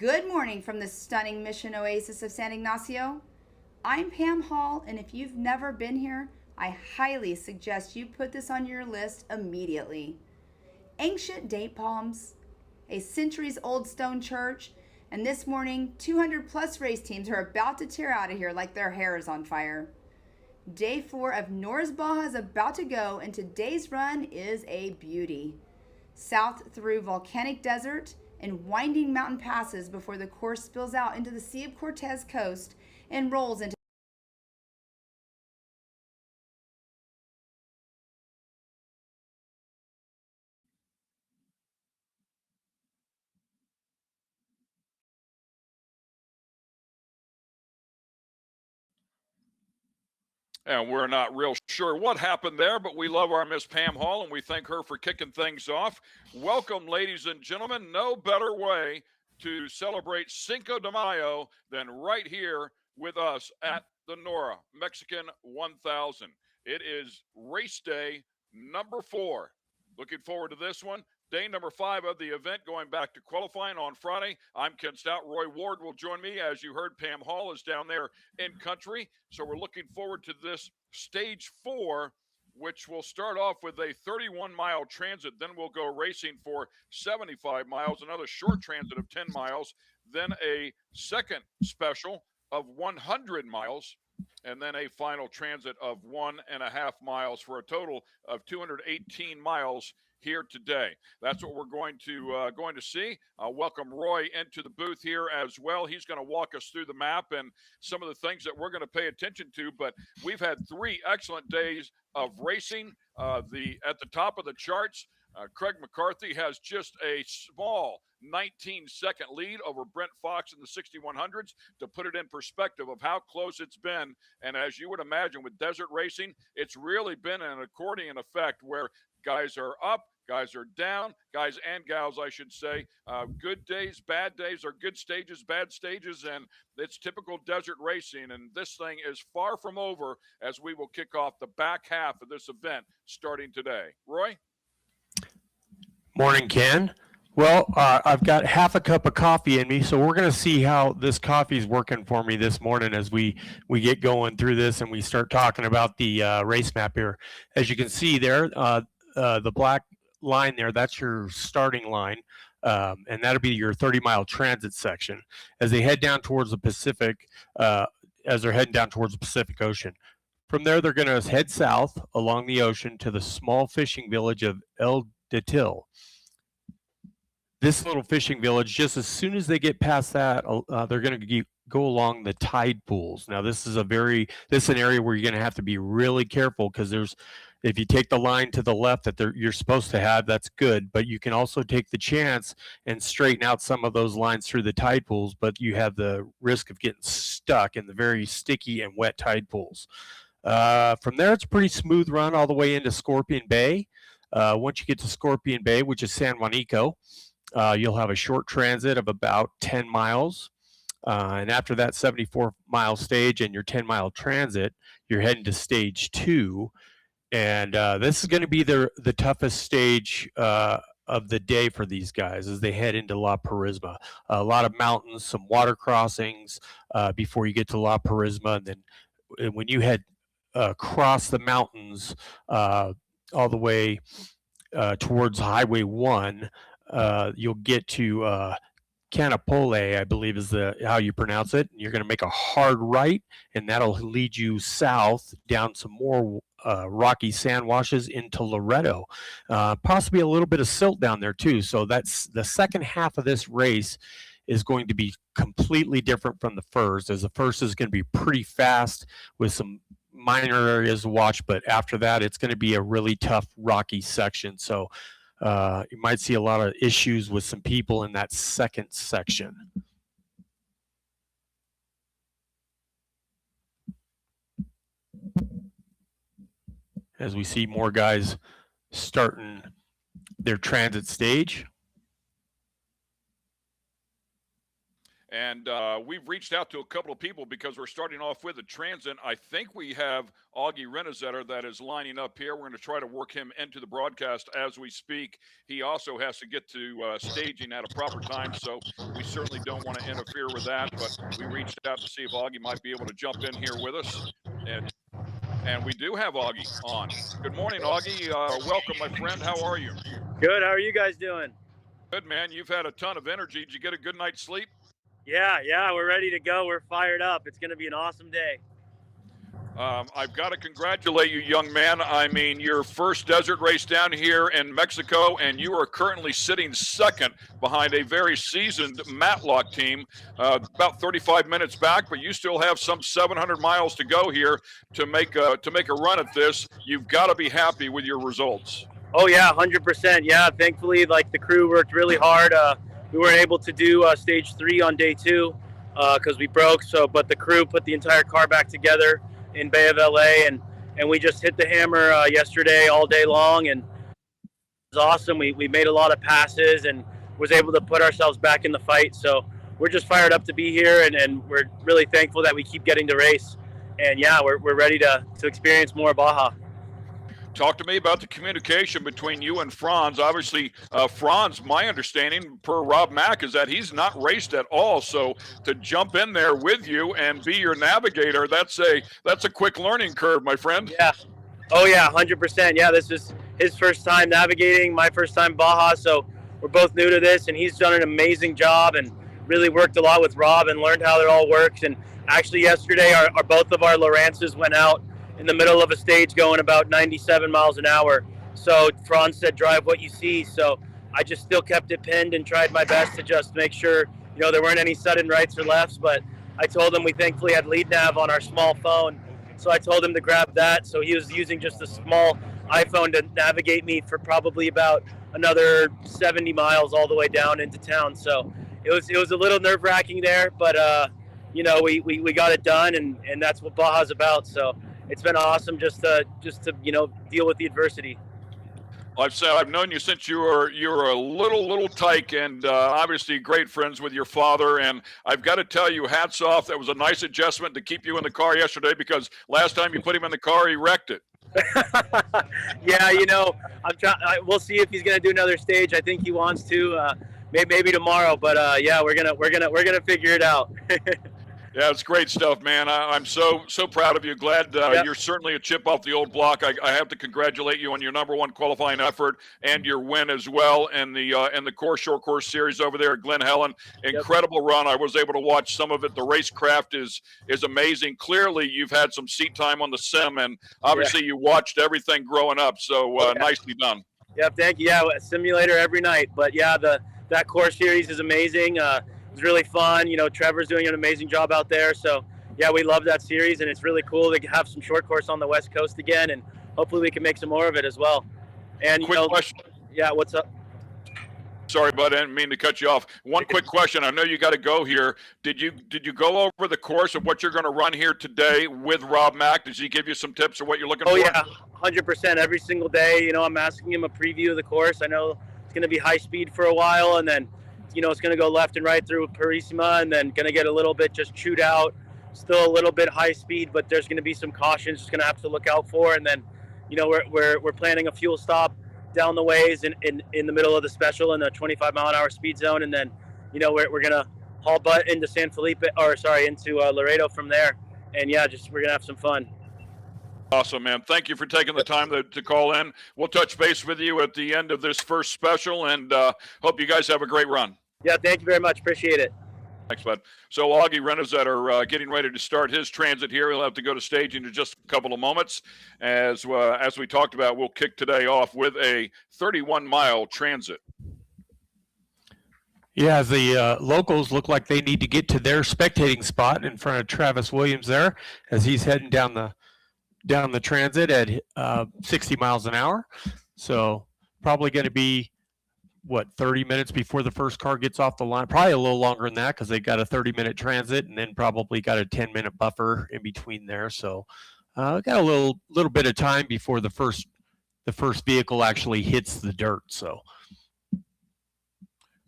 Good morning from the stunning Mission Oasis of San Ignacio. I'm Pam Hall, and if you've never been here, I highly suggest you put this on your list immediately. Ancient date palms, a centuries old stone church, and this morning, 200 plus race teams are about to tear out of here like their hair is on fire. Day 4 of NORRA's Baja is about to go, and today's run is a beauty. South through volcanic desert and winding mountain passes before the course spills out into the Sea of Cortez coast and rolls into And we're not real sure what happened there, but we love our Miss Pam Hall, and we thank her for kicking things off. Welcome, ladies and gentlemen. No better way to celebrate Cinco de Mayo than right here with us at the NORRA Mexican 1000. It is race day number 4. Looking forward to this one. Day number 5 of the event, going back to qualifying on Friday. I'm Ken Stout. Roy Ward will join me. As you heard, Pam Hall is down there in country. So we're looking forward to this stage 4, which will start off with a 31-mile transit. Then we'll go racing for 75 miles, another short transit of 10 miles, then a second special of 100 miles, and then a final transit of 1.5 miles for a total of 218 miles here today. That's what we're going to see. Welcome Roy into the booth here as well. He's going to walk us through the map and some of the things that we're going to pay attention to. But we've had 3 excellent days of racing. At the top of the charts, Craig McCarthy has just a small 19-second lead over Brent Fox in the 6100s, to put it in perspective of how close it's been. And as you would imagine with desert racing, it's really been an accordion effect where guys are up, guys are down, guys and gals, I should say. Good days, bad days, or good stages, bad stages, and it's typical desert racing. And this thing is far from over as we will kick off the back half of this event starting today. Roy? Morning, Ken. Well, I've got half a cup of coffee in me, so we're going to see how this coffee is working for me this morning as we get going through this and we start talking about the race map here. As you can see there, the black line there, that's your starting line, and that'll be your 30-mile transit section as they head down towards the Pacific, as they're heading down towards the Pacific Ocean. From there, they're going to head south along the ocean to the small fishing village of El Datil. This little fishing village, just as soon as they get past that, they're going to go along the tide pools. Now, this is an area where you're going to have to be really careful, because if you take the line to the left that you're supposed to have, that's good, but you can also take the chance and straighten out some of those lines through the tide pools, but you have the risk of getting stuck in the very sticky and wet tide pools. From there, it's a pretty smooth run all the way into Scorpion Bay. Once you get to Scorpion Bay, which is San Juanico, you'll have a short transit of about 10 miles. And after that 74-mile stage and your 10-mile transit, you're heading to stage 2. And this is going to be the toughest stage of the day for these guys as they head into La Purisma. A lot of mountains, some water crossings before you get to La Purisma. And then when you head across the mountains all the way towards Highway 1, you'll get to Canapole, I believe is how you pronounce it. You're going to make a hard right, and that'll lead you south down some more rocky sand washes into Loreto. Possibly a little bit of silt down there too. So that's the second half of this race is going to be completely different from the first, as the first is going to be pretty fast with some minor areas to watch, but after that it's going to be a really tough rocky section. So you might see a lot of issues with some people in that second section. As we see more guys starting their transit stage. And we've reached out to a couple of people because we're starting off with a transit. I think we have Auggie Renet that is lining up here. We're going to try to work him into the broadcast as we speak. He also has to get to staging at a proper time, so we certainly don't want to interfere with that. But we reached out to see if Auggie might be able to jump in here with us. And we do have Auggie on. Good morning, Auggie. Welcome, my friend. How are you? Good. How are you guys doing? Good, man. You've had a ton of energy. Did you get a good night's sleep? Yeah, we're ready to go. We're fired up. It's going to be an awesome day. I've got to congratulate you, young man. I mean, your first desert race down here in Mexico, and you are currently sitting second behind a very seasoned Matlock team, about 35 minutes back, but you still have some 700 miles to go here to make a run at this. You've got to be happy with your results. Oh, yeah, 100%. Yeah, thankfully, the crew worked really hard. We weren't able to do stage 3 on day 2 because we broke. But the crew put the entire car back together in Bay of LA, and we just hit the hammer yesterday all day long, and it was awesome. We made a lot of passes and was able to put ourselves back in the fight. So we're just fired up to be here, and we're really thankful that we keep getting to race. And yeah, we're ready to experience more Baja. Talk to me about the communication between you and Franz. Obviously, Franz, my understanding per Rob Mack, is that he's not raced at all. So to jump in there with you and be your navigator, that's a quick learning curve, my friend. Yeah. Oh yeah, 100%. Yeah, this is his first time navigating, my first time Baja. So we're both new to this, and he's done an amazing job and really worked a lot with Rob and learned how it all works. And actually, yesterday, both of our Lowrances went out in the middle of a stage going about 97 miles an hour. So Franz said, drive what you see. So I just still kept it pinned and tried my best to just make sure, there weren't any sudden rights or lefts. But I told him we thankfully had lead nav on our small phone. So I told him to grab that. So he was using just a small iPhone to navigate me for probably about another 70 miles all the way down into town. So it was a little nerve wracking there, but we got it done, and that's what Baja's about. So it's been awesome just to deal with the adversity. I've known you since you were a little tyke, and obviously great friends with your father. And I've got to tell you, hats off. That was a nice adjustment to keep you in the car yesterday, because last time you put him in the car, he wrecked it. Yeah, we'll see if he's gonna do another stage. I think he wants to, maybe tomorrow. But yeah, we're gonna figure it out. Yeah, it's great stuff, man. I'm so proud of you. Glad you're certainly a chip off the old block. I have to congratulate you on your #1 qualifying effort and your win as well in the short course series over there at Glen Helen. Incredible run. I was able to watch some of it. The racecraft is amazing. Clearly, you've had some seat time on the sim, and obviously you watched everything growing up. So nicely done. Yeah, thank you. Yeah, a simulator every night. But yeah, that course series is amazing. It was really fun. Trevor's doing an amazing job out there. So, yeah, we love that series, and it's really cool to have some short course on the West Coast again, and hopefully we can make some more of it as well. And, quick question. Yeah, what's up? Sorry, bud, I didn't mean to cut you off. One quick question. I know you got to go here. Did you go over the course of what you're going to run here today with Rob Mack? Did he give you some tips of what you're looking for? Oh, yeah, 100%. Every single day, I'm asking him a preview of the course. I know it's going to be high speed for a while, and then it's going to go left and right through Purísima, and then going to get a little bit just chewed out. Still a little bit high speed, but there's going to be some cautions just going to have to look out for. And then, we're planning a fuel stop down the ways in the middle of the special in the 25 mile an hour speed zone. And then, we're going to haul butt into into Loreto from there. And yeah, we're going to have some fun. Awesome, man. Thank you for taking the time to call in. We'll touch base with you at the end of this first special, and hope you guys have a great run. Yeah, thank you very much. Appreciate it. Thanks, bud. So Auggie Renet are getting ready to start his transit here. He'll have to go to staging in just a couple of moments. As we talked about, we'll kick today off with a 31-mile transit. Yeah, the locals look like they need to get to their spectating spot in front of Travis Williams there, as he's heading down the transit at 60 miles an hour. So probably going to be 30 minutes before the first car gets off the line. Probably a little longer than that, because they got a 30-minute transit and then probably got a 10-minute buffer in between there. So got a little bit of time before the first vehicle actually hits the dirt. So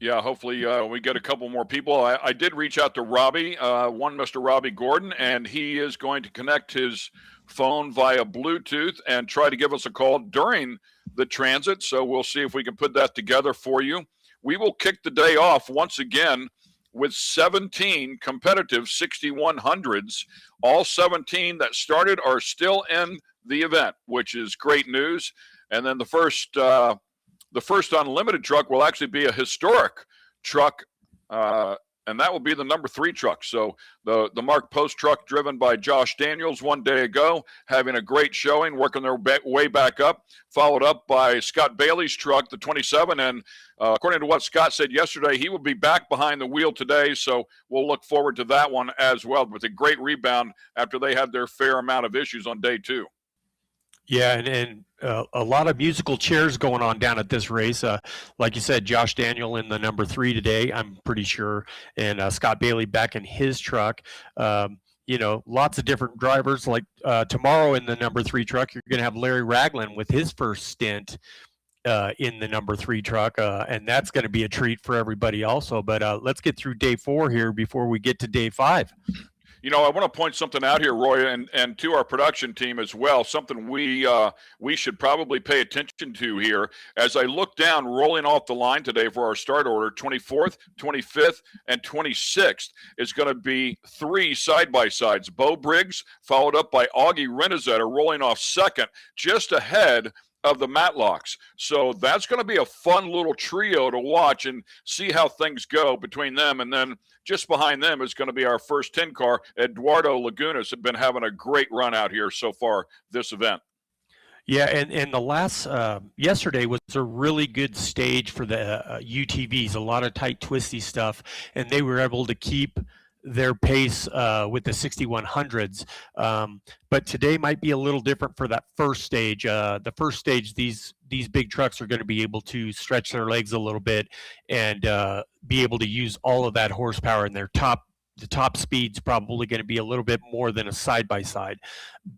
Yeah, hopefully we get a couple more people. I did reach out to Robbie, one Mr. Robbie Gordon, and he is going to connect his phone via Bluetooth and try to give us a call during the transit. So we'll see if we can put that together for you. We will kick the day off once again with 17 competitive 6100s. All 17 that started are still in the event, which is great news. And then the first unlimited truck will actually be a historic truck, and that will be the number 3 truck. So the Mark Post truck, driven by Josh Daniels one day ago, having a great showing, working their way back up, followed up by Scott Bailey's truck, the 27. And according to what Scott said yesterday, he will be back behind the wheel today. So we'll look forward to that one as well, with a great rebound after they had their fair amount of issues on day 2. Yeah, and a lot of musical chairs going on down at this race. Like you said, Josh Daniel in the number 3 today, I'm pretty sure, and Scott Bailey back in his truck. Lots of different drivers. Like tomorrow in the number 3 truck, you're going to have Larry Ragland with his first stint in the number 3 truck, and that's going to be a treat for everybody also. But let's get through day 4 here before we get to day 5. I want to point something out here, Roy, and to our production team as well, something we should probably pay attention to here. As I look down, rolling off the line today for our start order, 24th, 25th, and 26th is going to be 3 side-by-sides. Bo Briggs, followed up by Auggie Renet, are rolling off second, just ahead of the Matlocks. So that's going to be a fun little trio to watch and see how things go between them. And then just behind them is going to be our first 10 car. Eduardo Lagunas have been having a great run out here so far this event. Yeah, and the last yesterday was a really good stage for the UTVs, a lot of tight, twisty stuff, and they were able to keep their pace with the 6100s. But today might be a little different for that first stage. The first stage, these big trucks are going to be able to stretch their legs a little bit and be able to use all of that horsepower, and the top speed's probably going to be a little bit more than a side-by-side.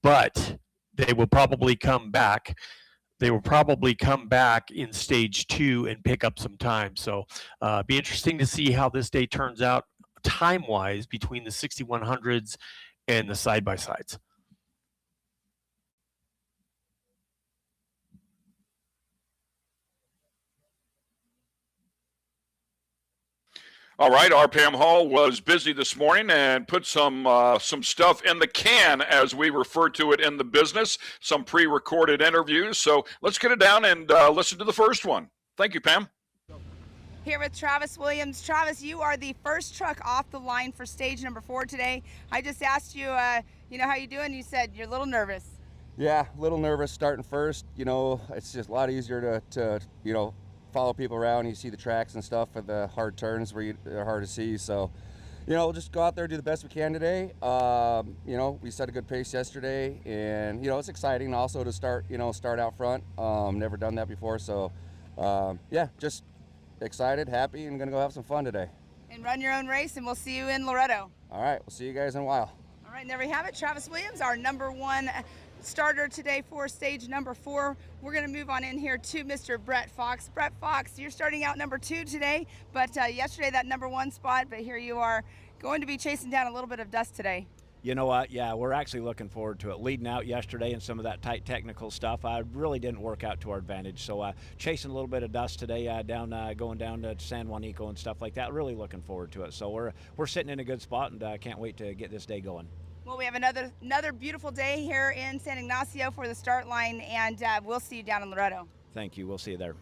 But they will probably come back. They will probably come back in stage 2 and pick up some time. So be interesting to see how this day turns out time-wise between the 6100s and the side-by-sides. All right, our Pam Hall was busy this morning and put some stuff in the can, as we refer to it in the business, some pre-recorded interviews. So let's get it down and listen to the first one. Thank you, Pam. Here with Travis Williams. Travis, you are the first truck off the line for stage number 4 today. I just asked you, how you doing? You said you're a little nervous. Yeah, a little nervous starting first. It's just a lot easier to follow people around. You see the tracks and stuff for the hard turns where they're hard to see. So, we'll just go out there, do the best we can today. We set a good pace yesterday, and it's exciting also to start out front. Never done that before, so just excited, happy, and gonna go have some fun today. And run your own race, and we'll see you in Loreto. All right, we'll see you guys in a while. All right, and there we have it. Travis Williams, our number 1 starter today for stage number 4. We're going to move on in here to Mr. Brett Fox. Brett Fox, you're starting out number 2 today, but yesterday that number 1 spot, but here you are going to be chasing down a little bit of dust today. You know what? Yeah, we're actually looking forward to it. Leading out yesterday and some of that tight technical stuff, I really didn't work out to our advantage. So chasing a little bit of dust today, going down to San Juanico and stuff like that. Really looking forward to it. So we're sitting in a good spot, and can't wait to get this day going. Well, we have another beautiful day here in San Ignacio for the start line, and we'll see you down in Loreto. Thank you. We'll see you there.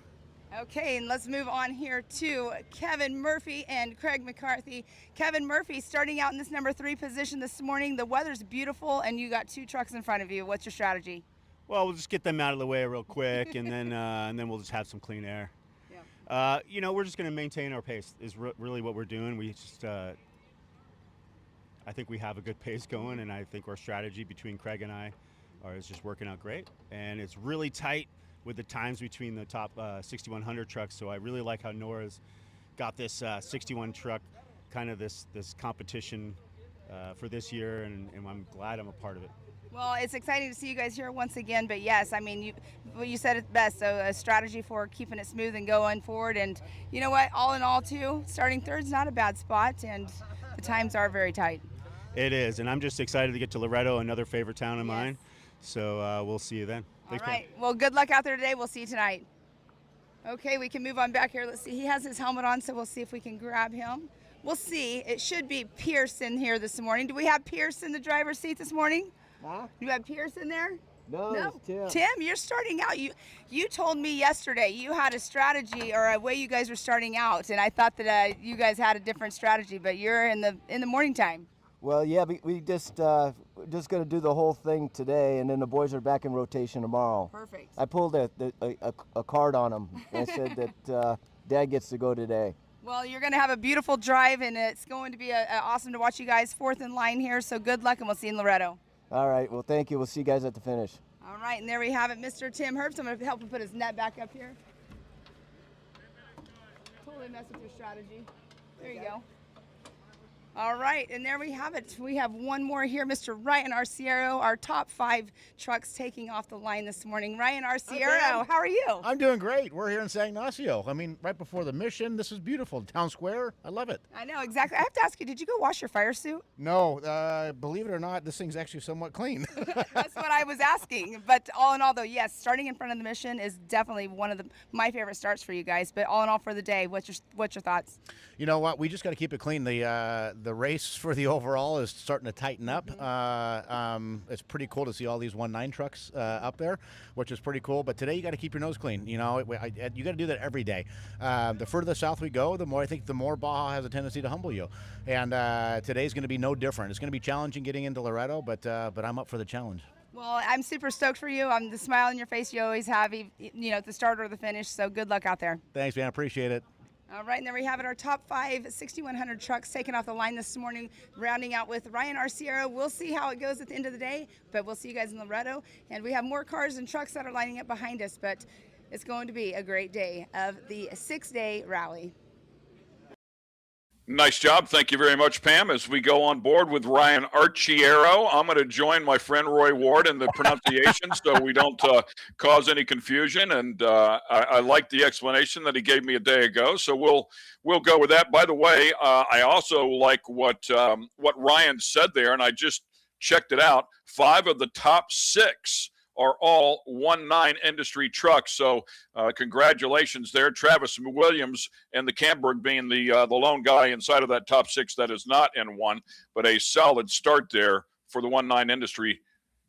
Okay, and let's move on here to Kevin Murphy and Craig McCarthy. Kevin Murphy starting out in this number 3 position this morning. The weather's beautiful, and you got 2 trucks in front of you. What's your strategy? Well, we'll just get them out of the way real quick, and then we'll just have some clean air. Yeah. We're just going to maintain our pace is really what we're doing. We just I think we have a good pace going, and I think our strategy between Craig and I is just working out great. And it's really tight with the times between the top 6100 trucks. So I really like how NORRA's got this 61 truck, kind of this competition for this year, and I'm glad I'm a part of it. Well, it's exciting to see you guys here once again. But yes, I mean, you said it best. So a strategy for keeping it smooth and going forward. And you know what? All in all, too, starting third's not a bad spot, and the times are very tight. It is, and I'm just excited to get to Loreto, another favorite town of Yes. mine. So we'll see you then. All Thanks, Pam. right. Well, good luck out there today. We'll see you tonight. Okay, we can move on back here. Let's see. He has his helmet on, so we'll see if we can grab him. We'll see. It should be Pearson here this morning. Do we have Pierce in the driver's seat this morning? Huh? Do you have Pierce in there? No, it's Tim. Tim, you're starting out. You told me yesterday you had a strategy or a way you guys were starting out, and I thought that you guys had a different strategy, but you're in the morning time. Well, yeah, we just going to do the whole thing today, and then the boys are back in rotation tomorrow. Perfect. I pulled a card on them and said that Dad gets to go today. Well, you're going to have a beautiful drive, and it's going to be awesome to watch you guys fourth in line here. So good luck, and we'll see you in Loreto. All right, well, thank you. We'll see you guys at the finish. All right, and there we have it, Mr. Tim Herbst. I'm going to help him put his net back up here. Totally mess with your strategy. There you go. All right, and there we have it. We have one more here, Mr. Ryan Arciero, our top 5 trucks taking off the line this morning. Ryan Arciero, how are you? I'm doing great. We're here in San Ignacio. I mean, right before the mission. This is beautiful. Town square. I love it. I know, exactly. I have to ask you, did you go wash your fire suit? No, believe it or not, this thing's actually somewhat clean. That's what I was asking. But all in all, though, yes, starting in front of the mission is definitely one of my favorite starts for you guys. But all in all, for the day, what's your thoughts? You know what? We just got to keep it clean. The race for the overall is starting to tighten up. It's pretty cool to see all these 1.9 trucks up there, which is pretty cool. But today you got to keep your nose clean. You know, you got to do that every day. The further south we go, the more Baja has a tendency to humble you. And today's going to be no different. It's going to be challenging getting into Loreto, but I'm up for the challenge. Well, I'm super stoked for you. The smile on your face you always have, at the start or the finish. So good luck out there. Thanks, man. Appreciate it. All right, and there we have it, our top 5 6100 trucks taken off the line this morning, rounding out with Ryan Arciero. We'll see how it goes at the end of the day, but we'll see you guys in Loreto. And we have more cars and trucks that are lining up behind us, but it's going to be a great day of the 6-day rally. Nice job. Thank you very much, Pam. As we go on board with Ryan Arciero, I'm going to join my friend Roy Ward in the pronunciation so we don't cause any confusion. And I like the explanation that he gave me a day ago, so we'll go with that. By the way, I also like what Ryan said there, and I just checked it out. 5 of the top 6 are all 1.9 industry trucks. So congratulations there. Travis Williams and the Camberg being the lone guy inside of that top 6 that is not in 1, but a solid start there for the 1.9 industry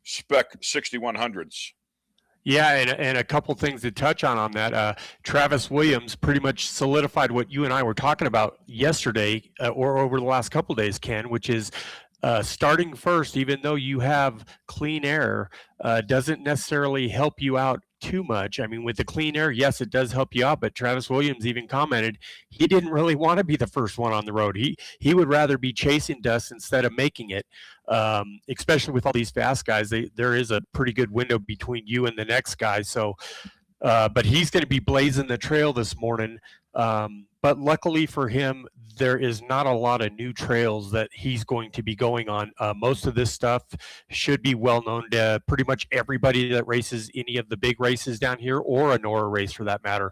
spec 6100s. Yeah, and a couple things to touch on that. Travis Williams pretty much solidified what you and I were talking about yesterday or over the last couple of days, Ken, which is starting first, even though you have clean air, doesn't necessarily help you out too much. I mean, with the clean air, yes, it does help you out, but Travis Williams even commented he didn't really want to be the first one on the road. He would rather be chasing dust instead of making it, especially with all these fast guys. There is a pretty good window between you and the next guy. So, but he's going to be blazing the trail this morning. But luckily for him, there is not a lot of new trails that he's going to be going on. Most of this stuff should be well known to pretty much everybody that races any of the big races down here or a NORRA race for that matter.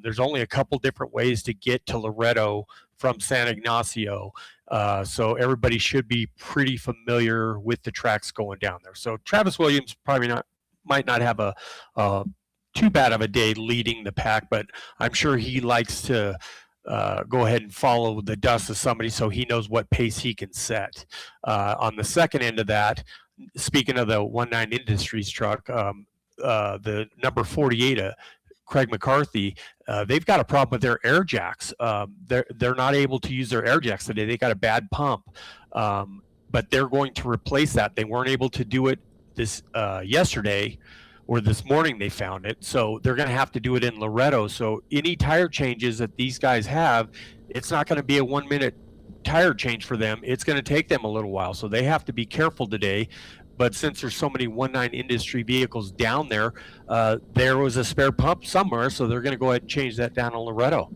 There's only a couple different ways to get to Loreto from San Ignacio. So everybody should be pretty familiar with the tracks going down there. So Travis Williams might not have a too bad of a day leading the pack, but I'm sure he likes to go ahead and follow the dust of somebody so he knows what pace he can set. On the second end of that, speaking of the 1.9 Industries truck, the number 48, Craig McCarthy, they've got a problem with their air jacks. They're not able to use their air jacks today. They got a bad pump, but they're going to replace that. They weren't able to do it this yesterday, or this morning they found it, so they're going to have to do it in Loreto. So any tire changes that these guys have, it's not going to be a 1-minute tire change for them. It's going to take them a little while, so they have to be careful today. But since there's so many 1.9 industry vehicles down there, there was a spare pump somewhere, so they're going to go ahead and change that down in Loreto.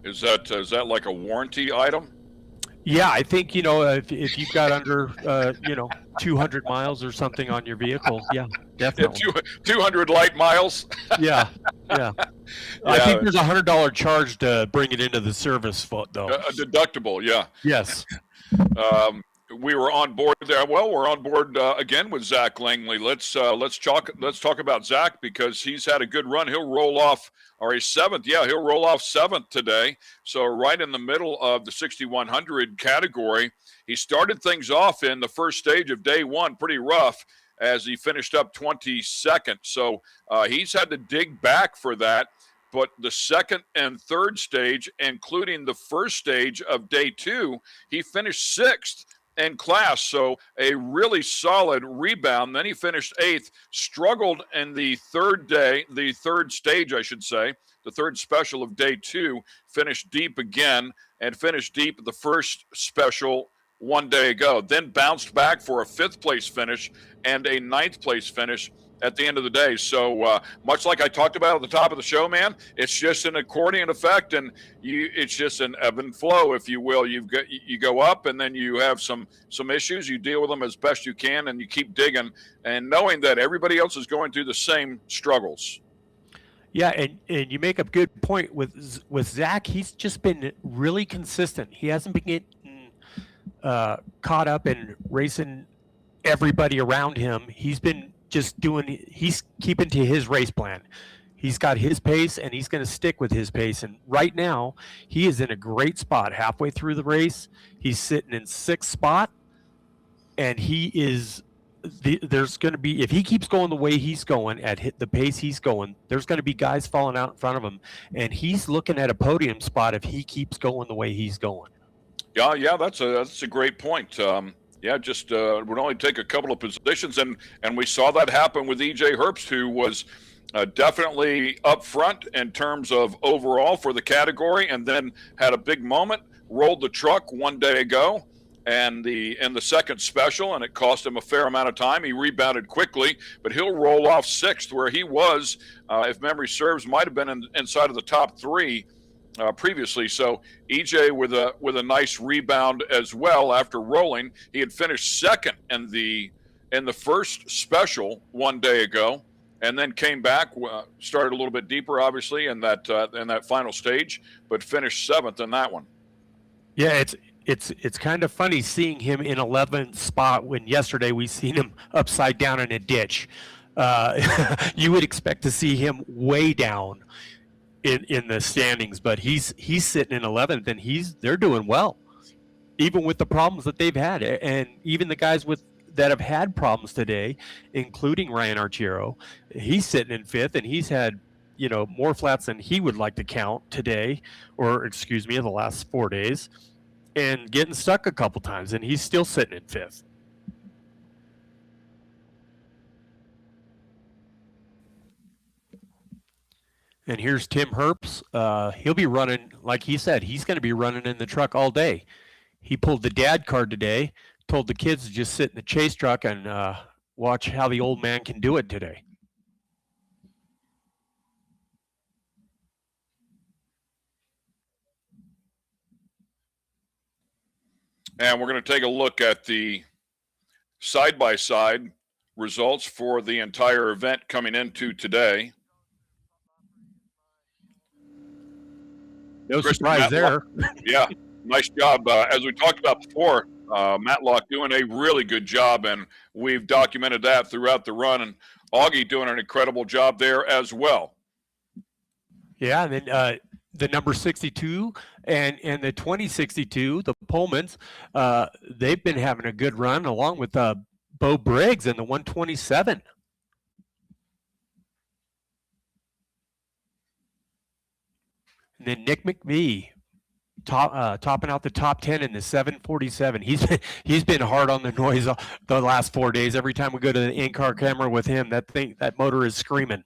Is that like a warranty item? Yeah, I think, if you've got under, 200 miles or something on your vehicle. Yeah, Yeah, definitely. 200 light miles. Yeah, yeah. I Yeah, think there's a $100 charge to bring it into the service foot, though. a deductible. Yeah. Yes. We were on board there. Well, we're on board again with Zach Langley. Let's talk about Zach because he's had a good run. He'll roll off, or a seventh. Yeah, he'll roll off seventh today. So right in the middle of the 6,100 category. He started things off in the first stage of day one pretty rough as he finished up 22nd. So he's had to dig back for that. But the second and third stage, including the first stage of day two, he finished sixth in class. So a really solid rebound. Then he finished eighth, struggled in the third stage, I should say, the third special of day two, finished deep again and finished deep at the first special one day ago. Then bounced back for a fifth place finish and a ninth place finish at the end of the day. So much like I talked about at the top of the show, man, it's just an accordion effect, and it's just an ebb and flow, if you will. You go up, and then you have some issues. You deal with them as best you can, and you keep digging, and knowing that everybody else is going through the same struggles. Yeah, and you make a good point with Zach. He's just been really consistent. He hasn't been getting caught up in racing everybody around him. He's been he's keeping to his race plan. He's got his pace, and he's going to stick with his pace. And right now, he is in a great spot. Halfway through the race, he's sitting in sixth spot, and he is. There's going to be, if he keeps going the way he's going at the pace he's going, there's going to be guys falling out in front of him, and he's looking at a podium spot if he keeps going the way he's going. Yeah, that's a great point. Just would only take a couple of positions, and we saw that happen with EJ Herbst, who was definitely up front in terms of overall for the category, and then had a big moment, rolled the truck one day ago, and in the second special, and it cost him a fair amount of time. He rebounded quickly, but he'll roll off sixth, where he was, if memory serves, might have been inside of the top three previously. So EJ with a nice rebound as well after rolling. He had finished second in the first special one day ago, and then came back, started a little bit deeper, obviously, in that final stage, but finished seventh in that one. Yeah, it's kind of funny seeing him in 11th spot when yesterday we seen him upside down in a ditch. You would expect to see him way down in the standings, but he's sitting in 11th, and they're doing well, even with the problems that they've had, and even the guys that have had problems today, including Ryan Archiero. He's sitting in fifth, and he's had more flats than he would like to count today, or excuse me, in the last 4 days, and getting stuck a couple times, and he's still sitting in fifth. And here's Tim Herbst. He'll be running, like he said, he's going to be running in the truck all day. He pulled the dad card today, told the kids to just sit in the chase truck and watch how the old man can do it today. And we're going to take a look at the side-by-side results for the entire event coming into today. No surprise there. Yeah, nice job. As we talked about before, Matlock doing a really good job, and we've documented that throughout the run, and Auggie doing an incredible job there as well. Yeah, and then the number 62 and the 2062, the Pullmans, they've been having a good run along with Bo Briggs and the 127. And then Nick McVie topping out the top 10 in the 747. He's been hard on the noise the last 4 days. Every time we go to the in-car camera with him, that motor is screaming.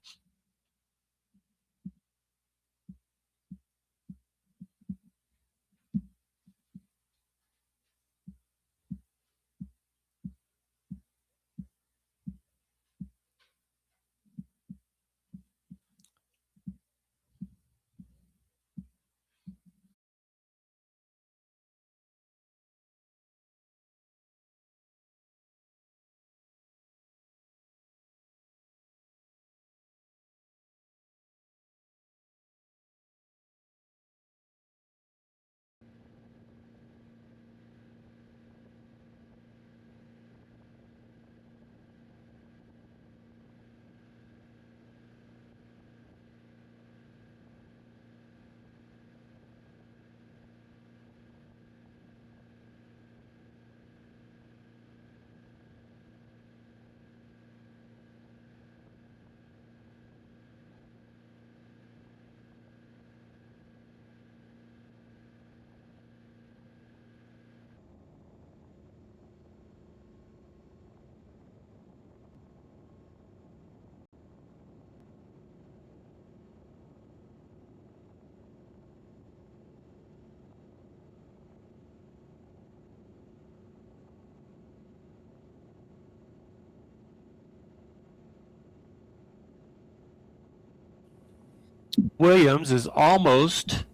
Williams is almost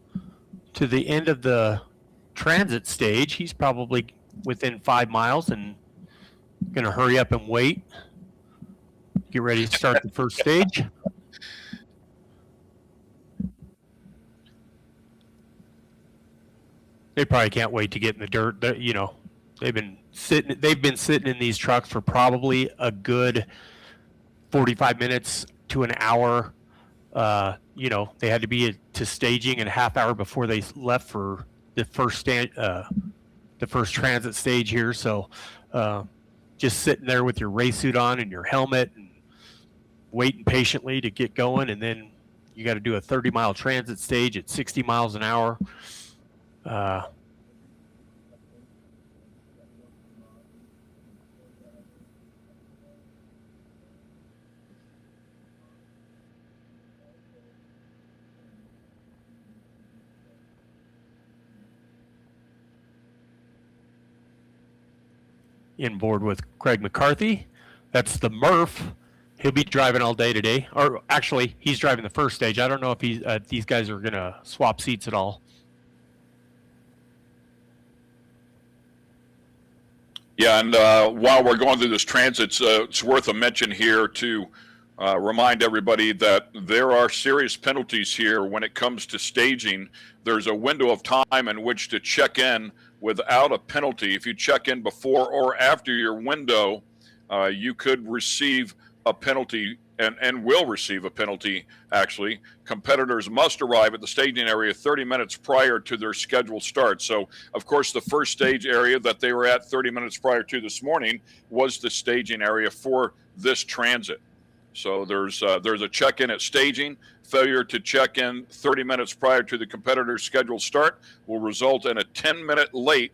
to the end of the transit stage. He's probably within 5 miles and going to hurry up and wait. Get ready to start the first stage. They probably can't wait to get in the dirt. They've been sitting in these trucks for probably a good 45 minutes to an hour. They had to be to staging in a half hour before they left for the first transit stage here. So just sitting there with your race suit on and your helmet and waiting patiently to get going. And then you got to do a 30-mile transit stage at 60 miles an hour. In board with Craig McCarthy. That's the Murph. He'll be driving all day today. Or actually, he's driving the first stage. I don't know if these guys are going to swap seats at all. Yeah, and while we're going through this transit, it's worth a mention here to remind everybody that there are serious penalties here when it comes to staging. There's a window of time in which to check in without a penalty. If you check in before or after your window, you could receive a penalty and will receive a penalty, actually. Competitors must arrive at the staging area 30 minutes prior to their scheduled start. So, of course, the first stage area that they were at 30 minutes prior to this morning was the staging area for this transit. So there's a check-in at staging. Failure to check in 30 minutes prior to the competitor's scheduled start will result in a 10-minute late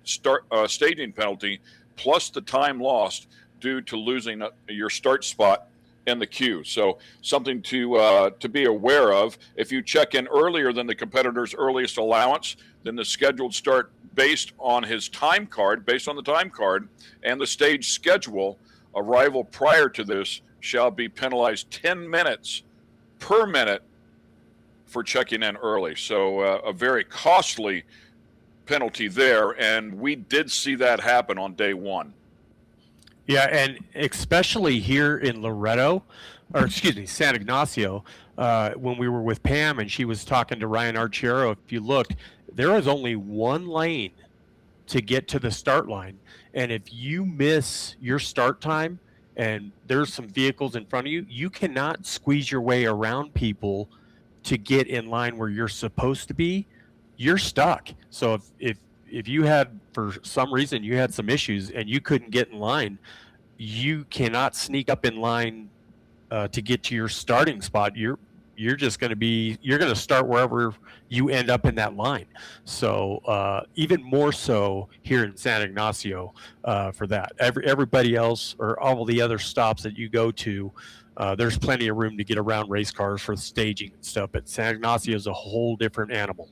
staging penalty, plus the time lost due to losing your start spot in the queue. So something to be aware of. If you check in earlier than the competitor's earliest allowance, then the scheduled start based on the time card and the stage schedule, arrival prior to this shall be penalized 10 minutes per minute for checking in early. So a very costly penalty there, and we did see that happen on day one. Yeah, and especially here in San Ignacio, when we were with Pam and she was talking to Ryan Arciero, if you looked, there is only one lane to get to the start line. And if you miss your start time and there's some vehicles in front of you, you cannot squeeze your way around people to get in line where you're supposed to be. You're stuck. So if you had, for some reason, you had some issues and you couldn't get in line, you cannot sneak up in line to get to your starting spot. You're just going to start wherever you end up in that line. So even more so here in San Ignacio for that. Everybody else, or all the other stops that you go to, there's plenty of room to get around race cars for staging and stuff. But San Ignacio is a whole different animal.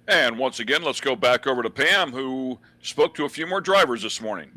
And once again, let's go back over to Pam, who spoke to a few more drivers this morning.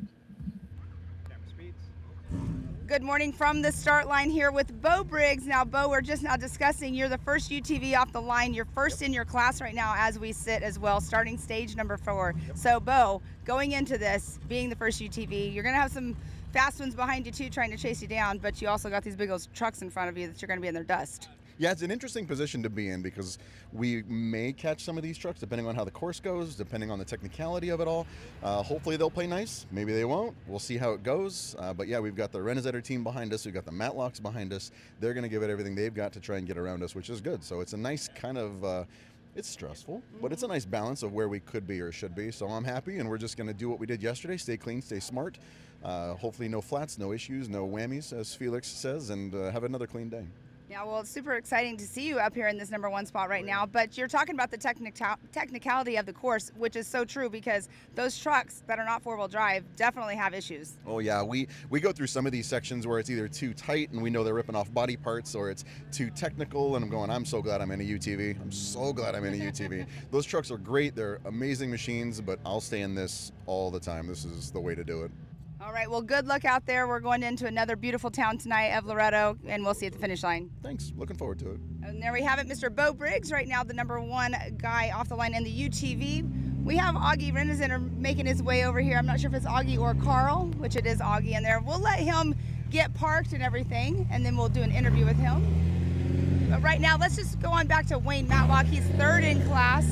Good morning from the start line here with Bo Briggs. Now, Bo, we're just now discussing you're the first UTV off the line. You're first in your class right now as we sit as well, starting stage number 4. So, Bo, going into this, being the first UTV, you're going to have some fast ones behind you too trying to chase you down, but you also got these big old trucks in front of you that you're going to be in their dust. Yeah, it's an interesting position to be in because we may catch some of these trucks depending on how the course goes, depending on the technicality of it all. Hopefully they'll play nice. Maybe they won't. We'll see how it goes. But yeah, we've got the Renezetter team behind us. We've got the Matlocks behind us. They're going to give it everything they've got to try and get around us, which is good. So it's a nice kind of, it's stressful, but it's a nice balance of where we could be or should be. So I'm happy, and we're just going to do what we did yesterday, stay clean, stay smart. Hopefully no flats, no issues, no whammies, as Felix says, and have another clean day. Yeah, well, it's super exciting to see you up here in this number 1 spot right now, but you're talking about the technicality of the course, which is so true because those trucks that are not 4-wheel drive definitely have issues. Oh yeah, we go through some of these sections where it's either too tight and we know they're ripping off body parts, or it's too technical, and I'm so glad I'm in a UTV. I'm so glad I'm in a UTV. Those trucks are great, they're amazing machines, but I'll stay in this all the time. This is the way to do it. All right, well, good luck out there. We're going into another beautiful town tonight of Loreto, and we'll see you at the finish line. Thanks. Looking forward to it. And there we have it, Mr. Bo Briggs, right now the #1 guy off the line in the UTV. We have Auggie Renet making his way over here. I'm not sure if it's Auggie or Carl, which it is Auggie in there. We'll let him get parked and everything, and then we'll do an interview with him. But right now, let's just go on back to Wayne Matlock. He's 3rd in class.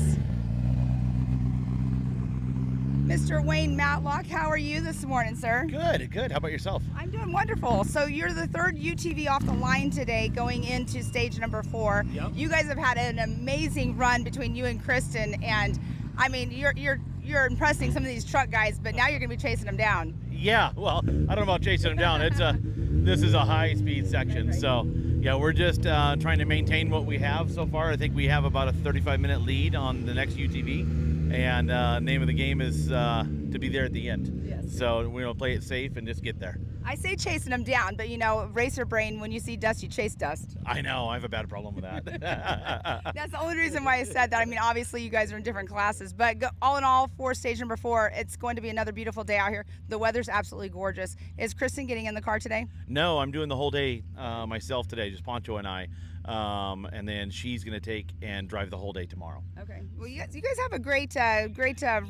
Mr. Wayne Matlock, how are you this morning, sir? Good, good. How about yourself? I'm doing wonderful. So you're the 3rd UTV off the line today, going into stage number 4. Yep. You guys have had an amazing run between you and Kristen, and I mean, you're impressing some of these truck guys, but now you're going to be chasing them down. Yeah, well, I don't know about chasing them down. This is a high-speed section, so yeah, we're just trying to maintain what we have so far. I think we have about a 35-minute lead on the next UTV. And name of the game is to be there at the end. Yes. So we're gonna play it safe and just get there. I say chasing them down, but you know, racer brain, when you see dust, you chase dust. I know, I have a bad problem with that. That's the only reason why I said that. I mean, obviously you guys are in different classes, but all in all, for stage number 4, it's going to be another beautiful day out here. The weather's absolutely gorgeous. Is Kristen getting in the car today? No, I'm doing the whole day myself today, just Poncho and I. And then she's gonna take and drive the whole day tomorrow. Okay. Well, you guys have a great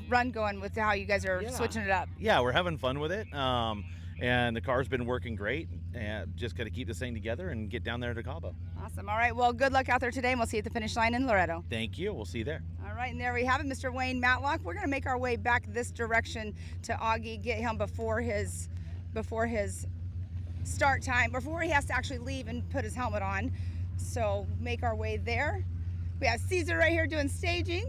run going with how you guys are switching it up. Yeah, we're having fun with it. And the car's been working great. And just got to keep this thing together and get down there to Cabo. Awesome. All right. Well, good luck out there today, and we'll see you at the finish line in Loreto. Thank you. We'll see you there. All right, and there we have it, Mr. Wayne Matlock. We're going to make our way back this direction to Auggie, get him before his start time, before he has to actually leave and put his helmet on. So make our way there. We have Caesar right here doing staging.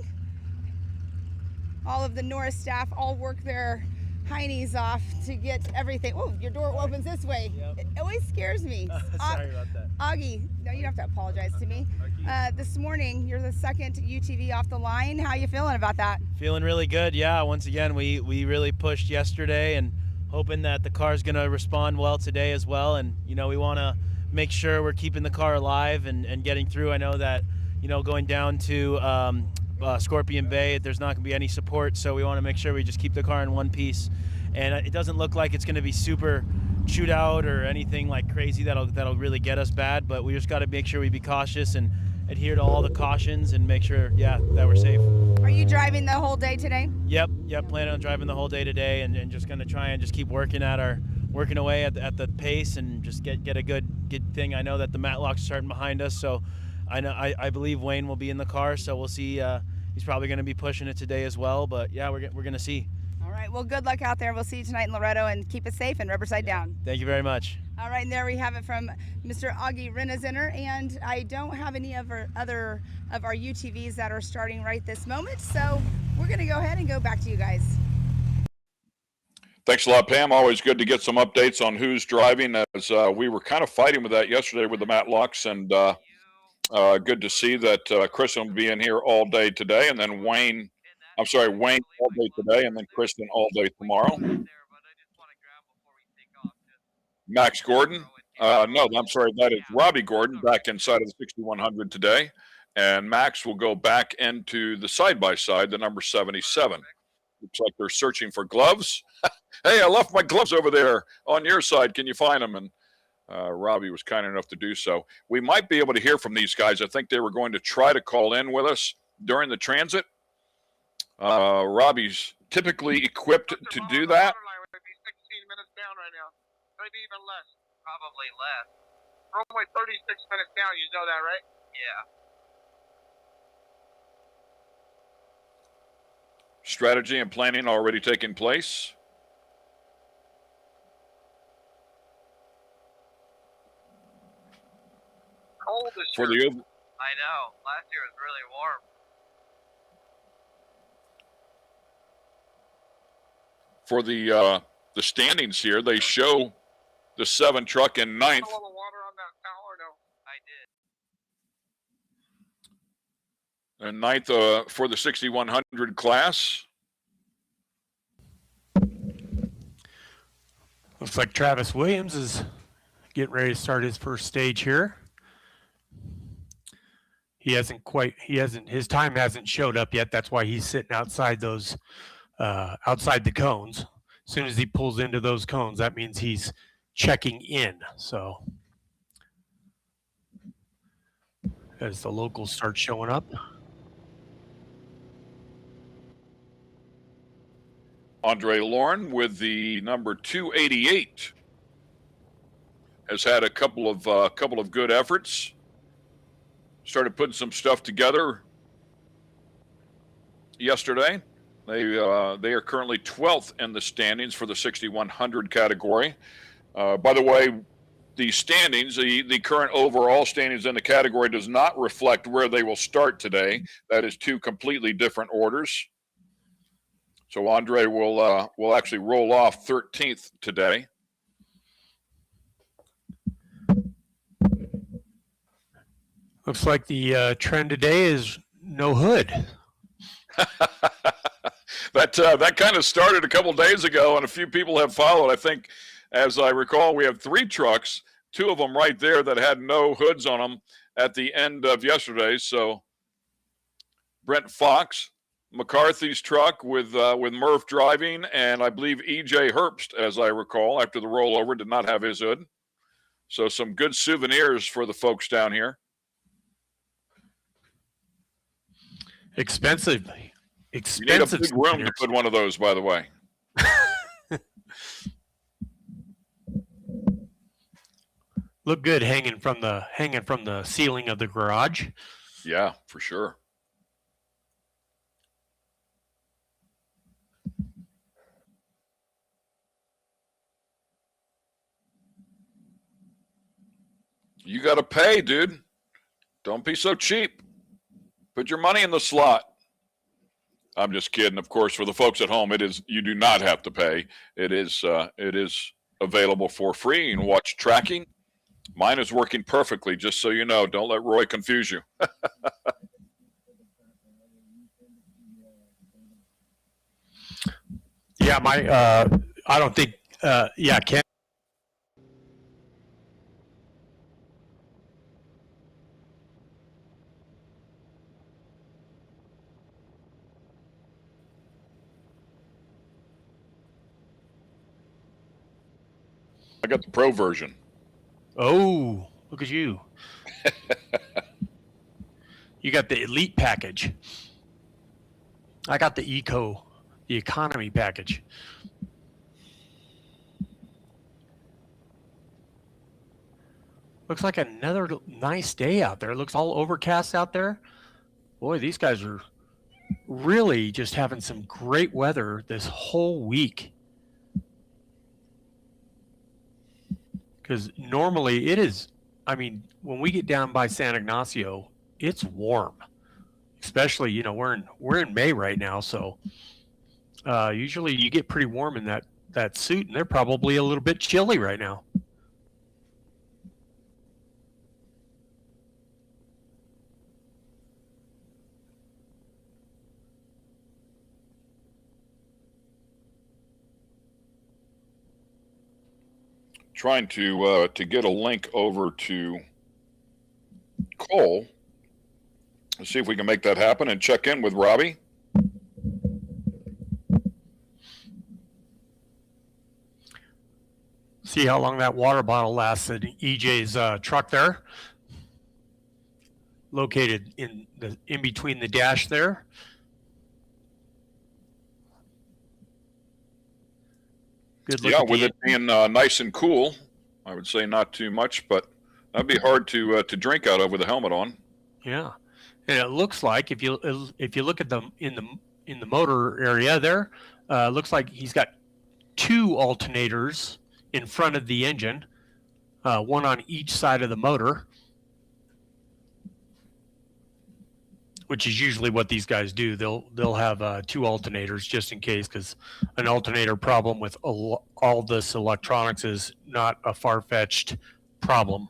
All of the NORRA staff all work their heinies off to get everything. Oh, your door opens this way. Yep. It always scares me. Sorry about that. Auggie, no, you don't have to apologize to me. This morning, you're the 2nd UTV off the line. How you feeling about that? Feeling really good, yeah. Once again, we really pushed yesterday and hoping that the car's gonna respond well today as well. And, you know, we wanna make sure we're keeping the car alive and getting through. I know that, you know, going down to Scorpion Bay, there's not gonna be any support, so we wanna make sure we just keep the car in one piece. And it doesn't look like it's gonna be super chewed out or anything like crazy that'll really get us bad, but we just gotta make sure we be cautious and adhere to all the cautions and make sure, that we're safe. Are you driving the whole day today? Yep, planning on driving the whole day today and just gonna try and just keep working away at the pace and just get a good thing. I know that the Matlock's starting behind us, so I believe Wayne will be in the car, so we'll see. He's probably going to be pushing it today as well, but yeah, we're going to see. All right, well, good luck out there. We'll see you tonight in Loreto, and keep it safe and rubber side down. Thank you very much. All right, and there we have it from Mr. Auggie Renet, and I don't have any of our other of our UTVs that are starting right this moment, so we're going to go ahead and go back to you guys. Thanks a lot, Pam. Always good to get some updates on who's driving, as we were kind of fighting with that yesterday with the Matlocks, and good to see that Kristen will be in here all day today, and then Wayne all day today, and then Kristen all day tomorrow. Max Gordon. No, I'm sorry, that is Robbie Gordon back inside of the 6100 today, and Max will go back into the side-by-side, the number 77. Looks like they're searching for gloves. Hey, I left my gloves over there on your side. Can you find them? And Robbie was kind enough to do so. We might be able to hear from these guys. I think they were going to try to call in with us during the transit. Robbie's typically equipped to do that. Maybe 16 minutes down right now. Maybe even less. Probably less. We're only 36 minutes down. You know that, right? Yeah. Strategy and planning already taking place. Cold as For the I know. Last year was really warm. For the standings here, they show the 7 truck in 9th. A little water on that towel or no? I did. And 9th for the 6100 class. Looks like Travis Williams is getting ready to start his first stage here. His time hasn't showed up yet. That's why he's sitting outside outside the cones. As soon as he pulls into those cones, that means he's checking in. So as the locals start showing up. Andre Lauren with the number 288 has had a couple of good efforts. Started putting some stuff together yesterday. They are currently 12th in the standings for the 6100 category. By the way, the standings, the current overall standings in the category does not reflect where they will start today. That is two completely different orders. So Andre will actually roll off 13th today. Looks like the trend today is no hood. That kind of started a couple days ago, and a few people have followed. I think, as I recall, we have 3 trucks, 2 of them right there that had no hoods on them at the end of yesterday. So Brent Fox, McCarthy's truck with Murph driving, and I believe E.J. Herbst, as I recall, after the rollover, did not have his hood. So some good souvenirs for the folks down here. Expensive. You need a big room to put one of those, by the way. Look good hanging from the ceiling of the garage. Yeah, for sure. You got to pay, dude. Don't be so cheap. Put your money in the slot. I'm just kidding. Of course, for the folks at home, you do not have to pay. It is available for free. You can watch tracking. Mine is working perfectly, just so you know. Don't let Roy confuse you. Yeah, I don't think Ken. I got the pro version. Oh, look at you. You got the elite package. I got the economy package. Looks like another nice day out there. It looks all overcast out there. Boy, these guys are really just having some great weather this whole week. Because normally it is, when we get down by San Ignacio, it's warm. Especially, we're in May right now, so usually you get pretty warm in that suit, and they're probably a little bit chilly right now. Trying to get a link over to Cole. Let's see if we can make that happen and check in with Robbie. See how long that water bottle lasts in EJ's truck there. Located in between the dash there. Good look. Yeah, with it being nice and cool, I would say not too much, but that'd be hard to drink out of with the helmet on. Yeah, and it looks like if you look at them in the motor area there, looks like he's got 2 alternators in front of the engine, one on each side of the motor, which is usually what these guys do. They'll have 2 alternators just in case, because an alternator problem with all this electronics is not a far-fetched problem.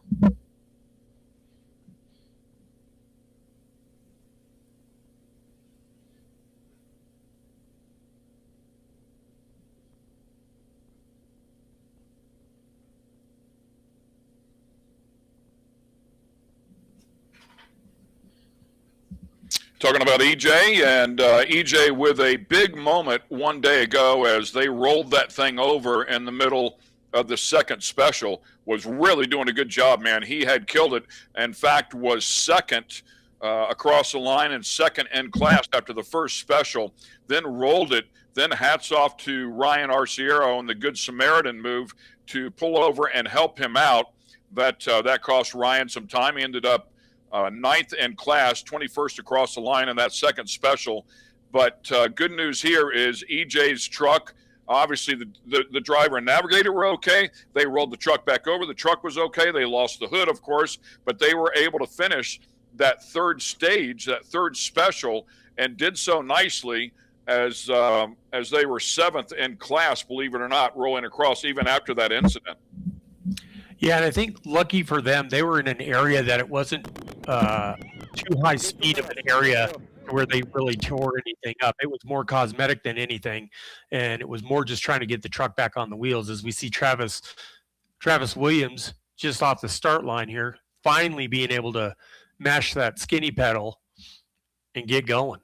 Talking about EJ, and EJ with a big moment one day ago as they rolled that thing over in the middle of the second special. Was really doing a good job, man. He had killed it. In fact, was second across the line and second in class after the first special, then rolled it. Then hats off to Ryan Arciero and the Good Samaritan move to pull over and help him out. That cost Ryan some time. He ended up ninth in class, 21st across the line in that second special. But good news here is EJ's truck, obviously the driver and navigator were okay. They rolled the truck back over. The truck was okay. They lost the hood, of course, but they were able to finish that third stage, that third special, and did so nicely as they were seventh in class, believe it or not, rolling across even after that incident. Yeah, and I think lucky for them, they were in an area that it wasn't too high speed of an area where they really tore anything up. It was more cosmetic than anything, and it was more just trying to get the truck back on the wheels. As we see Travis Williams just off the start line here, finally being able to mash that skinny pedal and get going.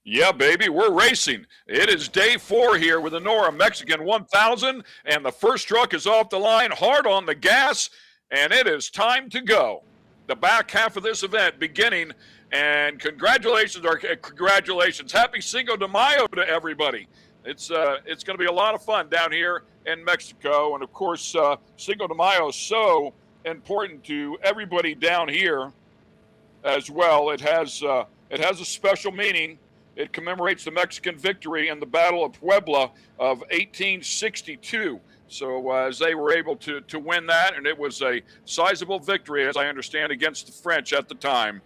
Yeah, baby, we're racing. It is day 4 here with the NORRA Mexican 1000, and the first truck is off the line, hard on the gas, and it is time to go. The back half of this event beginning, and congratulations. Happy Cinco de Mayo to everybody. It's going to be a lot of fun down here in Mexico, and of course, Cinco de Mayo is so important to everybody down here as well. It has a special meaning. It commemorates the Mexican victory in the Battle of Puebla of 1862. So as they were able to win that, and it was a sizable victory, as I understand, against the French at the time.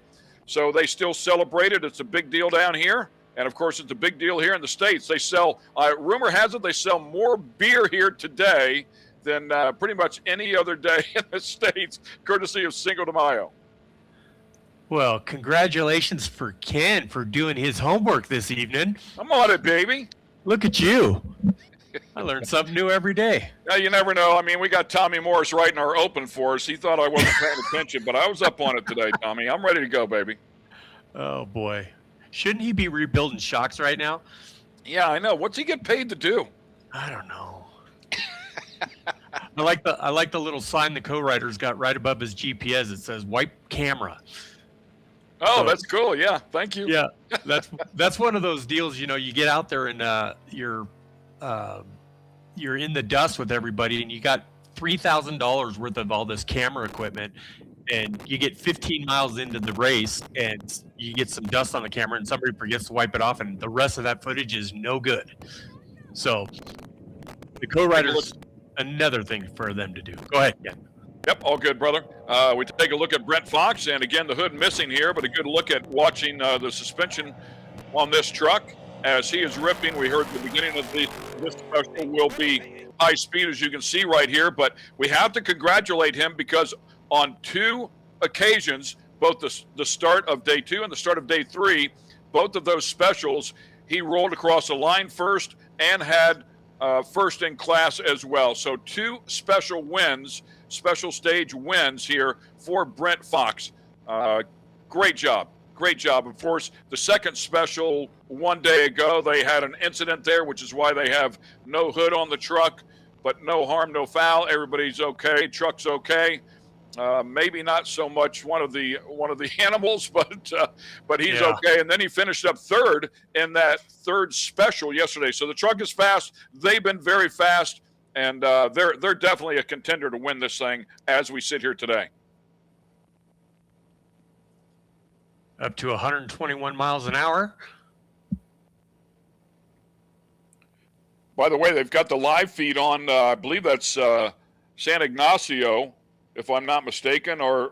So they still celebrate it. It's a big deal down here. And, of course, it's a big deal here in the States. They sell, rumor has it, they sell more beer here today than pretty much any other day in the States, courtesy of Cinco de Mayo. Well, congratulations for Ken for doing his homework this evening. I'm on it, baby. Look at you. I learn something new every day. Yeah, you never know. I mean, we got Tommy Morris writing our open for us. He thought I wasn't paying attention, but I was up on it today, Tommy. I'm ready to go, baby. Oh, boy. Shouldn't he be rebuilding shocks right now? Yeah, I know. What's he get paid to do? I don't know. I like the little sign the co-writer's got right above his GPS. It says "wipe camera." Oh, So, that's cool. Yeah, thank you. yeah, that's one of those deals. You know, you get out there and you're in the dust with everybody, and you got $3,000 worth of all this camera equipment, and you get 15 miles into the race, and you get some dust on the camera, and somebody forgets to wipe it off, and the rest of that footage is no good. So the co-writers, another thing for them to do. Go ahead, Ken. Yep, all good, brother. We take a look at Brent Fox, and again, the hood missing here, but a good look at watching the suspension on this truck as he is ripping. We heard at the beginning of this special will be high speed, as you can see right here, but we have to congratulate him because on 2 occasions, both the start of day 2 and the start of day 3, both of those specials, he rolled across the line first and had first in class as well. So 2 special wins, special stage wins here for Brent Fox. Great job. Great job. Of course, the second special one day ago, they had an incident there, which is why they have no hood on the truck, but no harm, no foul. Everybody's okay. Truck's okay. Maybe not so much one of the animals, but he's okay. And then he finished up third in that third special yesterday. So the truck is fast. They've been very fast, and they're definitely a contender to win this thing as we sit here today. Up to 121 miles an hour. By the way, they've got the live feed on. I believe that's San Ignacio, if I'm not mistaken, or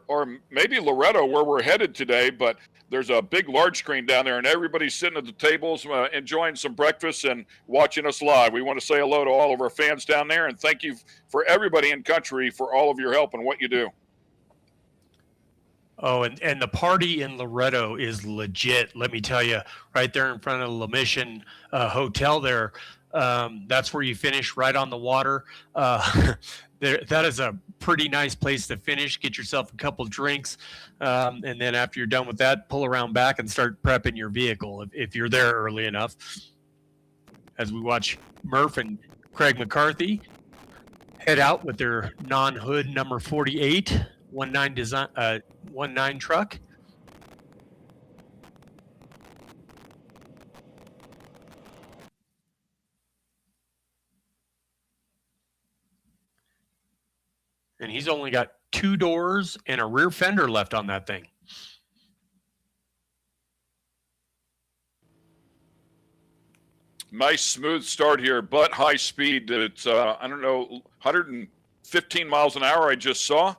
maybe Loreto, where we're headed today. But there's a big large screen down there, and everybody's sitting at the tables enjoying some breakfast and watching us live. We want to say hello to all of our fans down there, and thank you for everybody in country for all of your help and what you do. Oh, and the party in Loreto is legit. Let me tell you, right there in front of the La Mission Hotel there, That's where you finish, right on the water. That is a pretty nice place to finish. Get yourself a couple drinks, and then after you're done with that, pull around back and start prepping your vehicle if you're there early enough. As we watch Murph and Craig McCarthy head out with their non-hood number 48 19 truck. And he's only got 2 doors and a rear fender left on that thing. Nice smooth start here, but high speed. It's, I don't know, 115 miles an hour I just saw.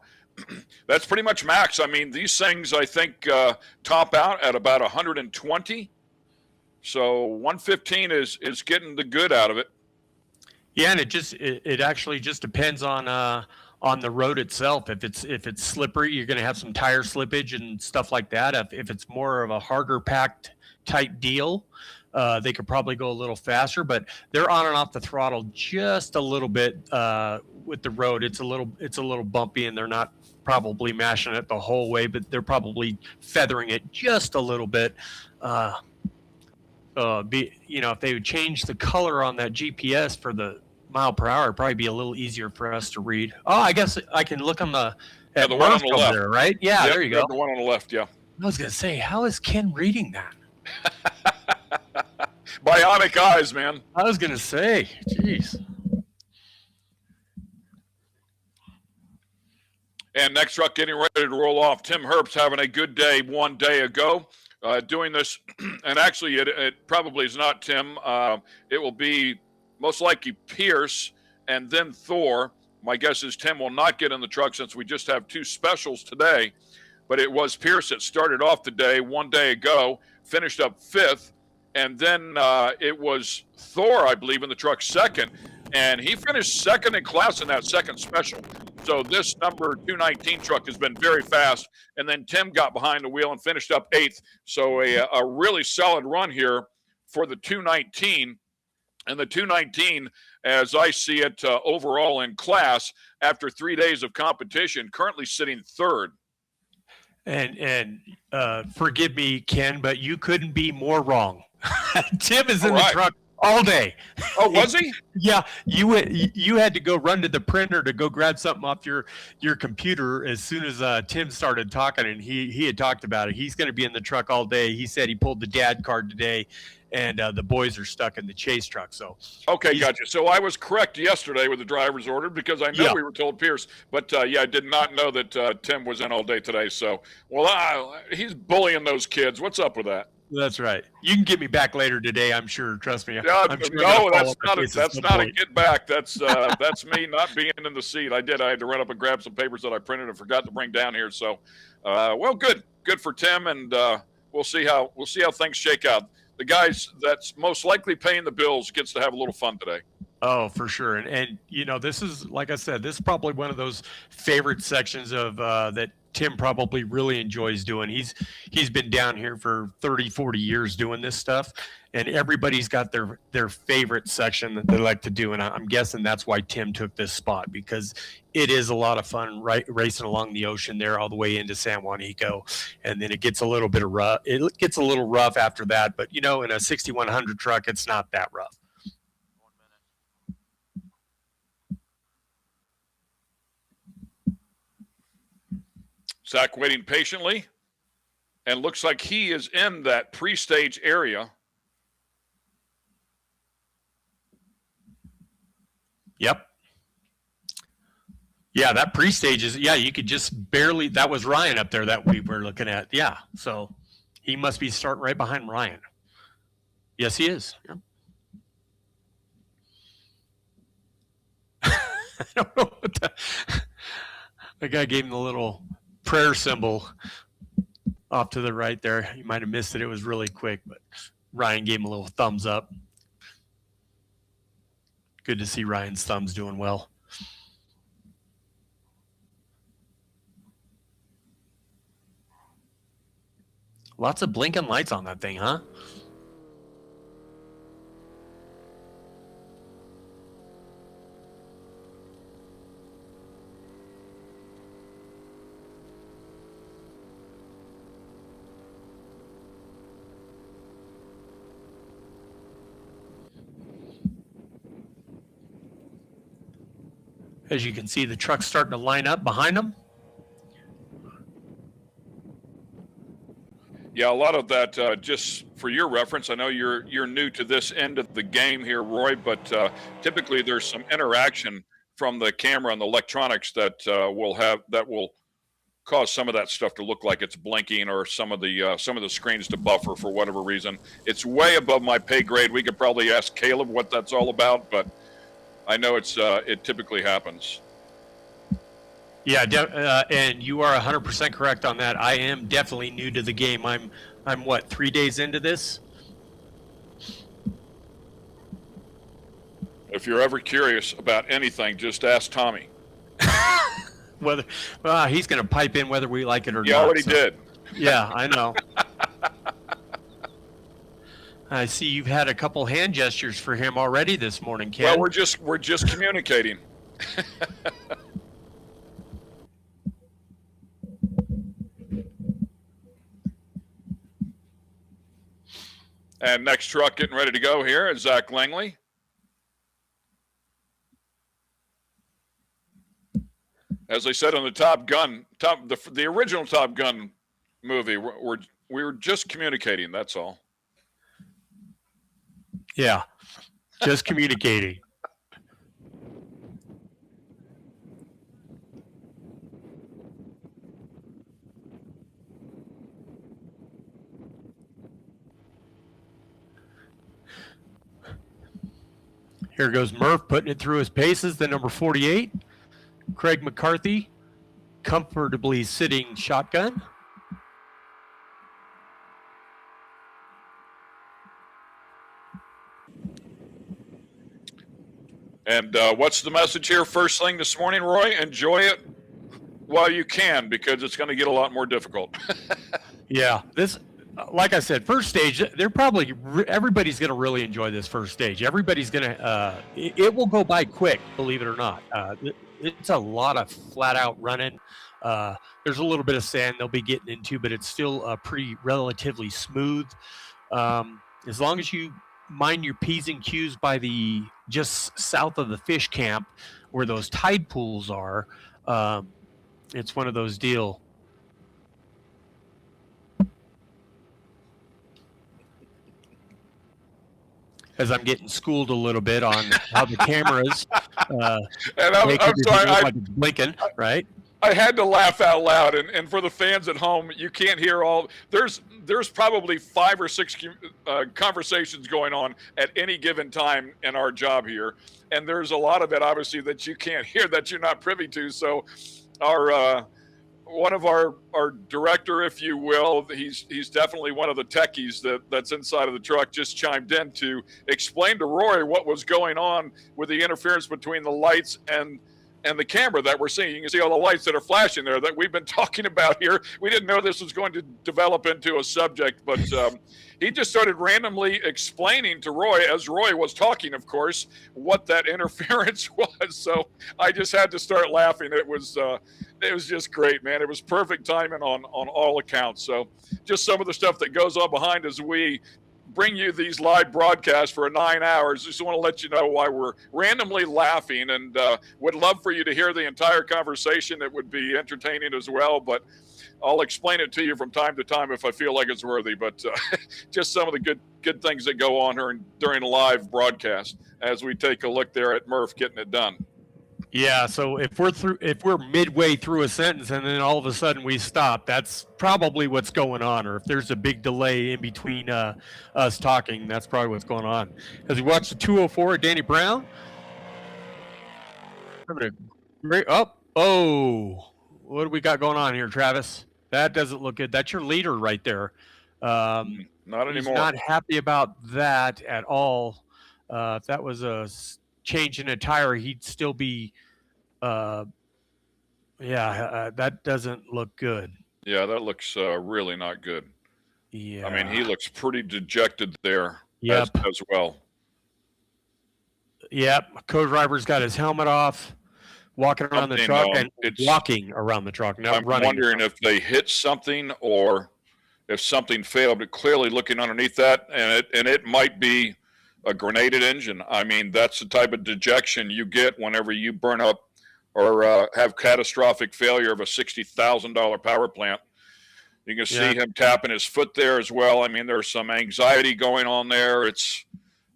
That's pretty much max. I mean, these things, I think, top out at about 120. So 115 is getting the good out of it. Yeah, and it actually just depends on the road itself. If it's slippery, you're going to have some tire slippage and stuff like that. If it's more of a harder packed type deal, they could probably go a little faster. But they're on and off the throttle just a little bit with the road. It's a little bumpy, and they're not probably mashing it the whole way, but they're probably feathering it just a little bit. If they would change the color on that GPS for the mile per hour, it'd probably be a little easier for us to read. Oh, I guess I can look on the one on the left there, right? Yeah, yep, there you go. The one on the left, yeah. I was gonna say, how is Ken reading that? Bionic eyes, man. I was gonna say, jeez. And next truck getting ready to roll off. Tim Herbst having a good day one day ago. Doing this, and actually it probably is not Tim. It will be most likely Pierce and then Thor. My guess is Tim will not get in the truck since we just have 2 specials today. But it was Pierce that started off the day one day ago, finished up 5th, and then it was Thor, I believe, in the truck 2nd, and he finished 2nd in class in that 2nd special. So this number 219 truck has been very fast. And then Tim got behind the wheel and finished up 8th. So a really solid run here for the 219. And the 219, as I see it overall in class, after 3 days of competition, currently sitting 3rd. And forgive me, Ken, but you couldn't be more wrong. Tim is in the truck all day. Oh, was he? Yeah, you had to go run to the printer to go grab something off your computer as soon as Tim started talking, and he had talked about it. He's going to be in the truck all day. He said he pulled the dad card today, and the boys are stuck in the chase truck. So okay, gotcha. So I was correct yesterday with the driver's order because I know we were told Pierce, but I did not know that Tim was in all day today. So he's bullying those kids. What's up with that? That's right. You can get me back later today, I'm sure. Trust me. Yeah, I'm sure no, that's not a get back. That's me not being in the seat. I had to run up and grab some papers that I printed and forgot to bring down here. So, good for Tim, and we'll see how things shake out. The guys that's most likely paying the bills gets to have a little fun today. Oh, for sure. And this is, like I said, this is probably one of those favorite sections of that Tim probably really enjoys doing. He's been down here for 30, 40 years doing this stuff, and everybody's got their favorite section that they like to do. And I'm guessing that's why Tim took this spot, because it is a lot of fun racing along the ocean there all the way into San Juanico. And then it gets a little bit of rough. It gets a little rough after that, but in a 6100 truck, it's not that rough. Zach waiting patiently, and looks like he is in that pre-stage area. Yep. Yeah, that pre-stage is, you could just barely, that was Ryan up there that we were looking at. Yeah, so he must be starting right behind Ryan. Yes, he is. Yep. I don't know what the guy gave him the little prayer symbol off to the right there. You might have missed it. It was really quick, but Ryan gave him a little thumbs up. Good to see Ryan's thumbs doing well. Lots of blinking lights on that thing, huh? As you can see, the truck's starting to line up behind them. Yeah, a lot of that, just for your reference, I know you're new to this end of the game here, Roy, but typically there's some interaction from the camera and the electronics that will cause some of that stuff to look like it's blinking, or some of the screens to buffer for whatever reason. It's way above my pay grade. We could probably ask Caleb what that's all about, but I know it typically happens. Yeah, and you are 100% correct on that. I am definitely new to the game. I'm what, 3 days into this? If you're ever curious about anything, just ask Tommy. Whether he's going to pipe in whether we like it or not. He already did. Yeah, I know. I see you've had a couple hand gestures for him already this morning, Ken. Well, we're just communicating. And next truck getting ready to go here is Zach Langley. As I said on the Top Gun, the original Top Gun movie, we were just communicating. That's all. Yeah, just communicating. Here goes Murph putting it through his paces, the number 48. Craig McCarthy comfortably sitting shotgun. And what's the message here first thing this morning, Roy? Enjoy it while you can, because it's going to get a lot more difficult. Yeah, this, like I said, first stage, everybody's going to really enjoy this first stage. Everybody's going to, it will go by quick, believe it or not. It's a lot of flat out running. There's a little bit of sand they'll be getting into, but it's still pretty relatively smooth. As long as you mind your P's and Q's by the just south of the fish camp where those tide pools are, it's one of those deal. As I'm getting schooled a little bit on how the cameras and I'm sorry, like it's blinking, right? I had to laugh out loud, and for the fans at home, you can't hear all. There's probably 5 or 6 conversations going on at any given time in our job here, and there's a lot of it obviously that you can't hear, that you're not privy to. So our one of our director, if you will, he's definitely one of the techies that's inside of the truck, just chimed in to explain to Roy what was going on with the interference between the lights and the camera that we're seeing. You can see all the lights that are flashing there that we've been talking about here. We didn't know this was going to develop into a subject, but he just started randomly explaining to Roy, as Roy was talking, of course, what that interference was. So I just had to start laughing. It was just great, man. It was perfect timing on all accounts. So just some of the stuff that goes on behind as we bring you these live broadcasts for 9 hours. Just want to let you know why we're randomly laughing, and would love for you to hear the entire conversation. It would be entertaining as well, but I'll explain it to you from time to time if I feel like it's worthy. But just some of the good things that go on here during a live broadcast as we take a look there at Murph getting it done. Yeah, so if we're midway through a sentence and then all of a sudden we stop, that's probably what's going on. Or if there's a big delay in between us talking, that's probably what's going on. As we watch the 204 Danny Brown, having a great what do we got going on here, Travis? That doesn't look good. That's your leader right there. Not anymore. He's not happy about that at all. If that was a change in a tire, he'd still be that doesn't look good. Yeah, that looks really not good. Yeah, I mean, he looks pretty dejected there. Yep. as well. Yep, co-driver's got his helmet off, walking around the truck, and walking around the truck, not I'm running. wondering if they hit something or if something failed, but clearly looking underneath that, and it might be a grenaded engine. I mean, that's the type of dejection you get whenever you burn up or have catastrophic failure of a $60,000 power plant. You can see him tapping his foot there as well. I mean, there's some anxiety going on there.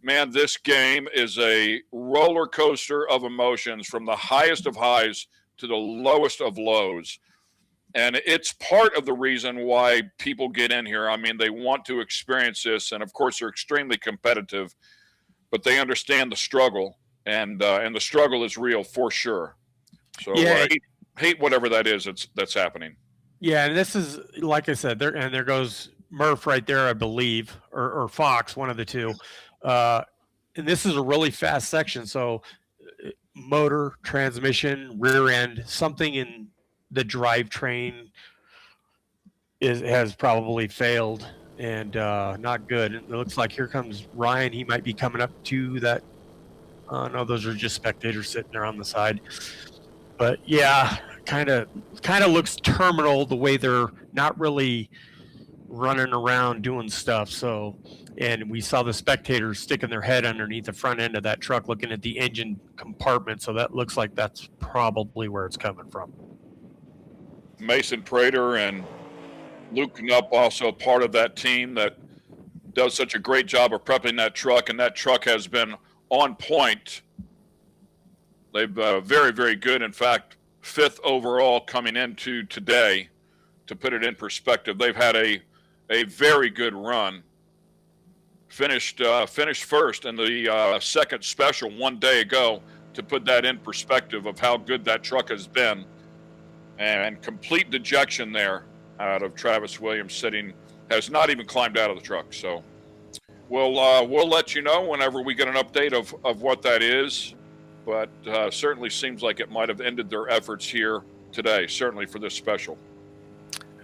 Man, this game is a roller coaster of emotions from the highest of highs to the lowest of lows. And it's part of the reason why people get in here. I mean, they want to experience this. And of course, they're extremely competitive, but they understand the struggle. And the struggle is real for sure. So hate whatever that is that's happening. Yeah, and this is, like I said, there goes Murph right there, I believe, or Fox, one of the two. And this is a really fast section, so motor, transmission, rear end, something in the drivetrain has probably failed and not good. It looks like here comes Ryan. He might be coming up to that. No, those are just spectators sitting there on the side. But yeah, kind of looks terminal the way they're not really running around doing stuff. So, and we saw the spectators sticking their head underneath the front end of that truck looking at the engine compartment. So that looks like that's probably where it's coming from. Mason Prater and Luke Knupp also part of that team that does such a great job of prepping that truck, and that truck has been on point. They've very, very good. In fact, 5th overall coming into today. To put it in perspective, they've had a very good run. Finished first in the second special 1 day ago. To put that in perspective of how good that truck has been, and complete dejection there out of Travis Williams, has not even climbed out of the truck. So we'll let you know whenever we get an update of what that is. But certainly seems like it might have ended their efforts here today, certainly for this special.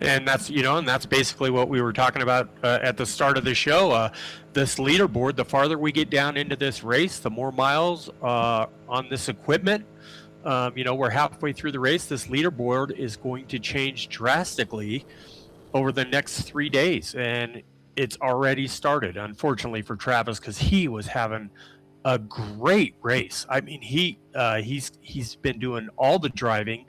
And that's, and that's basically what we were talking about at the start of the show. This leaderboard, the farther we get down into this race, the more miles on this equipment. We're halfway through the race. This leaderboard is going to change drastically over the next 3 days. And it's already started, unfortunately, for Travis, because he was having a great race. I mean, he's been doing all the driving,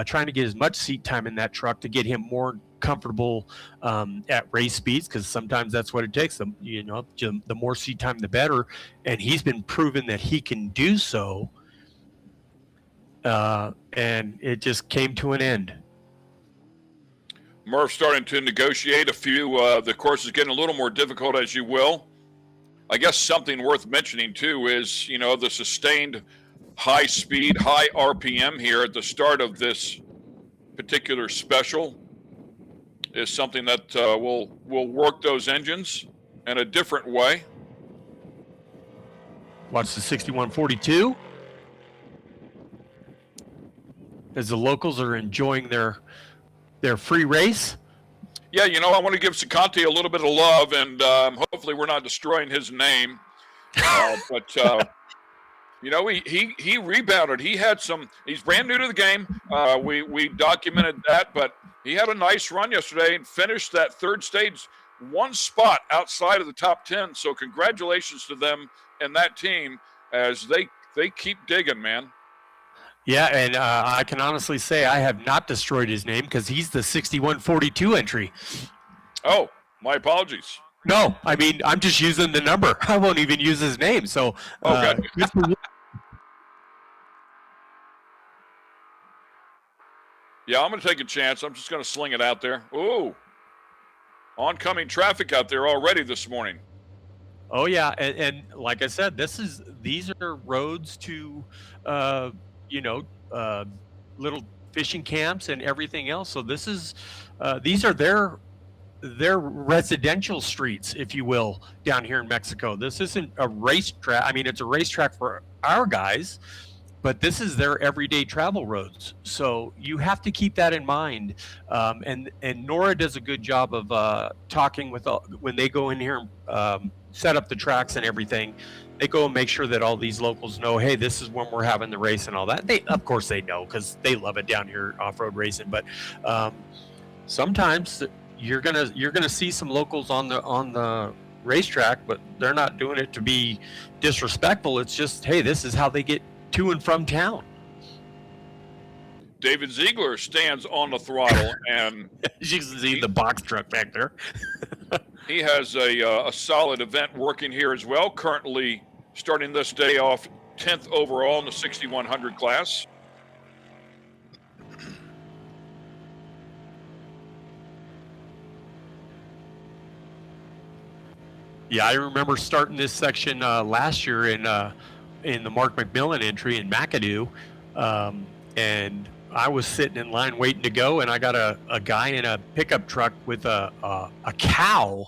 trying to get as much seat time in that truck to get him more comfortable at race speeds, because sometimes that's what it takes. The more seat time, the better. And he's been proven that he can do so. And it just came to an end. Murph starting to negotiate a few. The course is getting a little more difficult, as you will. I guess something worth mentioning, too, is, the sustained high speed, high RPM here at the start of this particular special is something that will work those engines in a different way. Watch the 6142 as the locals are enjoying their free race. Yeah, I want to give Sicante a little bit of love, and hopefully we're not destroying his name. But he rebounded. He's brand new to the game. We documented that, but he had a nice run yesterday and finished that third stage one spot outside of the top 10. So congratulations to them and that team as they keep digging, man. Yeah, and I can honestly say I have not destroyed his name because he's the 6142 entry. Oh, my apologies. No, I mean, I'm just using the number. I won't even use his name. So, okay. Yeah, I'm going to take a chance. I'm just going to sling it out there. Ooh, oncoming traffic out there already this morning. Oh, yeah, and like I said, these are roads to little fishing camps and everything else. So these are their residential streets, if you will, down here in Mexico. This isn't a racetrack. I mean, it's a racetrack for our guys, but this is their everyday travel roads. So you have to keep that in mind. And NORRA does a good job of talking with when they go in here and set up the tracks and everything. They go and make sure that all these locals know, hey, this is when we're having the race and all that. Of course they know, because they love it down here off-road racing. But sometimes you're gonna see some locals on the racetrack, but they're not doing it to be disrespectful. It's just, hey, this is how they get to and from town. David Ziegler stands on the throttle, and you can see the box truck back there. he has a solid event working here as well. Currently starting this day off 10th overall in the 6100 class. Yeah, I remember starting this section last year in the Mark McMillan entry in McAdoo, and I was sitting in line waiting to go, and I got a guy in a pickup truck with a cow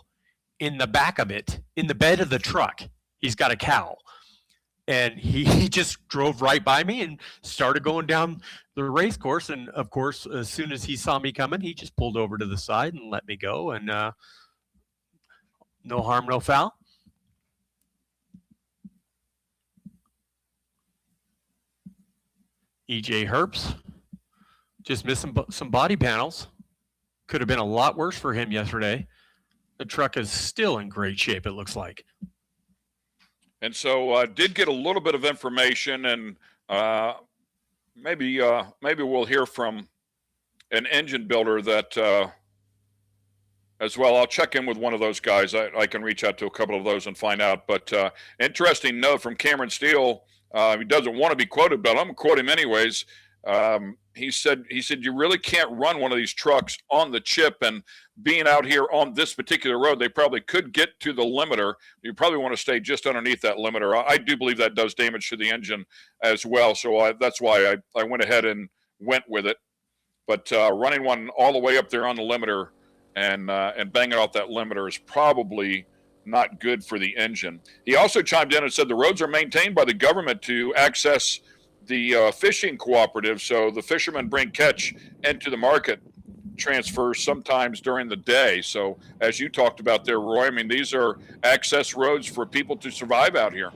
in the back of it, in the bed of the truck. He's got a cow, and he just drove right by me and started going down the race course. And of course, as soon as he saw me coming, he just pulled over to the side and let me go. And no harm, no foul. EJ Herbst just missing some body panels. Could have been a lot worse for him yesterday. The truck is still in great shape, it looks like. And so did get a little bit of information, and maybe we'll hear from an engine builder that as well. I'll check in with one of those guys. I can reach out to a couple of those and find out. But interesting note from Cameron Steele. He doesn't want to be quoted, but I'm going to quote him anyways. He said you really can't run one of these trucks on the chip, and being out here on this particular road, they probably could get to the limiter. You probably want to stay just underneath that limiter. I do believe that does damage to the engine as well. So that's why I went ahead and went with it. But running one all the way up there on the limiter and banging off that limiter is probably not good for the engine. He also chimed in and said the roads are maintained by the government to access the fishing cooperative, so the fishermen bring catch into the market transfers sometimes during the day. So as you talked about there, Roy, I mean, these are access roads for people to survive out here.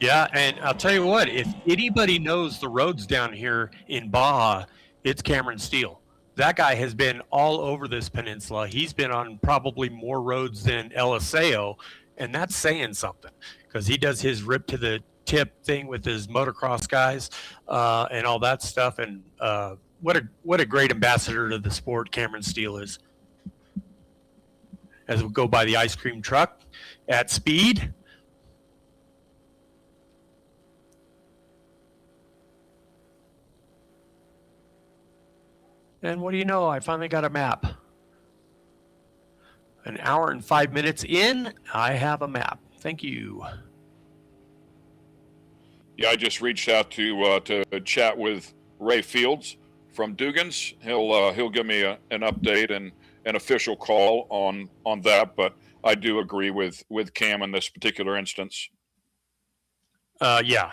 Yeah, and I'll tell you what, if anybody knows the roads down here in Baja, it's Cameron Steele. That guy has been all over this peninsula. He's been on probably more roads than LSAO, and that's saying something, because he does his rip to the tip thing with his motocross guys and all that stuff. And what a great ambassador to the sport Cameron Steele is. As we go by the ice cream truck at speed. And what do you know? I finally got a map. An hour and 5 minutes in, I have a map. Thank you. Yeah, I just reached out to chat with Ray Fields from Dugan's. He'll give me an update and an official call on that. But I do agree with Cam in this particular instance. Yeah,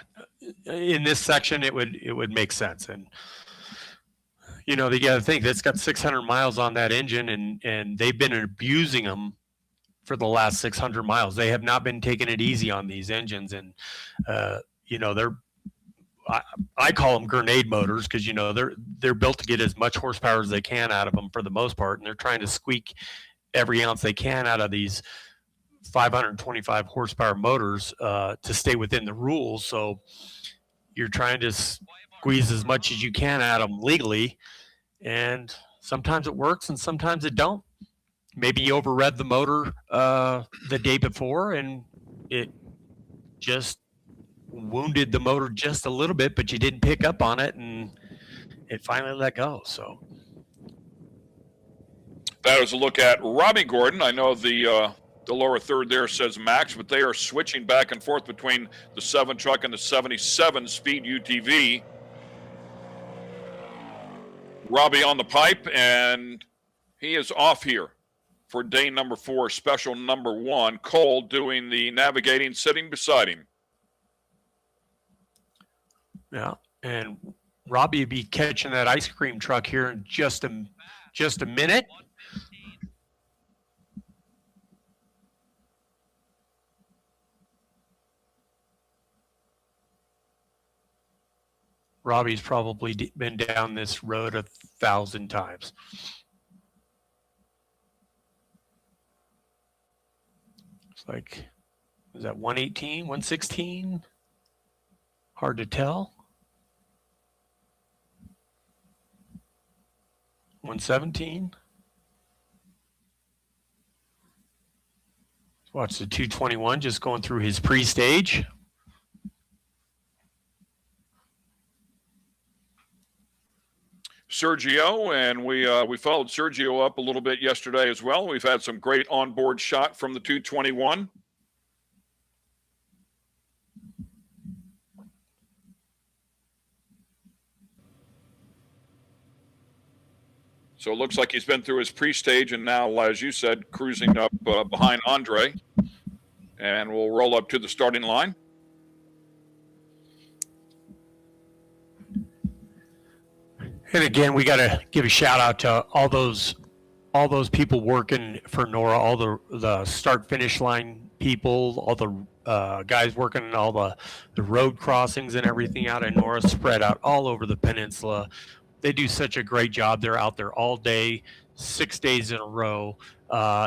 in this section, it would make sense. And you know, you got to think that's got 600 miles on that engine, and they've been abusing them for the last 600 miles. They have not been taking it easy on these engines, and you know, I call them grenade motors, because you know they're built to get as much horsepower as they can out of them for the most part, and they're trying to squeak every ounce they can out of these 525 horsepower motors to stay within the rules. So you're trying to squeeze as much as you can out of them legally, and sometimes it works and sometimes it don't. Maybe you overread the motor the day before and it just wounded the motor just a little bit, but you didn't pick up on it and it finally let go. So that was a look at Robbie Gordon. I know the lower third there says Max, but they are switching back and forth between the 7 truck and the 77 speed UTV. Robbie on the pipe, and he is off here for day number 4, special number 1. Cole doing the navigating, sitting beside him. Yeah, and Robbie will be catching that ice cream truck here in just a minute. Robbie's probably been down this road 1,000 times. It's like, is that 118, 116? Hard to tell. 117. Watch the 221 just going through his pre-stage. Sergio, and we followed Sergio up a little bit yesterday as well. We've had some great onboard shot from the 221. So it looks like he's been through his pre-stage and now, as you said, cruising up behind Andre. And we'll roll up to the starting line. And again, we got to give a shout out to all those people working for NORRA, all the start finish line people, all the guys working on all the road crossings and everything out in NORRA, spread out all over the peninsula. They do such a great job. They're out there all day, 6 days in a row,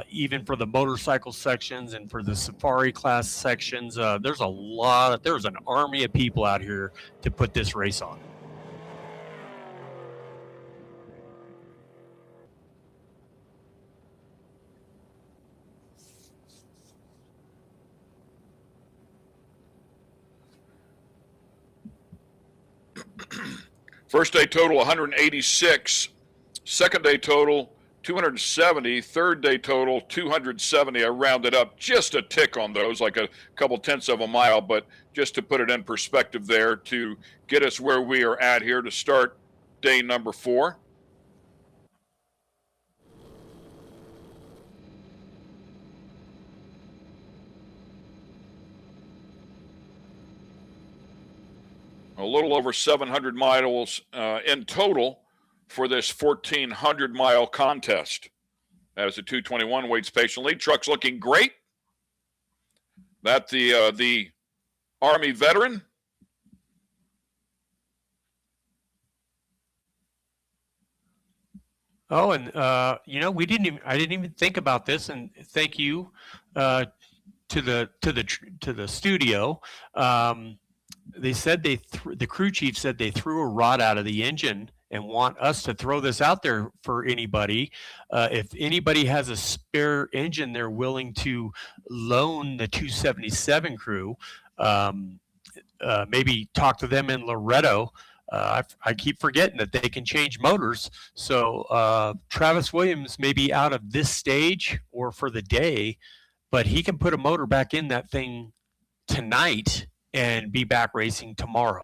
even for the motorcycle sections and for the safari class sections. There's an army of people out here to put this race on. First day total 186, second day total 270, third day total 270. I rounded up just a tick on those, like a couple tenths of a mile, but just to put it in perspective there to get us where we are at here to start day number 4. A little over 700 miles in total for this 1,400-mile contest. As the 221 waits patiently. Truck's looking great. That the Army veteran. Oh, and I didn't even think about this, and thank you to the studio. They said the crew chief said they threw a rod out of the engine and want us to throw this out there for anybody. If anybody has a spare engine they're willing to loan the 277 crew, maybe talk to them in Loreto. I keep forgetting that they can change motors. So Travis Williams may be out of this stage or for the day, but he can put a motor back in that thing tonight and be back racing tomorrow.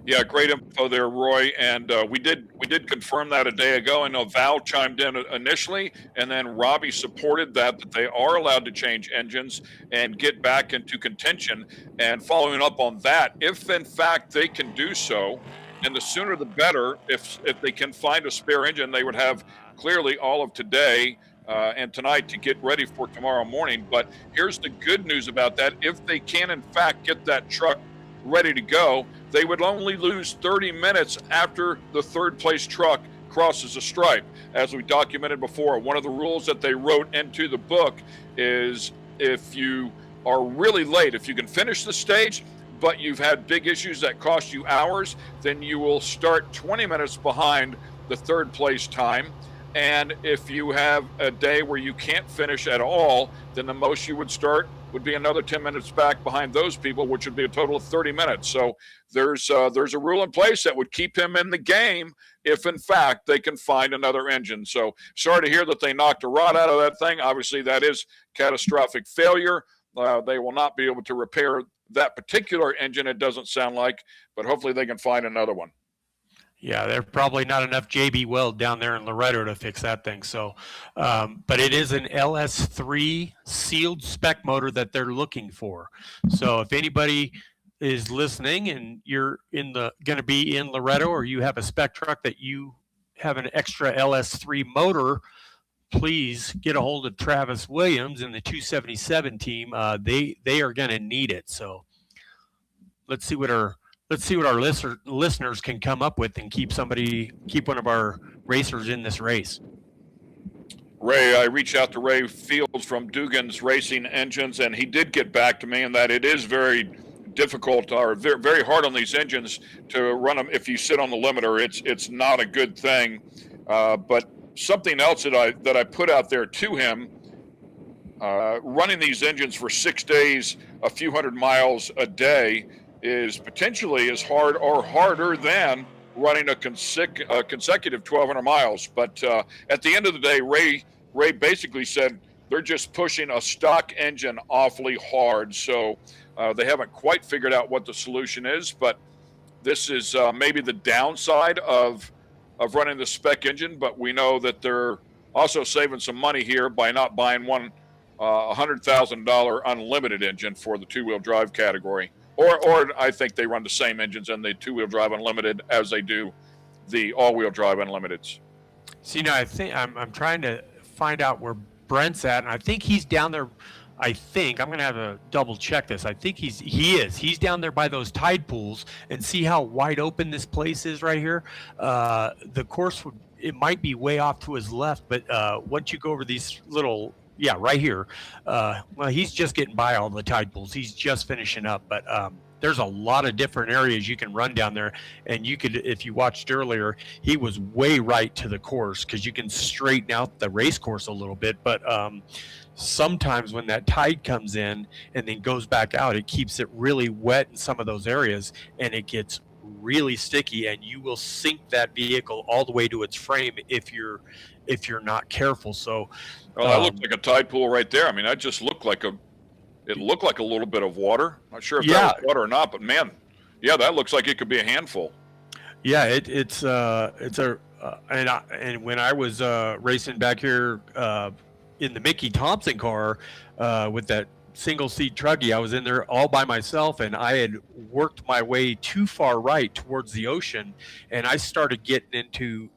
Yeah, great info there, Roy. And we did confirm that a day ago. I know Val chimed in initially, and then Robbie supported that they are allowed to change engines and get back into contention. And following up on that, if in fact they can do so, and the sooner the better, if they can find a spare engine, they would have clearly all of today and tonight to get ready for tomorrow morning. But here's the good news about that. If they can, in fact, get that truck ready to go, they would only lose 30 minutes after the third place truck crosses a stripe. As we documented before, one of the rules that they wrote into the book is if you are really late, if you can finish the stage, but you've had big issues that cost you hours, then you will start 20 minutes behind the third place time. And if you have a day where you can't finish at all, then the most you would start would be another 10 minutes back behind those people, which would be a total of 30 minutes. So there's a rule in place that would keep him in the game if, in fact, they can find another engine. So sorry to hear that they knocked a rod out of that thing. Obviously, that is catastrophic failure. They will not be able to repair that particular engine, it doesn't sound like, but hopefully they can find another one. Yeah, there's probably not enough JB Weld down there in Loreto to fix that thing. So, but it is an LS3 sealed spec motor that they're looking for. So if anybody is listening and you're going to be in Loreto, or you have a spec truck that you have an extra LS3 motor, please get a hold of Travis Williams and the 277 team. They are going to need it. So let's see what our listeners can come up with and keep one of our racers in this race. Ray, I reached out to Ray Fields from Dugan's Racing Engines, and he did get back to me in that it is very difficult or very, very hard on these engines to run them if you sit on the limiter. It's not a good thing. But something else that I put out there to him, running these engines for 6 days, a few hundred miles a day, is potentially as hard or harder than running a consecutive 1,200 miles. But at the end of the day, Ray basically said they're just pushing a stock engine awfully hard. So they haven't quite figured out what the solution is, but this is maybe the downside of running the spec engine. But we know that they're also saving some money here by not buying one $100,000 unlimited engine for the two-wheel drive category. Or I think they run the same engines in the two-wheel drive unlimited as they do the all-wheel drive unlimiteds. See, now I think I'm trying to find out where Brent's at, and I think he's down there. I think I'm gonna have to double check this. I think he's down there by those tide pools, and see how wide open this place is right here. The course it might be way off to his left, but once you go over these little, yeah, right here, well, he's just getting by all the tide pools. He's just finishing up, but there's a lot of different areas you can run down there, and you could, if you watched earlier, he was way right to the course because you can straighten out the race course a little bit, but sometimes when that tide comes in and then goes back out, it keeps it really wet in some of those areas, and it gets really sticky, and you will sink that vehicle all the way to its frame if you're not careful. So that looked like a tide pool right there. I mean, that just looked like it looked like a little bit of water. Not sure if that was water or not, but man, yeah, that looks like it could be a handful. Yeah, it's and when I was racing back here in the Mickey Thompson car with that single seat truggy, I was in there all by myself, and I had worked my way too far right towards the ocean, and I started getting into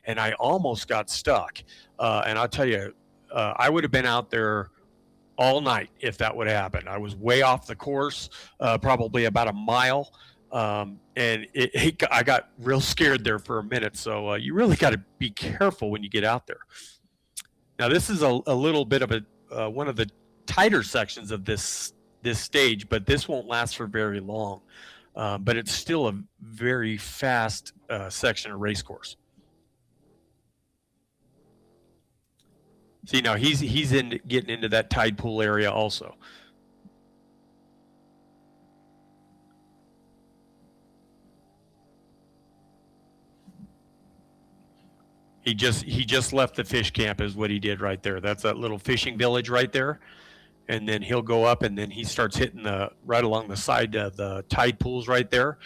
and I almost got stuck. And I'll tell you, I would have been out there all night if that would have happened. I was way off the course, probably about a mile. And I got real scared there for a minute. So you really got to be careful when you get out there. Now, this is a little bit of one of the tighter sections of this stage, but this won't last for very long. But it's still a very fast section of race course. See, now he's getting into that tide pool area also. He just left the fish camp is what he did right there. That's that little fishing village right there. And then he'll go up, and then he starts hitting right along the side of the tide pools right there.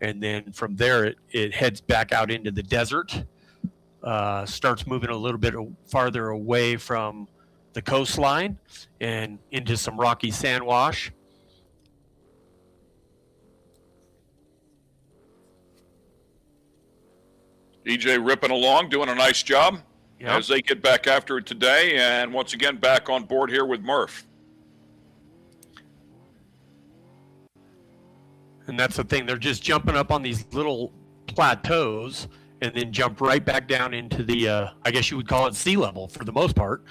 And then from there, it heads back out into the desert, starts moving a little bit farther away from the coastline and into some rocky sand wash. EJ ripping along, doing a nice job as they get back after it today, and once again back on board here with Murph. And that's the thing, they're just jumping up on these little plateaus and then jump right back down into the, I guess you would call it sea level for the most part.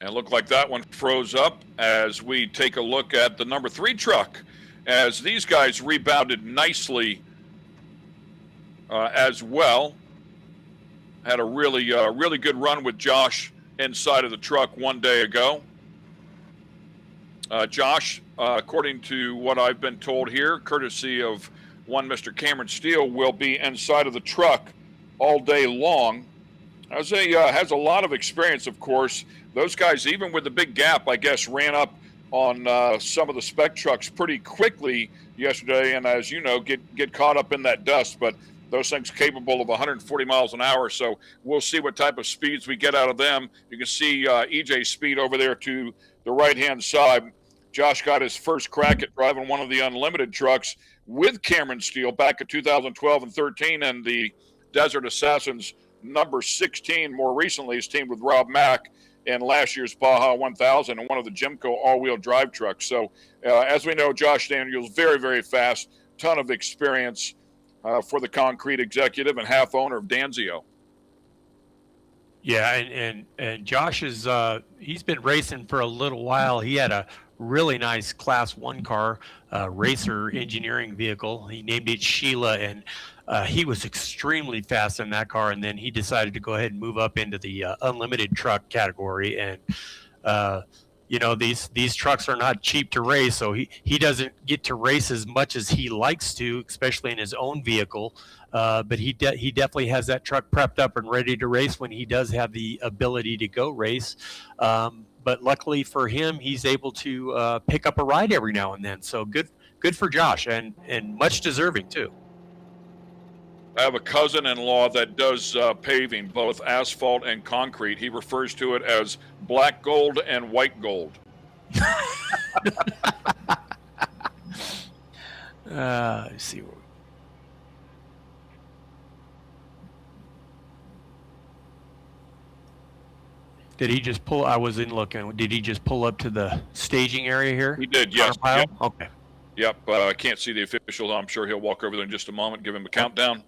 And it looked like that one froze up as we take a look at the number 3 truck, as these guys rebounded nicely as well. Had a really good run with Josh inside of the truck one day ago. Josh, according to what I've been told here, courtesy of one Mr. Cameron Steele, will be inside of the truck all day long. Has a lot of experience, of course. Those guys, even with the big gap, I guess, ran up on some of the spec trucks pretty quickly yesterday, and as you know, get caught up in that dust. But those things capable of 140 miles an hour, so we'll see what type of speeds we get out of them. You can see EJ's speed over there to the right-hand side. Josh got his first crack at driving one of the unlimited trucks with Cameron Steele back in 2012 and 13, and the Desert Assassins number 16 more recently is teamed with Rob Mack in last year's Baja 1000 and one of the Jimco all-wheel drive trucks. So as we know, Josh Daniels, very, very fast, ton of experience for the concrete executive and half owner of Danzio. Yeah, and Josh is he's been racing for a little while. He had a really nice Class 1 car, racer engineering vehicle. He named it Sheila, and he was extremely fast in that car. And then he decided to go ahead and move up into the unlimited truck category. And you know, these trucks are not cheap to race, so he doesn't get to race as much as he likes to, especially in his own vehicle. But he definitely has that truck prepped up and ready to race when he does have the ability to go race. But luckily for him, he's able to pick up a ride every now and then. So good for Josh, and much deserving too. I have a cousin-in-law that does paving, both asphalt and concrete. He refers to it as black gold and white gold. Let's see. Did he just pull? I wasn't looking. Did he just pull up to the staging area here? He did, yes. Yep. Yep. Okay. Yep. I can't see the officials. I'm sure he'll walk over there in just a moment. Give him a countdown.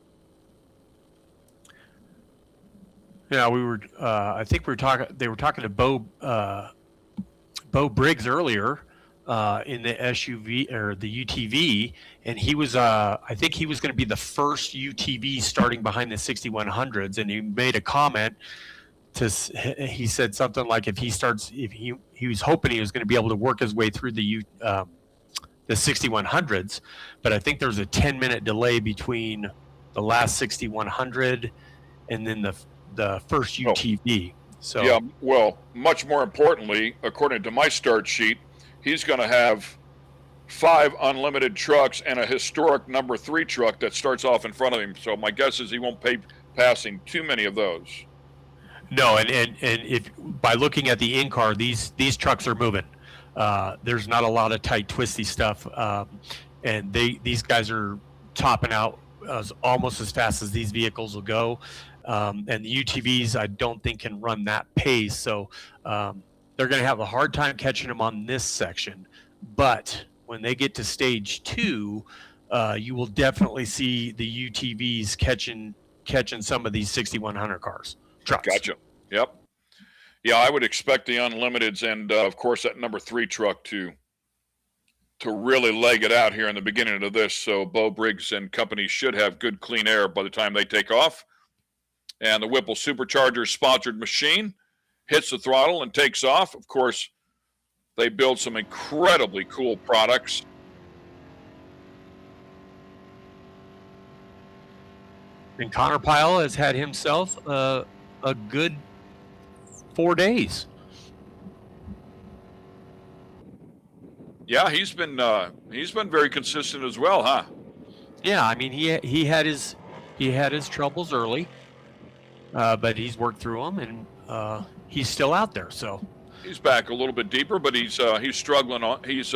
Yeah, we were. I think we were talking. They were talking to Bo Briggs earlier in the SUV or the UTV, and he was. I think he was going to be the first UTV starting behind the 6100s, and he made a comment. He said something like if he was hoping he was going to be able to work his way through the 6100s, but I think there was a 10-minute delay between the last 6100 and then the first UTV. So yeah, well, much more importantly, according to my start sheet, he's going to have 5 unlimited trucks and a historic number 3 truck that starts off in front of him. So my guess is he won't be passing too many of those. No, and if by looking at the in-car, these trucks are moving. There's not a lot of tight, twisty stuff, and these guys are topping out almost as fast as these vehicles will go. And the UTVs, I don't think, can run that pace. So they're going to have a hard time catching them on this section. But when they get to stage 2, you will definitely see the UTVs catching some of these 6100 cars. Trucks. Gotcha. Yep. Yeah, I would expect the Unlimiteds and, of course, that number 3 truck to really leg it out here in the beginning of this. So Bo Briggs and company should have good, clean air by the time they take off. And the Whipple Supercharger sponsored machine hits the throttle and takes off. Of course, they build some incredibly cool products. And Connor Pyle has had himself a good 4 days. Yeah, he's been very consistent as well, huh? Yeah, I mean he had his troubles early, but he's worked through them, and he's still out there. So he's back a little bit deeper, but he's struggling on. He's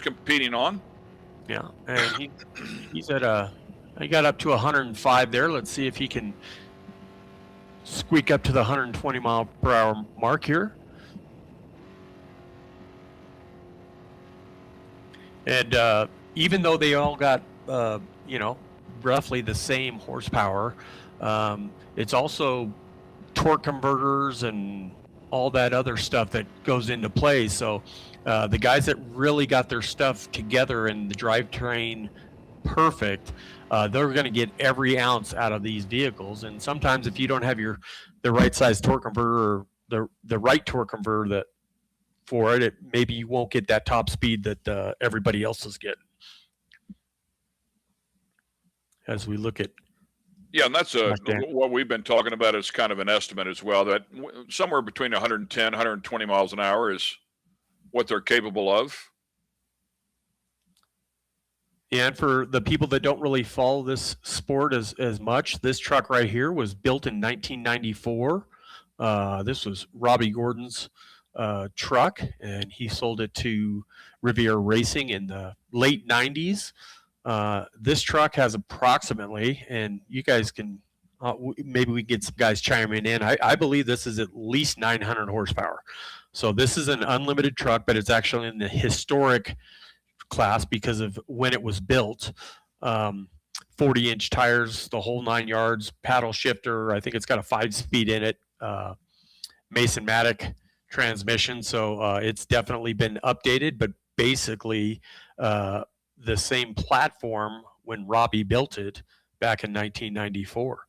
competing on. Yeah, and he's at he got up to 105 there. Let's see if he can squeak up to the 120 mile per hour mark here. And even though they all got, roughly the same horsepower, it's also torque converters and all that other stuff that goes into play. So the guys that really got their stuff together and the drivetrain perfect, they're going to get every ounce out of these vehicles. And sometimes if you don't have the right size torque converter or the right torque converter for it, maybe you won't get that top speed that everybody else is getting. As we look at and that's what we've been talking about is kind of an estimate as well, that somewhere between 110, 120 miles an hour is what they're capable of. And for the people that don't really follow this sport as much, this truck right here was built in 1994. This was Robbie Gordon's truck, and he sold it to Riviera Racing in the late 90s. This truck has approximately, and you guys can, maybe we get some guys chiming in. I believe this is at least 900 horsepower. So this is an unlimited truck, but it's actually in the historic class because of when it was built. 40-inch tires, the whole 9 yards, paddle shifter. I think it's got a 5-speed in it. Mason-Matic transmission, so it's definitely been updated, but basically the same platform when Robbie built it back in 1994.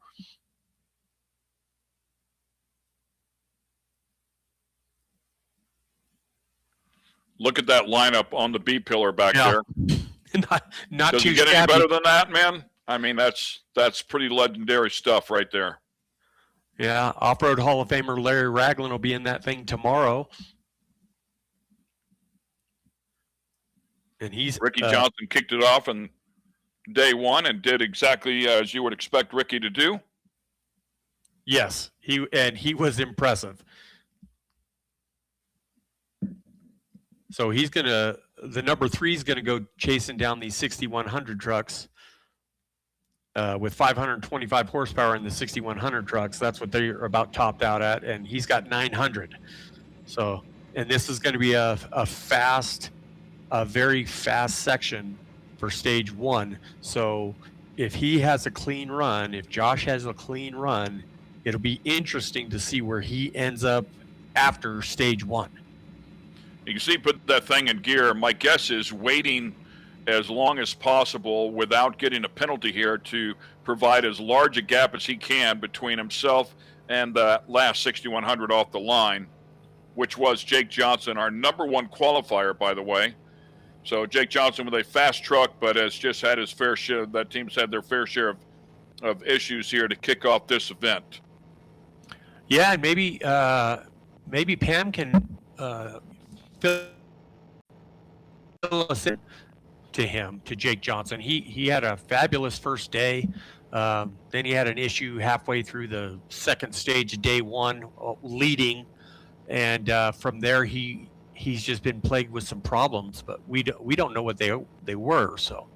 Look at that lineup on the B pillar back there. not Does too it get shabby. any better than that, man? I mean, that's pretty legendary stuff right there. Yeah, Off-Road Hall of Famer Larry Ragland will be in that thing tomorrow. And he's Ricky Johnson kicked it off on day one and did exactly as you would expect Ricky to do. Yes, he was impressive. So the number 3 is gonna go chasing down these 6100 trucks with 525 horsepower in the 6100 trucks. That's what they're about topped out at, and he's got 900. So, and this is going to be a very fast section for stage 1. So if he has a clean run, if Josh has a clean run, it'll be interesting to see where he ends up after stage 1. You can see put that thing in gear. My guess is waiting as long as possible without getting a penalty here to provide as large a gap as he can between himself and the last 6100 off the line, which was Jake Johnson, our number 1 qualifier, by the way. So Jake Johnson with a fast truck, but has just had his fair share. That team's had their fair share of issues here to kick off this event. Yeah, and maybe Pam can fill us in to Jake Johnson. He had a fabulous first day. Then he had an issue halfway through the second stage, day 1, leading, and from there he's just been plagued with some problems. But we don't know what they were. So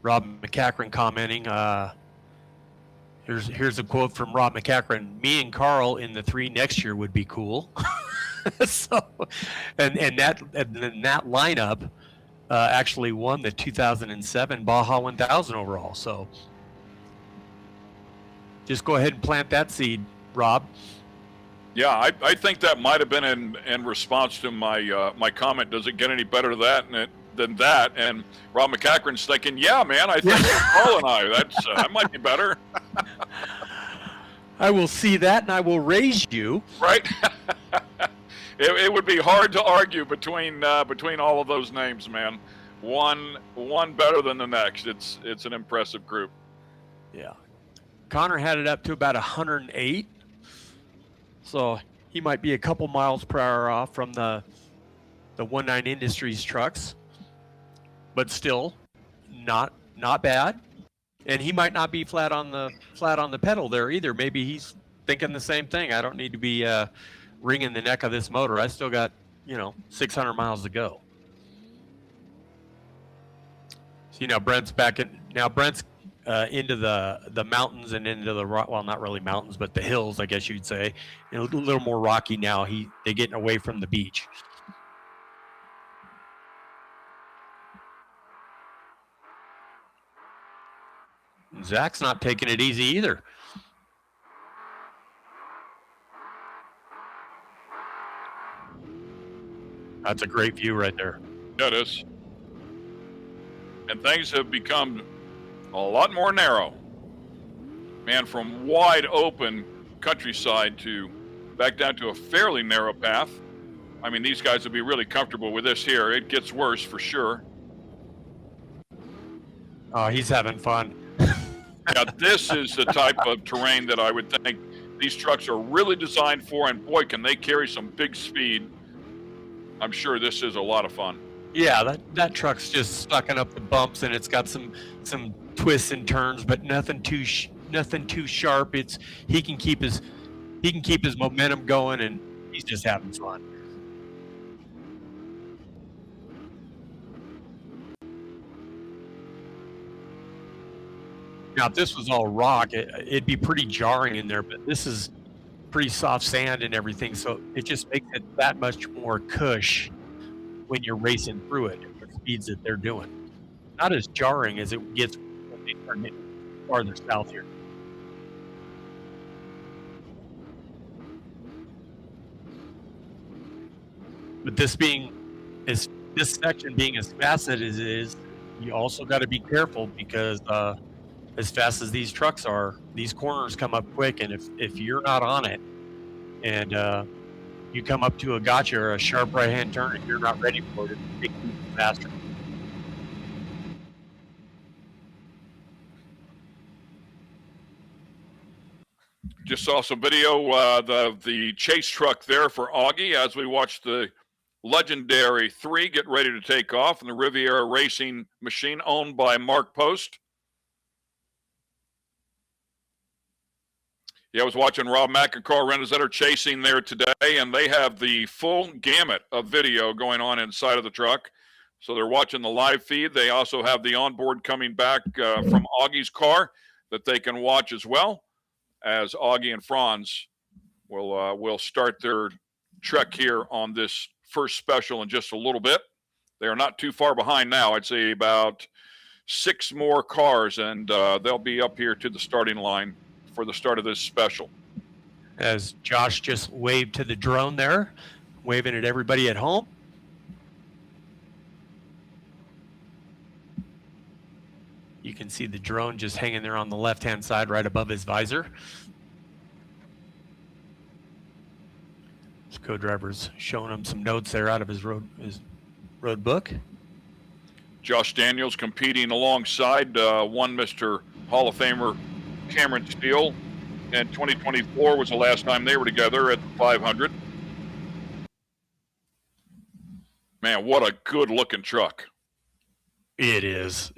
Rob McCachran commenting. Here's a quote from Rob McCachran. Me and Carl in the 3 next year would be cool. So, and that lineup actually won the 2007 Baja 1000 overall. So just go ahead and plant that seed, Rob. Yeah, I think that might have been in response to my comment. Does it get any better than that? And Rob McCachran's thinking, yeah, man, I think Carl and I, that might be better. I will see that, and I will raise you. Right. It would be hard to argue between all of those names, man. One better than the next. It's an impressive group. Yeah. Connor had it up to about 108. So he might be a couple miles per hour off from the 19 Industries trucks. But still not bad. And he might not be flat on the pedal there either. Maybe he's thinking the same thing. I don't need to be wringing the neck of this motor. I still got 600 miles to go. See, now Brent's into the mountains and into the well, not really mountains, but the hills, I guess you'd say. A little more rocky now. They're getting away from the beach. Zach's not taking it easy either. That's a great view right there. Yeah, it is. And things have become a lot more narrow. Man, from wide open countryside to back down to a fairly narrow path. I mean, these guys will be really comfortable with this here. It gets worse for sure. Oh, he's having fun. Now, this is the type of terrain that I would think these trucks are really designed for, and boy, can they carry some big speed. I'm sure this is a lot of fun. Yeah, that truck's just sucking up the bumps, and it's got some twists and turns, but nothing too sharp. He can keep his momentum going, and he's just having fun. Now, if this was all rock, it'd be pretty jarring in there, but this is pretty soft sand and everything, so it just makes it that much more cush when you're racing through it at the speeds that they're doing. Not as jarring as it gets when they start getting farther south here. But this section being as fast as it is, you also got to be careful because as fast as these trucks are, these corners come up quick, and if you're not on it, and you come up to a gotcha or a sharp right-hand turn and you're not ready for it, it'll take you faster. Just saw some video of the chase truck there for Auggie as we watch the legendary 3 get ready to take off in the Riviera Racing machine owned by Mark Post. Yeah, I was watching Rob Mack and Carl Rennezetter chasing there today, and they have the full gamut of video going on inside of the truck. So they're watching the live feed. They also have the onboard coming back from Auggie's car that they can watch as well, as Auggie and Franz will start their trek here on this first special in just a little bit. They are not too far behind now. I'd say about 6 more cars, and they'll be up here to the starting line for the start of this special. As Josh just waved to the drone there, waving at everybody at home. You can see the drone just hanging there on the left-hand side right above his visor. His co-driver's showing him some notes there out of his road book. Josh Daniels competing alongside one Mr. Hall of Famer Cameron Steele, and 2024 was the last time they were together at the 500. Man, what a good-looking truck. It is.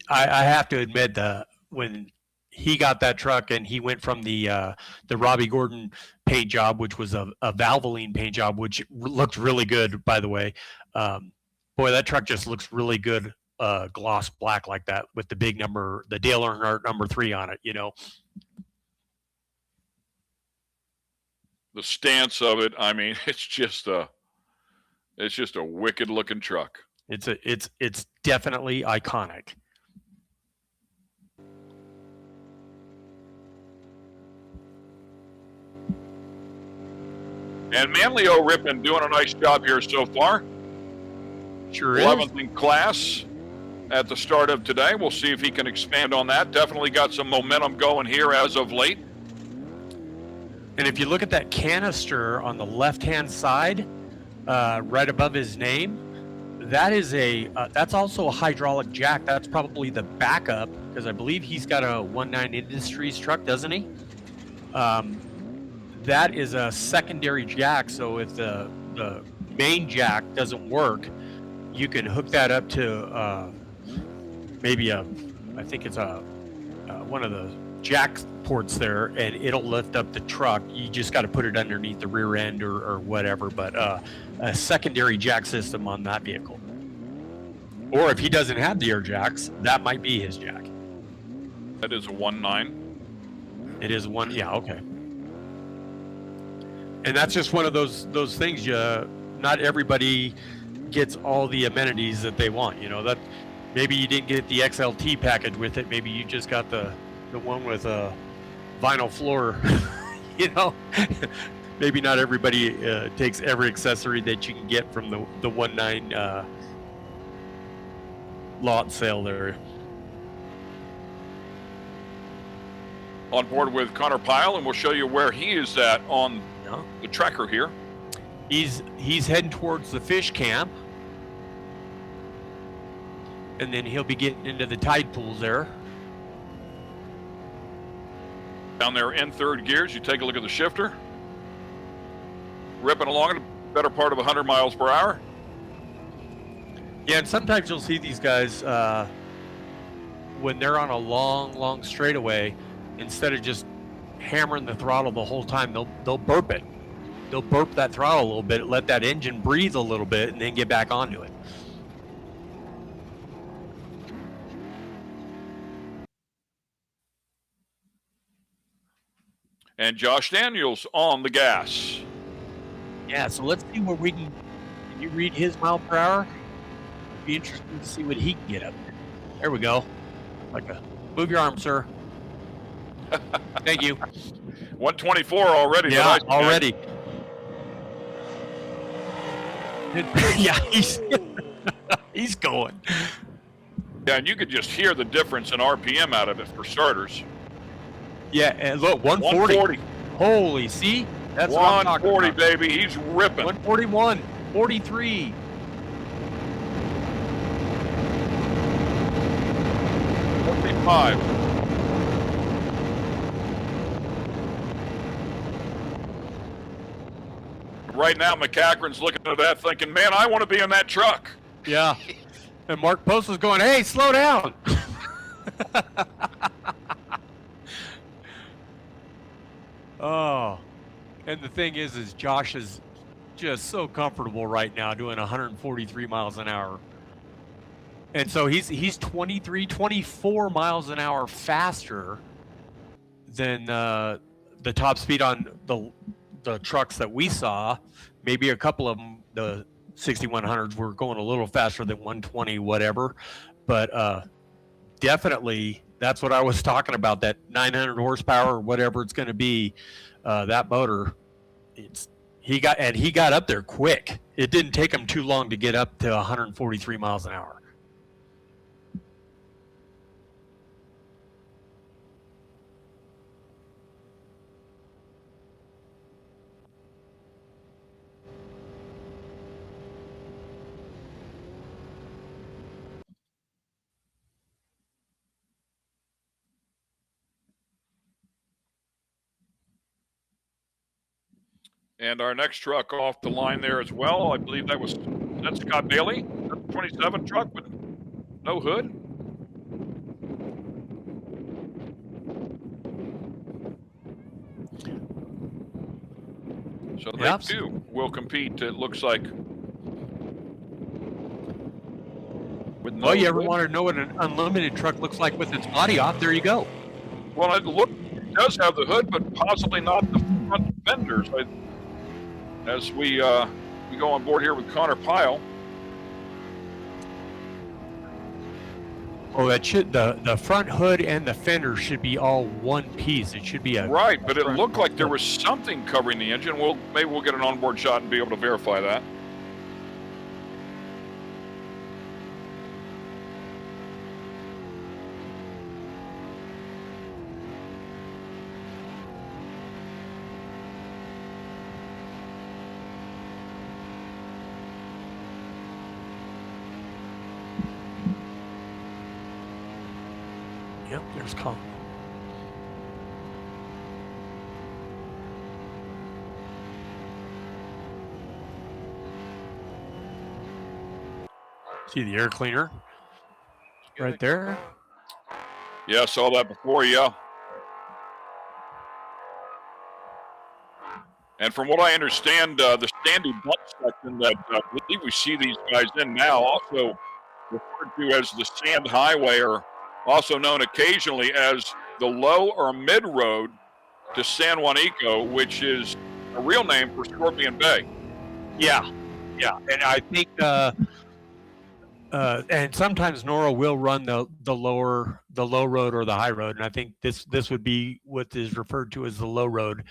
I have to admit that when he got that truck and he went from the Robbie Gordon paint job, which was a Valvoline paint job, which looked really good, by the way. Boy, that truck just looks really good, gloss black like that with the big number, the Dale Earnhardt number 3 on it, you know. The stance of it, I mean, it's just a wicked looking truck. It's definitely iconic. And Manlio Rippin doing a nice job here so far. Sure is. 11th in class at the start of today. We'll see if he can expand on that. Definitely got some momentum going here as of late. And if you look at that canister on the left-hand side, right above his name, that is that's also a hydraulic jack. That's probably the backup, because I believe he's got a 19 Industries truck, doesn't he? That is a secondary jack, so if the main jack doesn't work, you can hook that up to maybe I think it's one of the jack ports there, and it'll lift up the truck. You just got to put it underneath the rear end or whatever, but a secondary jack system on that vehicle. Or if he doesn't have the air jacks, that might be his jack. That is a 1.9. It is one, yeah, okay. And that's just one of those things. Not everybody gets all the amenities that they want. You know, that maybe you didn't get the XLT package with it. Maybe you just got the one with a vinyl floor. You know, maybe not everybody takes every accessory that you can get from the 1.9 lot sale there. On board with Connor Pyle, and we'll show you where he is at on the tracker here. He's heading towards the fish camp, and then he'll be getting into the tide pools there. Down there in third gears, you take a look at the shifter. Ripping along at a better part of 100 miles per hour. Yeah, and sometimes you'll see these guys when they're on a long straightaway, instead of just hammering the throttle the whole time, they'll burp it. They'll burp that throttle a little bit, let that engine breathe a little bit, and then get back onto it. And Josh Daniels on the gas. Yeah, so let's see where we can you read his mile per hour? It'd be interesting to see what he can get up there. There we go. Move your arm, sir. Thank you. 124 already. Yeah, already. Yeah, he's going. Yeah, and you could just hear the difference in RPM out of it for starters. Yeah, and look, 140. Holy, see? That's 140, baby. He's ripping. 141, 43. Five. Right now, McCachran's looking at that thinking, man, I want to be in that truck. Yeah. And Mark Post is going, hey, slow down. Oh. And the thing is Josh is just so comfortable right now doing 143 miles an hour. And so he's 23, 24 miles an hour faster than the top speed on the trucks that we saw. Maybe a couple of them, the 6100s, were going a little faster than 120, whatever. But definitely, that's what I was talking about, that 900 horsepower or whatever it's going to be, that motor. He got up there quick. It didn't take him too long to get up to 143 miles an hour. And our next truck off the line there as well, I believe that's Scott Bailey, 27 truck with no hood. So they too will compete, it looks like. With no You ever hood. wanted to know what an unlimited truck looks like with its body off? There you go. Well, it does have the hood, but possibly not the front fenders. As we go on board here with Connor Pyle. Oh, that should the front hood and the fender should be all one piece. It should be a right, but it looked like there was something covering the engine. Maybe we'll get an onboard shot and be able to verify that. Yep, there's Colin. See the air cleaner right there? Yeah, I saw that before, yeah. And from what I understand, the standing butt section that I believe we see these guys in now, also referred to as the sand highway, or also known occasionally as the low or mid road to San Juanico, which is a real name for Scorpion Bay. Yeah, and I think and sometimes NORRA will run the low road or the high road, and I think this would be what is referred to as the low road.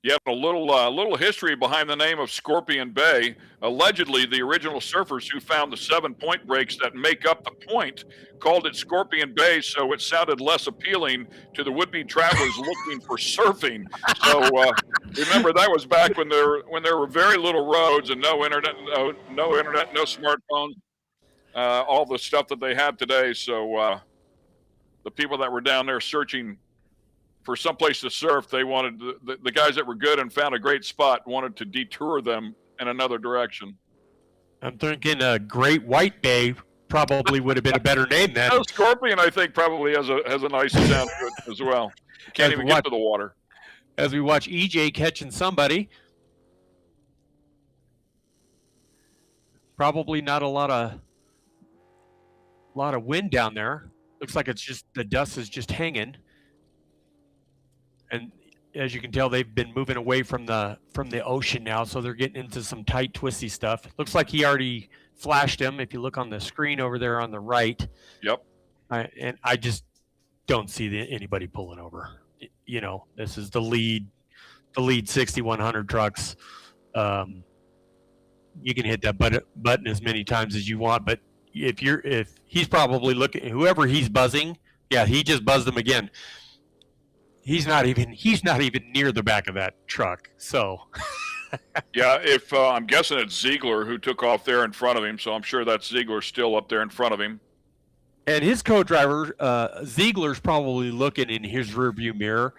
Yeah, a little history behind the name of Scorpion Bay. Allegedly, the original surfers who found the 7-point breaks that make up the point called it Scorpion Bay, so it sounded less appealing to the would-be travelers looking for surfing. So remember, that was back when there were very little roads and no internet, no smartphones, all the stuff that they have today. So the people that were down there searching for someplace to surf, they wanted the guys that were good and found a great spot wanted to detour them in another direction. I'm thinking Great White Bay probably would have been a better name then. No, Scorpion, I think, probably has a nice sound to it as well. Can't even get to the water. As we watch EJ catching somebody. Probably not a lot of wind down there. Looks like it's just the dust is just hanging. And as you can tell, they've been moving away from the ocean now, so they're getting into some tight, twisty stuff. Looks like he already flashed him. If you look on the screen over there on the right. Yep. And I just don't see anybody pulling over. You know, this is the lead 6100 trucks. You can hit that button as many times as you want, but if he's probably looking, whoever he's buzzing, yeah, he just buzzed him again. He's not even near the back of that truck. So yeah, if I'm guessing it's Ziegler who took off there in front of him, so I'm sure that's Ziegler still up there in front of him. And his co-driver, Ziegler's probably looking in his rearview mirror,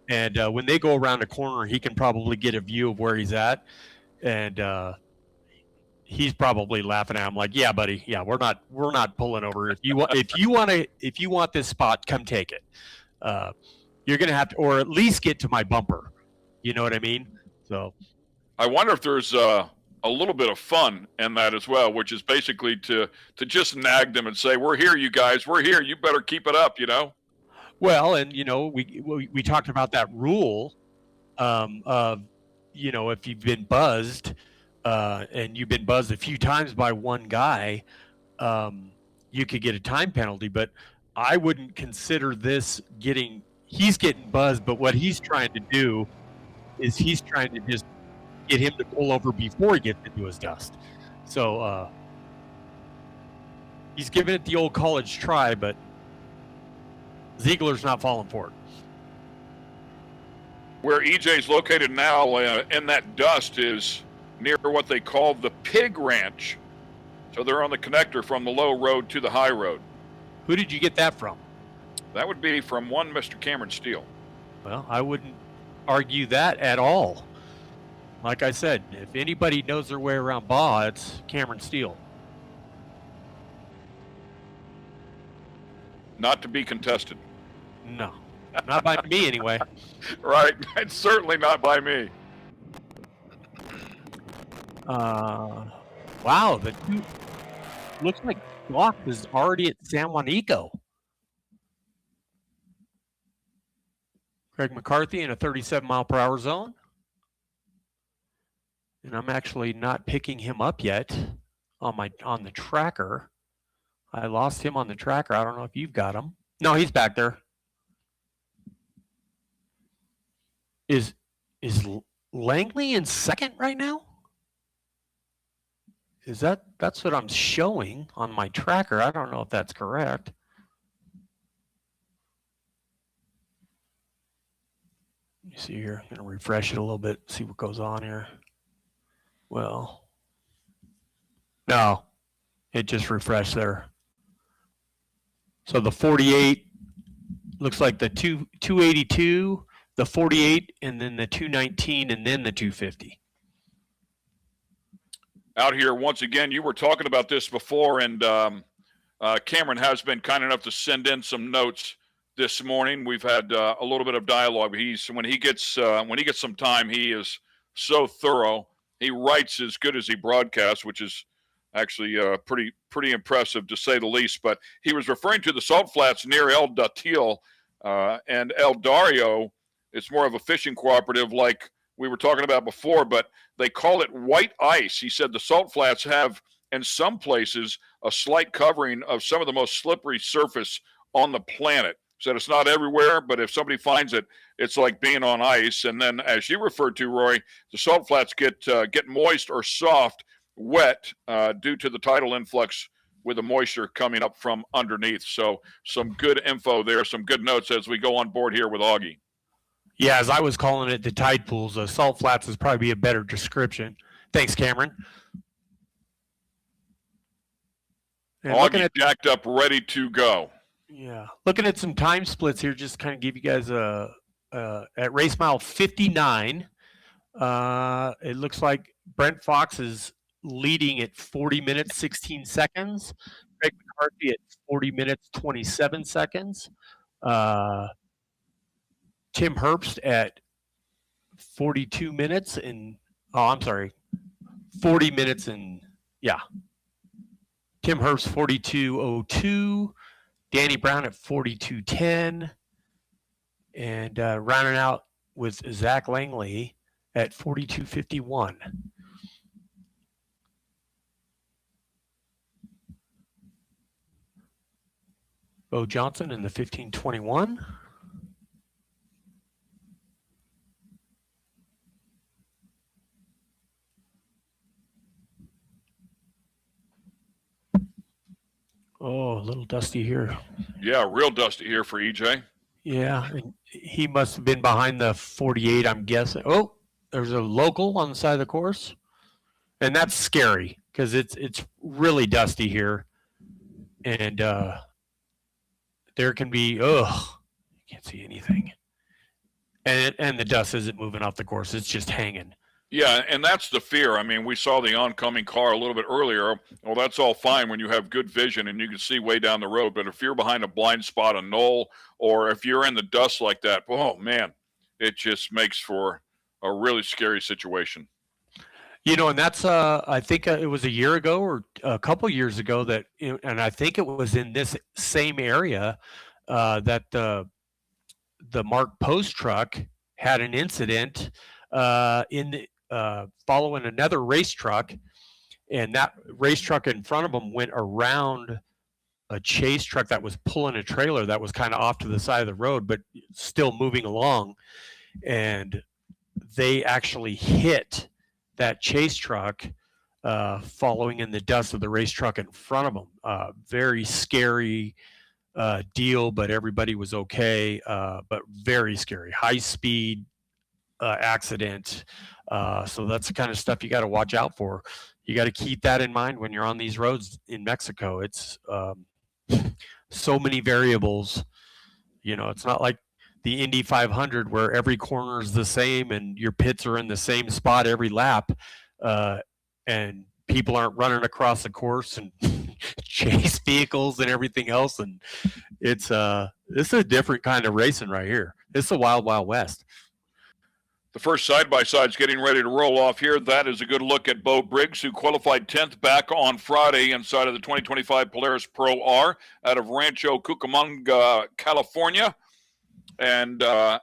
and when they go around a corner, he can probably get a view of where he's at, and he's probably laughing at him like, "Yeah, buddy, yeah, we're not pulling over. If you want this spot, come take it. You're gonna have to, or at least get to my bumper. You know what I mean?" So, I wonder if there's a little bit of fun in that as well, which is basically to just nag them and say, "We're here, you guys. We're here. You better keep it up." You know. Well, and you know, we talked about that rule of, you know, if you've been buzzed and you've been buzzed a few times by one guy, you could get a time penalty. But I wouldn't consider this he's getting buzzed, but what he's trying to do is he's trying to just get him to pull over before he gets into his dust. So he's giving it the old college try, but Ziegler's not falling for it. Where EJ's located now in that dust is near what they call the Pig Ranch. So they're on the connector from the low road to the high road. Who did you get that from? That would be from one Mr. Cameron Steele. Well, I wouldn't argue that at all. Like I said, if anybody knows their way around Baja, it's Cameron Steele. Not to be contested. No, not by me anyway. Right, it's certainly not by me. Wow, looks like Block is already at San Juanico. Greg McCarthy in a 37-mile-per-hour zone. And I'm actually not picking him up yet on the tracker. I lost him on the tracker. I don't know if you've got him. No, he's back there. Is Langley in second right now? That's what I'm showing on my tracker. I don't know if that's correct. Let me see here. I'm going to refresh it a little bit, see what goes on here. Well, no, it just refreshed there. So the 48 looks like the 282, the 48, and then the 219, and then the 250. Out here, once again, you were talking about this before, and Cameron has been kind enough to send in some notes this morning. We've had a little bit of dialogue. When he gets some time, he is so thorough. He writes as good as he broadcasts, which is actually pretty impressive to say the least. But he was referring to the salt flats near El Datil and El Dario. It's more of a fishing cooperative like we were talking about before, but they call it white ice. He said the salt flats have, in some places, a slight covering of some of the most slippery surface on the planet. Said it's not everywhere, but if somebody finds it, it's like being on ice. And then, as you referred to, Roy, the salt flats get moist or soft, wet, due to the tidal influx with the moisture coming up from underneath. So some good info there, some good notes as we go on board here with Auggie. Yeah, as I was calling it, the tide pools, salt flats is probably a better description. Thanks, Cameron. And Auggie jacked up, ready to go. Yeah, looking at some time splits here, just kind of give you guys at race mile 59. It looks like Brent Fox is leading at 40 minutes 16 seconds. Greg McCarthy at 40 minutes 27 seconds. Tim Herbst at 42 minutes and 40 minutes and Tim Herbst 42:02. Danny Brown at 42:10, and rounding out with Zach Langley at 42.51. Bo Johnson in the 15.21. Oh, a little dusty here. Yeah, real dusty here for EJ. Yeah, and he must have been behind the 48, I'm guessing. Oh, there's a local on the side of the course. And that's scary because it's really dusty here. And there can be, you can't see anything. And the dust isn't moving off the course. It's just hanging. Yeah, and that's the fear. I mean, we saw the oncoming car a little bit earlier. Well, that's all fine when you have good vision and you can see way down the road. But if you're behind a blind spot, a knoll, or if you're in the dust like that, oh, man, it just makes for a really scary situation. You know, and that's, I think it was a year ago or a couple years ago that, and I think it was in this same area that the Mark Post truck had an incident following another race truck, and that race truck in front of them went around a chase truck that was pulling a trailer that was kind of off to the side of the road, but still moving along. And they actually hit that chase truck following in the dust of the race truck in front of them. Very scary deal, but everybody was okay. But very scary, high speed accident. So that's the kind of stuff you got to watch out for. You got to keep that in mind when you're on these roads in Mexico. It's so many variables. You know, it's not like the Indy 500 where every corner is the same and your pits are in the same spot every lap, and people aren't running across the course and chase vehicles and everything else. And it's a different kind of racing right here. It's the wild, wild west. The first side-by-side is getting ready to roll off here. That is a good look at Bo Briggs, who qualified 10th back on Friday inside of the 2025 Polaris Pro R out of Rancho Cucamonga, California, and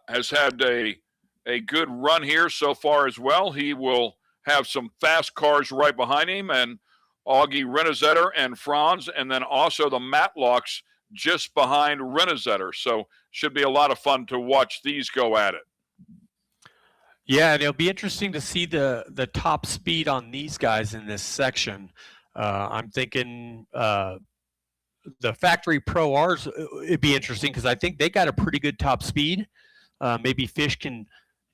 has had a good run here so far as well. He will have some fast cars right behind him, and Auggie Renet and Franz, and then also the Matlocks just behind Renet. So should be a lot of fun to watch these go at it. Yeah, and it'll be interesting to see the top speed on these guys in this section. I'm thinking the factory Pro Rs, it'd be interesting because I think they got a pretty good top speed. Maybe Fish can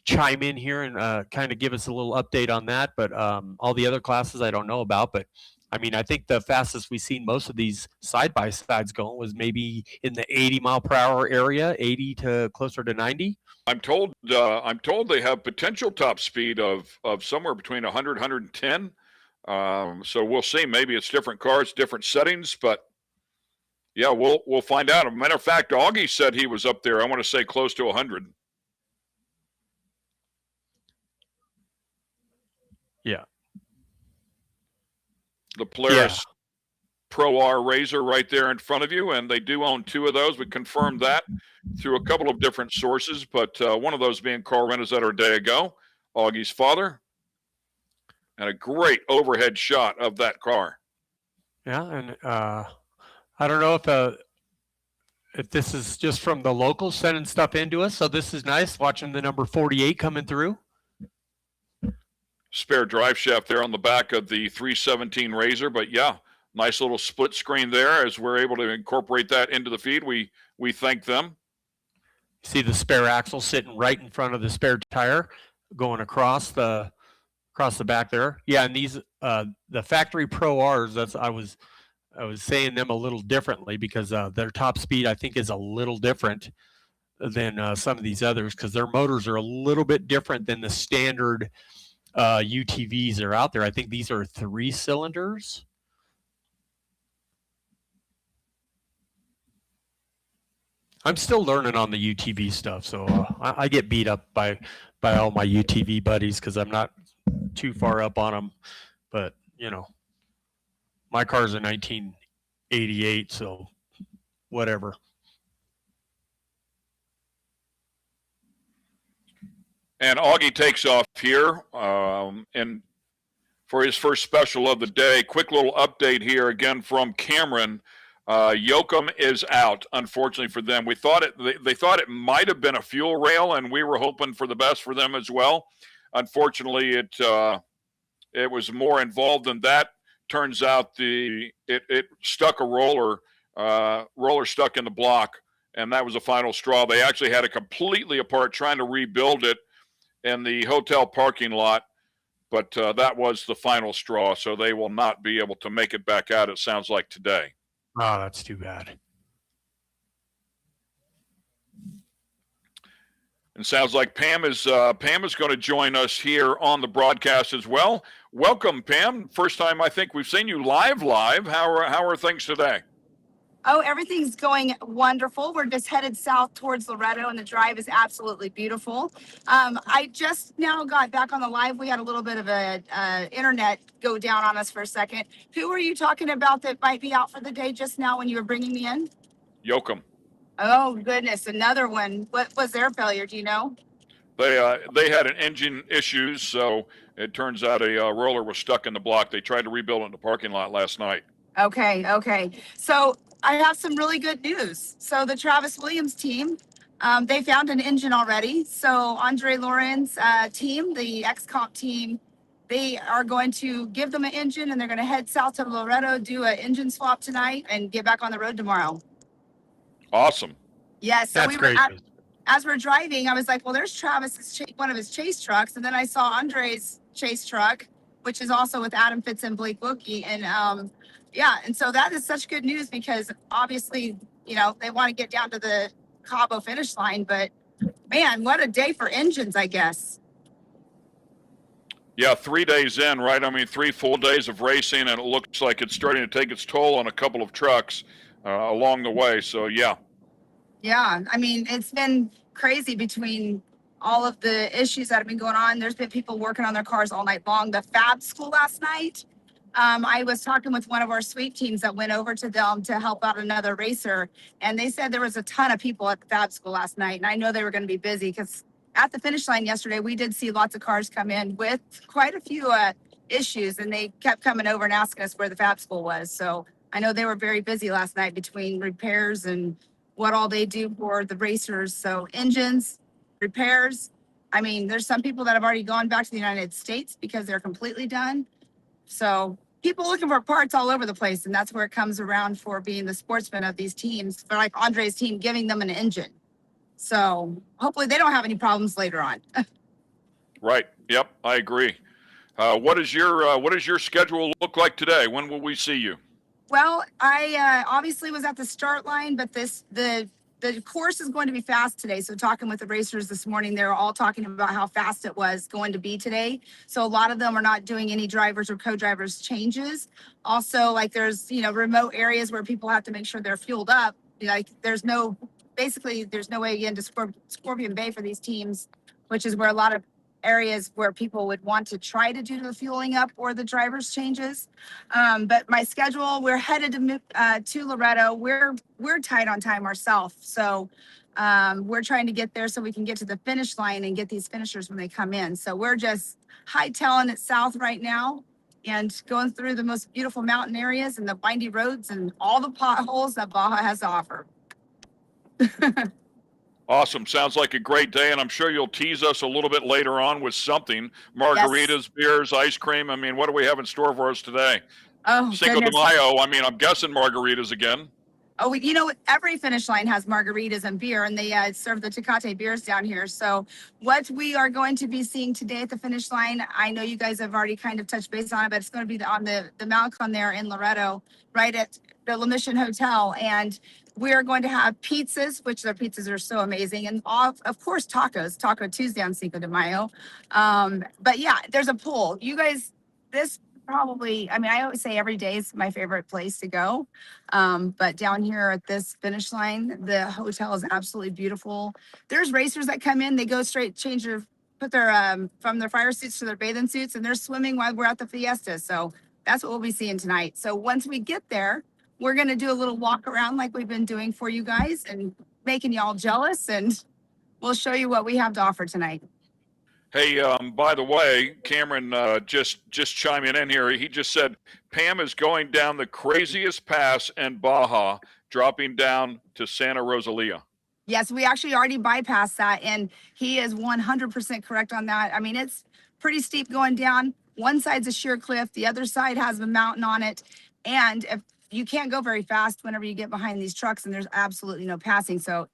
chime in here and kind of give us a little update on that. But all the other classes I don't know about. But I mean, I think the fastest we've seen most of these side-by-sides going was maybe in the 80 mile per hour area, 80 to closer to 90. I'm told they have potential top speed of somewhere between 100, 110. So we'll see. Maybe it's different cars, different settings, but yeah, we'll find out. As a matter of fact, Auggie said he was up there, I want to say close to 100. Yeah. The Polaris Pro R Razor right there in front of you, and they do own two of those. We confirmed that through a couple of different sources, but one of those being Carl Renet a day ago, Auggie's father, and a great overhead shot of that car. Yeah, and I don't know if this is just from the locals sending stuff into us, so this is nice, watching the number 48 coming through. Spare drive shaft there on the back of the 317 Razor, but yeah, nice little split screen there as we're able to incorporate that into the feed. We thank them. See the spare axle sitting right in front of the spare tire going across the back there. Yeah, and these the factory Pro Rs, I was saying them a little differently because their top speed I think is a little different than some of these others because their motors are a little bit different than the standard UTVs that are out there. I think these are 3 cylinders. I'm still learning on the UTV stuff, so I get beat up by all my UTV buddies because I'm not too far up on them. But, you know, my car's a 1988, so whatever. And Auggie takes off here, and for his first special of the day. Quick little update here again from Cameron. Yoakum is out, unfortunately for them. They thought it might have been a fuel rail, and we were hoping for the best for them as well. Unfortunately, it was more involved than that. Turns out it stuck a roller stuck in the block, and that was the final straw. They actually had it completely apart, trying to rebuild it in the hotel parking lot, but that was the final straw. So they will not be able to make it back out, it sounds like, today. Oh, that's too bad. And sounds like Pam is going to join us here on the broadcast as well. Welcome, Pam. First time I think we've seen you live. How are things today? Oh, everything's going wonderful. We're just headed south towards Loreto, and the drive is absolutely beautiful. I just now got back on the live. We had a little bit of a internet go down on us for a second. Who were you talking about that might be out for the day just now when you were bringing me in? Yoakum. Oh, goodness. Another one. What was their failure? Do you know? They had an engine issues, so it turns out a roller was stuck in the block. They tried to rebuild it in the parking lot last night. Okay. So I have some really good news. So the Travis Williams team, they found an engine already. So Andre Lauren's team, the X-Comp team, they are going to give them an engine, and they're going to head south to Loreto, do an engine swap tonight, and get back on the road tomorrow. Awesome. Yes. So That's great. As we're driving, I was like, well, there's Travis's one of his chase trucks. And then I saw Andre's chase truck, which is also with Adam Fitz and Blake Wilkie. And and so that is such good news, because obviously, they want to get down to the Cabo finish line. But man, what a day for engines, I guess. Yeah, 3 days in, right? I mean, 3 full days of racing, and it looks like it's starting to take its toll on a couple of trucks along the way. So, yeah. Yeah, I mean, it's been crazy between all of the issues that have been going on. There's been people working on their cars all night long. The Fab School last night, I was talking with one of our sweep teams that went over to them to help out another racer, and they said there was a ton of people at the Fab School last night, and I know they were going to be busy, because at the finish line yesterday, we did see lots of cars come in with quite a few issues, and they kept coming over and asking us where the Fab School was. So I know they were very busy last night between repairs and what all they do for the racers. So engines, repairs. I mean, there's some people that have already gone back to the United States because they're completely done. So people looking for parts all over the place, and that's where it comes around for being the sportsman of these teams, for like Andre's team, giving them an engine. So hopefully they don't have any problems later on. Right. Yep, I agree. What does your schedule look like today? When will we see you? Well, I obviously was at the start line, but the course is going to be fast today. So talking with the racers this morning, they're all talking about how fast it was going to be today. So a lot of them are not doing any drivers or co-drivers changes. Also, like there's, remote areas where people have to make sure they're fueled up. Like there's no way again to Scorpion Bay for these teams, which is where a lot of areas where people would want to try to do the fueling up or the driver's changes. But my schedule, we're headed to Loreto. We're tight on time ourselves. So we're trying to get there so we can get to the finish line and get these finishers when they come in. So we're just hightailing it south right now and going through the most beautiful mountain areas and the windy roads and all the potholes that Baja has to offer. Awesome. Sounds like a great day, and I'm sure you'll tease us a little bit later on with something. Margaritas, yes. Beers, ice cream. I mean, what do we have in store for us today? Oh, Cinco de Mayo. I mean, I'm guessing margaritas again. Oh, every finish line has margaritas and beer, and they serve the Tecate beers down here. So what we are going to be seeing today at the finish line, I know you guys have already kind of touched base on it, but it's going to be on the Malcon there in Loreto, right at the La Mission Hotel. And we're going to have pizzas, which their pizzas are so amazing. And of course, tacos, Taco Tuesday on Cinco de Mayo. But yeah, there's a pool. You guys, this probably, I always say every day is my favorite place to go. But down here at this finish line, the hotel is absolutely beautiful. There's racers that come in, they go straight, put their, from their fire suits to their bathing suits, and they're swimming while we're at the fiesta. So that's what we'll be seeing tonight. So once we get there, we're going to do a little walk around like we've been doing for you guys and making y'all jealous, and we'll show you what we have to offer tonight. Hey, by the way, Cameron just chiming in here. He just said Pam is going down the craziest pass in Baja, dropping down to Santa Rosalia. Yes, we actually already bypassed that, and he is 100% correct on that. I mean, it's pretty steep going down. One side's a sheer cliff, the other side has a mountain on it, and if you can't go very fast whenever you get behind these trucks, and there's absolutely no passing. So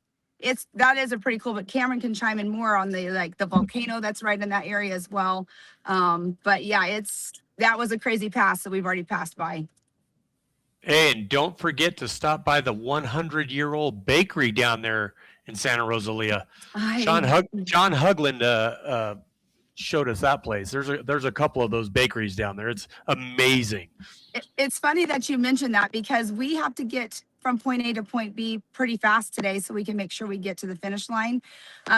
that is a pretty cool. But Cameron can chime in more on the volcano that's right in that area as well. But yeah, that was a crazy pass that we've already passed by. And don't forget to stop by the 100-year-old bakery down there in Santa Rosalia. John Hugland showed us that place. There's a couple of those bakeries down there. It's amazing. It's funny that you mentioned that, because we have to get from point A to point B pretty fast today so we can make sure we get to the finish line.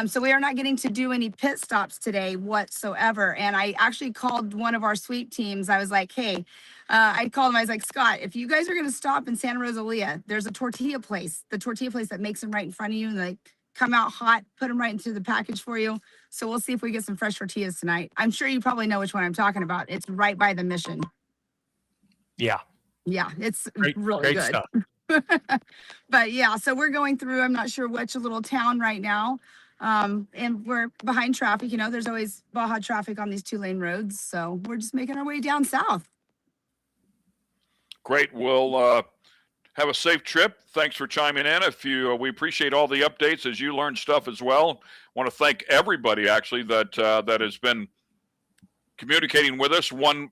So we are not getting to do any pit stops today whatsoever. And I actually called one of our sweep teams. I was like, hey, I called him. I was like, Scott, if you guys are going to stop in Santa Rosalia, there's a tortilla place, that makes them right in front of you, and they come out hot, put them right into the package for you. So we'll see if we get some fresh tortillas tonight. I'm sure you probably know which one I'm talking about. It's right by the mission. Yeah. Yeah, it's really great good stuff. But yeah, so we're going through, I'm not sure which little town right now. And we're behind traffic. There's always Baja traffic on these 2-lane roads. So we're just making our way down south. Great. We'll have a safe trip. Thanks for chiming in. We appreciate all the updates as you learn stuff as well. Want to thank everybody actually that has been communicating with us one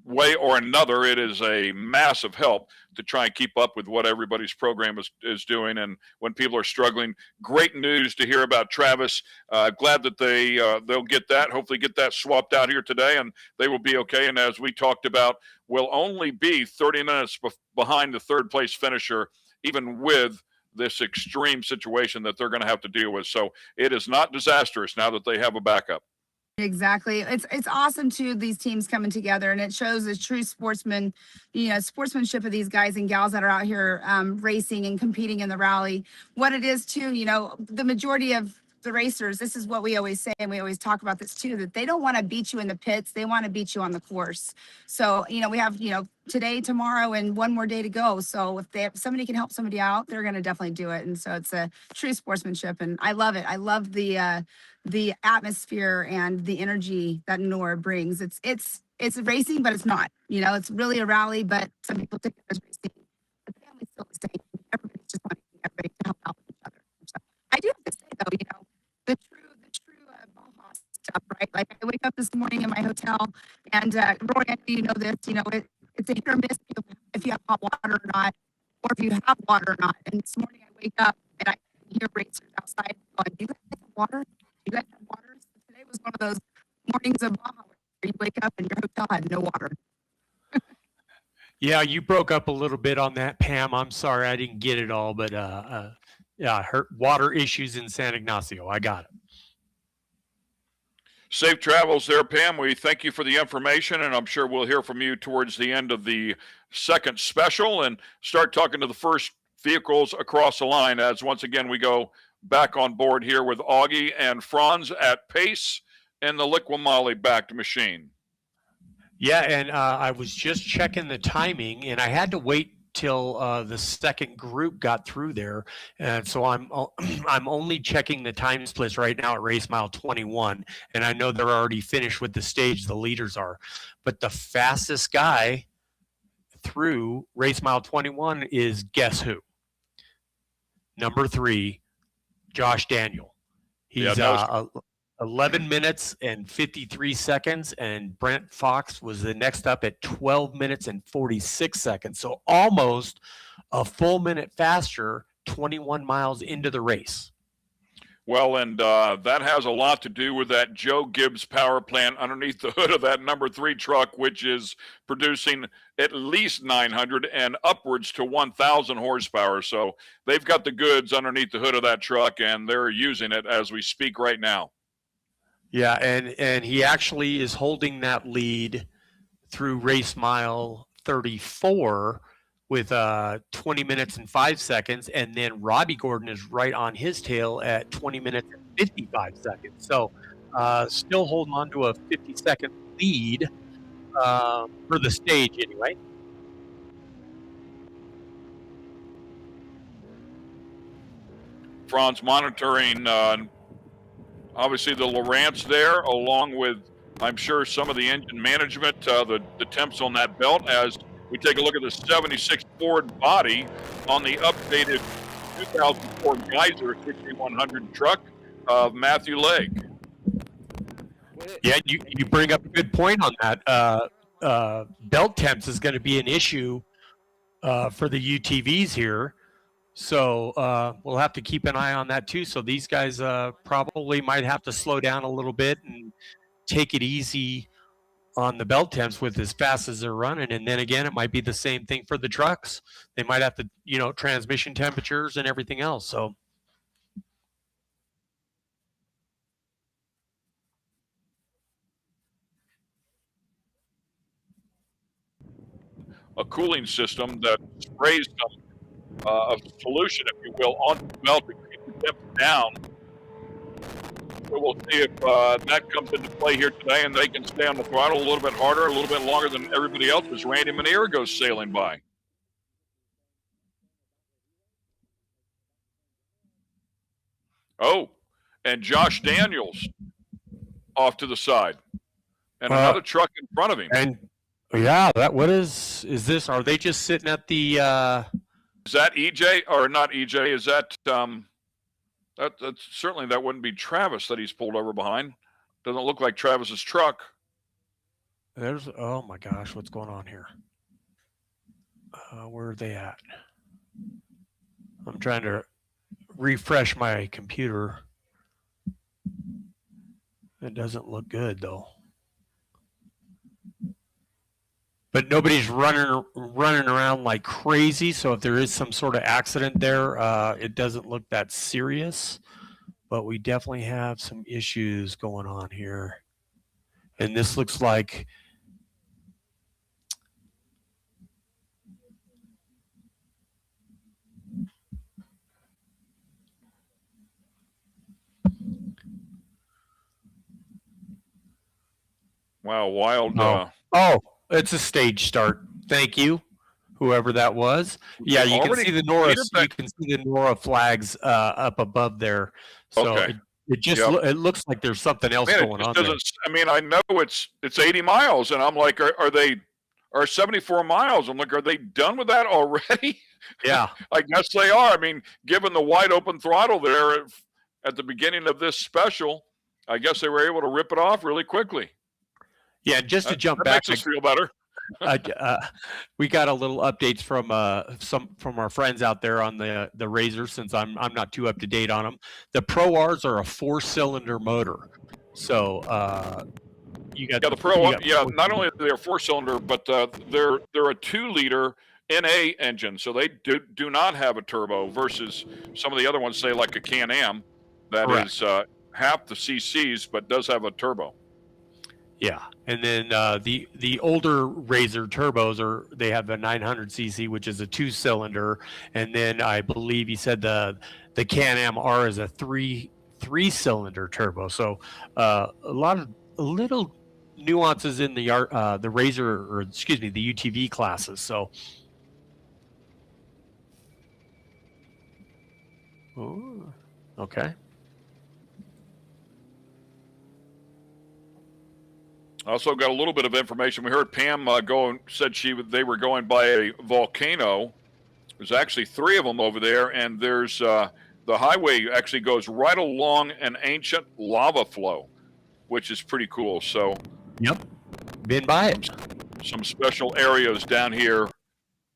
way or another. It is a massive help to try and keep up with what everybody's program is doing. And when people are struggling, great news to hear about Travis. Glad that they'll get that, hopefully get that swapped out here today, and they will be okay. And as we talked about, will only be 30 minutes behind the third place finisher, even with this extreme situation that they're going to have to deal with. So it is not disastrous now that they have a backup. Exactly. It's awesome too, these teams coming together, and it shows the true sportsmanship of these guys and gals that are out here racing and competing in the rally. What it is too, the majority of the racers, this is what we always say, and we always talk about this too, that they don't want to beat you in the pits, they want to beat you on the course. So we have today, tomorrow, and one more day to go. So if somebody can help somebody out, they're going to definitely do it. And so it's a true sportsmanship, and I love it. I love the atmosphere and the energy that NORRA brings. It's racing, but it's not. It's really a rally, but some people take it as racing. But the family's still the same. Everybody's just wanting everybody to help out each other. So I do have to say though, the true Baja stuff, right? Like I wake up this morning in my hotel, and Roy, I know you know this. It's a hit or miss if you have hot water or not, or if you have water or not. And this morning I wake up and I hear racers outside going, "Do you guys have water? You guys have water?" So today was one of those mornings of Baja where you wake up and your hotel had no water. Yeah, you broke up a little bit on that, Pam. I'm sorry I didn't get it all, but yeah, water issues in San Ignacio. I got it. Safe travels there, Pam. We thank you for the information, and I'm sure we'll hear from you towards the end of the second special and start talking to the first vehicles across the line as once again we go back on board here with Auggie and Franz at pace in the Liqui backed machine. Yeah, and I was just checking the timing, and I had to wait till the second group got through there, and so I'm only checking the time splits right now at race mile 21, and I know they're already finished with the stage. The leaders are, but the fastest guy through race mile 21 is guess who? Number 3, Josh Daniel. He's 11 minutes and 53 seconds, and Brent Fox was the next up at 12 minutes and 46 seconds. So almost a full minute faster 21 miles into the race. Well, and that has a lot to do with that Joe Gibbs power plant underneath the hood of that number 3 truck, which is producing at least 900 and upwards to 1,000 horsepower. So they've got the goods underneath the hood of that truck, and they're using it as we speak right now. Yeah, and he actually is holding that lead through race mile 34 with 20 minutes and 5 seconds, and then Robbie Gordon is right on his tail at 20 minutes and 55 seconds. So still holding on to a 50-second lead for the stage anyway. Franz monitoring, obviously, the Lowrance there, along with, I'm sure, some of the engine management, the temps on that belt, as we take a look at the 76 Ford body on the updated 2004 Geyser 6100 truck of Matthew Legg. Yeah, you bring up a good point on that. Belt temps is going to be an issue for the UTVs here. So we'll have to keep an eye on that too. So these guys probably might have to slow down a little bit and take it easy on the belt temps with as fast as they're running. And then again, it might be the same thing for the trucks. They might have to, transmission temperatures and everything else. So. A cooling system that sprays a solution, if you will, on the belt to keep the temps down. So we'll see if that comes into play here today, and they can stay on the throttle a little bit harder, a little bit longer than everybody else as Randy Manier goes sailing by. Oh, and Josh Daniels off to the side, and another truck in front of him. And yeah, what is this? Are they just sitting at the? Is that EJ or not EJ? Is that that's certainly that wouldn't be Travis that he's pulled over behind. Doesn't look like Travis's truck. Oh my gosh, what's going on here? Where are they at? I'm trying to refresh my computer. It doesn't look good though. But nobody's running around like crazy. So if there is some sort of accident there, it doesn't look that serious. But we definitely have some issues going on here. And this looks like wow, wild. It's a stage start. Thank you, whoever that was. Yeah, you can see the NORRA. You can see the NORRA flags up above there. So okay. It just it looks like there's something else going on there. I mean, I know it's 80 miles, and I'm like, are 74 miles? I'm like, are they done with that already? Yeah, I guess they are. I mean, given the wide open throttle there at the beginning of this special, I guess they were able to rip it off really quickly. Yeah, just to jump that back, makes us feel better. We got a little updates from our friends out there on the Razor, since I'm not too up to date on them. The Pro Rs are a 4-cylinder motor, so you got the Pro. Not only are they a 4-cylinder, but they're a 2-liter NA engine, so they do not have a turbo versus some of the other ones, say like a Can-Am, that Correct. is half the CCs but does have a turbo. Yeah, and then the older Razor turbos they have a 900cc, which is a 2-cylinder, and then I believe you said the Can-Am R is a 3-cylinder turbo. So a little nuances in the Razor, or excuse me, the UTV classes. So. Ooh, okay. Also got a little bit of information. We heard Pam said they were going by a volcano. There's actually 3 of them over there, and there's the highway actually goes right along an ancient lava flow, which is pretty cool. So, yep, been by it. Some special areas down here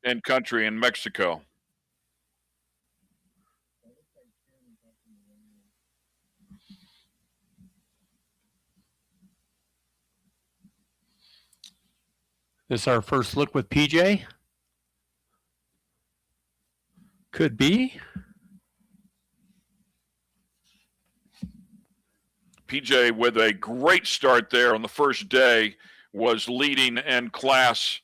in country in Mexico. This our first look with PJ? Could be. PJ with a great start there on the first day, was leading in class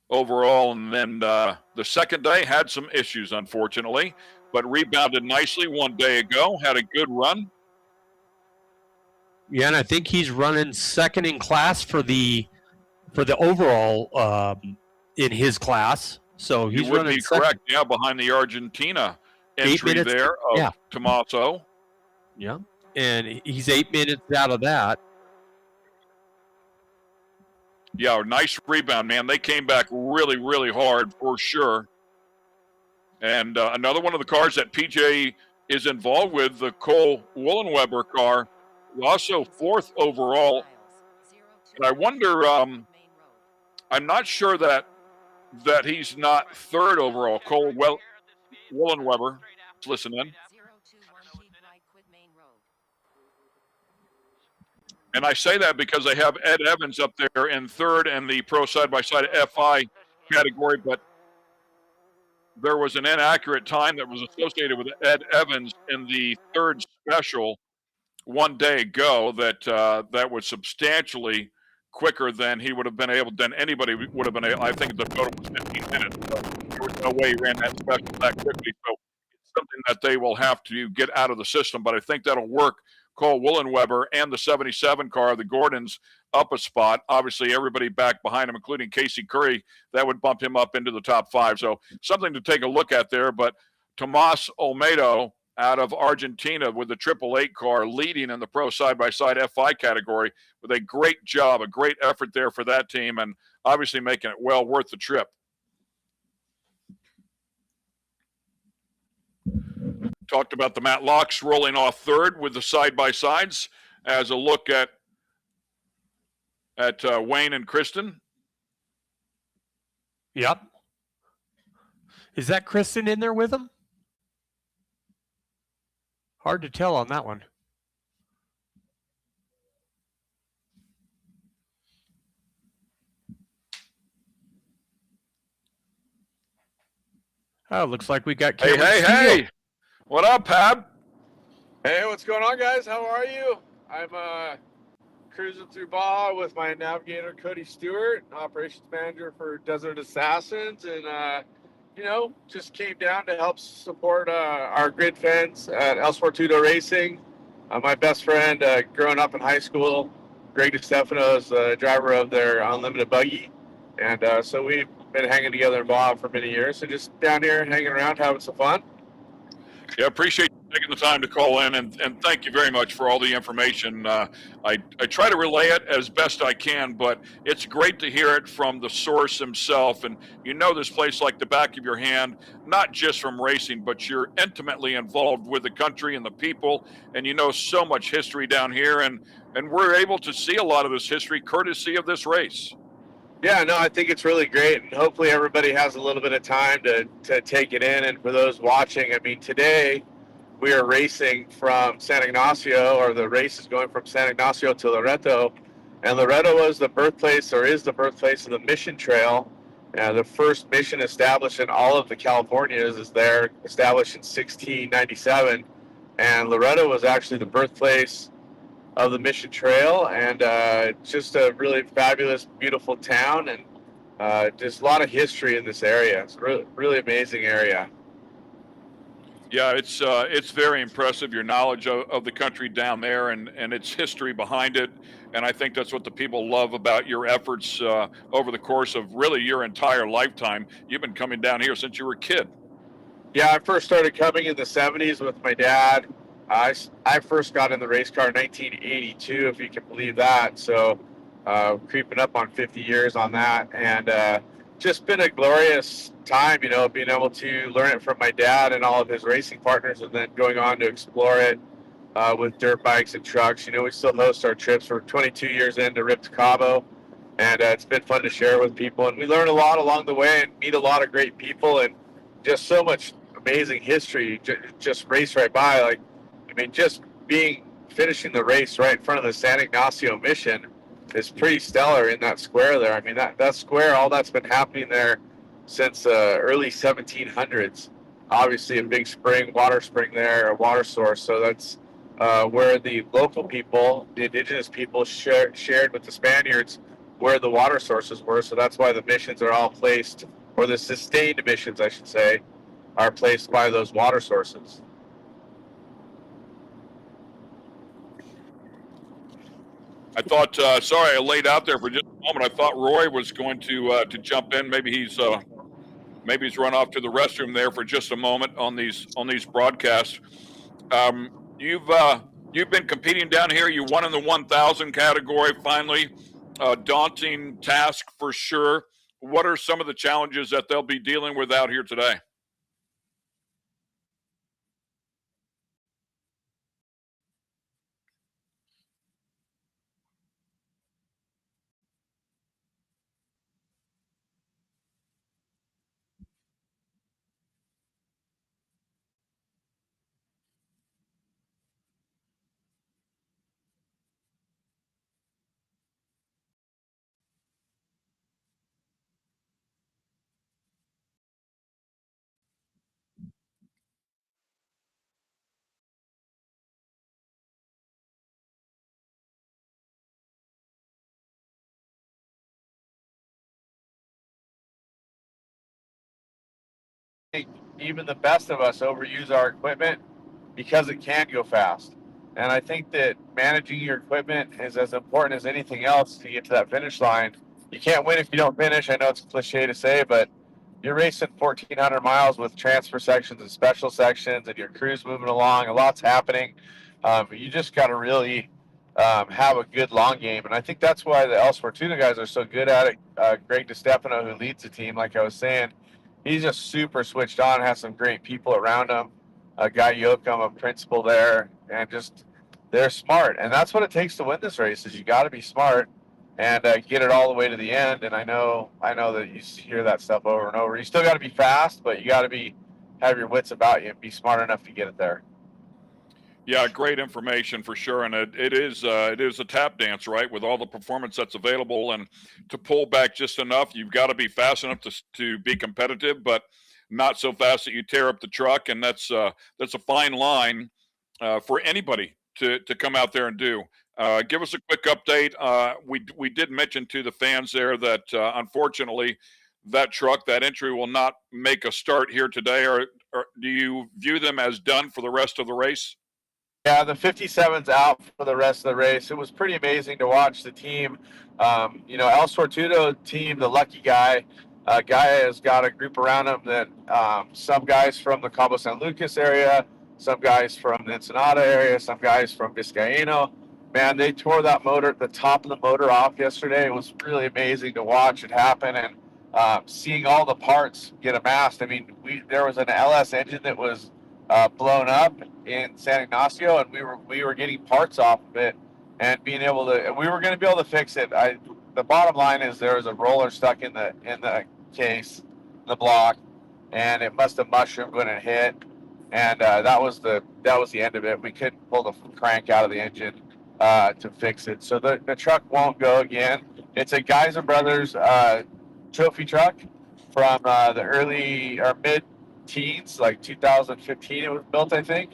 overall, and then the second day had some issues, unfortunately, but rebounded nicely one day ago, had a good run. Yeah, and I think he's running second in class for the overall in his class. So You he's would running be second. correct. Yeah, behind the Argentina entry minutes, there of yeah. Tommaso. Yeah, and he's 8 minutes out of that. Yeah, nice rebound, man. They came back really, really hard for sure. And another one of the cars that PJ is involved with, the Cole Woolenweber car, also 4th overall. And I wonder, I'm not sure that he's not 3rd overall. Cole Woolenweber, let's listen in. And I say that because they have Ed Evans up there in 3rd in the Pro Side-by-Side FI category, but there was an inaccurate time that was associated with Ed Evans in the 3rd special one day ago that was substantially quicker than he would have been able, than anybody would have been able. I think the total was 15 minutes. So there was no way he ran that special that quickly. So it's something that they will have to get out of the system, but I think that'll work. Cole Woolenweber and the 77 car, the Gordons, up a spot. Obviously, everybody back behind him, including Casey Curry, that would bump him up into the top 5. So something to take a look at there. But Tomas Olmedo out of Argentina with the 888 car leading in the Pro Side-by-Side FI category with a great job, a great effort there for that team, and obviously making it well worth the trip. Talked about the Matlocks rolling off 3rd with the side-by-sides as a look at Wayne and Kristen. Yep. Is that Kristen in there with him? Hard to tell on that one. Oh, looks like we got Cameron Steele. Hey. What up, Pab? Hey, what's going on, guys? How are you? I'm cruising through Baja with my navigator, Cody Stewart, operations manager for Desert Assassins, and, just came down to help support our grid fans at El Sportudo Racing. My best friend growing up in high school, Greg DeStefano, is the driver of their unlimited buggy, and so we've been hanging together in Baja for many years, so just down here hanging around, having some fun. Yeah, appreciate you taking the time to call in, and thank you very much for all the information. I try to relay it as best I can, but it's great to hear it from the source himself. And you know this place like the back of your hand, not just from racing, but you're intimately involved with the country and the people, and you know so much history down here, and we're able to see a lot of this history courtesy of this race. Yeah, no, I think it's really great, and hopefully everybody has a little bit of time to take it in. And for those watching, I mean, today we are racing from San Ignacio, or the race is going from San Ignacio to Loreto, and Loreto was the birthplace, or is the birthplace, of the Mission Trail. The first mission established in all of the Californias is there, established in 1697, and Loreto was actually the birthplace of the Mission Trail, and just a really fabulous, beautiful town, and just a lot of history in this area. It's a really, really amazing area. Yeah, it's very impressive, your knowledge of the country down there and its history behind it. And I think that's what the people love about your efforts over the course of really your entire lifetime. You've been coming down here since you were a kid. Yeah, I first started coming in the 70s with my dad. I first got in the race car in 1982, if you can believe that. So creeping up on 50 years on that. And just been a glorious time, being able to learn it from my dad and all of his racing partners, and then going on to explore it with dirt bikes and trucks. We still host our trips. We're 22 years into Rip to Cabo, and it's been fun to share with people. And we learn a lot along the way and meet a lot of great people, and just so much amazing history just race right by. Just finishing the race right in front of the San Ignacio mission is pretty stellar in that square there. That square, all that's been happening there since early 1700s. Obviously a big water spring there, a water source. So that's where the local people, the indigenous people, shared with the Spaniards where the water sources were. So that's why the missions are all placed, or the sustained missions, I should say, are placed by those water sources. I thought, sorry, I laid out there for just a moment. I thought Roy was going to jump in. Maybe he's run off to the restroom there for just a moment on these broadcasts. You've been competing down here. You won in the 1,000 category finally. Daunting task for sure. What are some of the challenges that they'll be dealing with out here today? Even the best of us overuse our equipment because it can go fast. And I think that managing your equipment is as important as anything else to get to that finish line. You can't win if you don't finish. I know it's a cliche to say, but you're racing 1,400 miles with transfer sections and special sections, and your crew's moving along. A lot's happening. You just got to really have a good long game. And I think that's why the El Sportuno guys are so good at it. Greg DiStefano, who leads the team, like I was saying, he's just super switched on, has some great people around him. Guy Yoakum, a principal there, and just they're smart. And that's what it takes to win this race is you got to be smart and get it all the way to the end. And I know that you hear that stuff over and over. You still got to be fast, but you got to have your wits about you and be smart enough to get it there. Yeah, great information for sure, and it is a tap dance, right? With all the performance that's available, and to pull back just enough, you've got to be fast enough to be competitive, but not so fast that you tear up the truck, and that's a fine line for anybody to come out there and do. Give us a quick update. We did mention to the fans there that unfortunately that truck, that entry, will not make a start here today, or do you view them as done for the rest of the race? Yeah, the 57's out for the rest of the race. It was pretty amazing to watch the team. El Sortudo team, the lucky guy. Guy has got a group around him that some guys from the Cabo San Lucas area, some guys from the Ensenada area, some guys from Vizcaíno. Man, they tore that motor, the top of the motor off yesterday. It was really amazing to watch it happen and seeing all the parts get amassed. I mean, there was an LS engine that was blown up in San Ignacio, and we were getting parts off of it and being able to. We were going to be able to fix it. The bottom line is there was a roller stuck in the case, the block, and it must have mushroomed when it hit, and that was the end of it. We couldn't pull the crank out of the engine to fix it, so the truck won't go again. It's a Geyser Brothers trophy truck from the early or mid teens, like 2015 it was built, I think,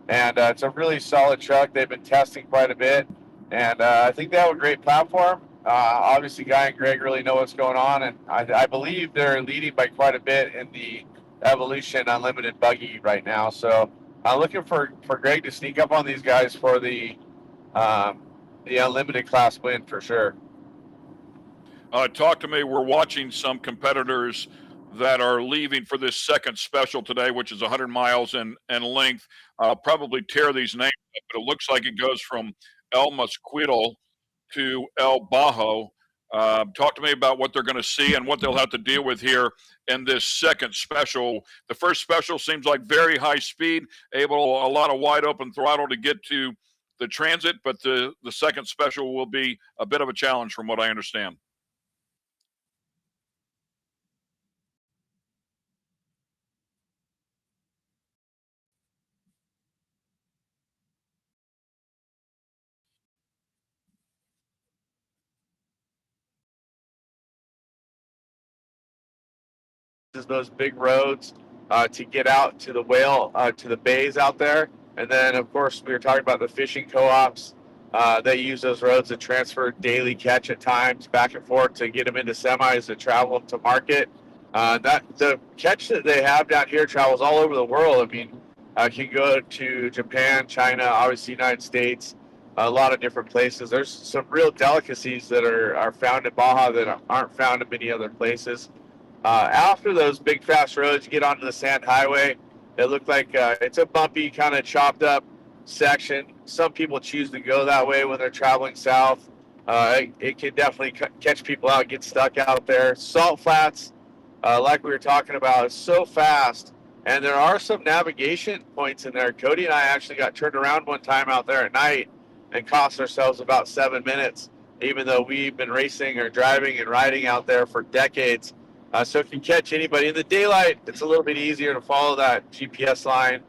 and it's a really solid truck. They've been testing quite a bit, and I think they have a great platform. Obviously Guy and Greg really know what's going on, and I believe they're leading by quite a bit in the Evolution Unlimited buggy right now, so I'm looking for Greg to sneak up on these guys for the Unlimited class win for sure. Talk to me. We're watching some competitors that are leaving for this second special today, which is 100 miles in length. Probably tear these names up, but it looks like it goes from El Mosquito to El Bajo. Talk to me about what they're going to see and what they'll have to deal with here in this second special. The first special seems like very high speed, a lot of wide open throttle to get to the transit, but the second special will be a bit of a challenge from what I understand. Those big roads to get out to the to the bays out there, and then of course we were talking about the fishing co-ops. They use those roads to transfer daily catch at times back and forth to get them into semis to travel to market. That the catch that they have down here travels all over the world. I mean, can go to Japan, China, obviously United States. a lot of different places. There's some real delicacies that are found in Baja that aren't found in many other places. After those big fast roads, you get onto the sand highway. It looked like it's a bumpy, kind of chopped up section. Some people choose to go that way when they're traveling south. It can definitely catch people out, get stuck out there. Salt flats, like we were talking about, is so fast. And there are some navigation points in there. Cody and I actually got turned around one time out there at night and cost ourselves about 7 minutes, even though we've been racing or driving and riding out there for decades. So it can catch anybody. In the daylight, it's a little bit easier to follow that GPS line.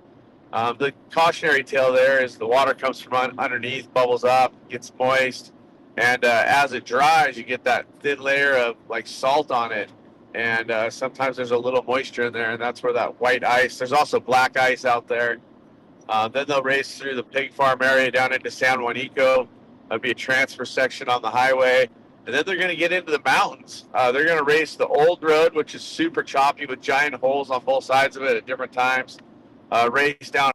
The cautionary tale there is the water comes from underneath, bubbles up, gets moist, and as it dries, you get that thin layer of like salt on it. And sometimes there's a little moisture in there, and that's where that white ice. There's also black ice out there. Then they'll race through the pig farm area down into San Juanico. There'll be a transfer section on the highway. And then they're going to get into the mountains. They're going to race the old road, which is super choppy with giant holes on both sides of it at different times. Race down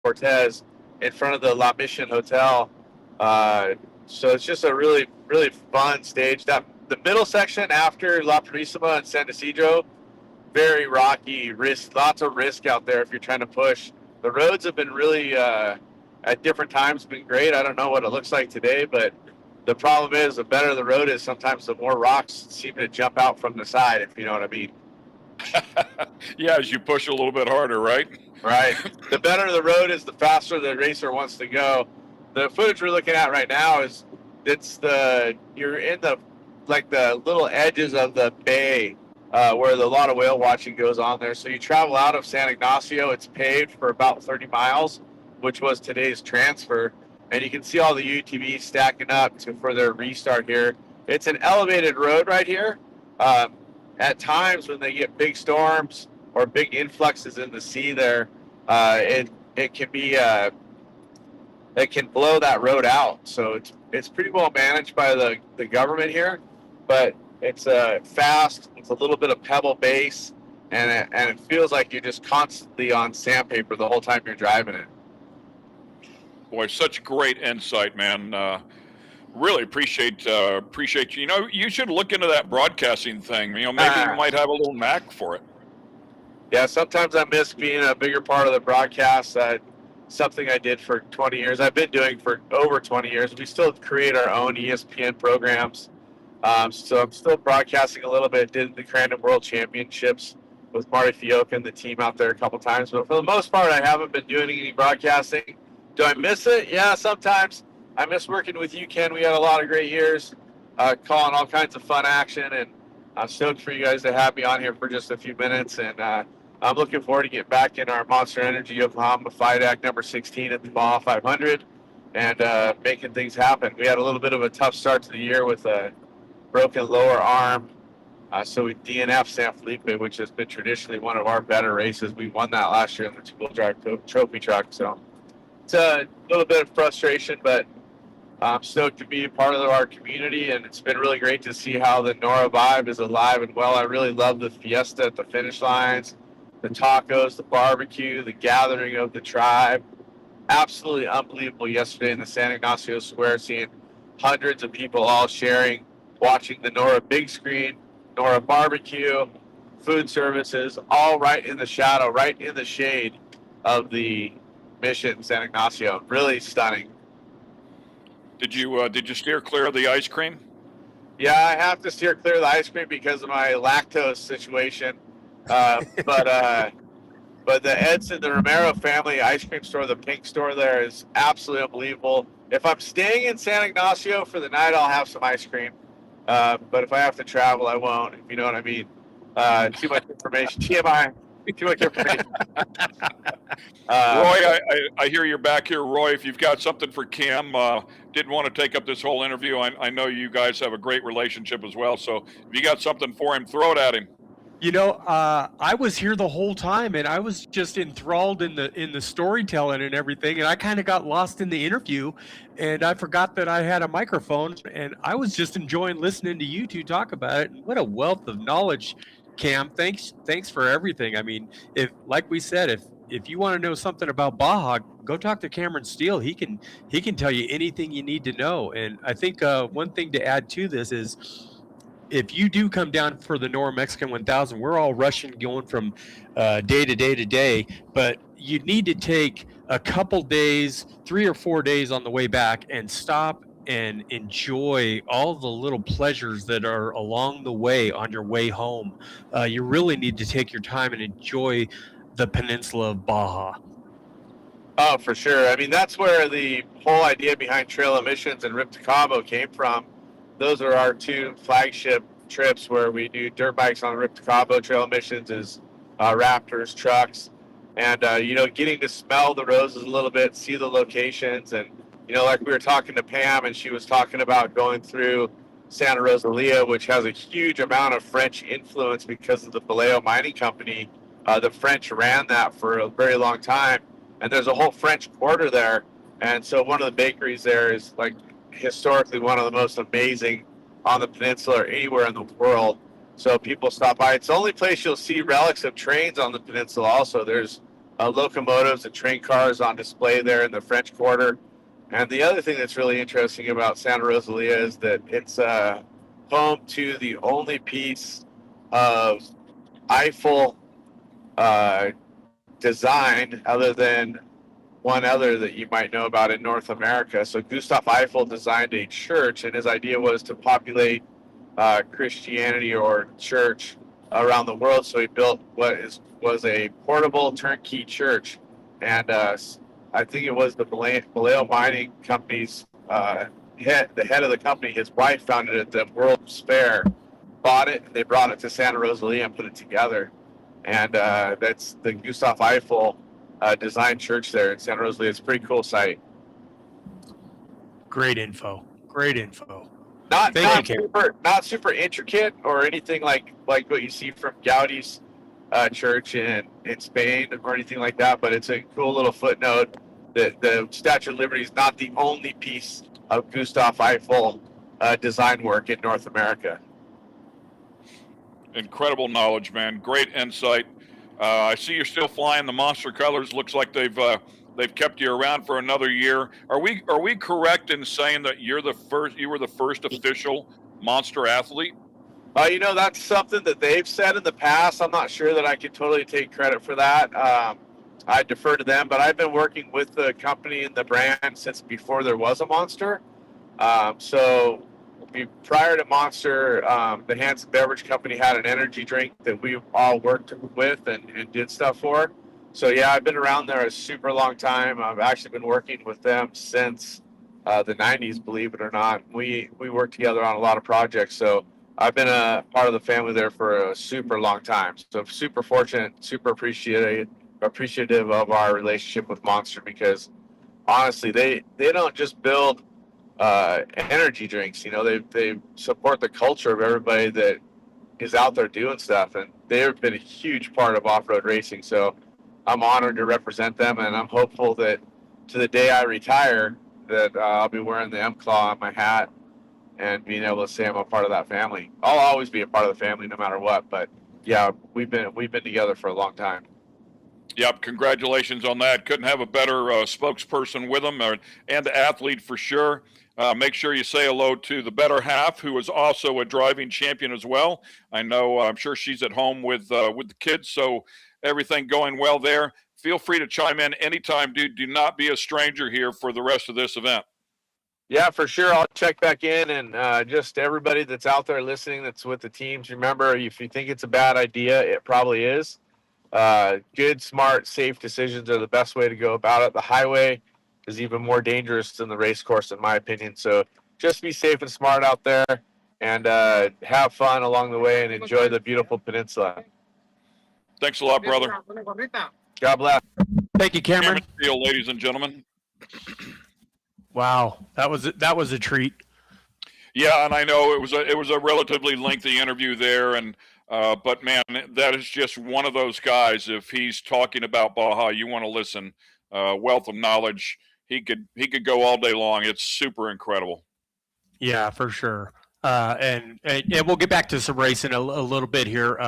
Cortez in front of the La Mission Hotel. So it's just a really, really fun stage. That the middle section after La Purísima and San Isidro, very rocky, lots of risk out there if you're trying to push. The roads have been really, at different times, been great. I don't know what it looks like today, but the problem is the better the road is, sometimes the more rocks seem to jump out from the side, if you know what I mean. Yeah, as you push a little bit harder, right? Right. The better the road is, the faster the racer wants to go. The footage we're looking at right now is you're in the little edges of the bay where a lot of whale watching goes on there. So you travel out of San Ignacio. It's paved for about 30 miles, which was today's transfer. And you can see all the UTVs stacking up for their restart here. It's an elevated road right here. At times when they get big storms or big influxes in the sea there, it can be it can blow that road out. So it's pretty well managed by the government here, but it's fast. It's a little bit of pebble base, and it feels like you're just constantly on sandpaper the whole time you're driving it. Boy, such great insight, man. Really appreciate you. You know, you should look into that broadcasting thing. You know, maybe you might have a little knack for it. Yeah, sometimes I miss being a bigger part of the broadcast. Something I did for 20 years. I've been doing for over 20 years. We still create our own ESPN programs. So I'm still broadcasting a little bit. Did the Crandon World Championships with Marty Fioca and the team out there a couple times. But for the most part, I haven't been doing any broadcasting. Do I miss it? Yeah, sometimes. I miss working with you, Ken. We had a lot of great years calling all kinds of fun action, and I'm stoked for you guys to have me on here for just a few minutes. And I'm looking forward to get back in our Monster Energy Yokohama Fight Act number 16 at the Baja 500 and making things happen. We had a little bit of a tough start to the year with a broken lower arm. So we DNF San Felipe, which has been traditionally one of our better races. We won that last year in the two-wheel drive trophy truck. So it's a little bit of frustration, but I'm stoked to be a part of our community, and it's been really great to see how the NORRA vibe is alive and well. I really love the fiesta at the finish lines, the tacos, the barbecue, the gathering of the tribe. Absolutely unbelievable yesterday in the San Ignacio Square, seeing hundreds of people all sharing, watching the NORRA big screen, NORRA barbecue, food services, all right in the shadow, right in the shade of the mission San Ignacio. Really stunning. Did you steer clear of the ice cream? Yeah, I have to steer clear of the ice cream because of my lactose situation. But the Edson, the Romero family ice cream store, the pink store there, is absolutely unbelievable. If I'm staying in San Ignacio for the night, I'll have some ice cream. But if I have to travel, I won't, if you know what I mean. Too much information. TMI. Too much information. Roy, I hear you're back here. Roy, if you've got something for Kim, didn't want to take up this whole interview. I know you guys have a great relationship as well. So if you got something for him, throw it at him. You know, I was here the whole time, and I was just enthralled in the storytelling and everything, and I kind of got lost in the interview, and I forgot that I had a microphone, and I was just enjoying listening to you two talk about it. And what a wealth of knowledge, Cam. Thanks for everything. I mean, like we said, if you want to know something about Baja, go talk to Cameron Steele. He can tell you anything you need to know. And I think one thing to add to this is, if you do come down for the NORRA Mexican 1000, we're all rushing, going from day to day to day, but you need to take a couple days, 3 or 4 days on the way back, and stop and enjoy all the little pleasures that are along the way on your way home. You really need to take your time and enjoy the peninsula of Baja. Oh, for sure. I mean, that's where the whole idea behind Trail of Missions and Rip to Cabo came from. Those are our two flagship trips where we do dirt bikes on Rip to Cabo. Trail of Missions is Raptors, trucks, and getting to smell the roses a little bit, see the locations, and like we were talking to Pam, and she was talking about going through Santa Rosalia, which has a huge amount of French influence because of the Vallejo Mining Company. The French ran that for a very long time, and there's a whole French quarter there, and so one of the bakeries there is like historically one of the most amazing on the peninsula or anywhere in the world. So people stop by. It's the only place you'll see relics of trains on the peninsula. Also, there's locomotives and train cars on display there in the French Quarter. And the other thing that's really interesting about Santa Rosalia is that it's home to the only piece of Eiffel design other than one other that you might know about in North America. So Gustav Eiffel designed a church, and his idea was to populate Christianity or church around the world. So he built what was a portable turnkey church, and I think it was the Vallejo Mining Company's the head of the company. His wife found it at the World's Fair, bought it, and they brought it to Santa Rosalia and put it together. And that's the Gustav Eiffel design church there in Santa Rosalia. It's a pretty cool site. Great info. Not super intricate or anything like what you see from Gaudi's church in Spain or anything like that, but it's a cool little footnote that the Statue of Liberty is not the only piece of Gustav Eiffel design work in North America. Incredible knowledge, man. Great insight. I see you're still flying the Monster colors. Looks like they've kept you around for another year. Are we correct in saying that you were the first official Monster athlete? That's something that they've said in the past. I'm not sure that I can totally take credit for that. I defer to them, but I've been working with the company and the brand since before there was a Monster. So prior to Monster, the Hanson Beverage Company had an energy drink that we all worked with and did stuff for. So yeah, I've been around there a super long time. I've actually been working with them since the 90s, believe it or not. We worked together on a lot of projects. So I've been a part of the family there for a super long time. So super fortunate, super appreciative of our relationship with Monster, because honestly, they don't just build energy drinks. They support the culture of everybody that is out there doing stuff, and they've been a huge part of off-road racing. So I'm honored to represent them, and I'm hopeful that to the day I retire that I'll be wearing the M-Claw on my hat and being able to say I'm a part of that family. I'll always be a part of the family no matter what, but yeah, we've been together for a long time. Yep, congratulations on that. Couldn't have a better spokesperson with them, and athlete for sure. Make sure you say hello to the better half, who is also a driving champion as well. I'm sure she's at home with the kids, so everything going well there. Feel free to chime in anytime, dude. Do not be a stranger here for the rest of this event. Yeah, for sure. I'll check back in, and just everybody that's out there listening that's with the teams, remember, if you think it's a bad idea, it probably is. Good, smart, safe decisions are the best way to go about it. The highway is even more dangerous than the race course, in my opinion. So just be safe and smart out there, and have fun along the way and enjoy the beautiful peninsula. Thanks a lot, brother. God bless. Thank you, Cameron. Steele, ladies and gentlemen. Wow, that was a treat. Yeah, and I know it was a relatively lengthy interview there, and but man, that is just one of those guys. If he's talking about Baja, you want to listen. Wealth of knowledge. He could go all day long. It's super incredible. Yeah, for sure. And we'll get back to some racing a little bit here.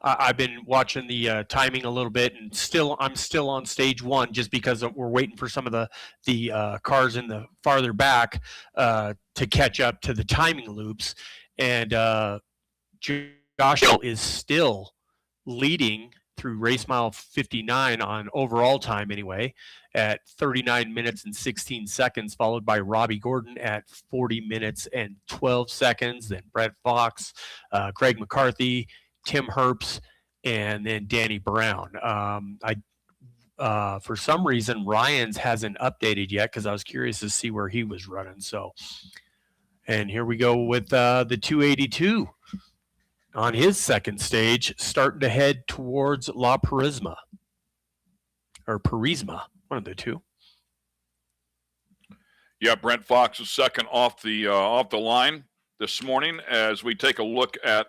I've been watching the timing a little bit, and I'm still on stage 1 just because we're waiting for some of the cars in the farther back to catch up to the timing loops. And Josh is still leading through race mile 59 on overall time anyway, at 39 minutes and 16 seconds, followed by Robbie Gordon at 40 minutes and 12 seconds, then Brett Fox, Craig McCarthy, Tim Herps, and then Danny Brown. For some reason, Ryan's hasn't updated yet because I was curious to see where he was running. So, and here we go with the 282 on his second stage, starting to head towards La Purisma, or Purisma, one of the two. Yeah, Brent Fox is second off the line this morning as we take a look at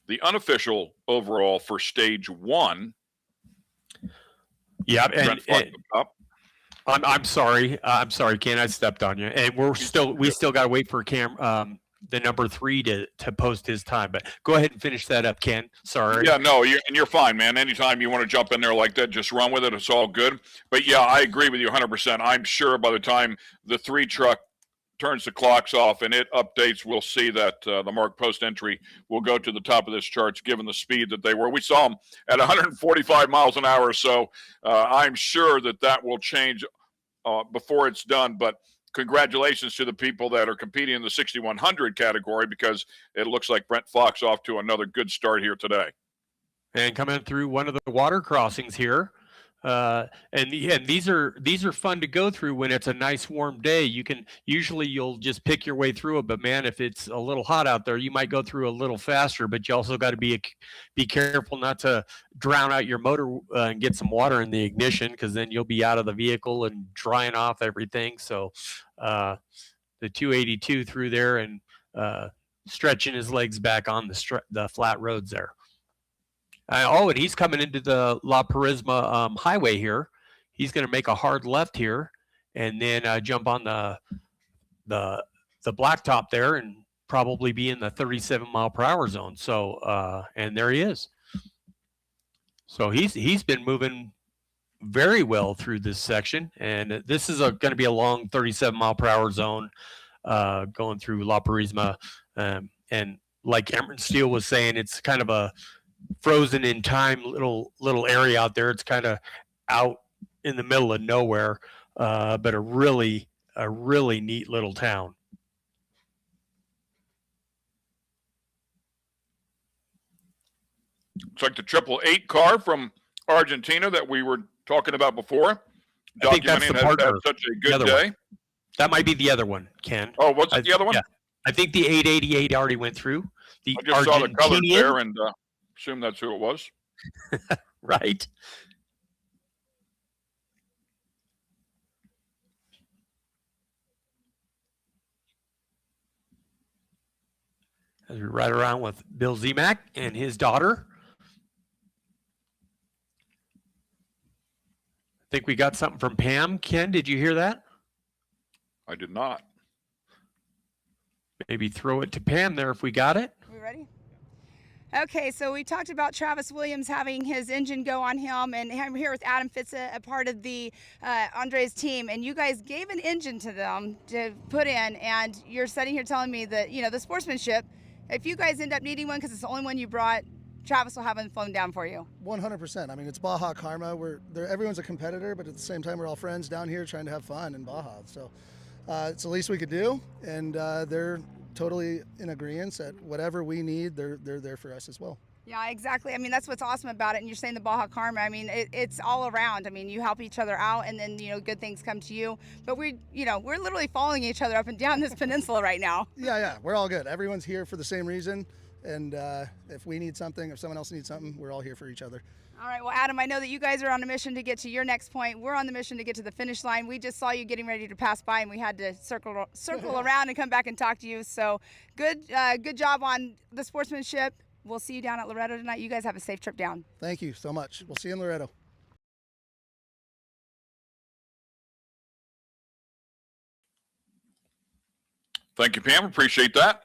the unofficial overall for stage 1. Yeah, and I'm sorry, Ken, I stepped on you, and we still got to wait for the number 3 to post his time. But go ahead and finish that up, Ken. Sorry. Yeah, no, you're fine, man. Anytime you want to jump in there like that, just run with it. It's all good. But yeah, I agree with you 100%. I'm sure by the time the 3 truck turns the clocks off and it updates, we'll see that the Mark Post entry will go to the top of this charts, given the speed that they were. We saw them at 145 miles an hour, so I'm sure that will change before it's done. But congratulations to the people that are competing in the 6,100 category, because it looks like Brent Fox off to another good start here today. And coming through one of the water crossings here. And these are fun to go through when it's a nice warm day. You'll just pick your way through it, but man, if it's a little hot out there, you might go through a little faster, but you also got to be careful not to drown out your motor and get some water in the ignition, because then you'll be out of the vehicle and drying off everything. So the 282 through there and stretching his legs back on the flat roads there. And he's coming into the La Purisma highway here. He's going to make a hard left here, and then jump on the blacktop there, and probably be in the 37 mile per hour zone. So and there he is. So he's been moving very well through this section, and this is going to be a long 37 mile per hour zone going through La Purisma, and like Cameron Steele was saying, it's kind of a frozen in time little area out there. It's kind of out in the middle of nowhere, but a really neat little town. It's like the 888 car from Argentina that we were talking about before. I think that's the partner. Had such a good day. One. That might be the other one, Ken. Oh, what's the other one? Yeah. I think the 888 already went through. I just saw the color there and assume that's who it was. Right. As we ride around with Bill Zemak and his daughter. I think we got something from Pam. Ken, did you hear that? I did not. Maybe throw it to Pam there if we got it. We ready? Okay, so we talked about Travis Williams having his engine go on him, and I'm here with Adam Fitza, a part of the Andre's team, and you guys gave an engine to them to put in, and you're sitting here telling me that, the sportsmanship, if you guys end up needing one because it's the only one you brought, Travis will have one flown down for you. 100%. I mean, it's Baja Karma. Everyone's a competitor, but at the same time, we're all friends down here trying to have fun in Baja. So it's the least we could do, and they're totally in agreement that whatever we need, they're there for us as well. Yeah, exactly. I mean, that's what's awesome about it. And you're saying the Baja Karma. I mean, it's all around. I mean, you help each other out, and then good things come to you. But we're literally following each other up and down this peninsula right now. Yeah, we're all good. Everyone's here for the same reason. And if we need something, if someone else needs something, we're all here for each other. All right, well, Adam, I know that you guys are on a mission to get to your next point. We're on the mission to get to the finish line. We just saw you getting ready to pass by, and we had to circle around and come back and talk to you. So good job on the sportsmanship. We'll see you down at Loreto tonight. You guys have a safe trip down. Thank you so much. We'll see you in Loreto. Thank you, Pam. Appreciate that.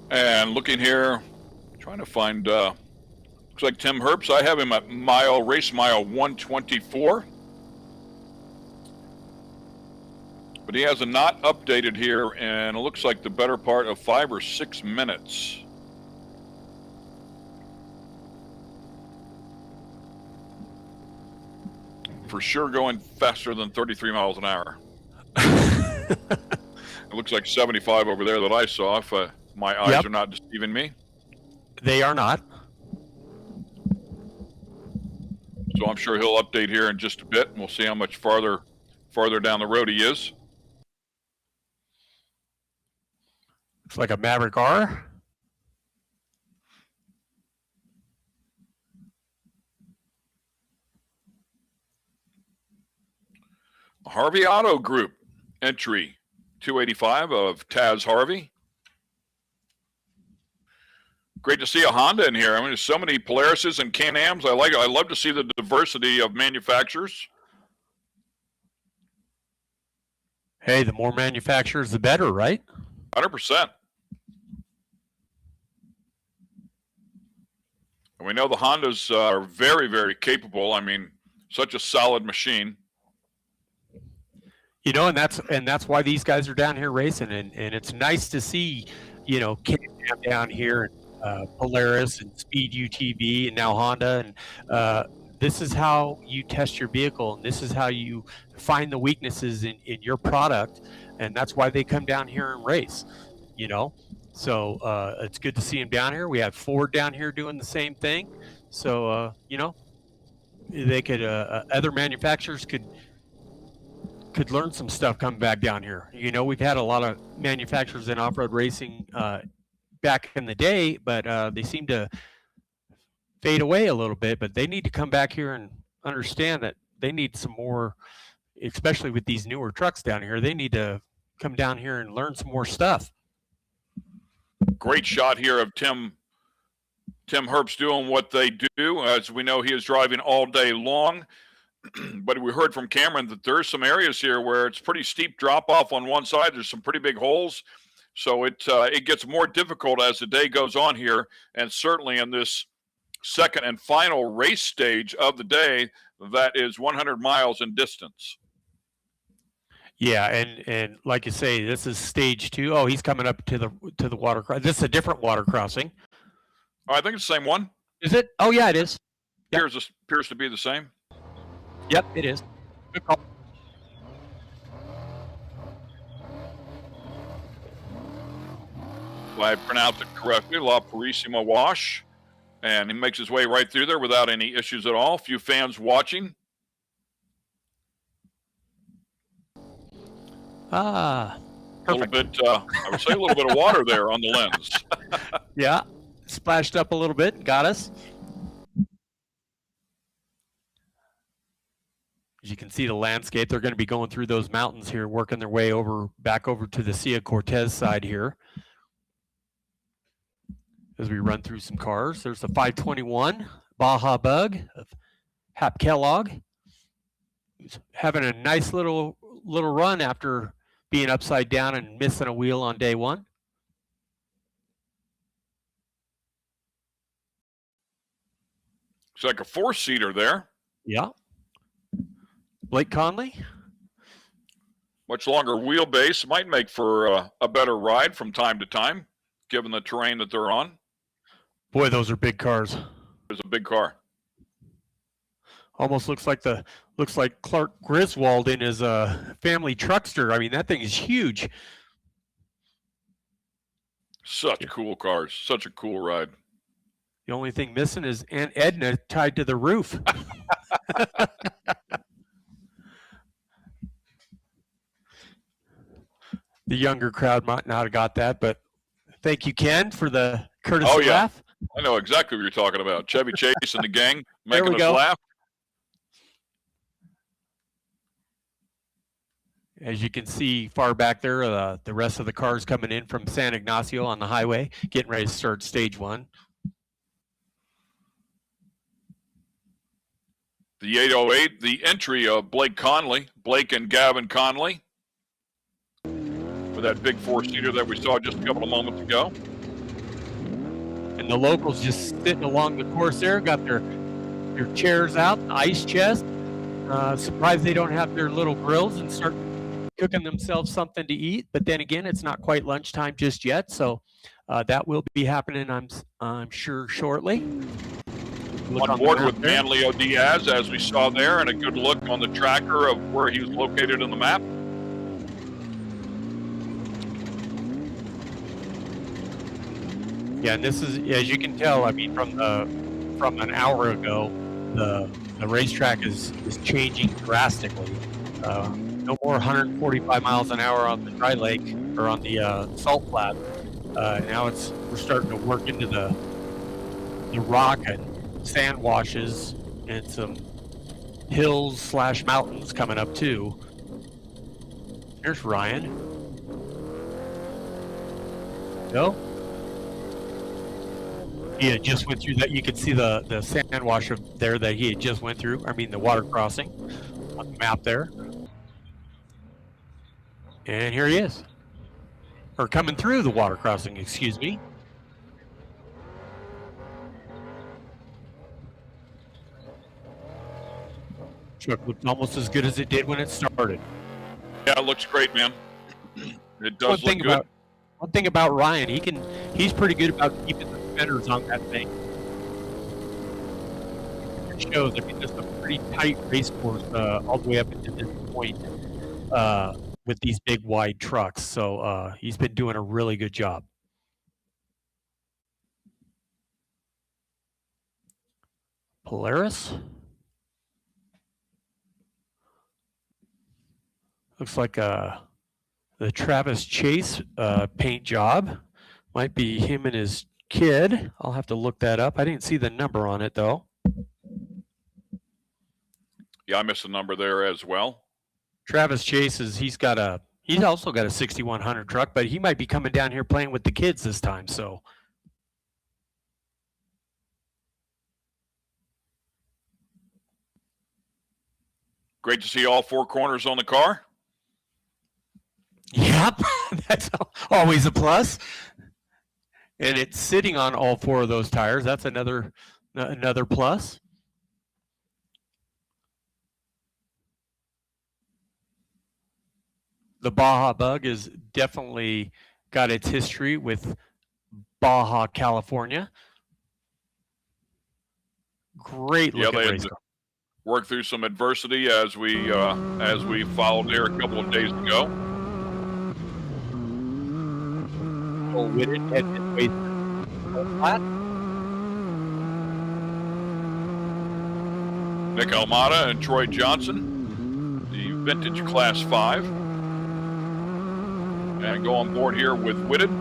And looking here, trying to find, looks like Tim Herbst. I have him at race mile 124. But he has a not updated here, and it looks like the better part of 5 or 6 minutes. For sure going faster than 33 miles an hour. It looks like 75 over there that I saw, if my eyes are not deceiving me. They are not. So I'm sure he'll update here in just a bit, and we'll see how much farther down the road he is. It's like a Maverick R. Harvey Auto Group entry 285 of Taz Harvey. Great to see a Honda in here. I mean, there's so many Polarises and Can-Ams. I love to see the diversity of manufacturers. Hey, the more manufacturers, the better, right? 100%. And we know the Hondas are very, very capable. I mean, such a solid machine. You know, and that's why these guys are down here racing, and it's nice to see, you know, Can-Am down here, and Polaris and Speed UTV, and now Honda, and this is how you test your vehicle, and this is how you find the weaknesses in your product, and that's why they come down here and race, you know. So it's good to see them down here. We have Ford down here doing the same thing. So you know, they could other manufacturers could learn some stuff coming back down here. You know, we've had a lot of manufacturers in off-road racing back in the day, but they seem to fade away a little bit. But they need to come back here and understand that they need some more, especially with these newer trucks down here. They need to come down here and learn some more stuff. Great shot here of Tim Herbst doing what they do. As we know, he is driving all day long. But we heard from Cameron that there's some areas here where it's pretty steep drop off on one side. There's some pretty big holes. So it gets more difficult as the day goes on here. And certainly in this second and final race stage of the day, that is 100 miles in distance. Yeah, and like you say, this is stage 2. Oh, he's coming up to the water crossing. This is a different water crossing. Oh, I think it's the same one. Is it? Oh, yeah, it is. Yep. Appears to be the same. Yep, it is. Good call. Well, I pronounced it correctly, La Purissima Wash. And he makes his way right through there without any issues at all. Few fans watching. Ah, perfect. A little bit, I would say a little bit of water there on the lens. Yeah, splashed up a little bit, got us. As you can see the landscape, they're going to be going through those mountains here, working their way back over to the Cia Cortez side here. As we run through some cars, there's the 521 Baja Bug of Hap Kellogg. He's having a nice little run after being upside down and missing a wheel on day one. It's like a 4-seater there. Yeah. Blake Conley. Much longer wheelbase might make for a better ride from time to time, given the terrain that they're on. Boy, those are big cars. It's a big car. Almost looks like Clark Griswold in his family truckster. I mean, that thing is huge. Such cool cars. Such a cool ride. The only thing missing is Aunt Edna tied to the roof. The younger crowd might not have got that, but thank you, Ken, for the courtesy laugh. I know exactly what you're talking about. Chevy Chase and the gang making us go. laugh. As you can see far back there, the rest of the cars coming in from San Ignacio on the highway, getting ready to start stage one. The 808, the entry of Blake and Gavin Conley, with that big four-seater that we saw just a couple of moments ago. And the locals just sitting along the course there, got their chairs out, ice chest. Surprised they don't have their little grills and start cooking themselves something to eat. But then again, it's not quite lunchtime just yet, so that will be happening, I'm sure, shortly. On board with Manlio Diaz, as we saw there, and a good look on the tracker of where he was located on the map. Yeah, and this is, as you can tell, I mean, from an hour ago, the racetrack is changing drastically. No more 145 miles an hour on the dry lake or on the salt flat. Now we're starting to work into the rock and sand washes and some hills / mountains coming up too. Here's Ryan. Go. He had just went through that. You could see the sand wash there that he had just went through. I mean, the water crossing on the map there. And here he is. Or coming through the water crossing, excuse me. Truck looked almost as good as it did when it started. Yeah, it looks great, man. It does look good. One thing about Ryan, he's pretty good about keeping the fenders on that thing. It shows, I mean, this is a pretty tight race course all the way up into this point with these big wide trucks. So he's been doing a really good job. Polaris. Looks like the Travis Chase paint job. Might be him and his kid. I'll have to look that up. I didn't see the number on it, though. Yeah, I missed the number there as well. Travis Chase he's also got a 6100 truck, but he might be coming down here playing with the kids this time, so. Great to see all four corners on the car. Yep, that's always a plus. And it's sitting on all four of those tires. That's another plus. The Baja bug has definitely got its history with Baja, California. Great looking race car. Work through some adversity as we followed there a couple of days ago. Nick Almada and Troy Johnson, the vintage Class 5. And go on board here with Whitted.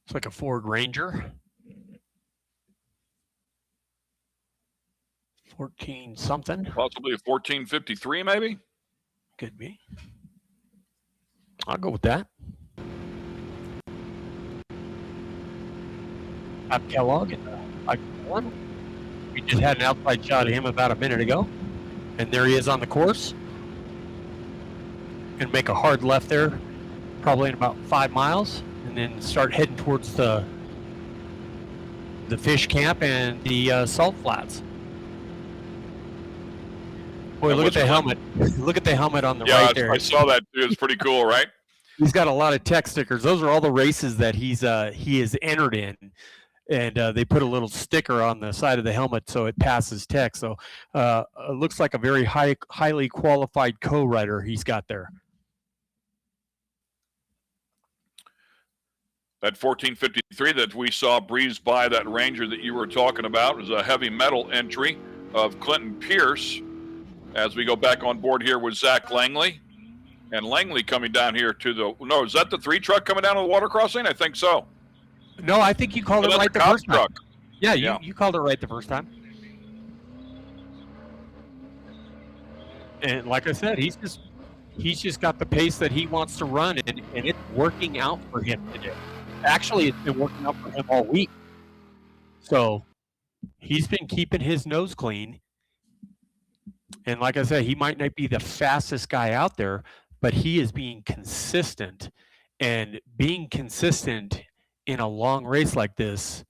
It's like a Ford Ranger. 14 something. Possibly a 1453 maybe? Could be. I'll go with that. Bob Kellogg and one. We just had an outside shot of him about a minute ago. And there he is on the course. Gonna make a hard left there, probably in about 5 miles. And then start heading towards the fish camp and the salt flats. Boy, look at the helmet. Look at the helmet on the right there. I saw that too. It's pretty cool, right? He's got a lot of tech stickers. Those are all the races that he has entered in, and they put a little sticker on the side of the helmet so it passes tech. So it looks like a very highly qualified co-rider he's got there. That 1453 that we saw breeze by that Ranger that you were talking about was a heavy metal entry of Clinton Pierce. As we go back on board here with Zach Langley. And Langley coming down here to the, no, is that the 3 truck coming down to the water crossing? I think so. No, I think you called it right the first time. Yeah, Yeah. you called it right the first time. And like I said, he's just got the pace that he wants to run, and it's working out for him today. Actually, it's been working out for him all week. So he's been keeping his nose clean. And like I said, he might not be the fastest guy out there, but he is being consistent. And being consistent in a long race like this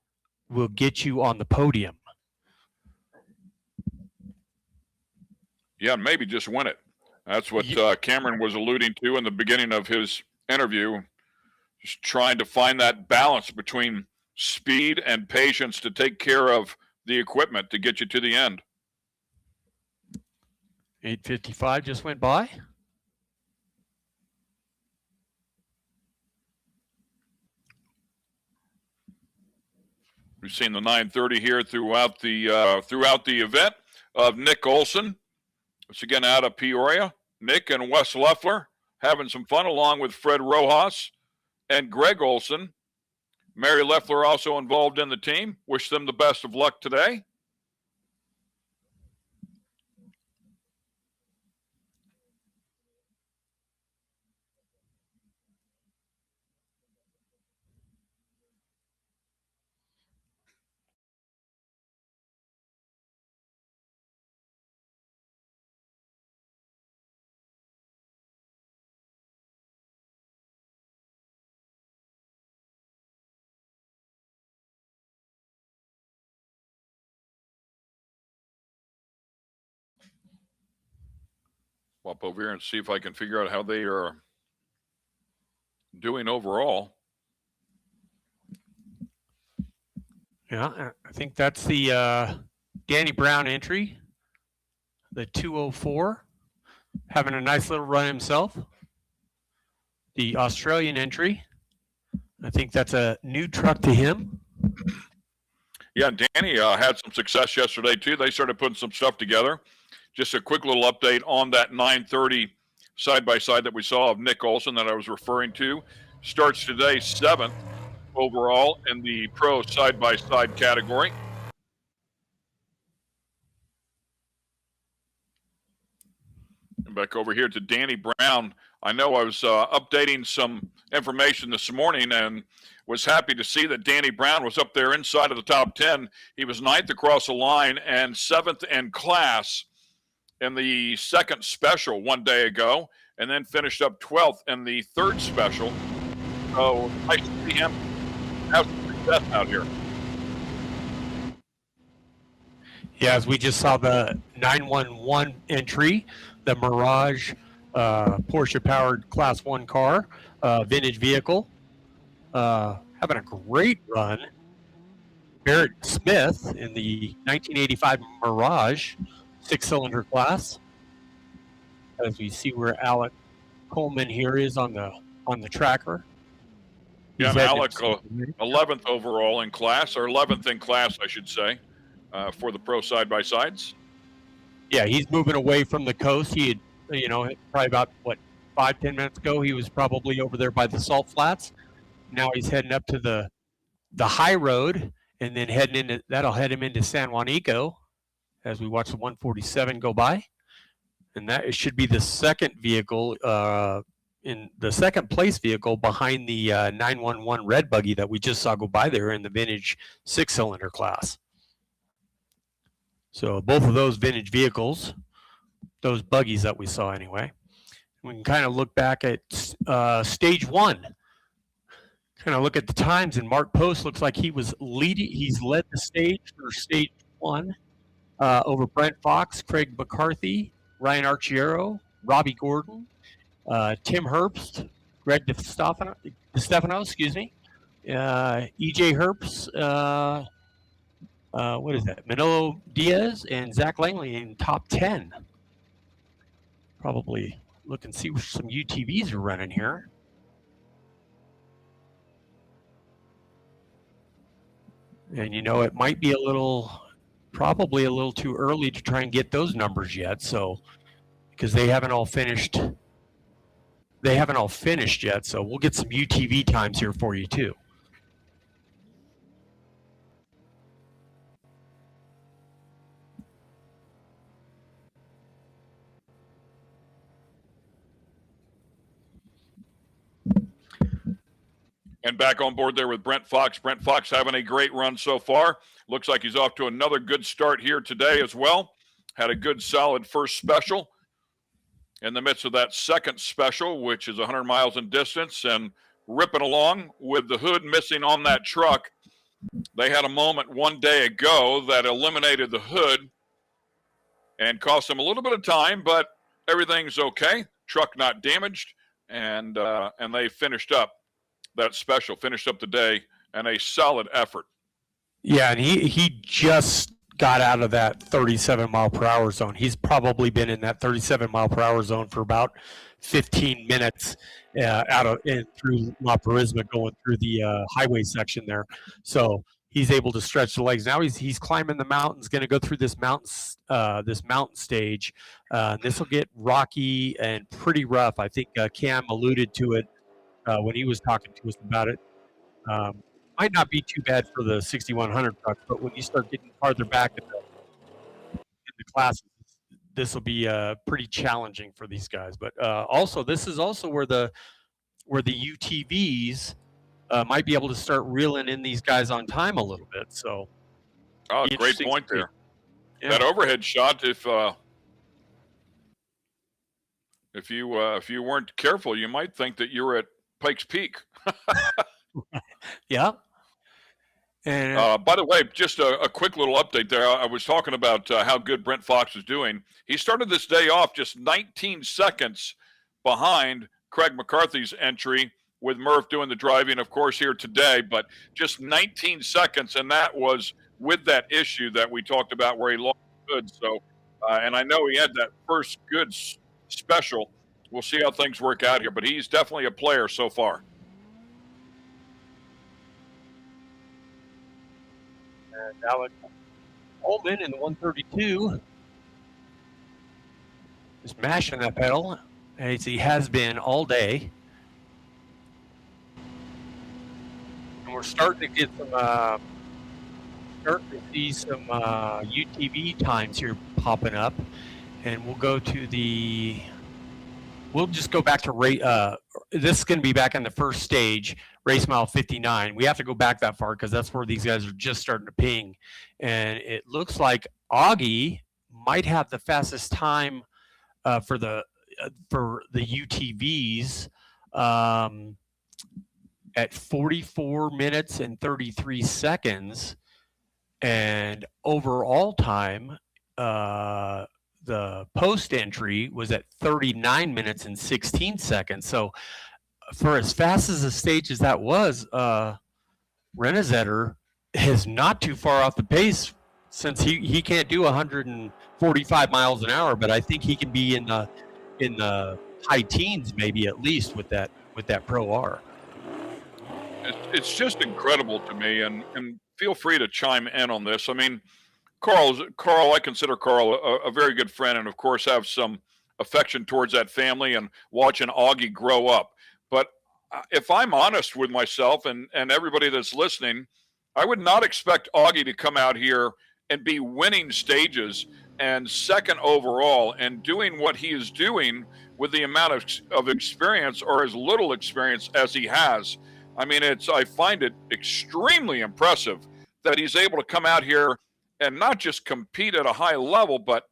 will get you on the podium. Yeah, maybe just win it. That's what Cameron was alluding to in the beginning of his interview. Just trying to find that balance between speed and patience to take care of the equipment to get you to the end. 8:55 just went by. We've seen the 930 here throughout the event of Nick Olson. Once again out of Peoria. Nick and Wes Leffler having some fun along with Fred Rojas and Greg Olson. Mary Leffler also involved in the team. Wish them the best of luck today. Swap over here and see if I can figure out how they are doing overall. Yeah, I think that's the Danny Brown entry, the 204, having a nice little run himself. The Australian entry, I think that's a new truck to him. Yeah, Danny had some success yesterday too. They started putting some stuff together. Just a quick little update on that 930 side-by-side that we saw of Nick Olson that I was referring to. Starts today 7th overall in the pro side-by-side category. And back over here to Danny Brown. I know I was updating some information this morning and was happy to see that Danny Brown was up there inside of the top 10. He was 9th across the line and 7th in class in the 2nd special one day ago, and then finished up 12th in the 3rd special. So nice to see him have some success out here. Yeah, as we just saw the 911 entry, the Mirage Porsche-powered Class 1 car, vintage vehicle, having a great run. Barrett Smith in the 1985 Mirage 6-cylinder class. As we see where Alec Coleman here is on the tracker. Yeah, Alec, 11th overall in class, or 11th in class, I should say, for the pro side-by-sides. Yeah, he's moving away from the coast. He had, probably about, 5-10 minutes ago, he was probably over there by the salt flats. Now he's heading up to the high road, and then that'll head him into San Juanico as we watch the 147 go by. And it should be the second vehicle, in the second place vehicle behind the 911 red buggy that we just saw go by there in the vintage 6-cylinder class. So both of those vintage vehicles, those buggies that we saw anyway. We can kind of look back at stage 1. Kind of look at the times, and Mark Post looks like he was leading. He's led the stage for stage 1 over Brent Fox, Craig McCarthy, Ryan Archiero, Robbie Gordon, Tim Herbst, Greg DeStefano, excuse me, EJ Herbst, what is that? Manolo Diaz and Zach Langley in top 10. Probably look and see what some UTVs are running here. And it might be probably a little too early to try and get those numbers yet. So, because they haven't all finished yet. So we'll get some UTV times here for you too. And back on board there with Brent Fox. Brent Fox having a great run so far. Looks like he's off to another good start here today as well. Had a good, solid first special in the midst of that second special, which is 100 miles in distance, and ripping along with the hood missing on that truck. They had a moment one day ago that eliminated the hood and cost them a little bit of time, but everything's okay. Truck not damaged, and they finished up that special, finished up the day, and a solid effort. Yeah, and he just got out of that 37 mile per hour zone. He's probably been in that 37 mile per hour zone for about 15 minutes through La Purisma, going through the highway section there. So he's able to stretch the legs. Now he's climbing the mountains, going to go through this mountain stage. This will get rocky and pretty rough. I think Cam alluded to it when he was talking to us about it. Might not be too bad for the 6100 truck, but when you start getting farther back in the classes, this will be pretty challenging for these guys. But also, this is also where the UTVs might be able to start reeling in these guys on time a little bit. So, great point there. Yeah. That overhead shot, if you weren't careful, you might think that you were at Pikes Peak. Yeah. And by the way, just a quick little update there. I was talking about how good Brent Fox is doing. He started this day off just 19 seconds behind Craig McCarthy's entry, with Murph doing the driving, of course, here today, but just 19 seconds, and that was with that issue that we talked about where he lost good. So, and I know he had that first good special. We'll see how things work out here, but he's definitely a player so far. And Alex Holman in the 132 is mashing that pedal, as he has been all day. And we're starting to get some, see some UTV times here popping up, and we'll go to we'll just go back to this is going to be back in the first stage, race mile 59. We have to go back that far because that's where these guys are just starting to ping. And it looks like Auggie might have the fastest time for the UTVs at 44 minutes and 33 seconds. And overall time, the post entry was at 39 minutes and 16 seconds. So for as fast as the stage as that was, Renezetter is not too far off the pace, since he can't do 145 miles an hour, but I think he can be in the high teens, maybe, at least with that Pro R. It's just incredible to me, and feel free to chime in on this. I mean, Carl, I consider Carl a very good friend, and of course have some affection towards that family and watching Auggie grow up. But if I'm honest with myself and everybody that's listening, I would not expect Auggie to come out here and be winning stages and second overall and doing what he is doing with the amount of experience, or as little experience as he has. I mean, I find it extremely impressive that he's able to come out here and not just compete at a high level, but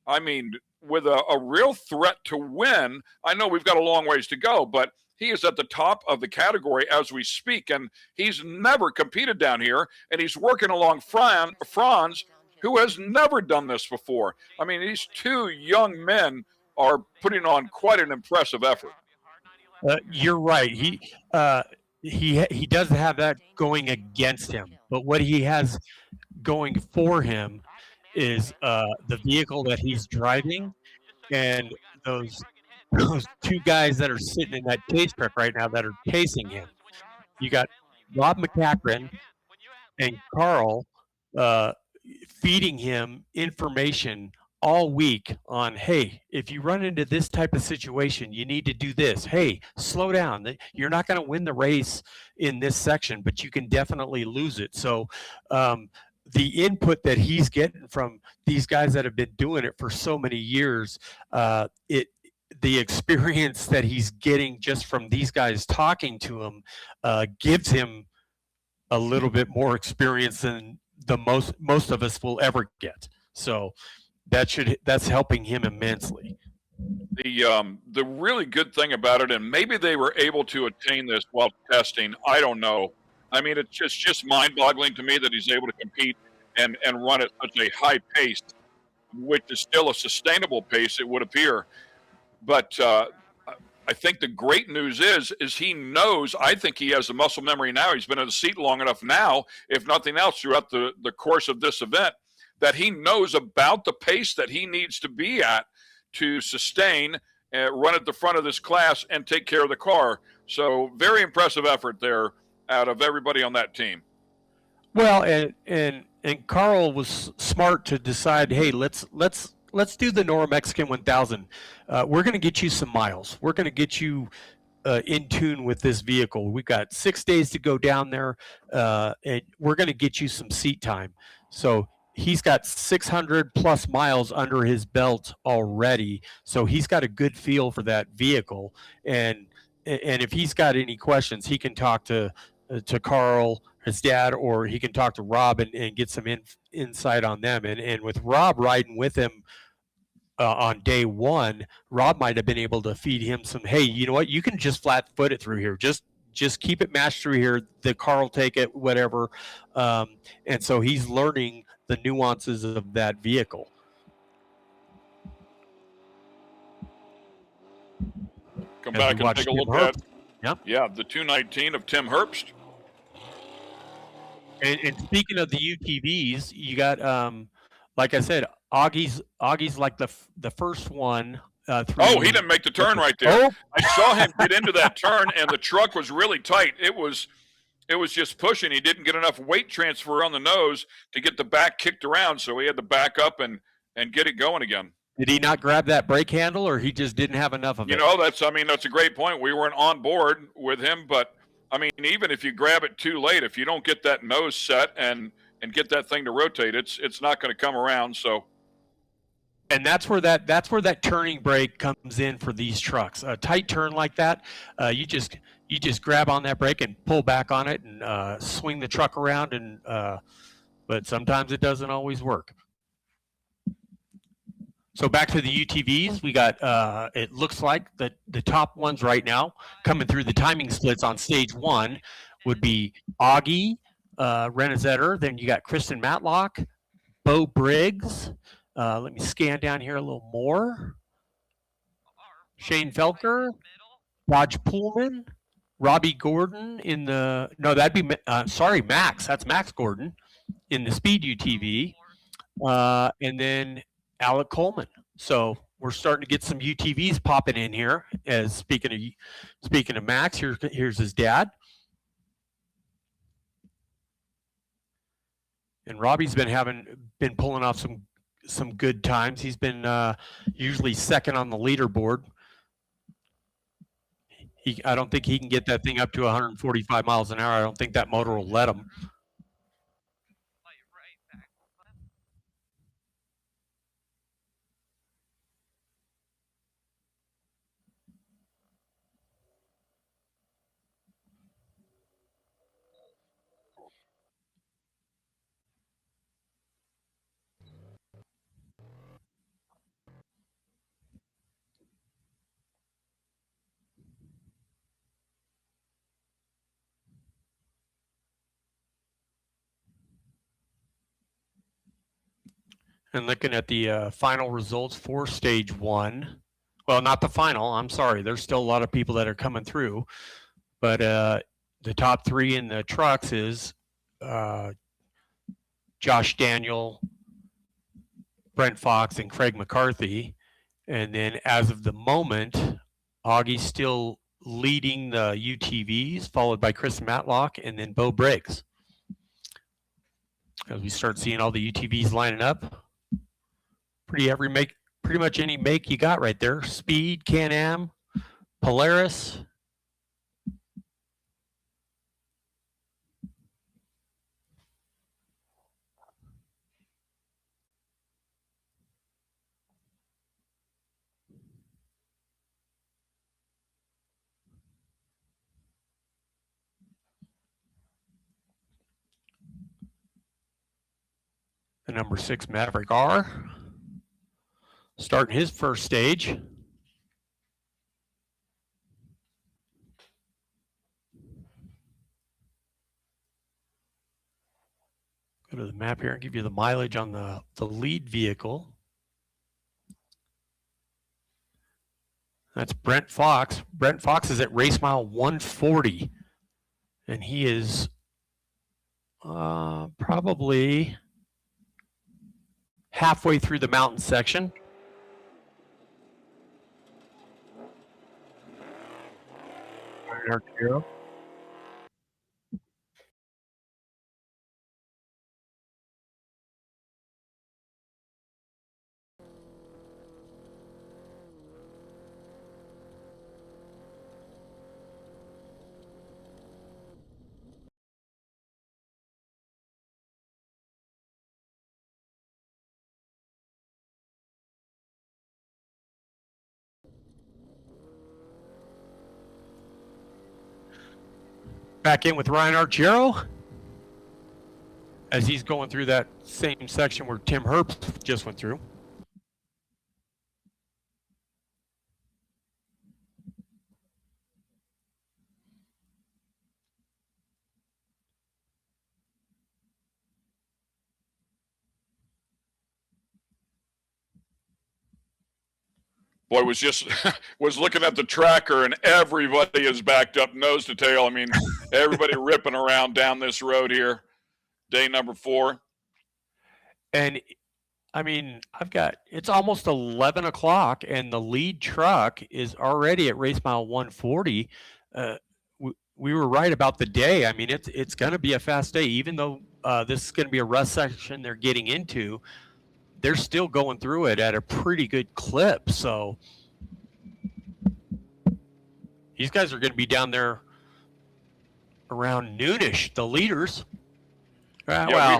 I mean, with a real threat to win. I know we've got a long ways to go, but he is at the top of the category as we speak, and he's never competed down here, and he's working along Franz, who has never done this before. I mean, these two young men are putting on quite an impressive effort. You're right. He does have that going against him, but what he has going for him is the vehicle that he's driving and those two guys that are sitting in that chase truck right now that are chasing him. You got Rob McCachran and Carl uh, feeding him information all week on, hey, if you run into this type of situation, you need to do this. Hey, slow down. You're not going to win the race in this section, but you can definitely lose it. So the input that he's getting from these guys that have been doing it for so many years, the experience that he's getting just from these guys talking to him gives him a little bit more experience than the most of us will ever get. So that's helping him immensely. The really good thing about it, and maybe they were able to attain this while testing, I don't know. I mean, it's just mind-boggling to me that he's able to compete and run at such a high pace, which is still a sustainable pace, it would appear. But I think the great news is he knows. I think he has the muscle memory now. He's been in the seat long enough now, if nothing else, throughout the course of this event, that he knows about the pace that he needs to be at to sustain, run at the front of this class, and take care of the car. So very impressive effort there out of everybody on that team. Well, and Carl was smart to decide, hey, let's do the NORRA Mexican 1000. We're going to get you some miles. We're going to get you in tune with this vehicle. We've got 6 days to go down there, and we're going to get you some seat time. So he's got 600 plus miles under his belt already. So he's got a good feel for that vehicle. And if he's got any questions, he can talk to Carl, his dad, or he can talk to Rob and get some insight on them. And with Rob riding with him on day one, Rob might have been able to feed him some, hey, you know what, you can just flat foot it through here. Just keep it mashed through here. The car will take it, whatever. And so he's learning the nuances of that vehicle. Come back and take a look at, yeah, the 219 of Tim Herbst. And speaking of the UTVs, you got, like I said, Augie's like the first one. He didn't make the turn right there. I saw him get into that turn, and the truck was really tight. It was just pushing. He didn't get enough weight transfer on the nose to get the back kicked around, so he had to back up and get it going again. Did he not grab that brake handle, or he just didn't have enough of it? You know, that's a great point. We weren't on board with him, but I mean, even if you grab it too late, if you don't get that nose set and get that thing to rotate, it's not going to come around. So, and that's where that turning brake comes in for these trucks. A tight turn like that, you just grab on that brake and pull back on it and swing the truck around. And but sometimes it doesn't always work. So back to the UTVs, we got, it looks like the top ones right now coming through the timing splits on stage one would be Auggie Renet. Then you got Kristen Matlock, Bo Briggs. Let me scan down here a little more. Shane Felker, Raj Pullman, Robbie Gordon in the, no, that'd be, Max. That's Max Gordon in the Speed UTV. And then Alec Coleman. So we're starting to get some UTVs popping in here. As speaking of Max, here's his dad. And Robbie's been pulling off some good times. He's been usually second on the leaderboard. I don't think he can get that thing up to 145 miles an hour. I don't think that motor will let him. And looking at the final results for stage 1. Well, not the final. I'm sorry. There's still a lot of people that are coming through. But the top 3 in the trucks is Josh Daniel, Brent Fox, and Craig McCarthy. And then as of the moment, Augie's still leading the UTVs, followed by Chris Matlock and then Bo Briggs. As we start seeing all the UTVs lining up, pretty much any make you got right there. Speed, Can-Am, Polaris. The number 6 Maverick R, starting his first stage. Go to the map here and give you the mileage on the lead vehicle. That's Brent Fox. Brent Fox is at race mile 140, and he is probably halfway through the mountain section. Back in with Ryan Argero as he's going through that same section where Tim Herbst just went through. Boy, was looking at the tracker, and everybody is backed up nose to tail. I mean, everybody ripping around down this road here, day number 4. And I mean, it's almost 11 o'clock, and the lead truck is already at race mile 140. We were right about the day. I mean, it's going to be a fast day, even though this is going to be a rust section they're getting into. They're still going through it at a pretty good clip. So these guys are going to be down there around noonish, the leaders. Yeah,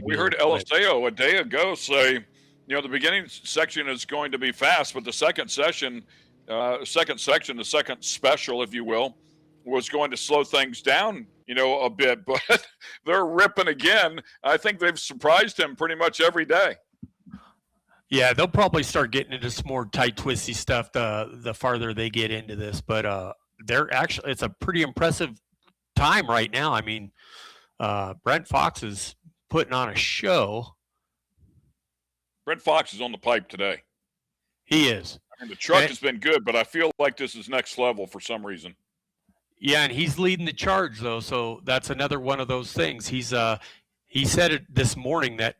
we heard Eliseo a day ago say, the beginning section is going to be fast, but the second section, the second special, if you will, was going to slow things down, a bit. But they're ripping again. I think they've surprised him pretty much every day. Yeah, they'll probably start getting into some more tight, twisty stuff the farther they get into this. But it's a pretty impressive time right now. I mean, Brent Fox is putting on a show. Brent Fox is on the pipe today. He is. I mean, the truck has been good, but I feel like this is next level for some reason. Yeah, and he's leading the charge, though, so that's another one of those things. He said it this morning that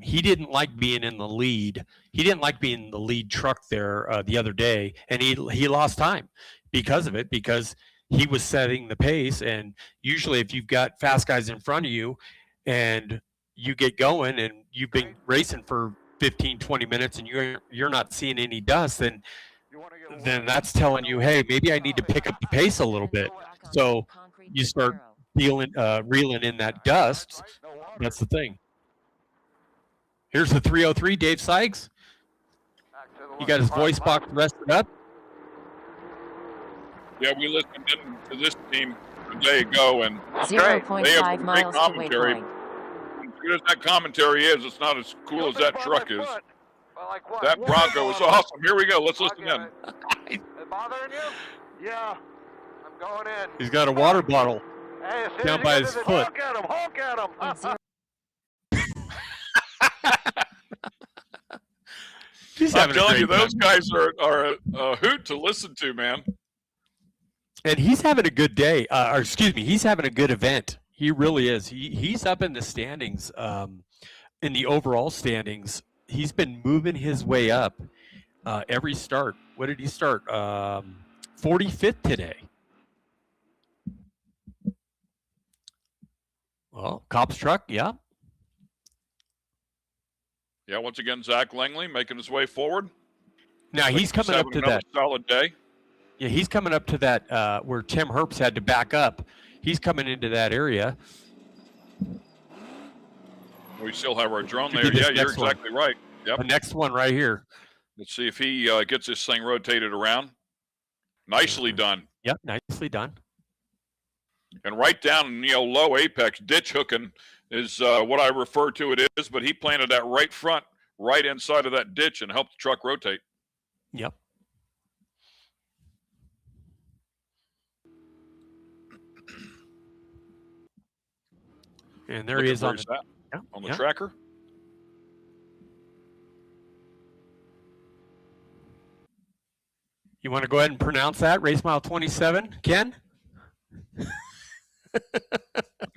he didn't like being in the lead. He didn't like being in the lead truck there the other day, and he lost time because of it, because he was setting the pace. And usually if you've got fast guys in front of you and you get going and you've been racing for 15, 20 minutes and you're not seeing any dust, then that's telling you, hey, maybe I need to pick up the pace a little bit. So you start reeling in that dust. That's the thing. Here's the 303, Dave Sykes. He got his voice box rested up. Yeah, we listened to this team a day ago, and 0.5 miles to commentary. waypoint. As good as that commentary is, it's not as cool as that truck is. That Bronco is awesome. Here we go. Let's listen in. It bothering you? Yeah. I'm going in. He's got a water bottle down by his foot. Honk at him. I'm telling you, those guys are a hoot to listen to, man. And he's having a good day. Or excuse me, he's having a good event. He really is. He's up in the standings, in the overall standings. He's been moving his way up every start. What did he start? 45th today. Well, Cobb's truck, yeah. Yeah, once again, Zach Langley making his way forward. Now he's coming up to that solid day. Yeah, he's coming up to that where Tim Herbst had to back up. He's coming into that area. We still have our drone there. Yeah, you're exactly right. Yep. The next one right here. Let's see if he gets this thing rotated around. Nicely done. Yep, nicely done. And right down, low apex, ditch hooking is what I refer to it is, but he planted that right front, right inside of that ditch and helped the truck rotate. Yep. And there he is on the tracker. You want to go ahead and pronounce that? Race mile 27, Ken?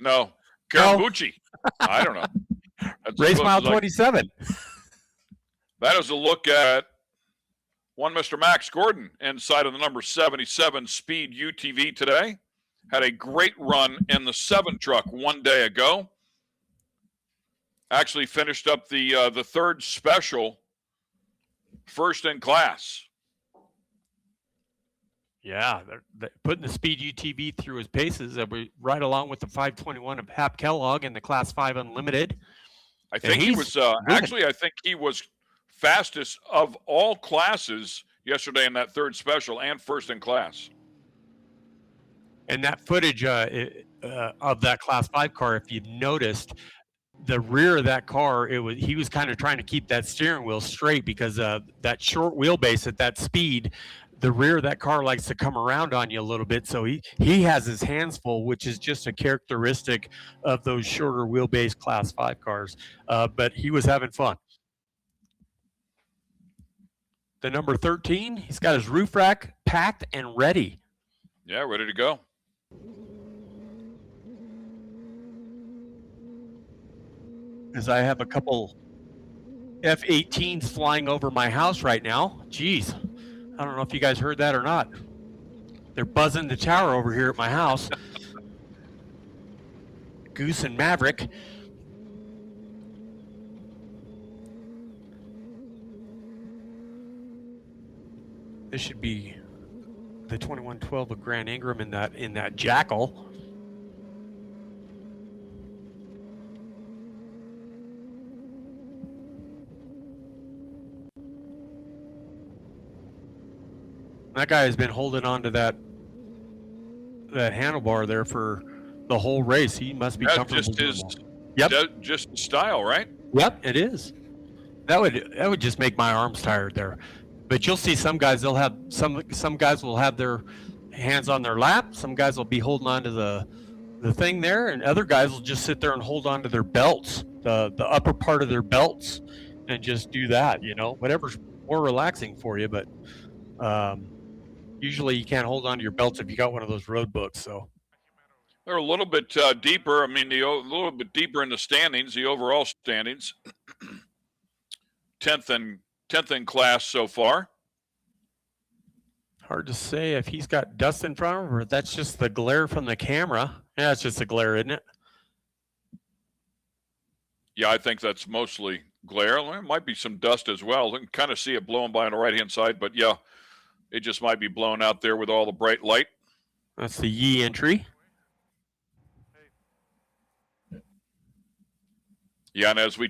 No. Karabuchi. I don't know. That's Race mile 27. That is a look at one Mr. Max Gordon inside of the number 77 Speed UTV today. Had a great run in the 7 truck one day ago. Actually finished up the third special, first in class. Yeah, they're putting the Speed UTV through his paces, right along with the 521 of Hap Kellogg and the Class 5 Unlimited. I think he was I think he was fastest of all classes yesterday in that third special and first in class. And that footage of that Class 5 car, if you've noticed, the rear of that car, he was kind of trying to keep that steering wheel straight because that short wheelbase at that speed, the rear of that car likes to come around on you a little bit. So he has his hands full, which is just a characteristic of those shorter wheelbase Class 5 cars. But he was having fun. The number 13, he's got his roof rack packed and ready. Yeah, ready to go. As I have a couple F-18s flying over my house right now. Jeez, I don't know if you guys heard that or not. They're buzzing the tower over here at my house. Goose and Maverick. This should be the 2112 of Grand Ingram in that Jackal. That guy has been holding on to that handlebar there for the whole race. He must be comfortable. Just his style, right? Yep, it is. That would just make my arms tired there. But you'll see some guys, they'll have some guys will have their hands on their lap. Some guys will be holding on to the thing there, and other guys will just sit there and hold on to their belts, the upper part of their belts, and just do that. Whatever's more relaxing for you. But usually you can't hold on to your belts if you got one of those road books. So they're a little bit deeper. I mean, a little bit deeper in the standings, the overall standings. 10th in class so far. Hard to say if he's got dust in front of him or that's just the glare from the camera. Yeah, it's just the glare, isn't it? Yeah, I think that's mostly glare. There might be some dust as well. You can kind of see it blowing by on the right-hand side, but yeah, it just might be blown out there with all the bright light. That's the Yee entry. Yeah, and as we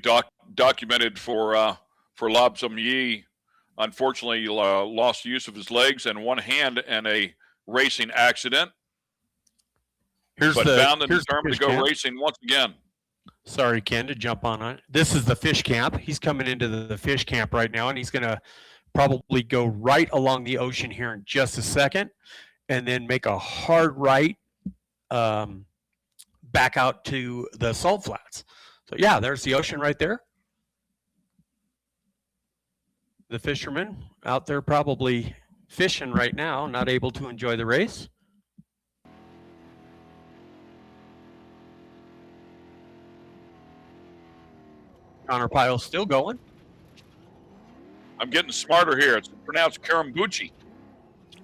documented for Lobsam Yee, unfortunately lost use of his legs and one hand in a racing accident. But bound and determined to go racing once again. Sorry, Ken, to jump on it. This is the fish camp. He's coming into the fish camp right now, and he's going to probably go right along the ocean here in just a second and then make a hard right back out to the salt flats. So, yeah, there's the ocean right there. The fishermen out there probably fishing right now, not able to enjoy the race. Connor Pyle's still going. I'm getting smarter here. It's pronounced Karambuchi.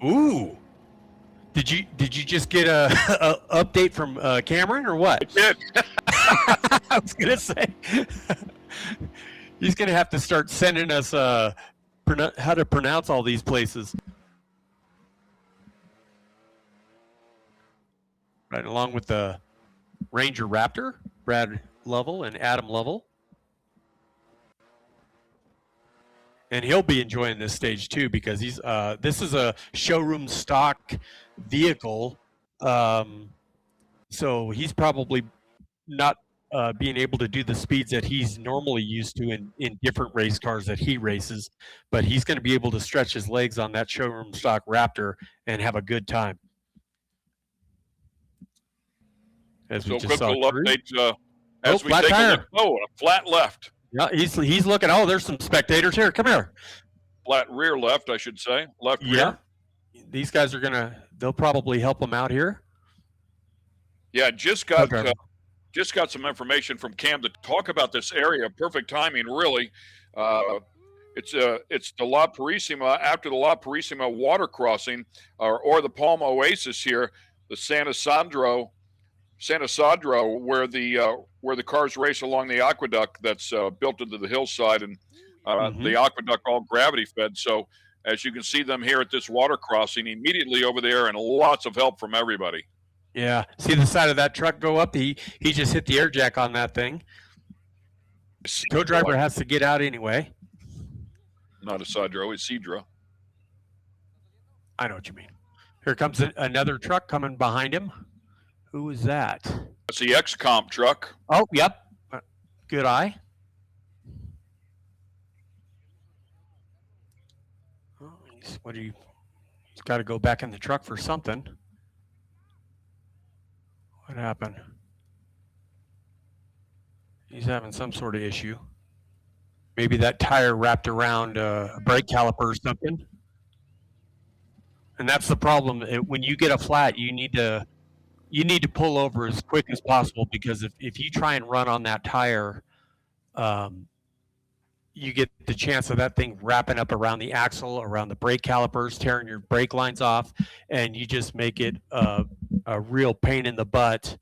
Ooh. Did you just get a update from Cameron or what? I did. I was gonna say he's gonna have to start sending us how to pronounce all these places. Right along with the Ranger Raptor, Brad Lovell and Adam Lovell. And he'll be enjoying this stage too because he's this is a showroom stock vehicle, so he's probably not being able to do the speeds that he's normally used to in different race cars that he races, but he's going to be able to stretch his legs on that showroom stock Raptor and have a good time. As we just saw, update as we flat take tire. a look. Oh, a flat left. Yeah, he's looking. Oh, there's some spectators here. Come here. Flat rear left, I should say. Left rear. Yeah. These guys are they'll probably help him out here. Yeah, just got some information from Cam to talk about this area. Perfect timing, really. It's the La Purísima, after the La Purísima water crossing, or the Palm Oasis here, the San Isidro, where the cars race along the aqueduct that's built into the hillside, and the aqueduct all gravity fed. So as you can see them here at this water crossing, immediately over there, and lots of help from everybody. Yeah, see the side of that truck go up. He just hit the air jack on that thing. Co-driver has to get out anyway. Not Isidro, Isidro. I know what you mean. Here comes another truck coming behind him. Who is that? That's the X-Comp truck. Oh, yep. Good eye. He's got to go back in the truck for something. What happened? He's having some sort of issue. Maybe that tire wrapped around a brake caliper or something. And that's the problem. When you get a flat, you need to pull over as quick as possible, because if you try and run on that tire, you get the chance of that thing wrapping up around the axle, around the brake calipers, tearing your brake lines off, and you just make it a real pain in the butt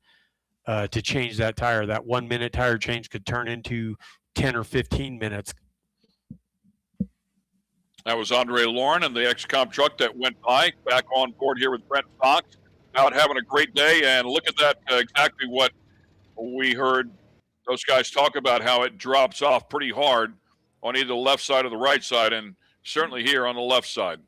to change that tire. That 1 minute tire change could turn into 10 or 15 minutes. That was Andre Lauren and the X-Comp truck that went by, back on board here with Brent Fox, out having a great day. And look at that, exactly what we heard those guys talk about, how it drops off pretty hard on either the left side or the right side, and certainly here on the left side.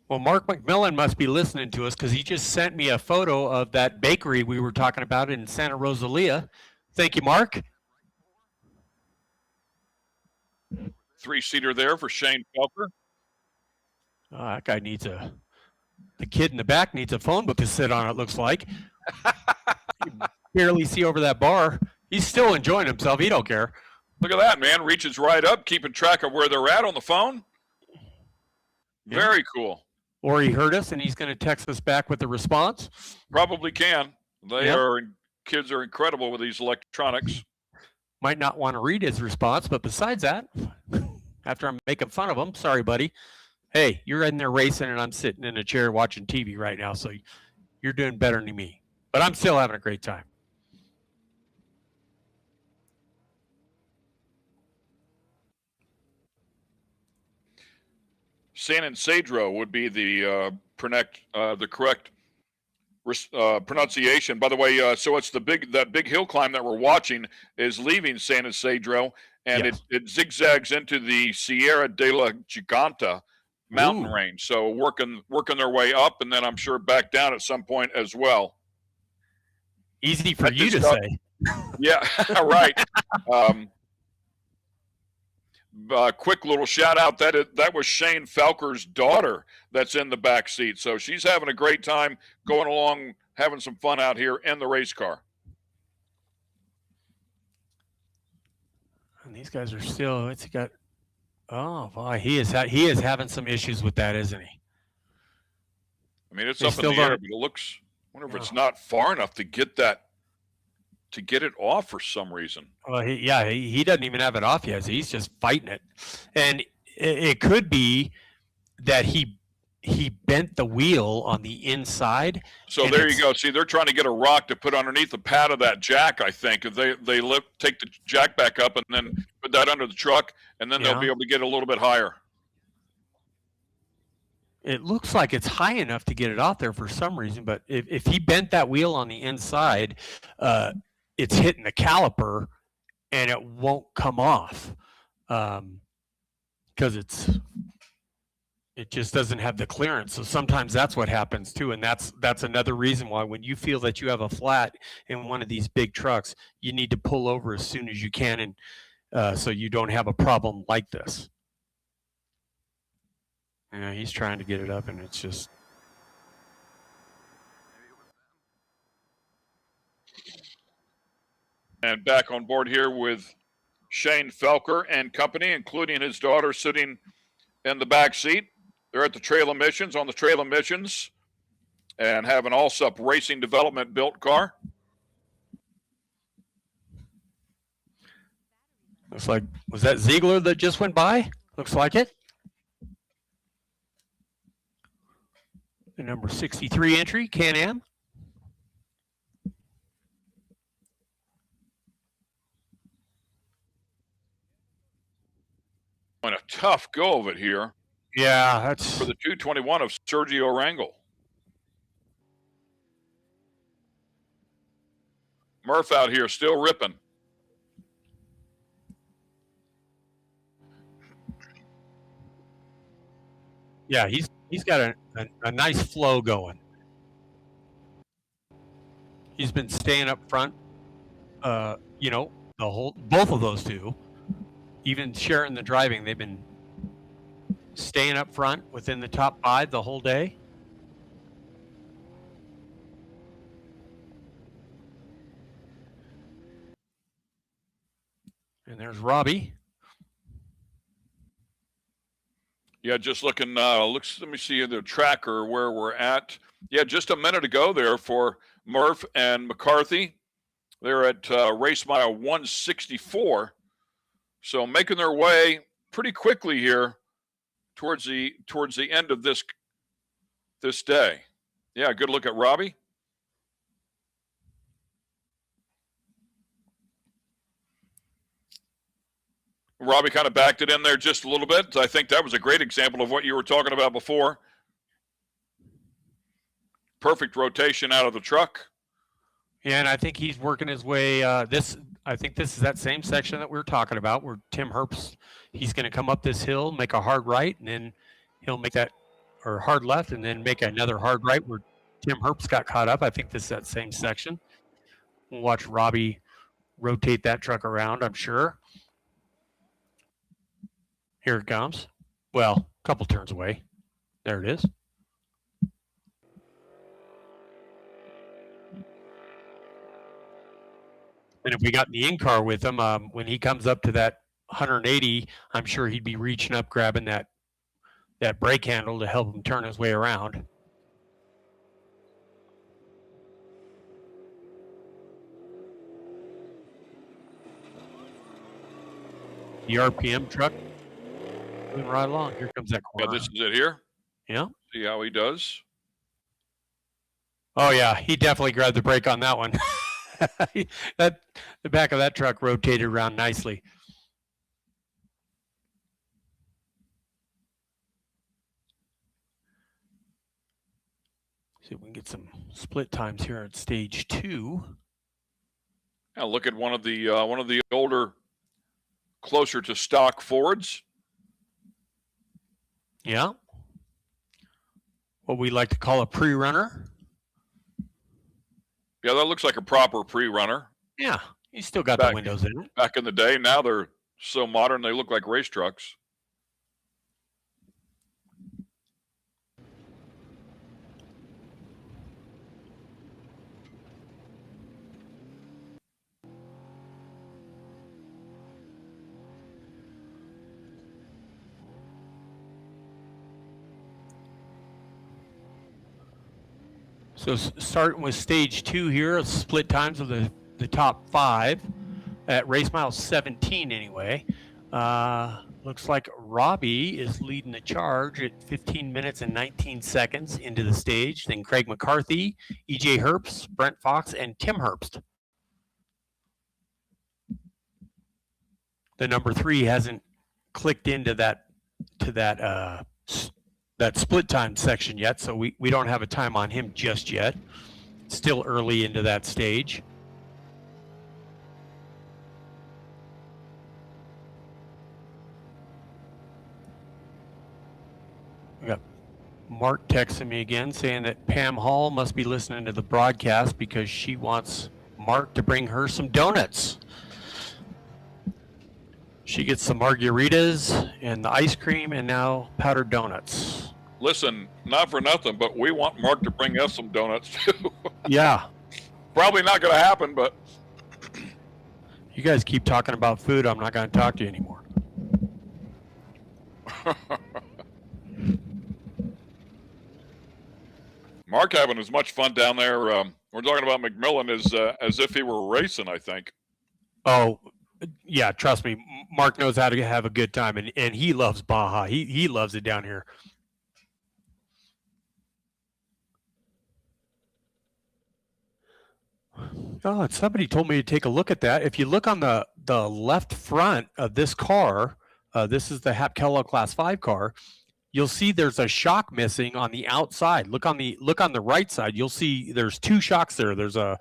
Well, Mark McMillan must be listening to us, because he just sent me a photo of that bakery we were talking about in Santa Rosalia. Thank you, Mark. 3-seater there for Shane Felker. Oh, that guy needs the kid in the back needs a phone book to sit on, it looks like. You barely see over that bar. He's still enjoying himself. He don't care. Look at that, man. Reaches right up, keeping track of where they're at on the phone. Yeah. Very cool. Or he heard us and he's going to text us back with the response. Probably can. Kids are incredible with these electronics. Might not want to read his response, but besides that, after I'm making fun of him, sorry, buddy. Hey, you're in there racing and I'm sitting in a chair watching TV right now, so you're doing better than me. But I'm still having a great time. San Ignacio would be the correct pronunciation. By the way, so it's that big hill climb that we're watching is leaving San Ignacio, and yes, it zigzags into the Sierra de la Giganta mountain range. So working their way up, and then I'm sure back down at some point as well. Easy for you to say. Yeah, right. Quick little shout out that was Shane Felker's daughter that's in the back seat. So she's having a great time going along, having some fun out here in the race car. And these guys are still. It's got. Oh boy, he is having some issues with that, isn't he? I mean, it's They up in still the air, don't- but it looks. I wonder if it's Oh. not far enough to get it off for some reason. Well, he doesn't even have it off yet. He's just fighting it, and it could be that he bent the wheel on the inside. So and there you it's- go. See, they're trying to get a rock to put underneath the pad of that jack, I think. If they take the jack back up and then put that under the truck, and then they'll be Yeah. able to get a little bit higher. It looks like it's high enough to get it off there for some reason, but if he bent that wheel on the inside, it's hitting the caliper and it won't come off because it just doesn't have the clearance. So sometimes that's what happens too, and that's another reason why when you feel that you have a flat in one of these big trucks, you need to pull over as soon as you can, and so you don't have a problem like this. Yeah, he's trying to get it up, and it's just. And back on board here with Shane Felker and company, including his daughter sitting in the back seat. They're at the trail emissions, on the trail emissions, and have an Allsup Racing Development built car. Looks like, was that Ziegler that just went by? Looks like it. The number 63 entry, Can-Am. And a tough go of it here. Yeah, that's for the 221 of Sergio Rangel. Murph out here still ripping. Yeah, he's got a nice flow going. He's been staying up front. Both of those two, even sharing the driving, they've been staying up front within the top 5 the whole day. And there's Robbie. Yeah, just looking, let me see the tracker where we're at. Yeah, just a minute ago there for Murph and McCarthy. They're at race mile 164. So making their way pretty quickly here towards the end of this day. Yeah, good look at Robbie. Robbie kind of backed it in there just a little bit. I think that was a great example of what you were talking about before. Perfect rotation out of the truck. Yeah, and I think he's working his way. I think this is that same section that we were talking about where Tim Herbst, he's going to come up this hill, make a hard right, and then he'll make that, or hard left, and then make another hard right where Tim Herbst got caught up. I think this is that same section. We'll watch Robbie rotate that truck around, I'm sure. Here it comes. Well, a couple turns away. There it is. And if we got in the in-car with him, when he comes up to that 180, I'm sure he'd be reaching up, grabbing that brake handle to help him turn his way around. The RPM truck moving right along. Here comes that corner. Yeah, this is it here. Yeah. See how he does. Oh yeah, he definitely grabbed the brake on that one. The back of that truck rotated around nicely. See if we can get some split times here at stage 2. Now look at one of the older, closer to stock Fords. Yeah. What we like to call a pre-runner. Yeah, that looks like a proper pre-runner. Yeah, he's still got the windows in it. Back in the day, now they're so modern they look like race trucks. So starting with stage 2 here, split times of the top 5 at race mile 17 anyway. Looks like Robbie is leading the charge at 15 minutes and 19 seconds into the stage. Then Craig McCarthy, EJ Herbst, Brent Fox, and Tim Herbst. The number 3 hasn't clicked into that split time section yet, so we don't have a time on him just yet. Still early into that stage. We got Mark texting me again saying that Pam Hall must be listening to the broadcast because she wants Mark to bring her some donuts. She gets some margaritas and the ice cream and now powdered donuts. Listen, not for nothing, but we want Mark to bring us some donuts too. Yeah. Probably not going to happen, but you guys keep talking about food. I'm not going to talk to you anymore. Mark having as much fun down there. We're talking about McMillan as if he were racing, I think. Oh, yeah, trust me. Mark knows how to have a good time, and he loves Baja. He loves it down here. Oh, and somebody told me to take a look at that. If you look on the left front of this car, this is the Hap Kellogg Class 5 car, you'll see there's a shock missing on the outside. Look on the right side. You'll see there's 2 shocks there. There's a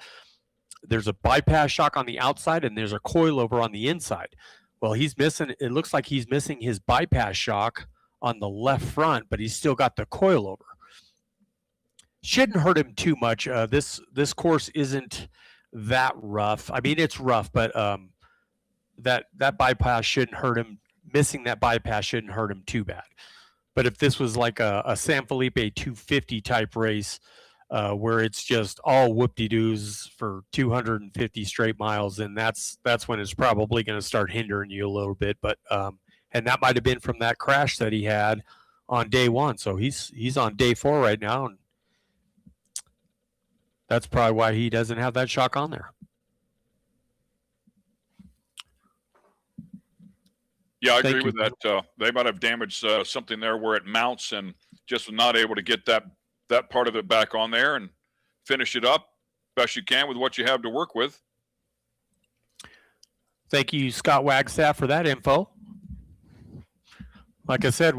bypass shock on the outside and there's a coilover on the inside. Well, he's missing. It looks like he's missing his bypass shock on the left front, but he's still got the coilover. Shouldn't hurt him too much. This course isn't that rough. I mean, it's rough, but that bypass shouldn't hurt him. Missing that bypass shouldn't hurt him too bad. But if this was like a San Felipe 250 type race where it's just all whoop-de-doos for 250 straight miles, then that's when it's probably going to start hindering you a little bit. But and that might have been from that crash that he had on day 1. So he's on day 4 right now, and that's probably why he doesn't have that shock on there. Yeah, I agree with that. They might have damaged something there where it mounts and just not able to get that part of it back on there and finish it up best you can with what you have to work with. Thank you, Scott Wagstaff, for that info. Like I said,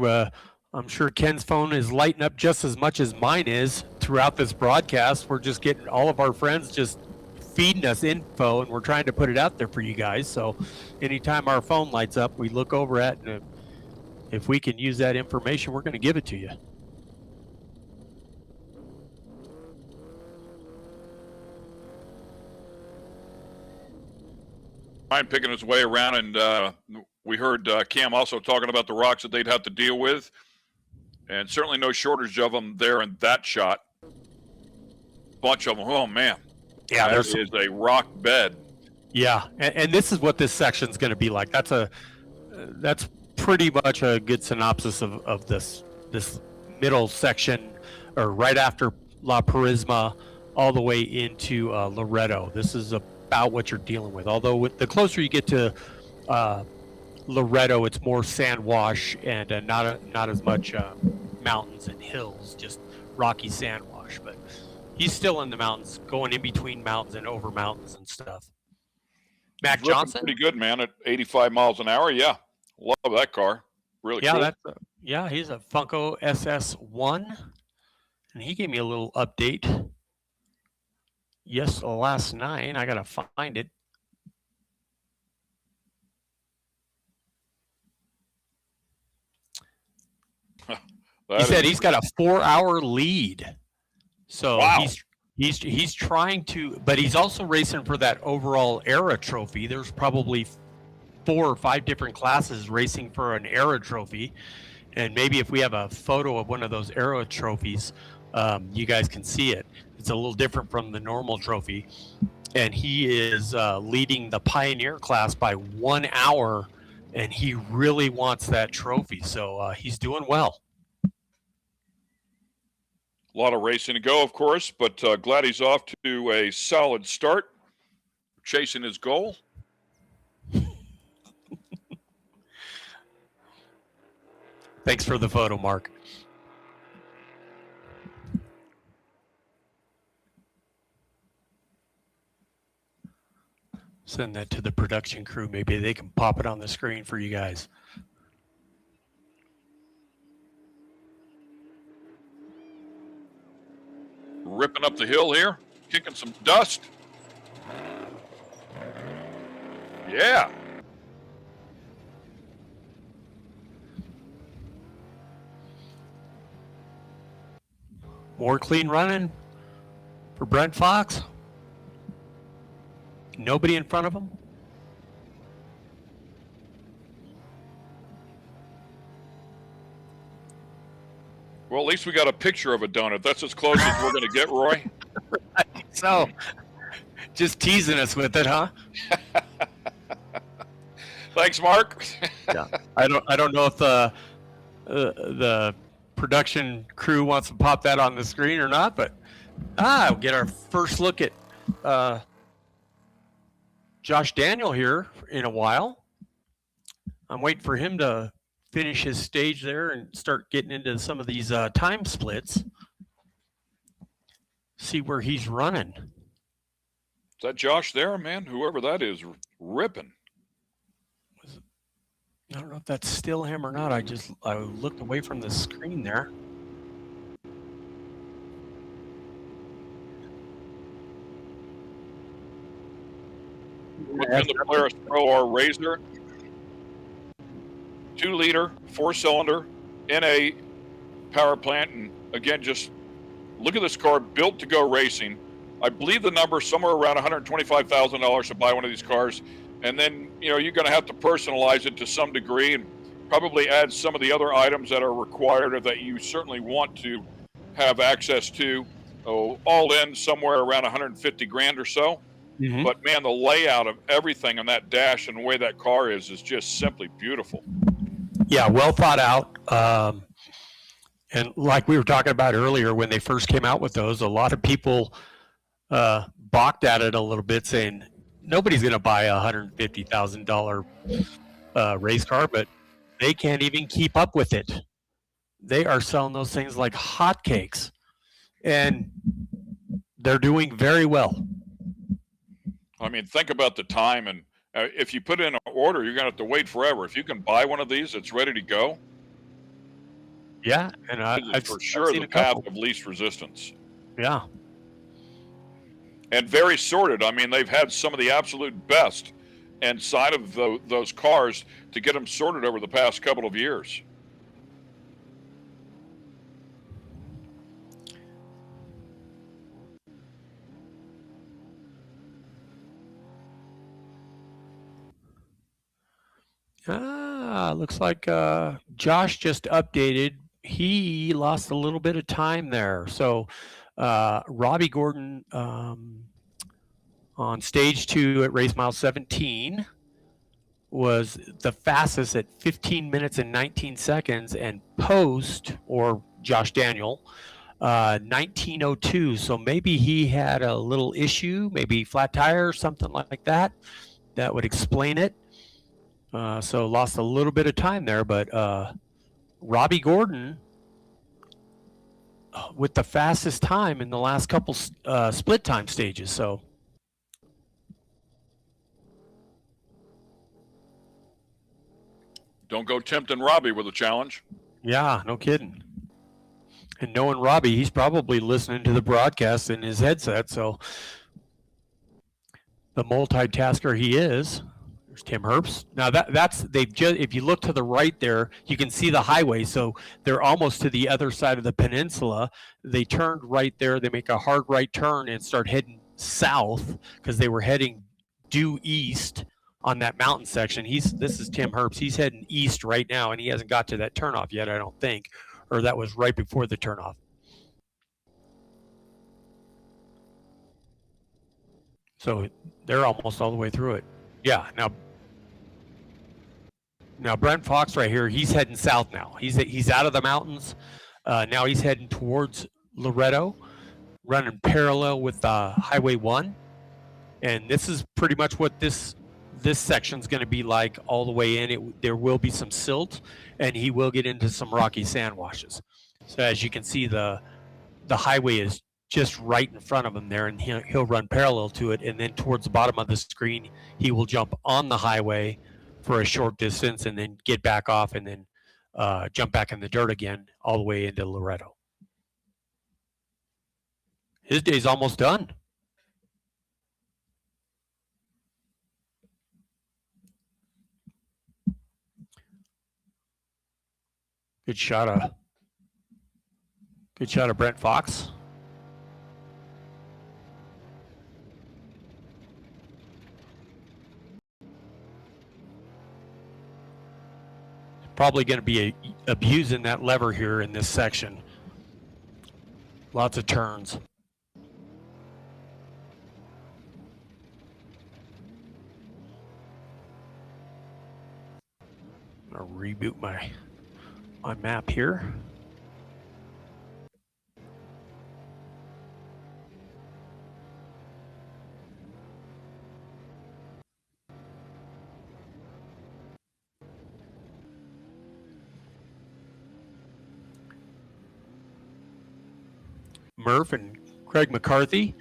I'm sure Ken's phone is lighting up just as much as mine is throughout this broadcast. We're just getting all of our friends just feeding us info, and we're trying to put it out there for you guys. So anytime our phone lights up, we look over at it, and if we can use that information, we're going to give it to you. Ryan picking his way around, and we heard Cam also talking about the rocks that they'd have to deal with, and certainly no shortage of them there in that shot. Bunch of them. Oh man, yeah, that is a rock bed. Yeah, and this is what this section's going to be like. That's pretty much a good synopsis of this middle section, or right after La Purisma, all the way into Loreto. This is about what you're dealing with. Although the closer you get to Loreto, it's more sand wash and not as much mountains and hills, just rocky sand wash. But he's still in the mountains, going in between mountains and over mountains and stuff. Mac Johnson, pretty good, man, at 85 miles an hour. Yeah, love that car. Really cool. Yeah, he's a Funko SS1, and he gave me a little update. Yes, last night. I gotta find it. He said he's got a 4-hour lead. So wow. He's trying to, but he's also racing for that overall era trophy. There's probably 4 or 5 different classes racing for an era trophy. And maybe if we have a photo of one of those era trophies, you guys can see it. It's a little different from the normal trophy. And he is leading the Pioneer class by 1 hour, and he really wants that trophy. So he's doing well. A lot of racing to go, of course, but glad he's off to a solid start, chasing his goal. Thanks for the photo, Mark. Send that to the production crew. Maybe they can pop it on the screen for you guys. Ripping up the hill here, kicking some dust. Yeah. More clean running for Brent Fox. Nobody in front of him. Well, at least we got a picture of a donut. That's as close as we're going to get, Roy. So, just teasing us with it, huh? Thanks, Mark. Yeah. I don't know if the production crew wants to pop that on the screen or not, but we'll get our first look at Josh Daniel here in a while. I'm waiting for him to finish his stage there and start getting into some of these time splits. See where he's running. Is that Josh there, man? Whoever that is, ripping. I don't know if that's still him or not. I looked away from the screen there. In the Polaris Pro R Razor, 2-liter, 4-cylinder, NA power plant, and again, just look at this car, built to go racing. I believe the number is somewhere around $125,000 to buy one of these cars, and then you're going to have to personalize it to some degree and probably add some of the other items that are required or that you certainly want to have access to. All in somewhere around 150 grand or so. Mm-hmm. But man, the layout of everything on that dash and the way that car is just simply beautiful. Yeah, well thought out. And like we were talking about earlier, when they first came out with those, a lot of people balked at it a little bit, saying nobody's going to buy a $150,000 race car, but they can't even keep up with it. They are selling those things like hotcakes, and they're doing very well. I mean, think about the time, and if you put in an order, you're going to have to wait forever. If you can buy one of these, it's ready to go. Yeah, and I've for sure the path of least resistance. Yeah. And very sorted. I mean, they've had some of the absolute best inside of those cars to get them sorted over the past couple of years. Looks like Josh just updated. He lost a little bit of time there. So Robbie Gordon on stage 2 at race mile 17 was the fastest at 15 minutes and 19 seconds, and post, or Josh Daniel, 19:02. So maybe he had a little issue, maybe flat tire or something like that. That would explain it. So lost a little bit of time there, but Robbie Gordon with the fastest time in the last couple split time stages. So don't go tempting Robbie with a challenge. Yeah, no kidding. And knowing Robbie, he's probably listening to the broadcast in his headset. So the multitasker he is. There's Tim Herbst. Now they've just, if you look to the right there, you can see the highway. So they're almost to the other side of the peninsula. They turned right there. They make a hard right turn and start heading south because they were heading due east on that mountain section. This is Tim Herbst. He's heading east right now, and he hasn't got to that turnoff yet, I don't think, or that was right before the turnoff. So they're almost all the way through it. Yeah. Now Brent Fox right here, he's heading south now. He's out of the mountains. Now he's heading towards Loreto, running parallel with Highway 1. And this is pretty much what this section's going to be like all the way in. There will be some silt, and he will get into some rocky sand washes. So as you can see, the highway is just right in front of him there, and he'll run parallel to it. And then towards the bottom of the screen, he will jump on the highway for a short distance and then get back off and then jump back in the dirt again all the way into Loreto. His day's almost done. Good shot of Brent Fox. Probably going to be abusing that lever here in this section. Lots of turns. I'm going to reboot my map here. Murph and Craig McCarthy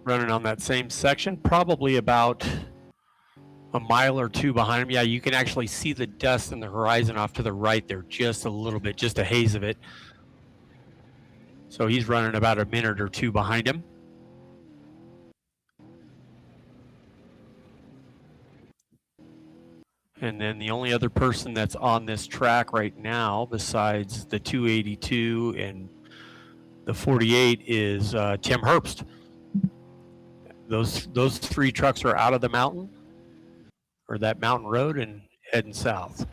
running on that same section, probably about a mile or two behind him. Yeah, you can actually see the dust in the horizon off to the right there, just a little bit, just a haze of it. So he's running about a minute or two behind him. And then the only other person that's on this track right now, besides the 282 and the 48, is Tim Herbst. Those three trucks are out of the mountain, or that mountain road, and heading south.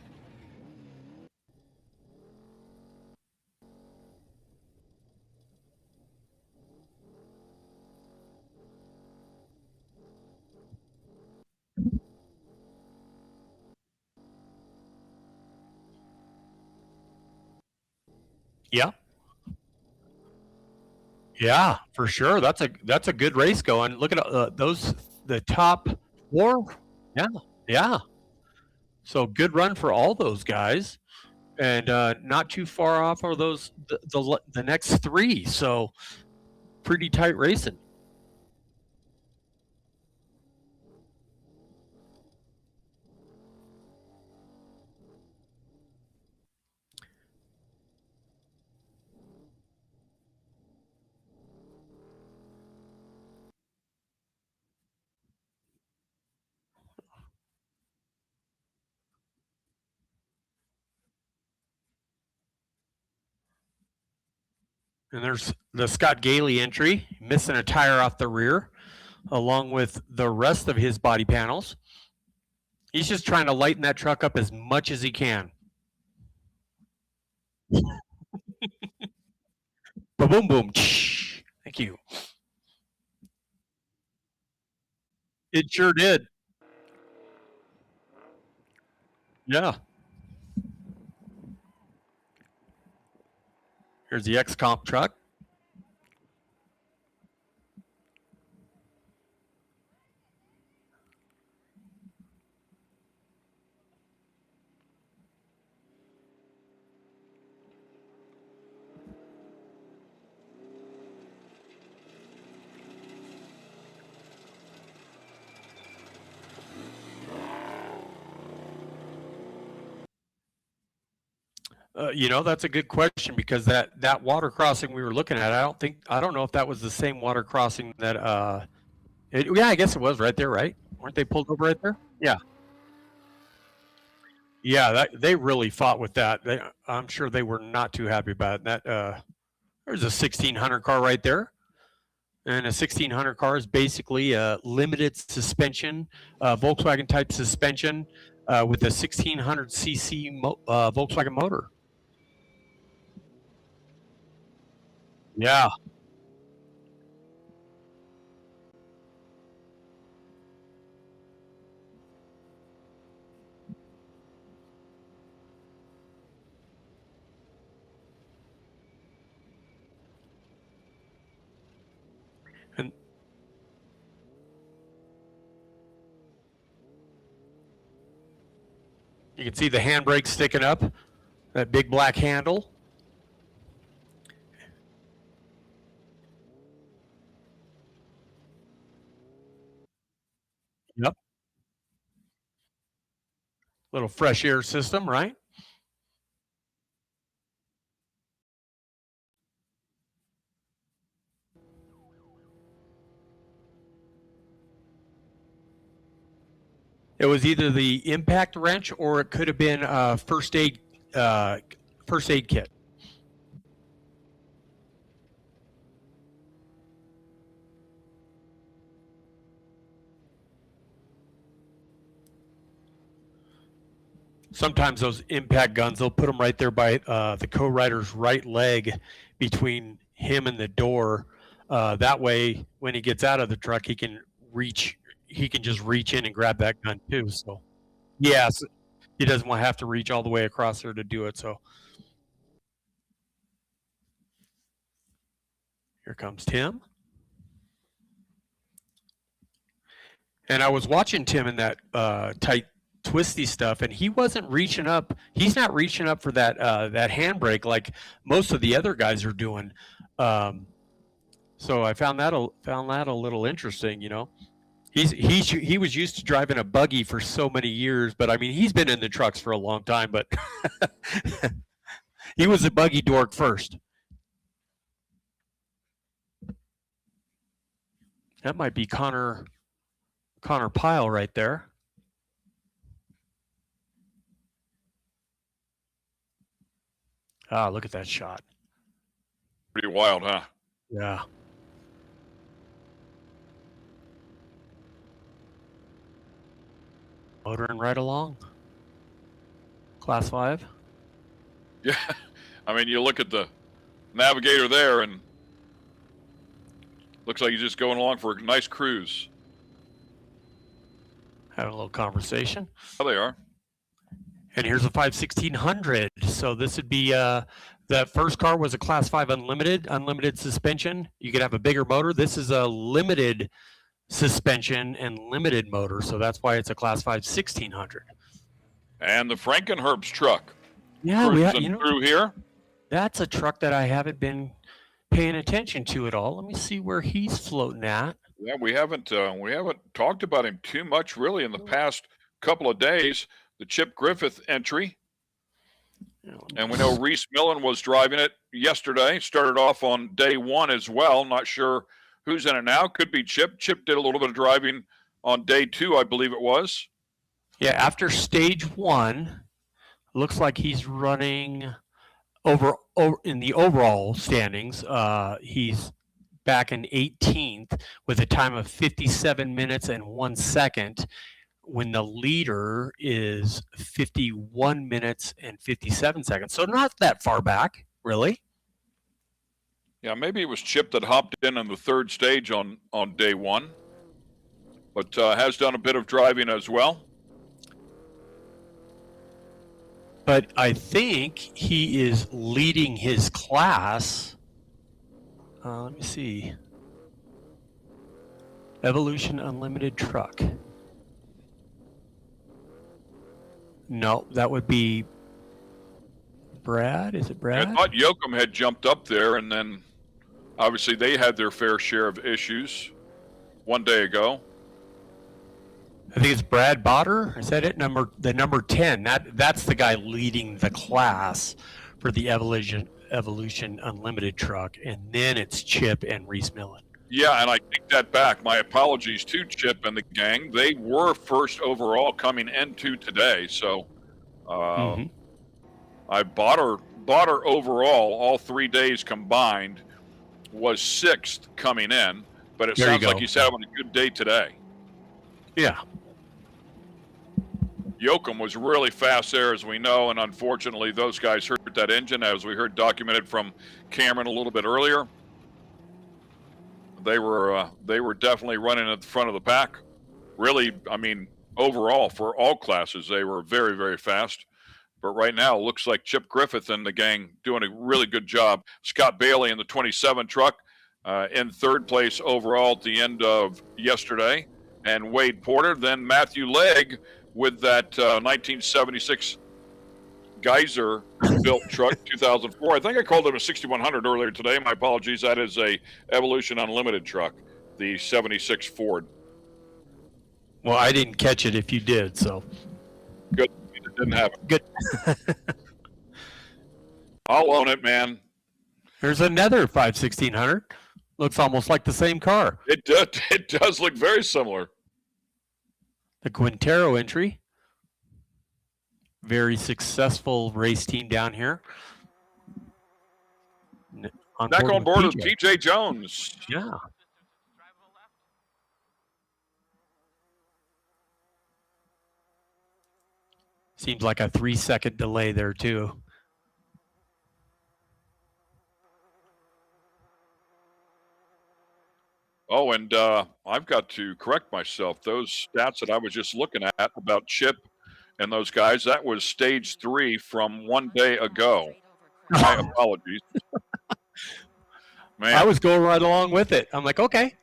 Yeah. Yeah, for sure. That's a good race going. Look at the top four. Yeah, yeah. So good run for all those guys, and not too far off are those the next three. So pretty tight racing. And there's the Scott Gailey entry, missing a tire off the rear, along with the rest of his body panels. He's just trying to lighten that truck up as much as he can. Boom, boom. Thank you. It sure did. Yeah. Here's the X-Comp truck. That's a good question, because that water crossing we were looking at, I don't know if that was the same water crossing that yeah, I guess it was right there, right? Weren't they pulled over right there? Yeah. Yeah, they really fought with that. I'm sure they were not too happy about it. There's a 1600 car right there. And a 1600 car is basically a limited suspension, Volkswagen type suspension with a 1600cc Volkswagen motor. Yeah. You can see the handbrake sticking up, that big black handle. Yep. Little fresh air system, right? It was either the impact wrench or it could have been a first aid kit. Sometimes those impact guns, they'll put them right there by the co-rider's right leg between him and the door. That way, when he gets out of the truck, he can just reach in and grab that gun too. So, yes, he doesn't want to have to reach all the way across there to do it. So, here comes Tim. And I was watching Tim in that tight, twisty stuff, and he wasn't reaching up. He's not reaching up for that handbrake like most of the other guys are doing. So I found that a little interesting. You know, he was used to driving a buggy for so many years, but I mean he's been in the trucks for a long time. But he was a buggy dork first. That might be Connor Pyle right there. Ah, look at that shot. Pretty wild, huh? Yeah. Motoring right along. Class 5. Yeah. I mean, you look at the navigator there and looks like he's just going along for a nice cruise. Having a little conversation. Oh, they are. And here's a 5/1600. So this would be that first car was a Class 5 unlimited suspension. You could have a bigger motor. This is a limited suspension and limited motor, so that's why it's a Class 5 1600. And the Frankenherbst truck. Yeah, through here. That's a truck that I haven't been paying attention to at all. Let me see where he's floating at. Yeah, we haven't talked about him too much really in the past couple of days. The Chip Griffith entry. And we know Reese Millen was driving it yesterday. Started off on day one as well. Not sure who's in it now. Could be Chip. Chip did a little bit of driving on day two, I believe it was. Yeah, after stage one, looks like he's running over in the overall standings. He's back in 18th with a time of 57 minutes and 1 second. When the leader is 51 minutes and 57 seconds. So not that far back, really. Yeah, maybe it was Chip that hopped in on the third stage on day one, but has done a bit of driving as well. But I think he is leading his class. Let me see. Evolution Unlimited truck. No, that would be Brad. Is it Brad? I thought Yoakum had jumped up there, and then obviously they had their fair share of issues one day ago. I think it's Brad Botter. Is that it? The number 10. That's the guy leading the class for the Evolution Unlimited truck, and then it's Chip and Reese Millen. Yeah, and I take that back. My apologies to Chip and the gang. They were first overall coming into today, so I bought her overall. All 3 days combined was 6th coming in, but it sounds like he's having a good day today. Yeah. Yoakum was really fast there, as we know, and unfortunately those guys hurt that engine, as we heard documented from Cameron a little bit earlier. They were definitely running at the front of the pack. Really, I mean, overall for all classes, they were very, very fast. But right now, it looks like Chip Griffith and the gang doing a really good job. Scott Bailey in the 27 truck in third place overall at the end of yesterday. And Wade Porter, then Matthew Legg with that 1976 Geyser built truck, 2004. I think I called it a 6100 earlier today. My apologies. That is a Evolution Unlimited truck, the 76 Ford. Well, I didn't catch it if you did, so. Good. It didn't happen. Good. I'll own it, man. There's another 1600. Looks almost like the same car. It does look very similar. The Quintero entry. Very successful race team down here. Back on board with PJ Jones. Yeah. Seems like a 3-second delay there, too. Oh, and I've got to correct myself. Those stats that I was just looking at about Chip and those guys, that was stage 3 from one day ago. My apologies. Man, I was going right along with it. I'm like, okay.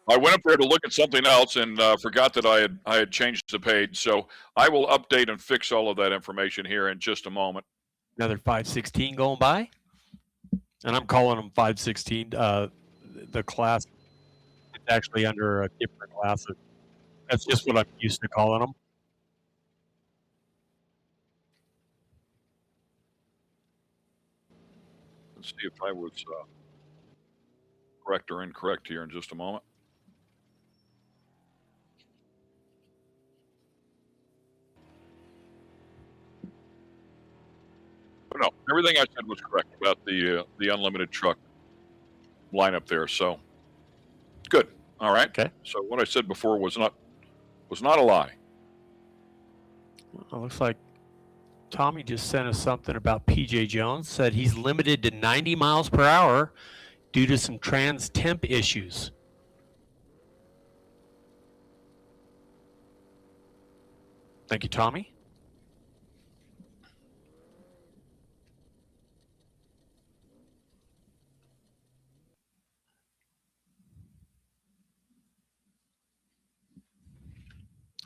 I went up there to look at something else and forgot that I had changed the page. So I will update and fix all of that information here in just a moment. Another 516 going by. And I'm calling them 516. The class is actually under a different class. That's just what I'm used to calling them. Let's see if I was correct or incorrect here in just a moment. But no, everything I said was correct about the unlimited truck lineup there. So good. All right. Okay. So what I said before was not a lie. Well, looks like Tommy just sent us something about PJ Jones. Said he's limited to 90 miles per hour due to some trans temp issues. Thank you, Tommy.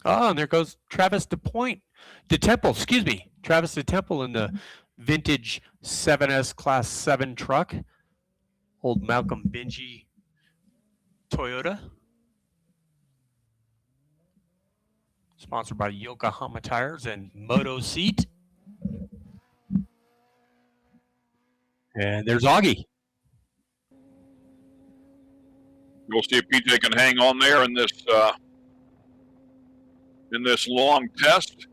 Oh, and there goes Travis DeTemple, excuse me. Travis DeTemple in the vintage 7S Class 7 truck. Old Malcolm Benji Toyota. Sponsored by Yokohama Tires and Moto Seat. And there's Auggie. We'll see if PJ can hang on there in this long test.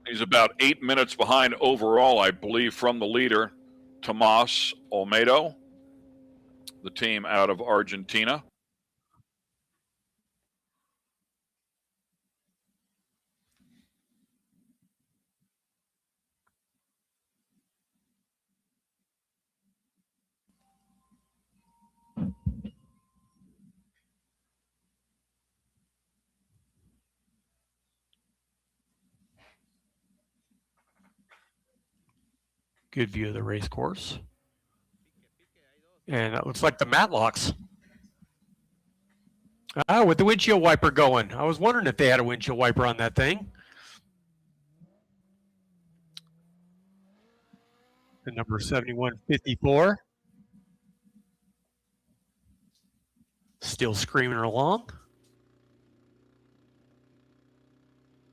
He's about 8 minutes behind overall, I believe, from the leader, Tomas Olmedo, the team out of Argentina. Good view of the race course. And that looks like the Matlocks. Ah, with the windshield wiper going. I was wondering if they had a windshield wiper on that thing. The number 7154. Still screaming along.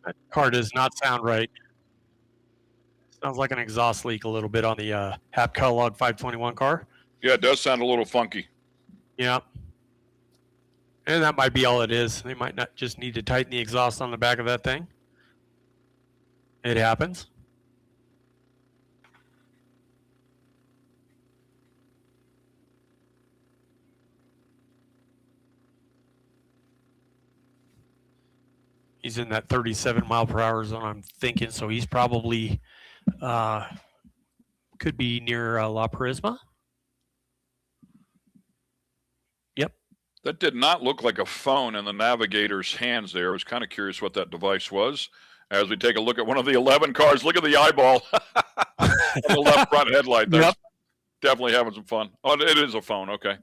That car does not sound right. Sounds like an exhaust leak a little bit on the Hap Kellogg 521 car. Yeah, it does sound a little funky. Yeah. And that might be all it is. They might not just need to tighten the exhaust on the back of that thing. It happens. He's in that 37 mile per hour zone, I'm thinking, so he's probably could be near La Prisma. Yep. That did not look like a phone in the navigator's hands there. I was kind of curious what that device was. As we take a look at one of the 11 cars, look at the eyeball on the left front headlight. That's definitely having some fun. Oh, it is a phone. Okay.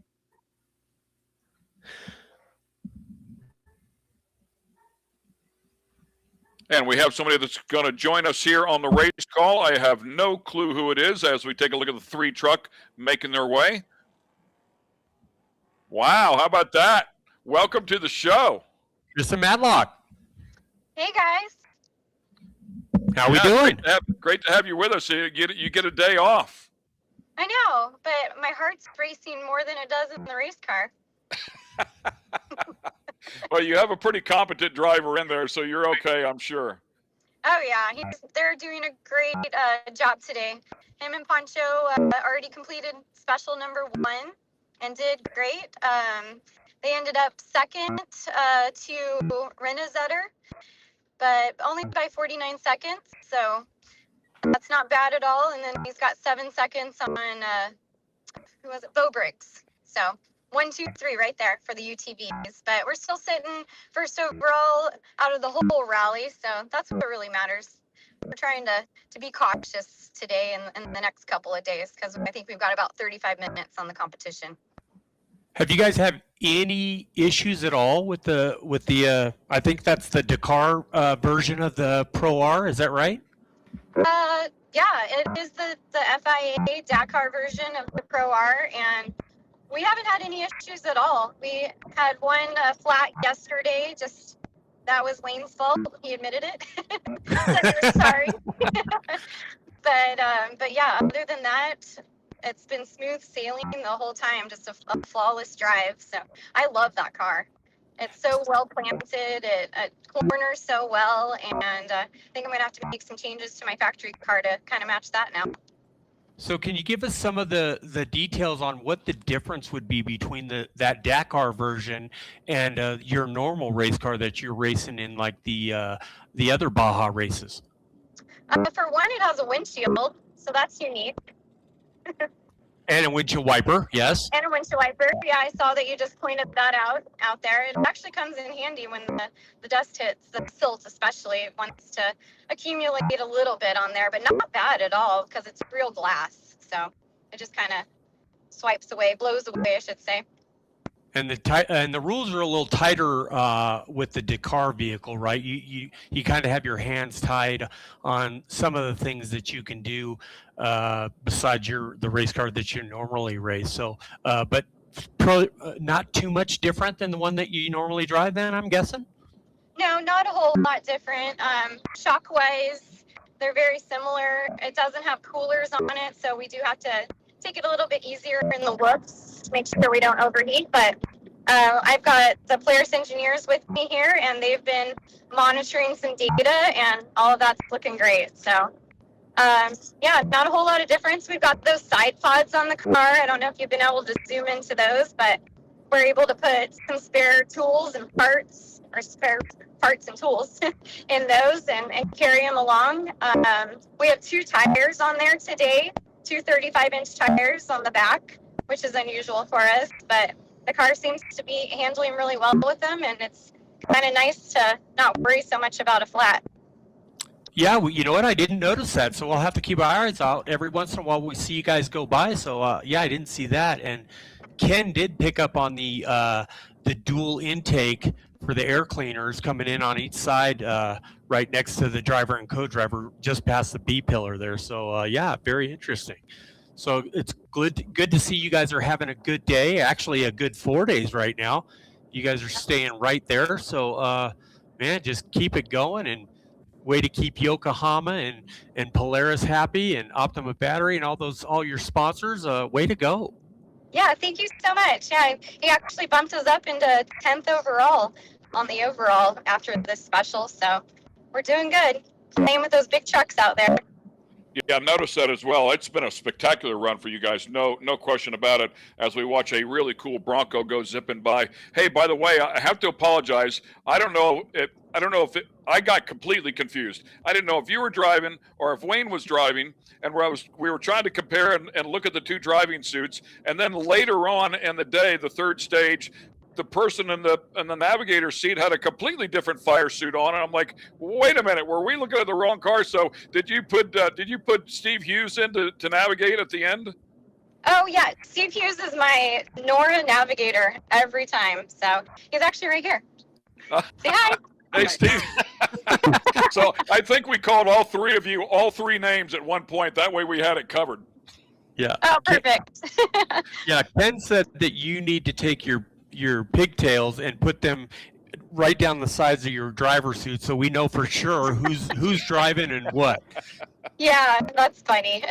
And we have somebody that's going to join us here on the race call. I have no clue who it is as we take a look at the 3 truck making their way. Wow, how about that? Welcome to the show. Mr. Madlock. Hey, guys. How we doing? Great to have you with us. You get a day off. I know, but my heart's racing more than it does in the race car. Well, you have a pretty competent driver in there, so you're okay, I'm sure. Oh, yeah. They're doing a great job today. Him and Poncho already completed special number 1 and did great. They ended up second to Renezetter, but only by 49 seconds, so that's not bad at all. And then he's got 7 seconds on, who was it, Bobricks. So 1, 2, 3 right there for the UTVs. But we're still sitting first overall out of the whole rally, so that's what really matters. We're trying to be cautious today and in the next couple of days because I think we've got about 35 minutes on the competition. Have you guys had any issues at all with the I think that's the Dakar version of the Pro R, is that right? Yeah, it is the FIA Dakar version of the Pro R, and we haven't had any issues at all. We had one flat yesterday, just that was Wayne's fault. He admitted it. So we're sorry. But yeah, other than that, it's been smooth sailing the whole time, just a flawless drive. So I love that car. It's so well planted, it corners so well, and I think I'm going to have to make some changes to my factory car to kind of match that now. So can you give us some of the details on what the difference would be between that Dakar version and your normal race car that you're racing in, like the other Baja races? For one, it has a windshield, so that's unique. And a windshield wiper, yes. And a windshield wiper. Yeah, I saw that you just pointed that out there. It actually comes in handy when the dust hits, the silt especially. It wants to accumulate a little bit on there, but not bad at all because it's real glass. So it just kind of swipes away, blows away, I should say. And the rules are a little tighter with the Dakar vehicle, right? You kind of have your hands tied on some of the things that you can do besides the race car that you normally race. So, but probably not too much different than the one that you normally drive. Then I'm guessing. No, not a whole lot different. Shock-wise, they're very similar. It doesn't have coolers on it, so we do have to take it a little bit easier in the looks to make sure we don't overheat. But I've got the Polaris engineers with me here, and they've been monitoring some data, and all of that's looking great. So, yeah, not a whole lot of difference. We've got those side pods on the car. I don't know if you've been able to zoom into those, but we're able to put some spare tools and parts, or spare parts and tools in those and carry them along. We have 2 tires on there today, 2 35-inch tires on the back, which is unusual for us, but the car seems to be handling really well with them, and it's kind of nice to not worry so much about a flat. Yeah, well, you know what? I didn't notice that, so we'll have to keep our eyes out. Every once in a while we see you guys go by, so yeah, I didn't see that. And Ken did pick up on the dual intake for the air cleaners coming in on each side, right next to the driver and co-driver, just past the B pillar there. So yeah, very interesting. So it's good to see you guys are having a good day, actually a good 4 days right now. You guys are staying right there. So man, just keep it going, and way to keep Yokohama and Polaris happy, and Optima Battery and all your sponsors. Way to go. Yeah, thank you so much. Yeah, he actually bumped us up into 10th overall on the overall after this special. So we're doing good. Playing with those big trucks out there. Yeah, I've noticed that as well. It's been a spectacular run for you guys, no question about it, as we watch a really cool Bronco go zipping by. Hey, by the way, I have to apologize. I don't know if I got completely confused. I didn't know if you were driving or if Wayne was driving, and we were trying to compare and look at the 2 driving suits, and then later on in the day, the 3rd stage, the person in the navigator seat had a completely different fire suit on, and I'm like, wait a minute, were we looking at the wrong car? So did you put Steve Hughes in to navigate at the end? Oh yeah, Steve Hughes is my NORRA navigator every time. So he's actually right here. Say hi. Hey, Steve. So I think we called all three of you, all three names at one point. That way we had it covered. Yeah. Oh, perfect. Yeah. Ken said that you need to take your pigtails and put them right down the sides of your driver suit so we know for sure who's driving and what. Yeah, that's funny.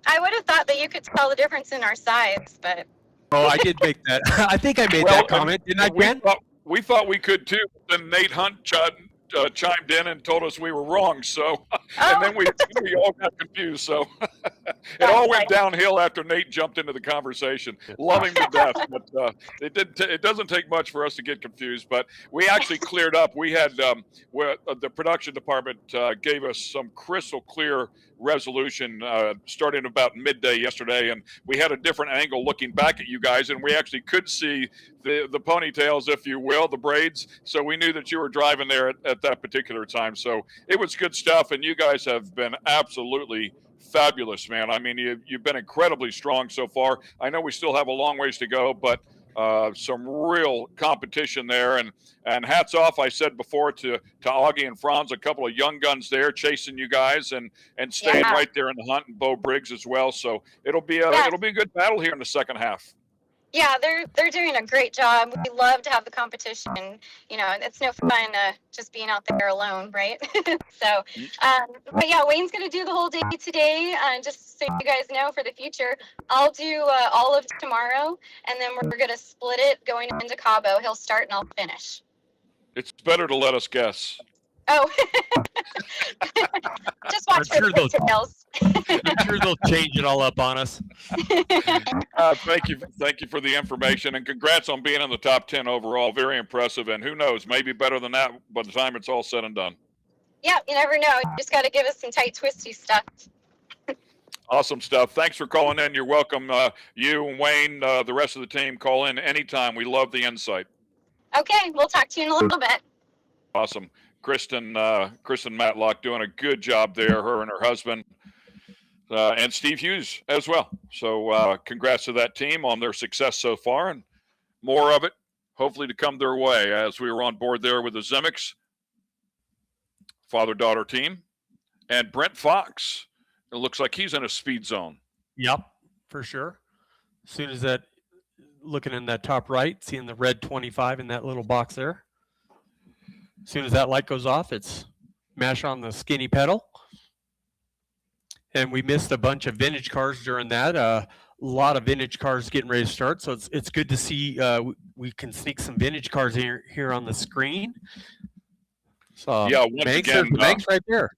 I would have thought that you could tell the difference in our sides, but Oh, I did make that. I think I made that comment, didn't I, Ken? We thought we could too. Then Nate Hunt chimed in and told us we were wrong. So, and then we all got confused. So it all went downhill after Nate jumped into the conversation. Love him to death, but it doesn't take much for us to get confused. But we actually cleared up. We had the production department gave us some crystal clear resolution starting about midday yesterday, and we had a different angle looking back at you guys, and we actually could see the ponytails, if you will, the braids. So we knew that you were driving there at that particular time. So it was good stuff, and you guys have been absolutely fabulous, man. I mean, you've been incredibly strong so far. I know we still have a long ways to go, but some real competition there, and hats off, I said before, to Auggie and Franz, a couple of young guns there chasing you guys and staying right there in the hunt, and Bo Briggs as well. So it'll be a good battle here in the second half. yeah, they're doing a great job. We love to have the competition. You know, it's no fun just being out there alone, right? So, but yeah, Wayne's going to do the whole day today. Just so you guys know for the future, I'll do all of tomorrow, and then we're going to split it going into Cabo. He'll start and I'll finish. It's better to let us guess. Oh, just watch for the details. I'm sure they'll change it all up on us. Thank you for the information, and congrats on being in the top 10 overall. Very impressive, and who knows, maybe better than that by the time it's all said and done. Yeah, you never know. You just got to give us some tight, twisty stuff. Awesome stuff. Thanks for calling in. You're welcome. You and Wayne, the rest of the team, call in anytime. We love the insight. Okay, we'll talk to you in a little bit. Awesome. Kristen Matlock doing a good job there, her and her husband, and Steve Hughes as well. So congrats to that team on their success so far, and more of it hopefully to come their way as we were on board there with the Zemics father-daughter team. And Brent Fox, it looks like he's in a speed zone. Yep, for sure. As soon as that, looking in that top right, seeing the red 25 in that little box there. As soon as that light goes off, it's mash on the skinny pedal. And we missed a bunch of vintage cars during that. A lot of vintage cars getting ready to start. So it's good to see we can sneak some vintage cars here on the screen. So yeah, once again, Manx right there.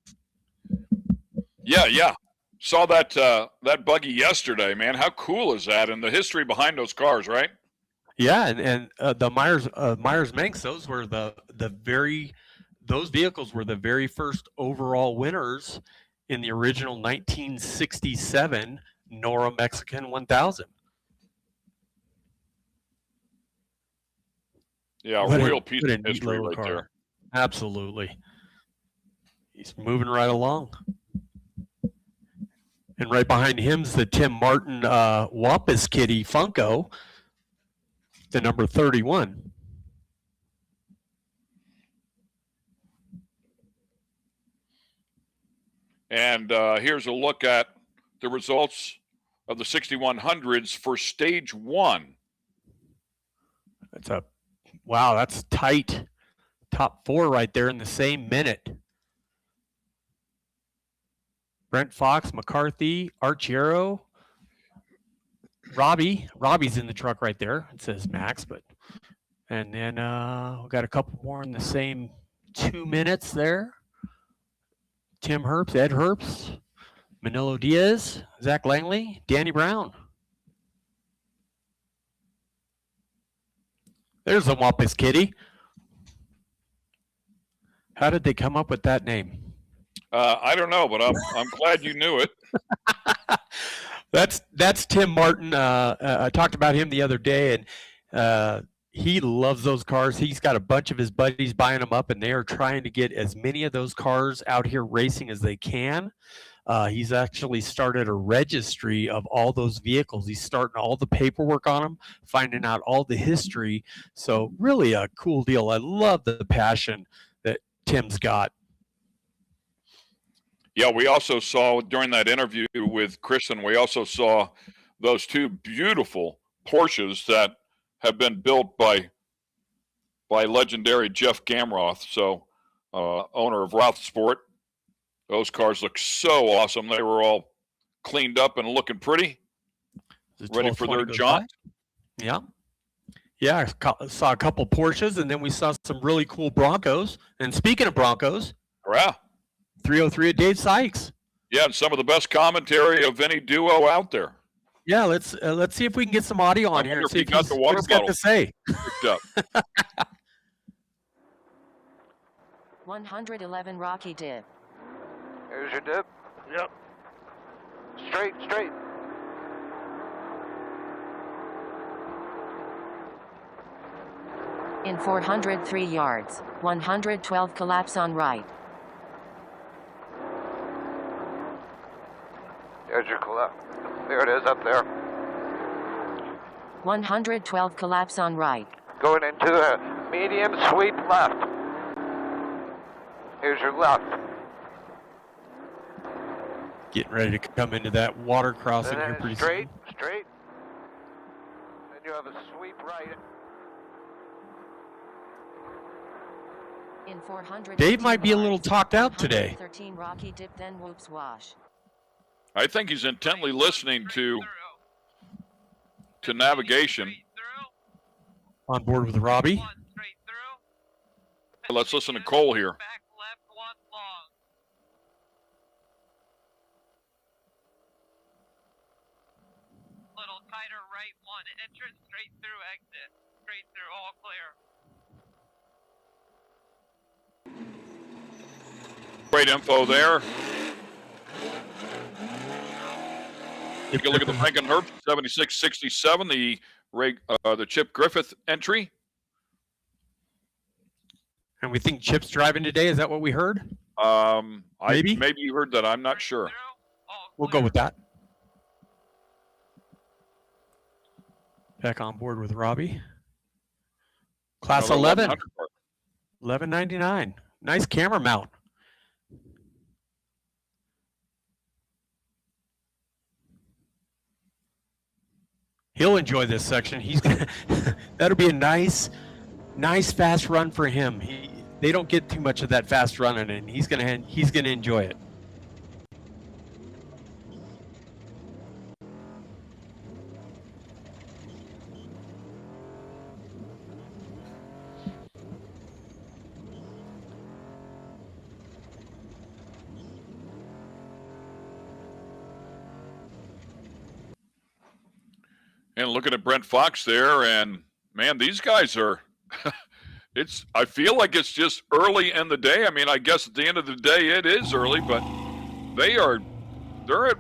Yeah. Saw that buggy yesterday, man. How cool is that? And the history behind those cars, right? Yeah, and the Myers Manx, those vehicles were the very first overall winners in the original 1967 NORRA Mexican 1000. Yeah, What real a piece of neat history little right car. there. Absolutely. He's moving right along. And right behind him's the Tim Martin Wampus Kitty Funko, the number 31. And here's a look at the results of the 6100s for stage 1. That's tight. Top 4 right there in the same minute. Brent Fox, McCarthy, Archiero, Robbie's in the truck right there. It says Max, and then we got a couple more in the same 2 minutes there. Tim Herbst, Ed Herbst, Manilo Diaz, Zach Langley, Danny Brown. There's the Wampus Kitty. How did they come up with that name? I don't know, but I'm glad you knew it. That's Tim Martin. I talked about him the other day, and he loves those cars. He's got a bunch of his buddies buying them up, and they are trying to get as many of those cars out here racing as they can. He's actually started a registry of all those vehicles. He's starting all the paperwork on them, finding out all the history. So really a cool deal. I love the passion that Tim's got. Yeah, we also saw during that interview with Kristen, we also saw those two beautiful Porsches that have been built by legendary Jeff Gamroth, so owner of Roth Sport. Those cars look so awesome. They were all cleaned up and looking pretty, ready for their jaunt. Yeah. Yeah, I saw a couple Porsches, and then we saw some really cool Broncos. And speaking of Broncos, yeah, 303 at Dave Sykes. Yeah, and some of the best commentary of any duo out there. Yeah, let's see if we can get some audio on here and see if got the water what he's got to say. Picked up. 111 Rocky dip. Here's your dip. Yep. Straight, straight. In 403 yards, 112 collapse on right. There's your collapse. There it is up there. 112 collapse on right. Going into a medium sweep left. Here's your left. Getting ready to come into that water crossing And here then pretty straight, soon. straight. Then you have a sweep right. In 400. Dave might be a little talked out today. 13 Rocky dip, then whoops wash. I think he's intently listening to navigation. On board with Robbie. Let's listen to Cole here. Little tighter right one, entrance straight through, exit. Straight through, all clear. Great info there. Take a look at the Frankenhurst 7667, the Chip Griffith entry. And we think Chip's driving today. Is that what we heard? Maybe you heard that. I'm not sure. We'll go with that. Back on board with Robbie. Class 11. 1199. Nice camera mount. He'll enjoy this section. He's gonna that'll be a nice fast run for him. They don't get too much of that fast running, and he's gonna enjoy it. And looking at Brent Fox there, and man, these guys are I feel like it's just early in the day. I mean, I guess at the end of the day it is early, but they're at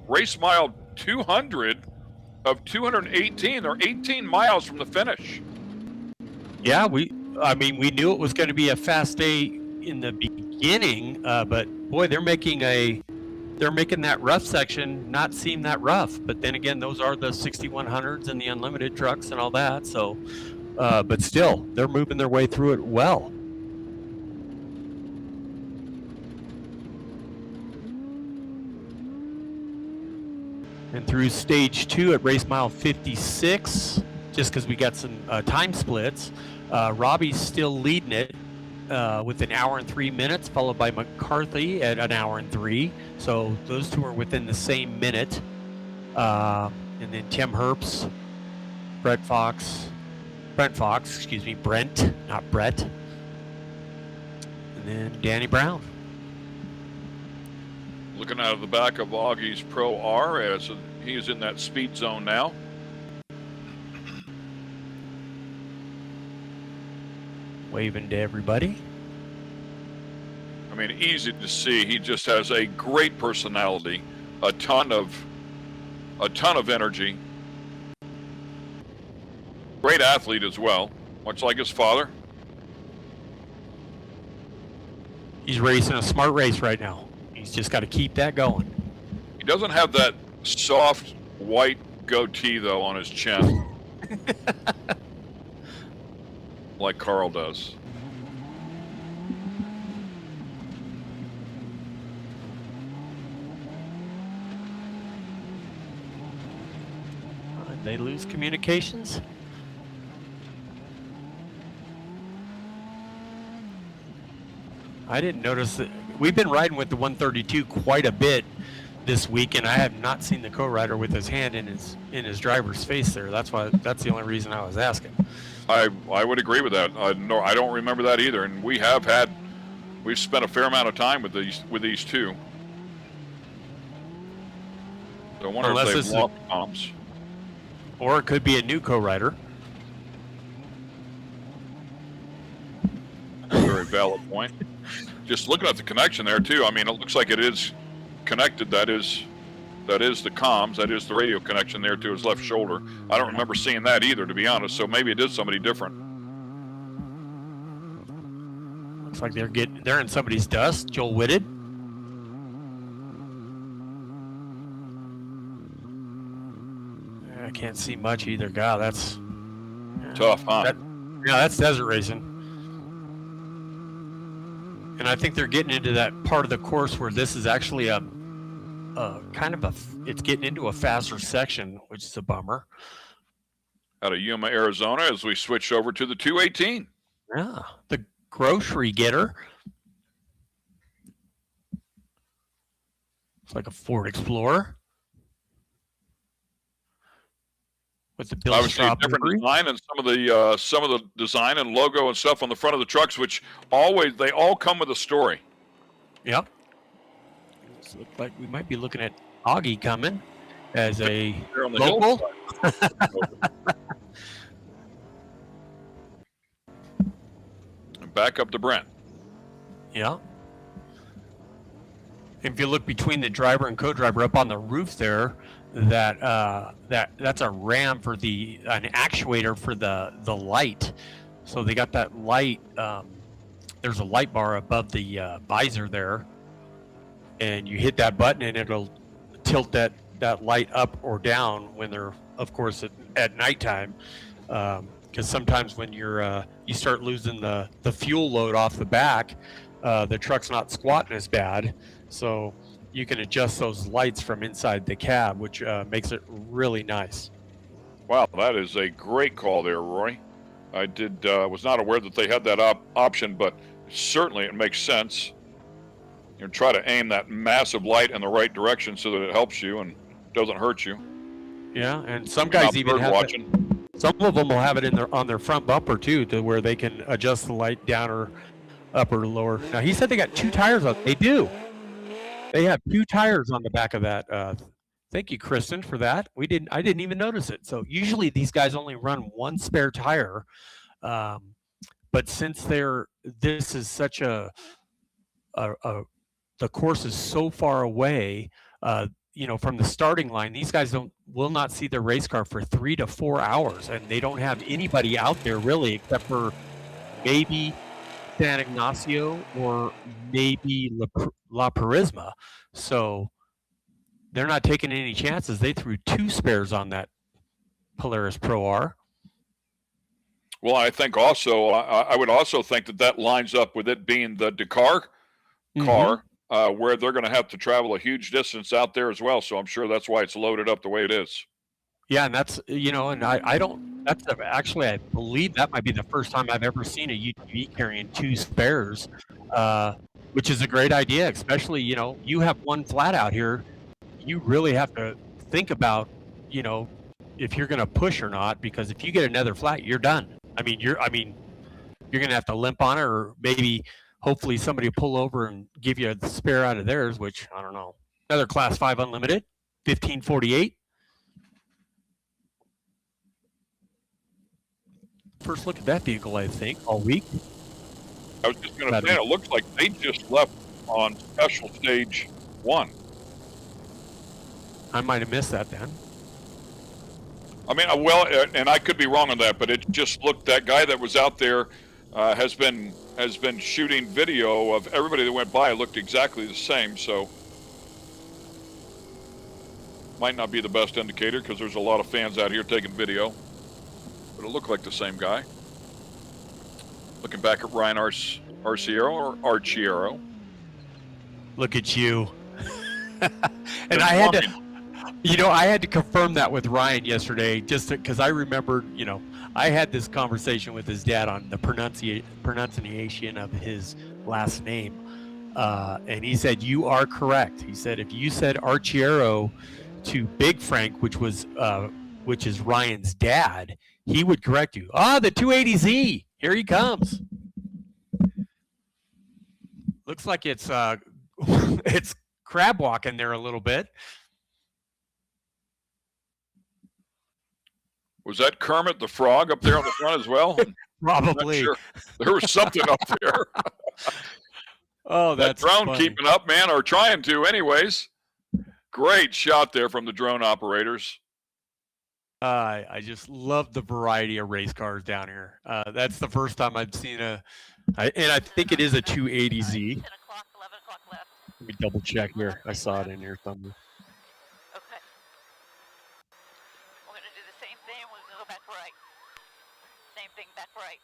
race mile 200 of 218. They're 18 miles from the finish. Yeah, we knew it was going to be a fast day in the beginning, but boy, they're making that rough section not seem that rough. But then again, those are the 6100s and the unlimited trucks and all that. So, but still, they're moving their way through it well. And through stage 2 at race mile 56, just because we got some time splits, Robbie's still leading it with an hour and 3 minutes, followed by McCarthy at an hour and 3. So those two are within the same minute. And then Tim Herbst, Brent Fox, Brent, not Brett. And then Danny Brown. Looking out of the back of Augie's Pro R as he is in that speed zone now. Waving to everybody. I mean, easy to see. He just has a great personality, a ton of energy. Great athlete as well, much like his father. He's racing a smart race right now. He's just got to keep that going. He doesn't have that soft white goatee though on his chin. Like Carl does. they lose communications? I didn't notice that. We've been riding with the 132 quite a bit this week, and I have not seen the co-rider with his hand in his driver's face there. That's the only reason I was asking. I would agree with that. No, I don't remember that either. And we've spent a fair amount of time with these two. So I wonder if they've lost comms. Or it could be a new co-rider. Very valid point. Just looking at the connection there too. I mean, it looks like it is connected. That is the comms. That is the radio connection there to his left shoulder. I don't remember seeing that either, to be honest. So maybe it is somebody different. Looks like they're in somebody's dust. Joel Whitted. I can't see much either. God, that's tough, huh? That's desert racing. And I think they're getting into that part of the course where this is actually it's getting into a faster section, which is a bummer. Out of Yuma, Arizona, as we switch over to the 218. Yeah, the grocery getter. It's like a Ford Explorer. With the Bill Obviously, a different design and some of the design and logo and stuff on the front of the trucks, which they all come with a story. Yep. It looks like we might be looking at Auggie coming as a local. And back up to Brent. Yeah. If you look between the driver and co-driver up on the roof there, that's a ram for an actuator for the light. So they got that light. There's a light bar above the visor there, and you hit that button and it'll tilt that light up or down when they're, of course, at nighttime. Because sometimes when you start losing the fuel load off the back, the truck's not squatting as bad. So you can adjust those lights from inside the cab, which makes it really nice. Wow, that is a great call there, Roy. I was not aware that they had that option, but certainly it makes sense. You try to aim that massive light in the right direction so that it helps you and doesn't hurt you. Yeah, and some guys even have it. Some of them will have it on their front bumper too, to where they can adjust the light down or up or lower. Now he said they got 2 tires on. They do. They have 2 tires on the back of that. Thank you, Kristen, for that. I didn't even notice it. So usually these guys only run 1 spare tire, but since this is such the course is so far away, from the starting line, these guys will not see their race car for 3 to 4 hours, and they don't have anybody out there really except for maybe San Ignacio or maybe La Purisma. So they're not taking any chances. They threw 2 spares on that Polaris Pro R. Well, I think also, I would also think that lines up with it being the Dakar car, where they're going to have to travel a huge distance out there as well. So I'm sure that's why it's loaded up the way it is. Yeah, and that's, and I don't, that's actually, I believe that might be the first time I've ever seen a UTV carrying 2 spares, which is a great idea, especially, you have 1 flat out here. You really have to think about, if you're going to push or not, because if you get another flat, you're done. You're going to have to limp on it, or maybe hopefully somebody will pull over and give you a spare out of theirs, which I don't know. Another Class 5 Unlimited, 1548. First look at that vehicle, I think, all week. I was just going to say, it looks like they just left on special stage 1. I might have missed that then. And I could be wrong on that, but it just looked, that guy that was out there has been shooting video of everybody that went by. It looked exactly the same, so might not be the best indicator because there's a lot of fans out here taking video. But it looked like the same guy. Looking back at Ryan Arciero or Arciero. Look at you. And You know, I had to confirm that with Ryan yesterday, just because I remembered, I had this conversation with his dad on the pronunciation of his last name. And he said, you are correct. He said, if you said Archiero to Big Frank, which is Ryan's dad, he would correct you. The 280Z, here he comes. Looks like it's it's crab walking there a little bit. Was that Kermit the Frog up there on the front as well? Probably. Sure. There was something up there. Oh, that's that drone funny. keeping up, man, or trying to anyways. Great shot there from the drone operators. I just love the variety of race cars down here. That's the first time I've seen and I think it is a 280Z. 10 o'clock, 11 o'clock left. Let me double check here. I saw it in here somewhere. Okay. We're going to do the same thing. We're going to go back right. Same thing, back right.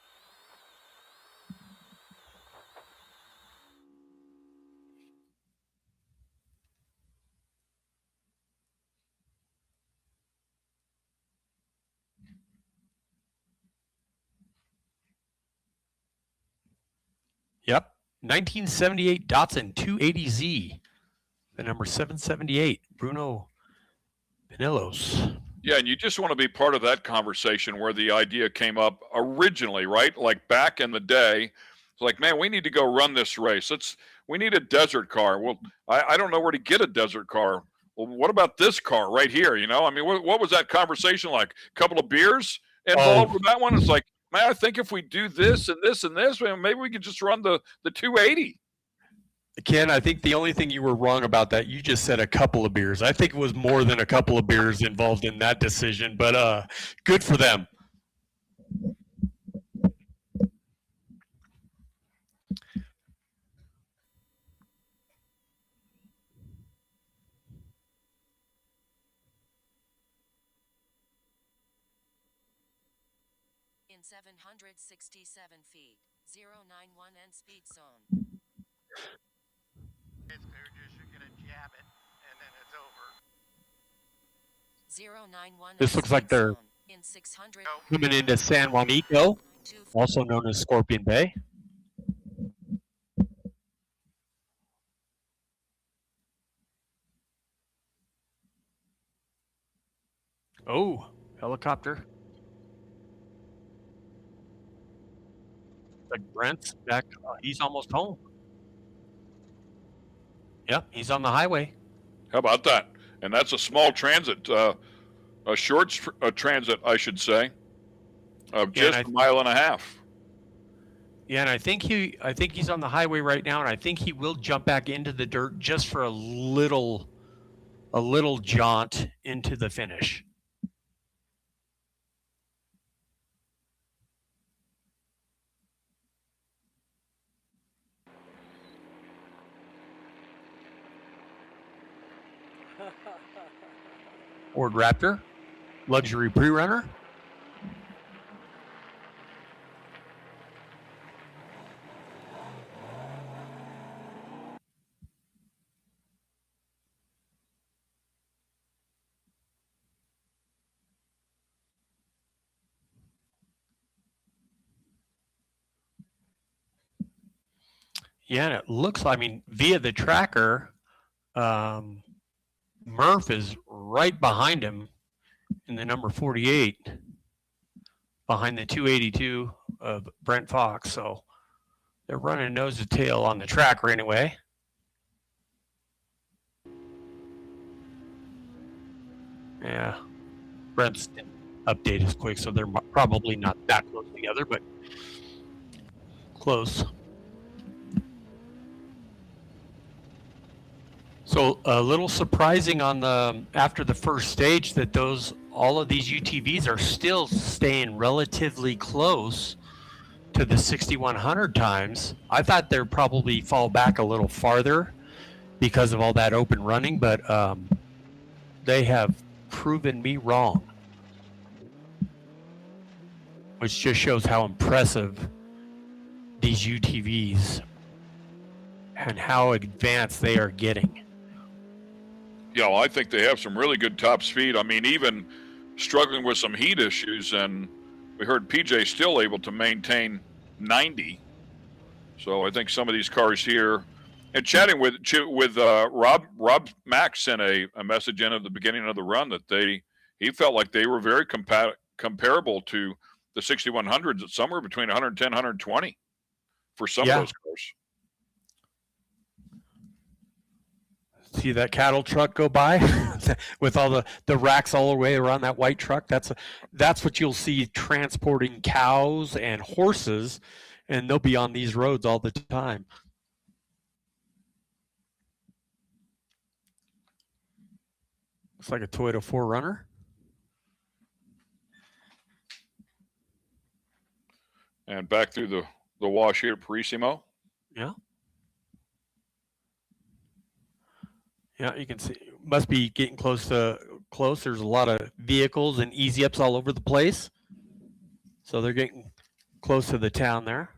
Yep. 1978 Datsun 280Z. The number 778, Bruno Pinellos. Yeah, and you just want to be part of that conversation where the idea came up originally, right? Like back in the day, it's like, man, we need to go run this race. We need a desert car. Well, I don't know where to get a desert car. Well, what about this car right here? I mean, what was that conversation like? A couple of beers involved with that one? It's like, man, I think if we do this and this and this, maybe we could just run the 280. Ken, I think the only thing you were wrong about that, you just said a couple of beers. I think it was more than a couple of beers involved in that decision, but good for them. In 767 feet, 091 and speed zone. It's clear, just you're going to jab it, and then it's over. 091. This looks like they're in 600 coming into San Juanico, also known as Scorpion Bay. Oh, helicopter. Like Brent's back. He's almost home. Yep, he's on the highway. How about that? And that's a small transit, a short transit, I should say, of just a mile and a half. Yeah, and I think he's on the highway right now, and I think he will jump back into the dirt just for a little jaunt into the finish. Ford Raptor, luxury pre-runner. Yeah, and it looks, via the tracker, Murph is right behind him in the number 48, behind the 282 of Brent Fox. So they're running nose to tail on the tracker anyway. Yeah, Brent's update is quick, so they're probably not that close together, but close. So a little surprising after the first stage that all of these UTVs are still staying relatively close to the 6100 times. I thought they'd probably fall back a little farther because of all that open running, but they have proven me wrong, which just shows how impressive these UTVs and how advanced they are getting. Yeah, well, I think they have some really good top speed. I mean, even struggling with some heat issues, and we heard PJ still able to maintain 90. So I think some of these cars here, and chatting with Rob Mack sent a message in at the beginning of the run that he felt like they were very comparable to the 6100s at somewhere between 110, 120 for some of those cars. See that cattle truck go by with all the racks all the way around that white truck? That's what you'll see transporting cows and horses, and they'll be on these roads all the time. Looks like a Toyota 4Runner. And back through the wash here, Parissimo. Yeah. Yeah, you can see, must be getting close. There's a lot of vehicles and easy ups all over the place. So they're getting close to the town there.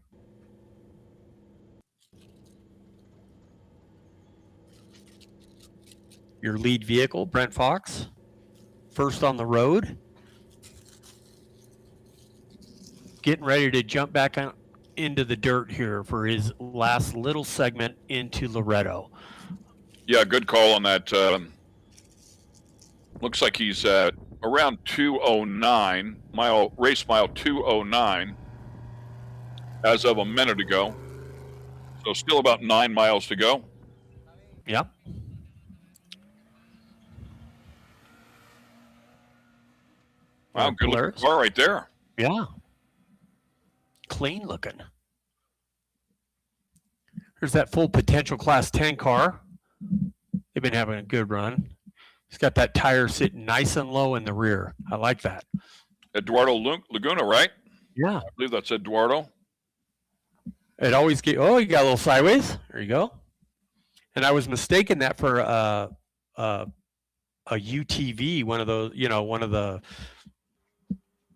Your lead vehicle, Brent Fox, first on the road. Getting ready to jump back out into the dirt here for his last little segment into Loreto. Yeah, good call on that. Looks like he's at around 209, race mile 209 as of a minute ago. So still about 9 miles to go. Yeah. Wow, good looking car right there. Yeah. Clean looking. Here's that full potential class 10 car. They've been having a good run. He's got that tire sitting nice and low in the rear. I like that. Eduardo Laguna, right? Yeah. I believe that's Eduardo. It always get, oh, you got a little sideways. There you go. And I was mistaken that for a UTV, one of those,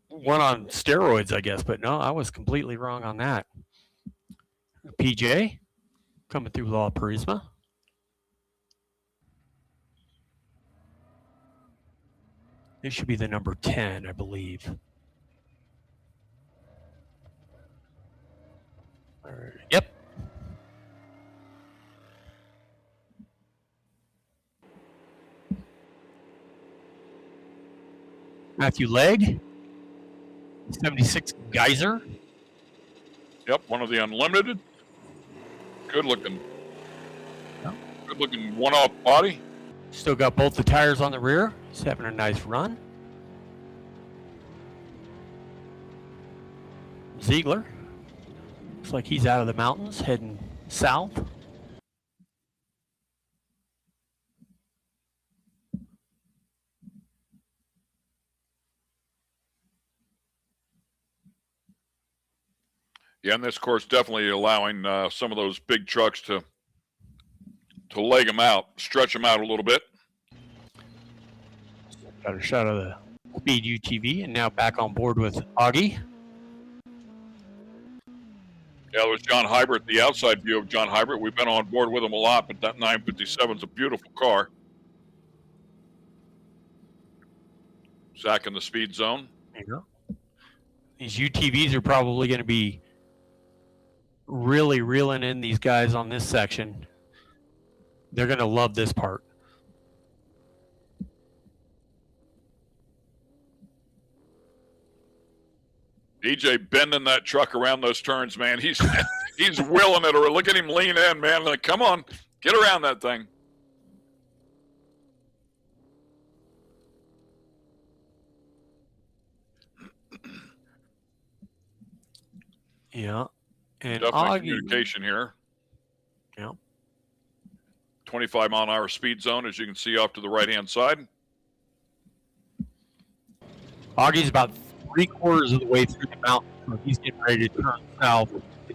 one on steroids, I guess. But no, I was completely wrong on that. PJ coming through with all charisma. This should be the number 10, I believe. Yep. Matthew Legg, 76 Geyser. Yep, one of the unlimited. Good looking one-off body. Still got both the tires on the rear. He's having a nice run. Ziegler. Looks like he's out of the mountains, heading south. Yeah, and this course definitely allowing some of those big trucks to leg them out, stretch them out a little bit. Got a shot of the Speed UTV, and now back on board with Auggie. Yeah, it was John Hybert, the outside view of John Hybert. We've been on board with him a lot, but that 957 is a beautiful car. Zach in the speed zone. There you go. These UTVs are probably going to be really reeling in these guys on this section. They're going to love this part. DJ bending that truck around those turns, man. He's willing it, or look at him lean in, man. Like, come on, get around that thing. Yeah. And definitely Auggie, communication here. Yeah. 25-mile-an-hour speed zone, as you can see off to the right-hand side. Augie's about 3/4 of the way through the mountain, so he's getting ready to turn south.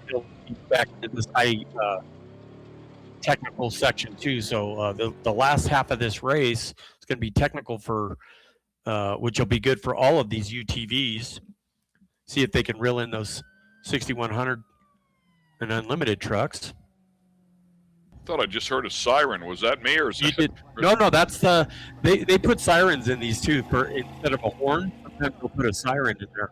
He'll be back into this high technical section too. So the last half of this race is going to be technical for, which will be good for all of these UTVs. See if they can reel in those 6100 and unlimited trucks. Thought I just heard a siren. Was that me or is You that? did. No, that's they put sirens in these too for instead of a horn. Sometimes they'll put a siren in there.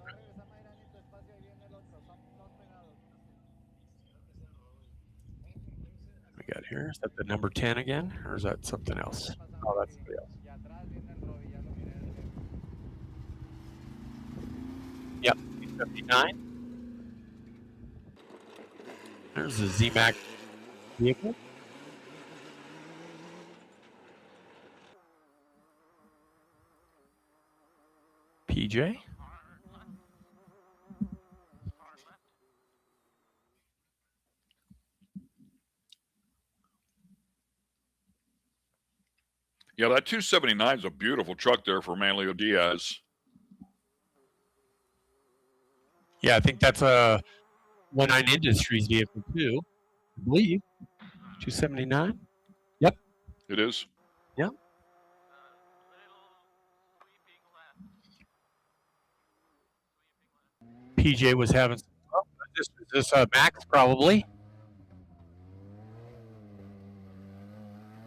We got here. Is that the number 10 again, or is that something else? Oh, that's somebody else. Yep, 79. There's the Z-Max vehicle. PJ. Yeah, that 279 is a beautiful truck there for Manlio Diaz. Yeah, I think that's a 19 Industries vehicle too, I believe. 279. Yep. It is. Yep. PJ was having. Oh, is this Max probably?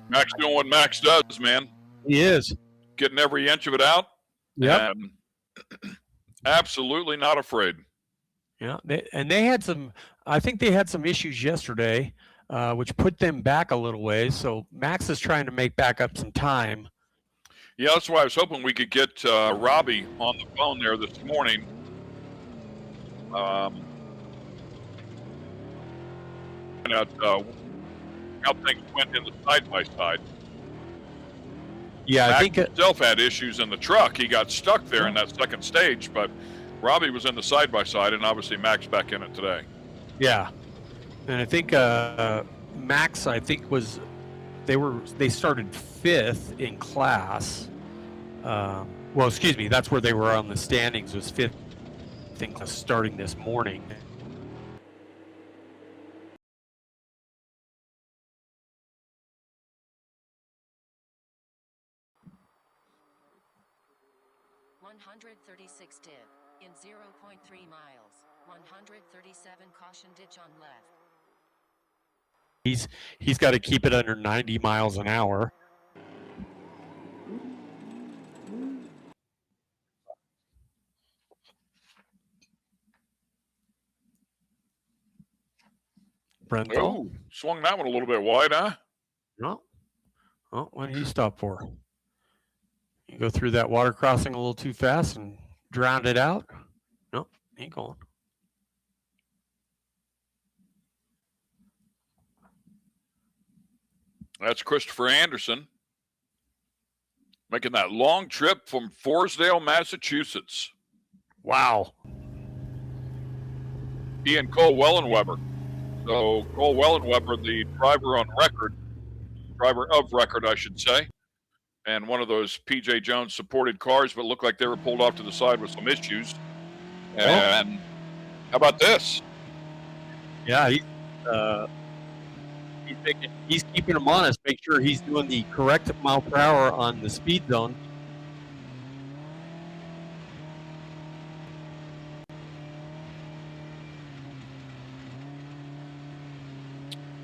Max doing what Max does, man. He is. Getting every inch of it out. Yep. And absolutely not afraid. Yeah, they had some. I think they had some issues yesterday, which put them back a little ways. So Max is trying to make back up some time. Yeah, that's why I was hoping we could get Robbie on the phone there this morning. And out how things went in the side-by-side. Yeah, Max I think himself had issues in the truck. He got stuck there in that second stage, but Robbie was in the side-by-side, and obviously Max back in it today. Yeah, and I think Max, I think they started 5th in class. Well, excuse me, that's where they were on the standings, was 5th. I think starting this morning. .136 div in 0.3 miles. 137 caution ditch on left. He's got to keep it under 90 miles an hour. Brento. Oh, swung that one a little bit wide, huh? No. Oh, what did he stop for? You go through that water crossing a little too fast and drowned it out? Nope, ain't going. That's Christopher Anderson making that long trip from Forsdale, Massachusetts. Wow. He and Cole Wellenweber. So Cole Wellenweber, the driver of record, I should say, and one of those P.J. Jones supported cars, but looked like they were pulled off to the side with some issues. And how about this? Yeah, he's keeping him honest. Make sure he's doing the correct mile per hour on the speed zone.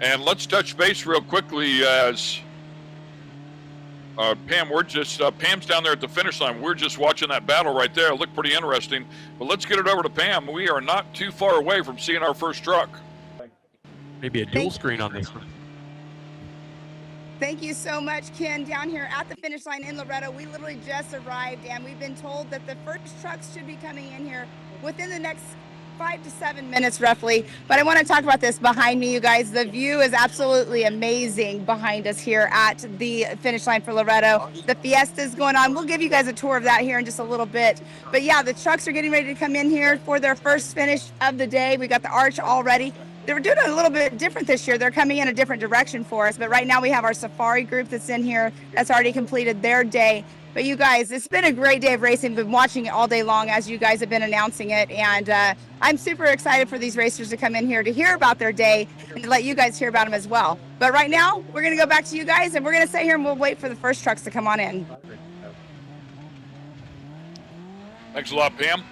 And let's touch base real quickly as Pam, Pam's down there at the finish line. We're just watching that battle right there. It looked pretty interesting. But let's get it over to Pam. We are not too far away from seeing our first truck. Maybe a dual screen on this one. Thank you so much, Ken. Down here at the finish line in Loreto, we literally just arrived, and we've been told that the first trucks should be coming in here within the next 5 to 7 minutes roughly. But I want to talk about this behind me, you guys. The view is absolutely amazing behind us here at the finish line for Loreto. The Fiesta is going on. We'll give you guys a tour of that here in just a little bit. But yeah, the trucks are getting ready to come in here for their first finish of the day. We got the arch already. They were doing it a little bit different this year. They're coming in a different direction for us. But right now we have our safari group that's in here that's already completed their day. But you guys, it's been a great day of racing. Been watching it all day long as you guys have been announcing it. And I'm super excited for these racers to come in here to hear about their day and to let you guys hear about them as well. But right now, we're going to go back to you guys and we're going to sit here and we'll wait for the first trucks to come on in. Thanks a lot, Pam.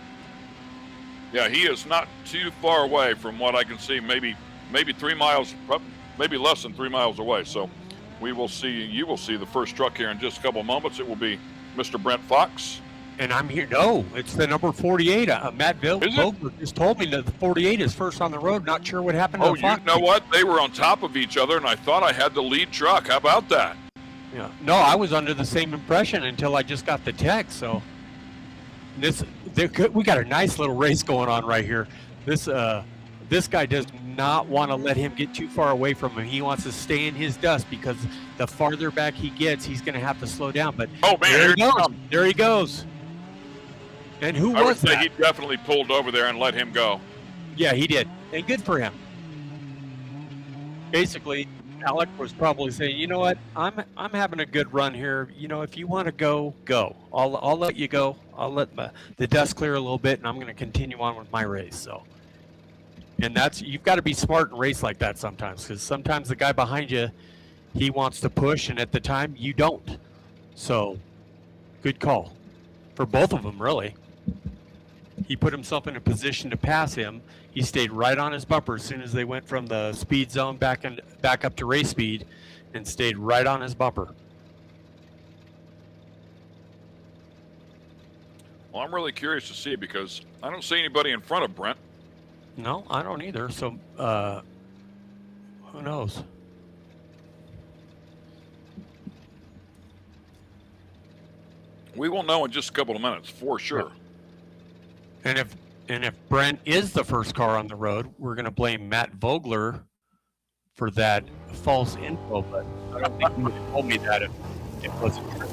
Yeah, he is not too far away from what I can see. Maybe 3 miles, maybe less than 3 miles away. So you will see the first truck here in just a couple of moments. It will be Mr. Brent Fox. And I'm here. No, it's the number 48. Matt Vogler just told me that the 48 is first on the road. Not sure what happened to the Fox. You know what? They were on top of each other, and I thought I had the lead truck. How about that? Yeah. No, I was under the same impression until I just got the text. So we got a nice little race going on right here. This guy does not want to let him get too far away from him. He wants to stay in his dust because the farther back he gets, he's going to have to slow down. But there he goes. There he goes. And who was that? He definitely pulled over there and let him go. Yeah, he did. And good for him. Basically, Alec was probably saying, you know what, I'm having a good run here. You know, if you want to go, go. I'll let you go. I'll let the dust clear a little bit, and I'm going to continue on with my race. So, and you've got to be smart and race like that sometimes, because sometimes the guy behind you, he wants to push, and at the time you don't. So, good call for both of them, really. He put himself in a position to pass him. He stayed right on his bumper as soon as they went from the speed zone back up to race speed, and stayed right on his bumper. Well, I'm really curious to see because I don't see anybody in front of Brent. No, I don't either. So, who knows? We will know in just a couple of minutes for sure. And if Brent is the first car on the road, we're going to blame Matt Vogler for that false info. But I don't think he would have told me that if it wasn't true.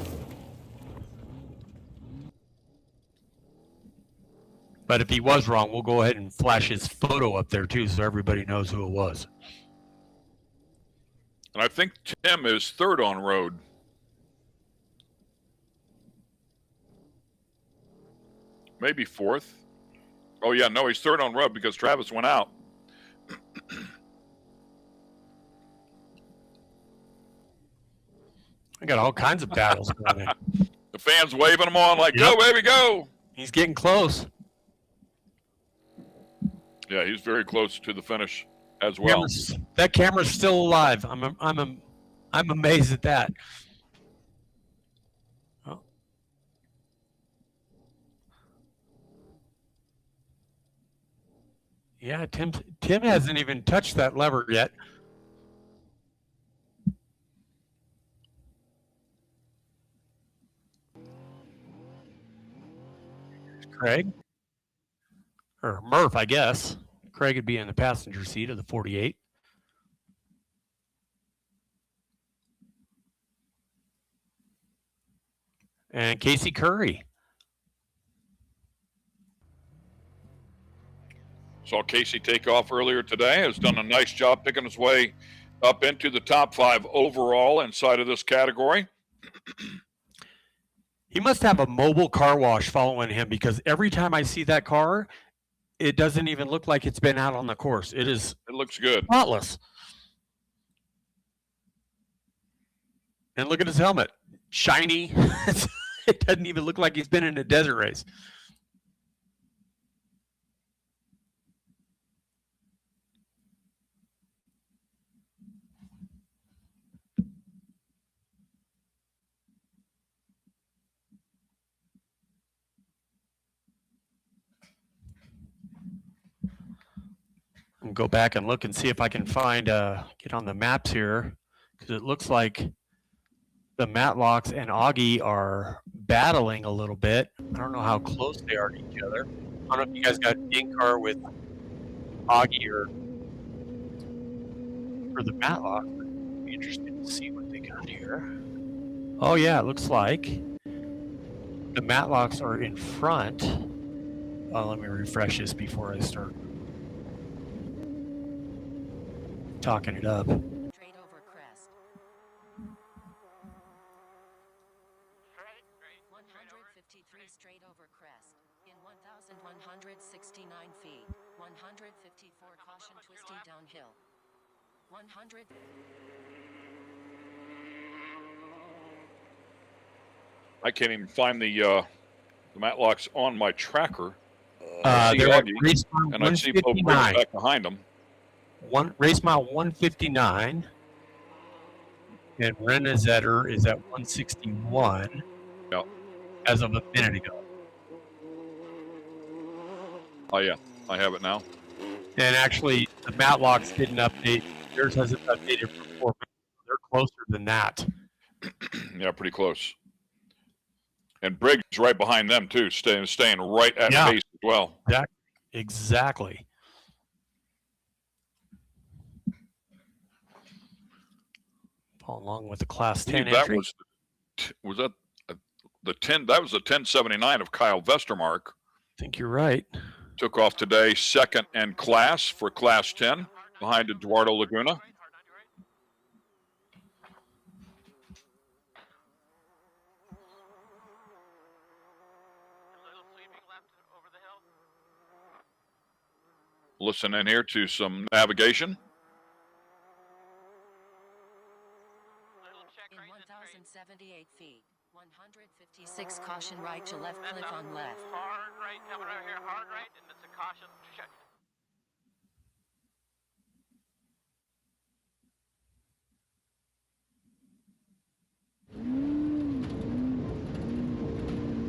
But if he was wrong, we'll go ahead and flash his photo up there too, so everybody knows who it was. And I think Tim is third on road. Maybe fourth. Oh, yeah, no, he's third on road because Travis went out. I got all kinds of battles going on. The fans waving him on like, go, baby, go. He's getting close. Yeah, he's very close to the finish as well. That camera's still alive. I'm amazed at that. Oh. Yeah, Tim hasn't even touched that lever yet. Craig. Or Murph, I guess. Craig would be in the passenger seat of the 48. And Casey Curry. Saw Casey take off earlier today. Has done a nice job picking his way up into the top 5 overall inside of this category. He must have a mobile car wash following him because every time I see that car, it doesn't even look like it's been out on the course. It looks good. Spotless. And look at his helmet. Shiny. It doesn't even look like he's been in a desert race. I'll go back and look and see if I can find, get on the maps here, because it looks like the Matlocks and Auggie are battling a little bit. I don't know how close they are to each other. I don't know if you guys got in-car with Auggie or the Matlock. It'd be interesting to see what they got here. Oh yeah, it looks like the Matlocks are in front. Oh, let me refresh this before I start talking it up. Straight over crest. 153 straight over crest. In 1,169 feet. 154 caution twisty downhill. 100. I can't even find the Matlocks on my tracker. They're at Auggie, race car and I see Bo Briggs back behind them. race mile 159. And Renezetter is at 161 as of a minute ago. Oh, yeah. I have it now. And actually, the Matlocks didn't update. Yours hasn't updated for 4 minutes. They're closer than that. Yeah, pretty close. And Briggs right behind them, too, staying right at pace as well. Exactly. Follow along with the Class 10 entry. Was that the 10? That was the 1079 of Kyle Vestermark. I think you're right. Took off today, second in class for Class 10, behind Eduardo Laguna. Listen in here to some navigation. In 1,078 feet, 156 caution right to left cliff on left. Hard right coming right here, hard right, and it's a caution check.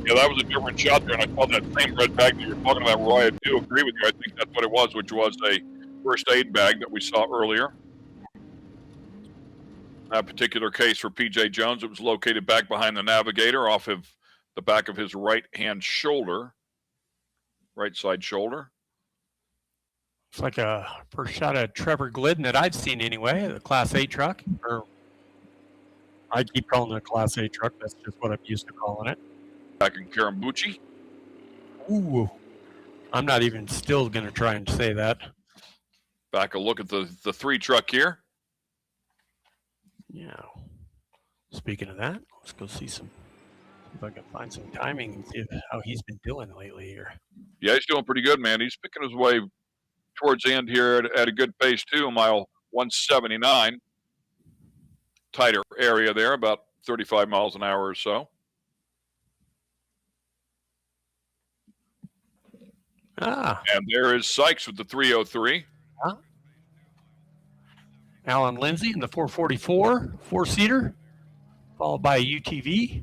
Yeah, that was a different shot there, and I saw that same red bag that you're talking about, Roy. I do agree with you. I think that's what it was, which was a first aid bag that we saw earlier. That particular case for P.J. Jones, it was located back behind the navigator off of the back of his right-hand shoulder, right side shoulder. It's like a first shot of Trevor Glidden that I've seen anyway, the Class 8 truck. Or I keep calling it a Class 8 truck. That's just what I'm used to calling it. Back in Karambuchi. Ooh. I'm not even still going to try and say that. Back a look at the 3 truck here. Yeah. Speaking of that, let's go see if I can find some timing and see how he's been doing lately here. Yeah, he's doing pretty good, man. He's picking his way towards the end here at a good pace, too, mile 179. Tighter area there, about 35 miles an hour or so. And there is Sykes with the 303. Alan Lindsay in the 444 4-seater, followed by a UTV.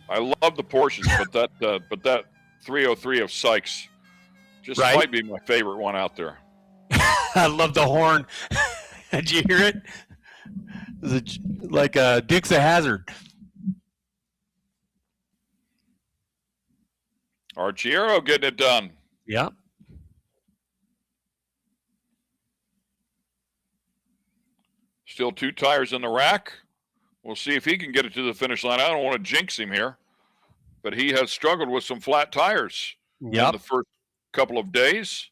I love the Porsches, but that 303 of Sykes just might be my favorite one out there. I love the horn. Did you hear it? It was like a Dix a Hazard. Archiero getting it done. Yeah. Still 2 tires in the rack. We'll see if he can get it to the finish line. I don't want to jinx him here, but he has struggled with some flat tires in the first couple of days.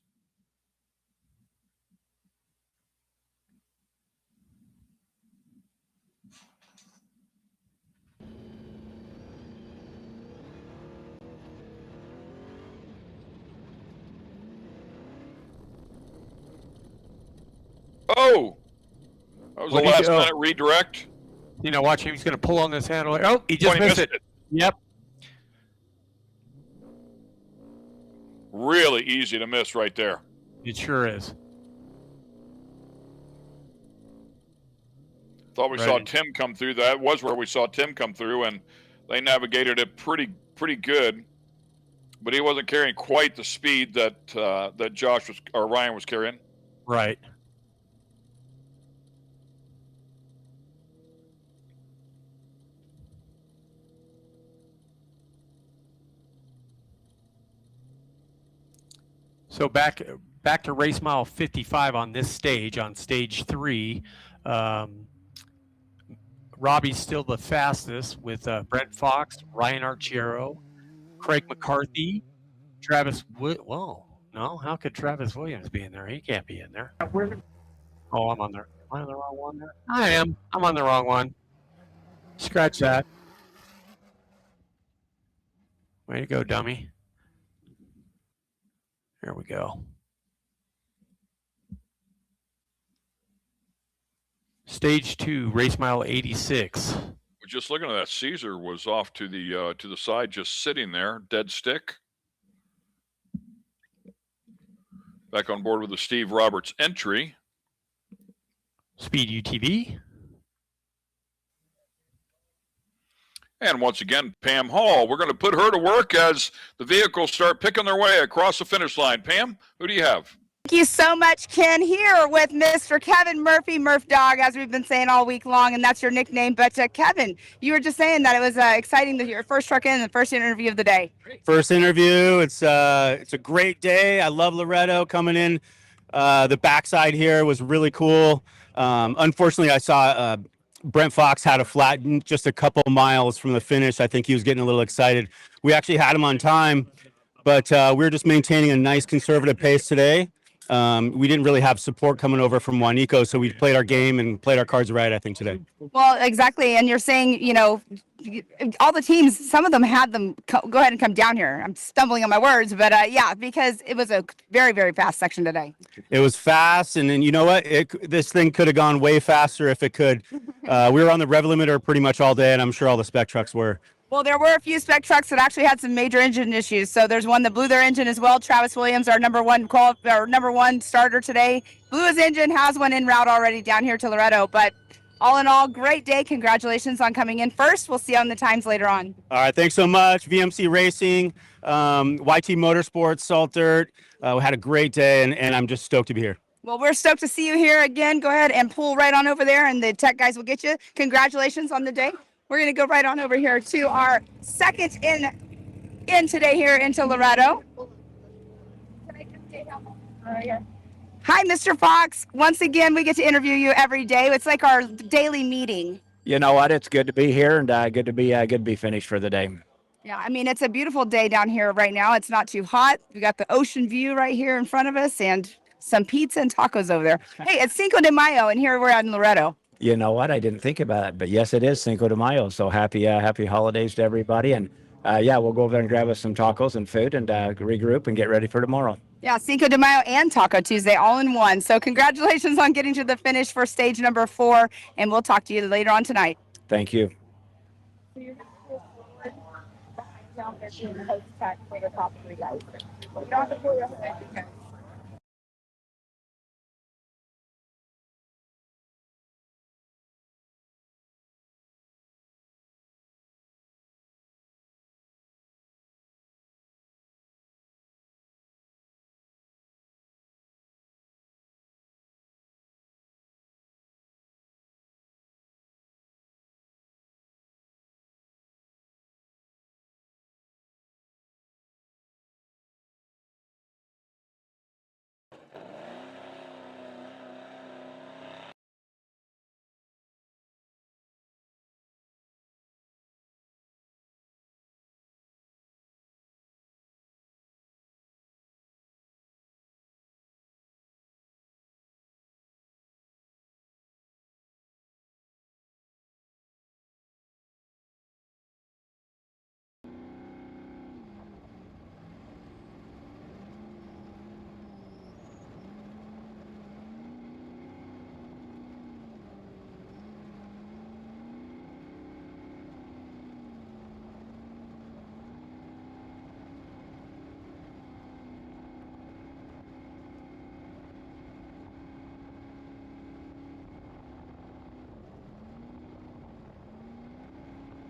Oh! That was a last-minute redirect. You know, watch him. He's going to pull on this handle. Oh, he just missed it. Yep. Really easy to miss right there. It sure is. Thought we saw Tim come through. That was where we saw Tim come through, and they navigated it pretty good. But he wasn't carrying quite the speed that that Josh was or Ryan was carrying. Right. So back to race mile 55 on this stage, on stage 3. Robbie's still the fastest with Brent Fox, Ryan Archiero, Craig McCarthy, Travis Whoa, no, how could Travis Williams be in there? He can't be in there. Oh, I'm on there. Am I on the wrong one there? I am. I'm on the wrong one. Scratch that. Way to go, dummy. There we go. Stage 2, race mile 86. Just looking at that, Caesar was off to the side, just sitting there, dead stick. Back on board with the Steve Roberts entry. Speed UTV. And once again, Pam Hall. We're going to put her to work as the vehicles start picking their way across the finish line. Pam, who do you have? Thank you so much, Ken. Here with Mr. Kevin Murphy, Murph Dog, as we've been saying all week long, and that's your nickname. But Kevin, you were just saying that it was exciting that your first truck in, the first interview of the day. First interview. It's a great day. I love Loreto coming in. The backside here was really cool. Unfortunately, I saw Brent Fox had a flat just a couple miles from the finish. I think he was getting a little excited. We actually had him on time, but we were just maintaining a nice conservative pace today. We didn't really have support coming over from Juanico, so we played our game and played our cards right, I think, today. Well, exactly. And you're saying, you know, all the teams, some of them had them go ahead and come down here. I'm stumbling on my words, but yeah, because it was a very, very fast section today. It was fast, and then you know what? This thing could have gone way faster if it could. We were on the rev limiter pretty much all day, and I'm sure all the spec trucks were. Well, there were a few spec trucks that actually had some major engine issues. So there's one that blew their engine as well. Travis Williams, our number one starter today, blew his engine, has one en route already down here to Loreto. But all in all, great day. Congratulations on coming in first. We'll see you on the times later on. All right, thanks so much. VMC Racing, YT Motorsports, Salt Dirt. We had a great day, and I'm just stoked to be here. Well, we're stoked to see you here again. Go ahead and pull right on over there, and the tech guys will get you. Congratulations on the day. We're going to go right on over here to our second in today here into Loreto. Hi, Mr. Fox. Once again, we get to interview you every day. It's like our daily meeting. You know what? It's good to be here and good to be finished for the day. Yeah, I mean, it's a beautiful day down here right now. It's not too hot. We got the ocean view right here in front of us and some pizza and tacos over there. Hey, it's Cinco de Mayo, and here we're in Loreto. You know what? I didn't think about it, but yes, it is Cinco de Mayo. So happy holidays to everybody. And yeah, we'll go over there and grab us some tacos and food and regroup and get ready for tomorrow. Yeah, Cinco de Mayo and Taco Tuesday all in one. So congratulations on getting to the finish for stage number 4. And we'll talk to you later on tonight. Thank you.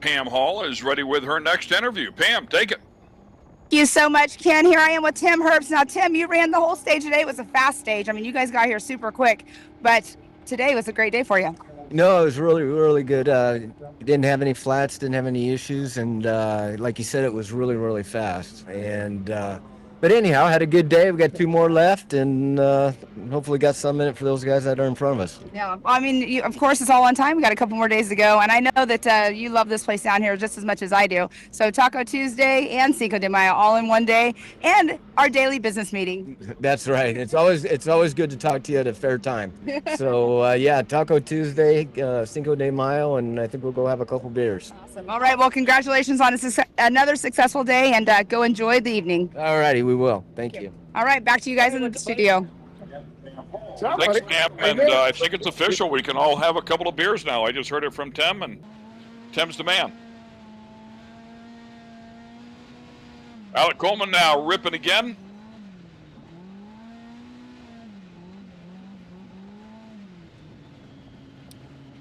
Pam Hall is ready with her next interview. Pam, take it. Thank you so much, Ken. Here I am with Tim Herbst. Now, Tim, you ran the whole stage today. It was a fast stage. I mean, you guys got here super quick, but today was a great day for you. No, it was really, really good. Didn't have any flats, didn't have any issues, and like you said, it was really, really fast. And but anyhow, had a good day. We got 2 more left, and hopefully got some in it for those guys that are in front of us. Yeah, I mean, of course, it's all on time. We got a couple more days to go, and I know that you love this place down here just as much as I do. So Taco Tuesday and Cinco de Mayo all in one day, and our daily business meeting. That's right. It's always good to talk to you at a fair time. So yeah, Taco Tuesday, Cinco de Mayo, and I think we'll go have a couple beers. Awesome. All right. Well, congratulations on another successful day, and go enjoy the evening. All righty, we will. Thank you. All right, back to you guys in the studio. Thanks, Pam. And I think it's official. We can all have a couple of beers now. I just heard it from Tim, and Tim's the man. Alec Coleman now ripping again.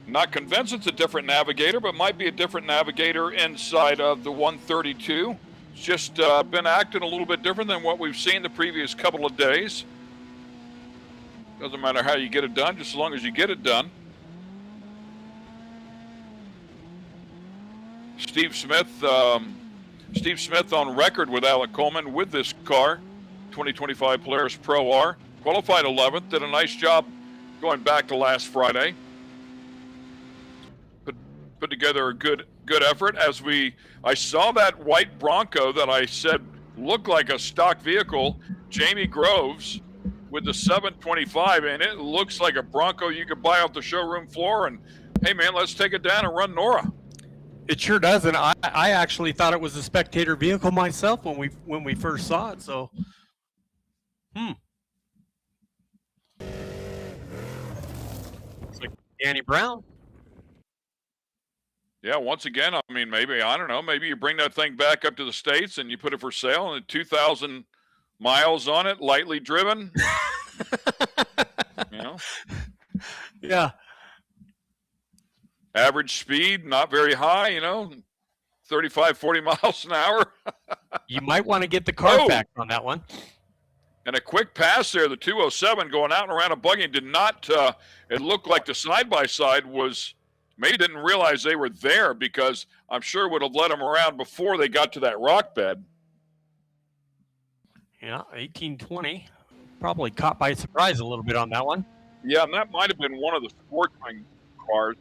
Not convinced it's a different navigator, but might be a different navigator inside of the 132. It's just been acting a little bit different than what we've seen the previous couple of days. Doesn't matter how you get it done, just as long as you get it done. Steve Smith on record with Alec Coleman with this car, 2025 Polaris Pro R. Qualified 11th, did a nice job going back to last Friday. Put together a good effort. I saw that white Bronco that I said looked like a stock vehicle, Jamie Groves, with the 725, and it looks like a Bronco you could buy off the showroom floor. And hey, man, let's take it down and run NORRA. It sure does, and I actually thought it was a spectator vehicle myself when we first saw it. So, It's like Danny Brown. Yeah, once again, I mean, maybe, I don't know, maybe you bring that thing back up to the States and you put it for sale and 2,000 miles on it, lightly driven. You know? Yeah. Average speed, not very high, 35, 40 miles an hour. You might want to get the car back on that one. And a quick pass there, the 207 going out and around a buggy did not, it looked like the side-by-side was, maybe didn't realize they were there because I'm sure it would have led them around before they got to that rock bed. Yeah, 1820. Probably caught by surprise a little bit on that one. Yeah, and that might have been one of the sportsman cars.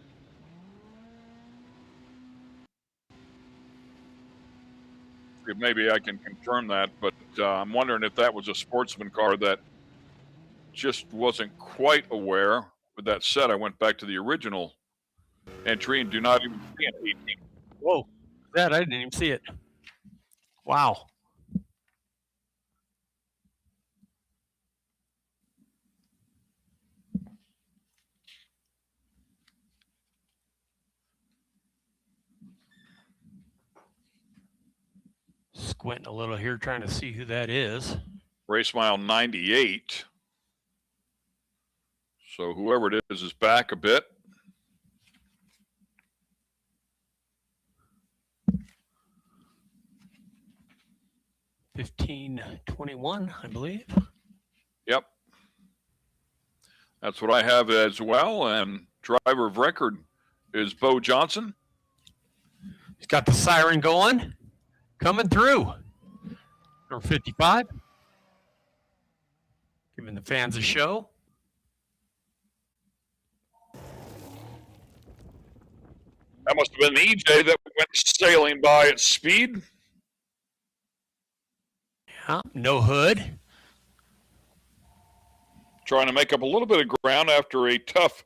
Maybe I can confirm that, but I'm wondering if that was a sportsman car that just wasn't quite aware. With that said, I went back to the original entry and do not even see an 18. Whoa, that I didn't even see it. Wow. Squinting a little here, trying to see who that is. Race mile 98. So whoever it is back a bit. $15.21, I believe. Yep. That's what I have as well. And driver of record is Bo Johnson. He's got the siren going. Coming through. Number 55. Giving the fans a show. That must have been the EJ that went sailing by at speed. Yeah, no hood. Trying to make up a little bit of ground after a tough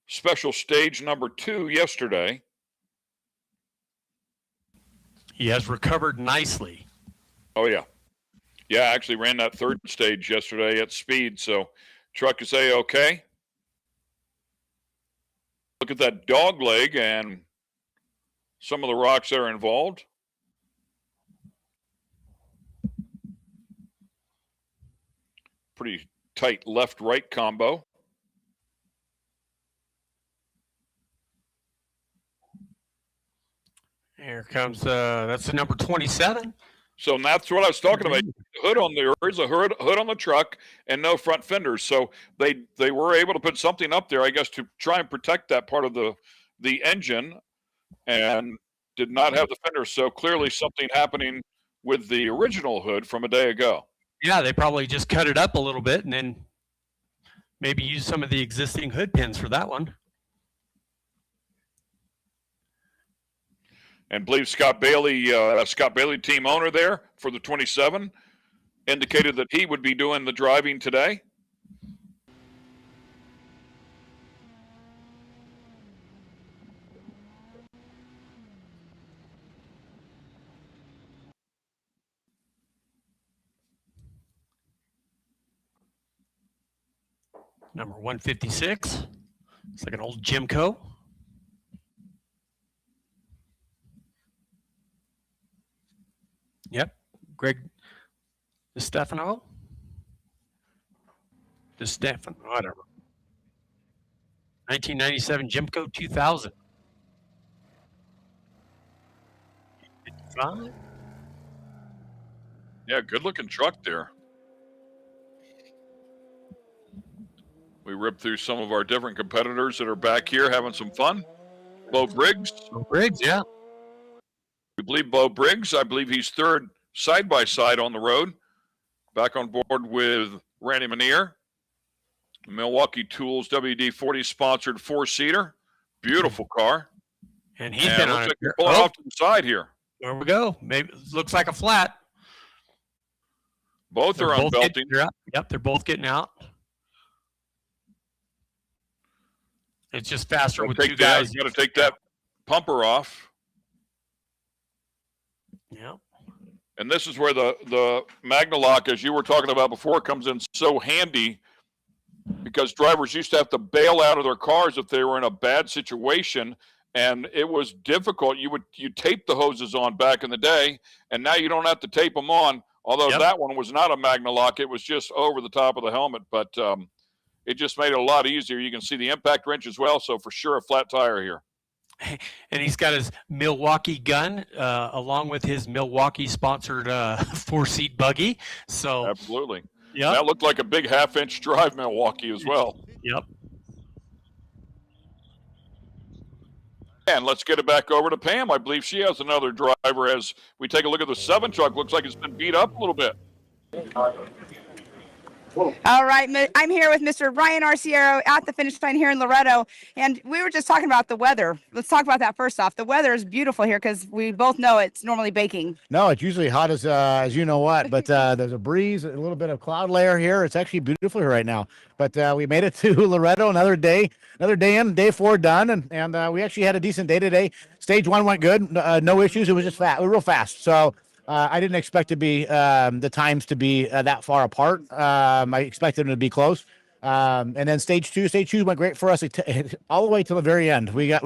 special stage number 2 yesterday. He has recovered nicely. Oh, yeah. Yeah, I actually ran that third stage yesterday at speed, so truck is A-okay. Look at that dog leg and some of the rocks that are involved. Pretty tight left-right combo. Here comes, that's the number 27. So that's what I was talking about. Hood on there's a hood on the truck and no front fenders. So they were able to put something up there, I guess, to try and protect that part of the engine, and did not have the fenders. So clearly something happening with the original hood from a day ago. Yeah, they probably just cut it up a little bit and then maybe use some of the existing hood pins for that one. And believe Scott Bailey, team owner there for the 27, indicated that he would be doing the driving today. Number 156. It's like an old Jimco. Yep. Greg DeStefano, whatever. 1997 Jimco 2000. Yeah, good looking truck there. We ripped through some of our different competitors that are back here having some fun. Bo Briggs. Bo Briggs, yeah. We believe Bo Briggs. I believe he's third side by side on the road. Back on board with Randy Manier. Milwaukee Tools WD-40 sponsored 4-seater. Beautiful car. And he's been on looks it. like you're pulling off to the side here. There we go. Maybe looks like a flat. Both are unbelting. Yep, they're both getting out. It's just faster with two guys. You got to take that pumper off. Yeah. And this is where the Magnalock, as you were talking about before, comes in so handy, because drivers used to have to bail out of their cars if they were in a bad situation, and it was difficult. You tape the hoses on back in the day, and now you don't have to tape them on. Although that one was not a Magnalock, it was just over the top of the helmet, but it just made it a lot easier. You can see the impact wrench as well, so for sure a flat tire here. And he's got his Milwaukee gun along with his Milwaukee sponsored 4-seat buggy. So absolutely. Yeah. That looked like a big half-inch drive Milwaukee as well. Yep. And let's get it back over to Pam. I believe she has another driver as we take a look at the 7 truck. Looks like it's been beat up a little bit. All right, I'm here with Mr. Ryan Arciero at the finish line here in Loreto, and we were just talking about the weather. Let's talk about that first off. The weather is beautiful here because we both know it's normally baking. No, it's usually hot as you know what, but there's a breeze, a little bit of cloud layer here. It's actually beautiful here right now. But we made it to Loreto, another day in, day 4 done, and we actually had a decent day today. Stage 1 went good, no issues. It was just real fast. So. I didn't expect to be the times to be that far apart. I expected them to be close. And then stage two went great for us all the way to the very end. We got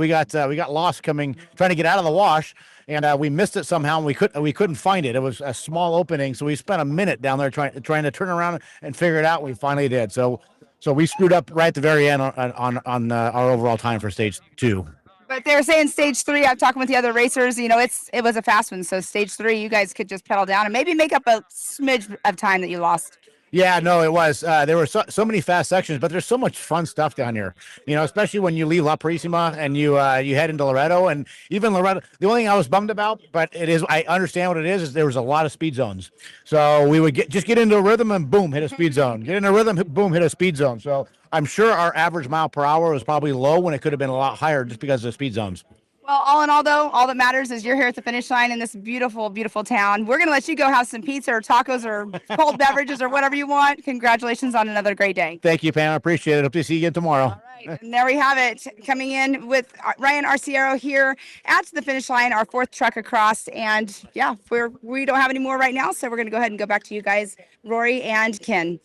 lost trying to get out of the wash, and we missed it somehow. And we couldn't find it. It was a small opening, so we spent a minute down there trying to turn around and figure it out. We finally did. So we screwed up right at the very end on our overall time for stage 2. But they're saying stage 3. I'm talking with the other racers. You know, it was a fast one. So stage 3, you guys could just pedal down and maybe make up a smidge of time that you lost. Yeah, no, it was. There were so many fast sections, but there's so much fun stuff down here. You know, especially when you leave La Purísima and you head into Loreto, and even Loreto. The only thing I was bummed about, but I understand what it is there was a lot of speed zones. So we would get into a rhythm and boom, hit a speed zone. Get in a rhythm, boom, hit a speed zone. So I'm sure our average mile per hour was probably low when it could have been a lot higher just because of the speed zones. Well, all in all, though, all that matters is you're here at the finish line in this beautiful, beautiful town. We're going to let you go have some pizza or tacos or cold beverages or whatever you want. Congratulations on another great day. Thank you, Pam. I appreciate it. Hope to see you again tomorrow. All right. And there we have it, coming in with Ryan Arciero here at the finish line, our 4th truck across. And, yeah, we don't have any more right now, so we're going to go ahead and go back to you guys, Rory and Ken.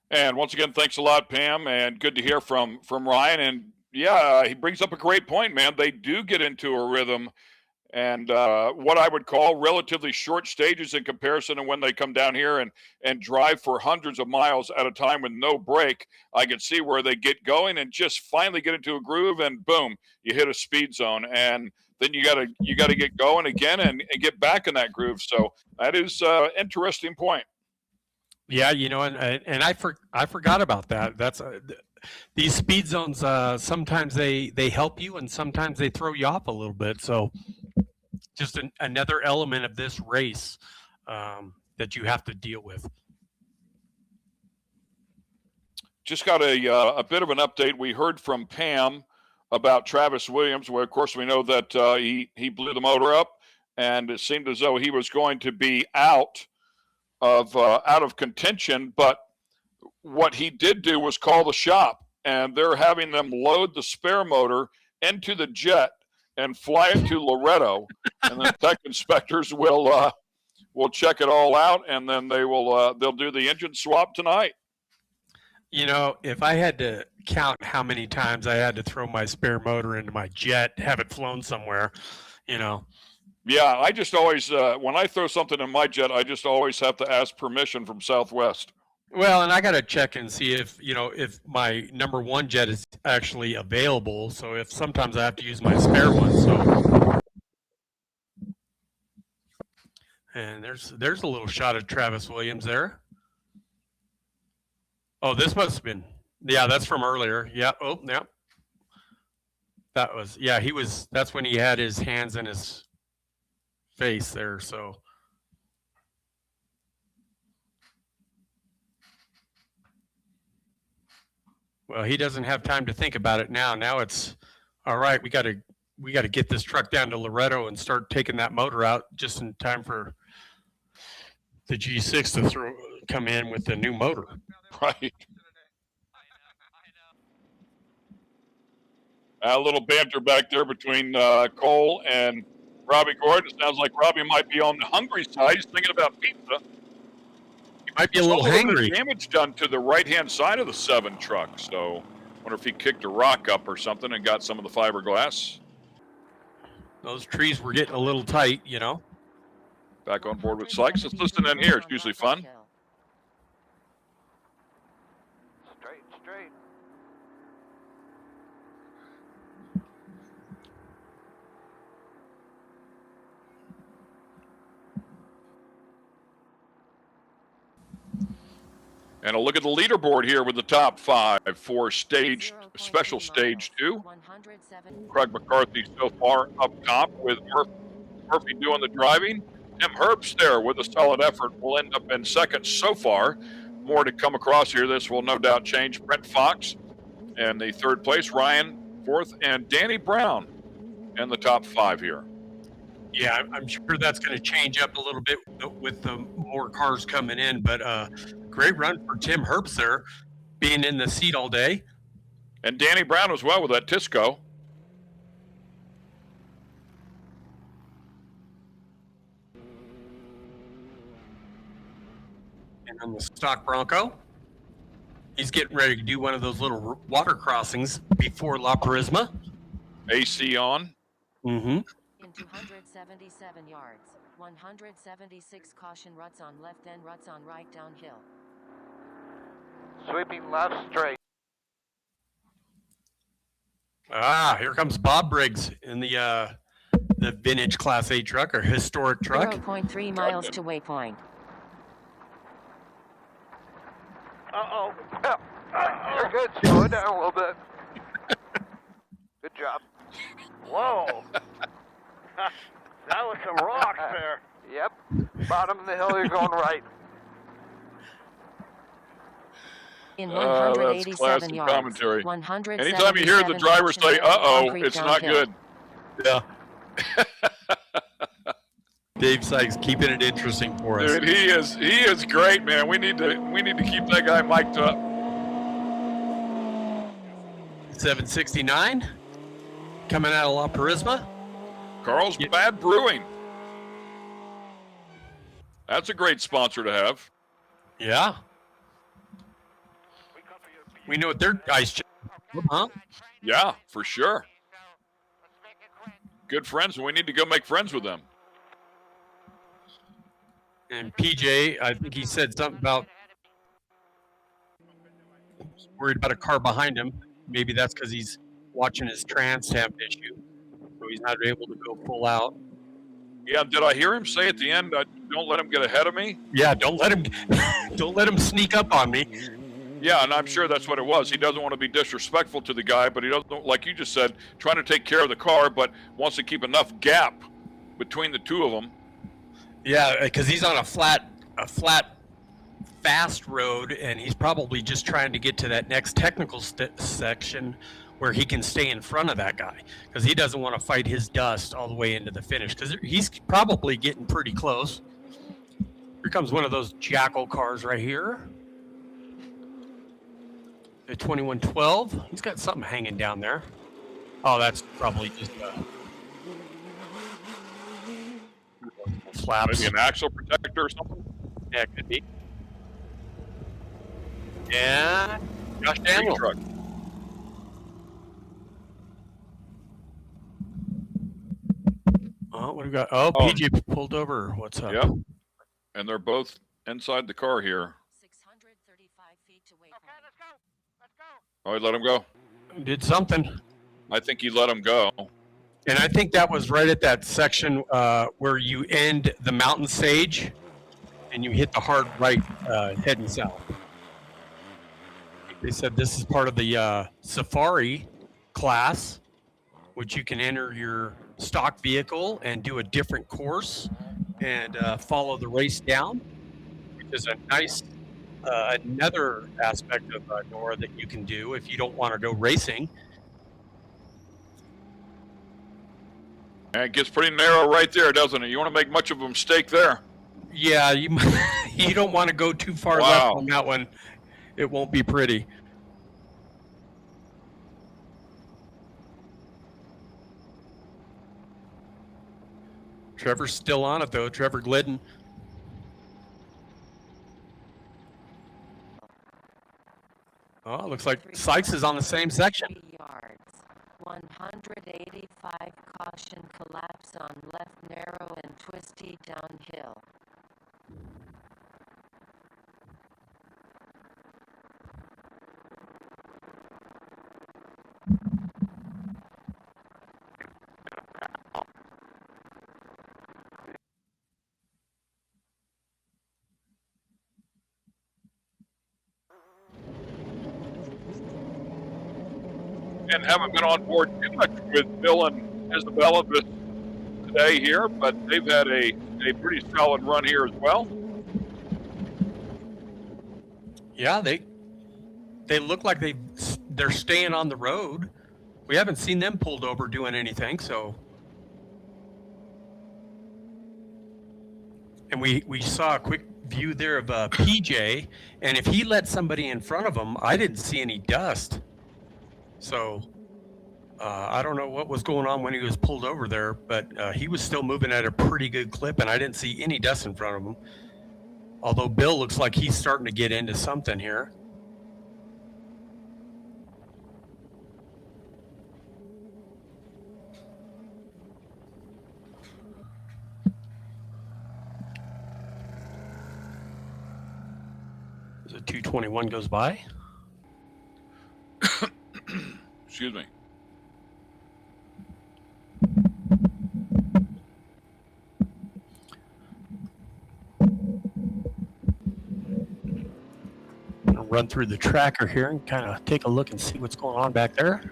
And once again, thanks a lot, Pam, and good to hear from Ryan. And yeah, he brings up a great point, man. They do get into a rhythm, and what I would call relatively short stages in comparison to when they come down here and drive for hundreds of miles at a time with no break. I can see where they get going and just finally get into a groove, and boom, you hit a speed zone, and then you gotta get going again and get back in that groove. So that is an interesting point. Yeah, you know, and I forgot about that. That's these speed zones. Sometimes they help you, and sometimes they throw you off a little bit. So, just another element of this race that you have to deal with. Just got a bit of an update. We heard from Pam about Travis Williams, where of course we know that he blew the motor up, and it seemed as though he was going to be out of contention, but what he did do was call the shop, and they're having them load the spare motor into the jet and fly it to Loreto, and then tech inspectors will check it all out, and then they'll do the engine swap tonight. You know, if I had to count how many times I had to throw my spare motor into my jet, have it flown somewhere, you know. Yeah, I just always, when I throw something in my jet, I just always have to ask permission from Southwest. Well, and I got to check and see if, if my number one jet is actually available. So if sometimes I have to use my spare one. So, and there's a little shot of Travis Williams there. Oh, this must have been, yeah, that's from earlier. Yeah. Oh, yeah. That was, yeah, that's when he had his hands in his face there. So, well, he doesn't have time to think about it now. Now it's all right. We got to get this truck down to Loreto and start taking that motor out just in time for the G6 to come in with the new motor. Right. A little banter back there between Cole and Robbie Gordon. It sounds like Robbie might be on the hungry side. He's thinking about pizza. He might be a little hangry. Damage done to the right-hand side of the 7 truck. So, wonder if he kicked a rock up or something and got some of the fiberglass. Those trees were getting a little tight, Back on board with Sykes. Let's listen in here. It's usually fun. Straight. And a look at the leaderboard here with the top 5 for special stage 2. Craig McCarthy so far up top with Murphy doing the driving. Tim Herbst there with a solid effort will end up in second so far. More to come across here. This will no doubt change. Brent Fox in the 3rd place, Ryan 4th, and Danny Brown in the top 5 here. Yeah, I'm sure that's going to change up a little bit with the more cars coming in, but great run for Tim Herbst there, being in the seat all day. And Danny Brown as well with that Tisco. And on the stock Bronco, he's getting ready to do one of those little water crossings before La Prisma. AC on. Mm-hmm. In 277 yards, 176 caution, ruts on left, then ruts on right downhill. Sweeping left straight. Here comes Bob Briggs in the vintage Class A truck, or historic truck. 0.3 miles to waypoint. Uh-oh. You're good. Slow it down a little bit. Good job. Whoa. That was some rocks there. Yep. Bottom of the hill, you're going right. In That's 187 classic yards, commentary. 177 Anytime you hear the driver say, uh-oh, it's not good. Yeah. Dave Sykes keeping it interesting for us. Dude, he is great, man. We need to keep that guy mic'd up. 769 coming out of La Prisma. Carl's Bad Brewing. That's a great sponsor to have. Yeah. We know what their guys, huh? Yeah, for sure. Good friends, and we need to go make friends with them. And PJ, I think he said something about worried about a car behind him. Maybe that's because he's watching his trans have issue, so he's not able to go full out. Yeah, did I hear him say at the end, don't let him get ahead of me? Yeah, don't let him sneak up on me. Yeah, and I'm sure that's what it was. He doesn't want to be disrespectful to the guy, but he doesn't, like you just said, trying to take care of the car, but wants to keep enough gap between the two of them. Yeah, because he's on a flat, fast road, and he's probably just trying to get to that next technical section where he can stay in front of that guy, because he doesn't want to fight his dust all the way into the finish, because he's probably getting pretty close. Here comes one of those Jackal cars right here. The 2112. He's got something hanging down there. Oh, that's probably just flaps. Maybe an axle protector or something? Yeah, it could be. Yeah, Josh Daniel. Truck. Oh, what do we got? Oh, PJ pulled over. What's up? Yeah, and they're both inside the car here. Oh, he let him go. Did something. I think he let him go. And I think that was right at that section where you end the mountain stage and you hit the hard right heading south. They said this is part of the safari class, which you can enter your stock vehicle and do a different course and follow the race down, which is a nice another aspect of NORRA that you can do if you don't want to go racing. And it gets pretty narrow right there, doesn't it? You want to make much of a mistake there. Yeah, you you don't want to go too far left on that one. It won't be pretty. Trevor's still on it though. Trevor Glidden. Oh, it looks like Sykes is on the same section. Yards. 185 caution collapse on left narrow and twisty downhill. And haven't been on board too much with Bill and Isabella today here, but they've had a pretty solid run here as well. Yeah, they look like they're staying on the road. We haven't seen them pulled over doing anything, so. And we saw a quick view there of PJ, and if he let somebody in front of him, I didn't see any dust. So I don't know what was going on when he was pulled over there, but he was still moving at a pretty good clip, and I didn't see any dust in front of him. Although Bill looks like he's starting to get into something here. As a 221 goes by. Excuse me. I'll run through the tracker here and kind of take a look and see what's going on back there.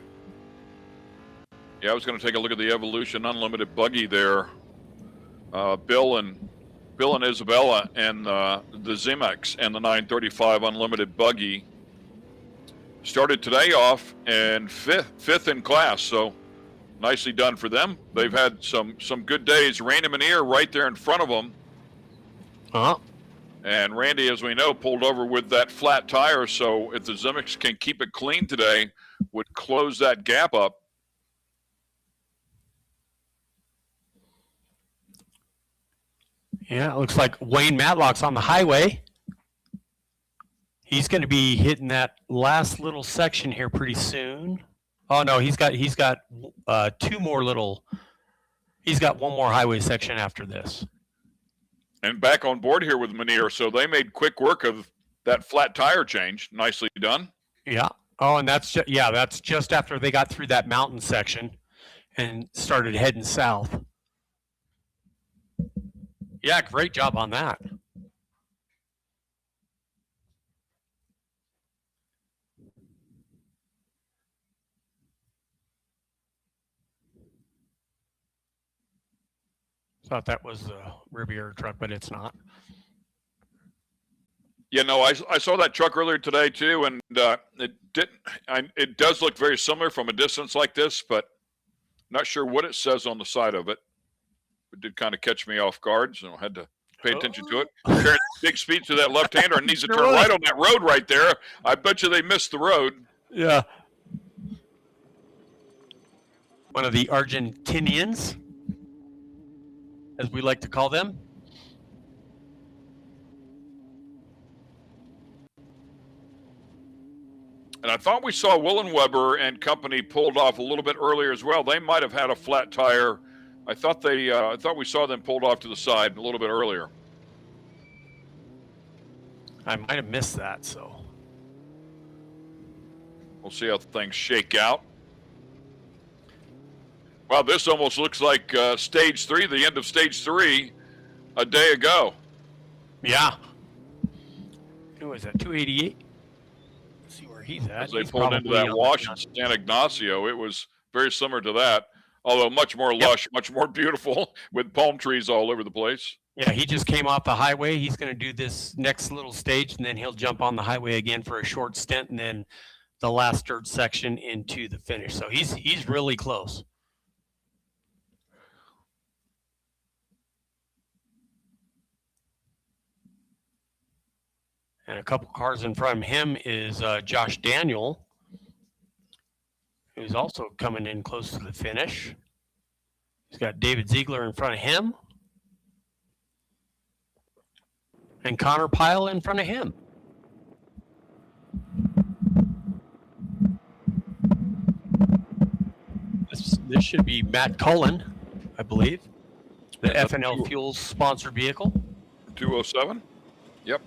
Yeah, I was going to take a look at the Evolution Unlimited buggy there. Bill and Isabella and the Zimex and the 935 Unlimited buggy started today off and fifth in class, so nicely done for them. They've had some good days. Randy Manier right there in front of them. And Randy, as we know, pulled over with that flat tire, so if the Zimex can keep it clean today, would close that gap up. Yeah, it looks like Wayne Matlock's on the highway. He's going to be hitting that last little section here pretty soon. Oh no, he's got two more little. He's got one more highway section after this. And back on board here with Manier, so they made quick work of that flat tire change. Nicely done. Yeah. Oh, and that's just after they got through that mountain section and started heading south. Yeah, great job on that. Thought that was the Riviera truck, but it's not. Yeah, no, I saw that truck earlier today too, and it does look very similar from a distance like this, but not sure what it says on the side of it. It did kind of catch me off guard, so I had to pay attention to it. Carrying big speed to that left-hander and needs to turn right on that road right there. I bet you they missed the road. Yeah. One of the Argentinians, as we like to call them. And I thought we saw Willenweber and company pulled off a little bit earlier as well. They might have had a flat tire. I thought we saw them pulled off to the side a little bit earlier. I might have missed that, so. We'll see how things shake out. Wow, this almost looks like stage 3, the end of stage 3 a day ago. Yeah. Who was that? 288. Let's see where he's at. As they He's pulled into probably that on wash the- in San Ignacio, it was very similar to that, although much more lush, much more beautiful, with palm trees all over the place. Yeah, he just came off the highway. He's going to do this next little stage, and then he'll jump on the highway again for a short stint, and then the last dirt section into the finish. So he's really close. And a couple cars in front of him is Josh Daniel, who's also coming in close to the finish. He's got David Ziegler in front of him. And Connor Pyle in front of him. This should be Matt Cullen, I believe. The FNL Fuels sponsored vehicle. 207? Yep.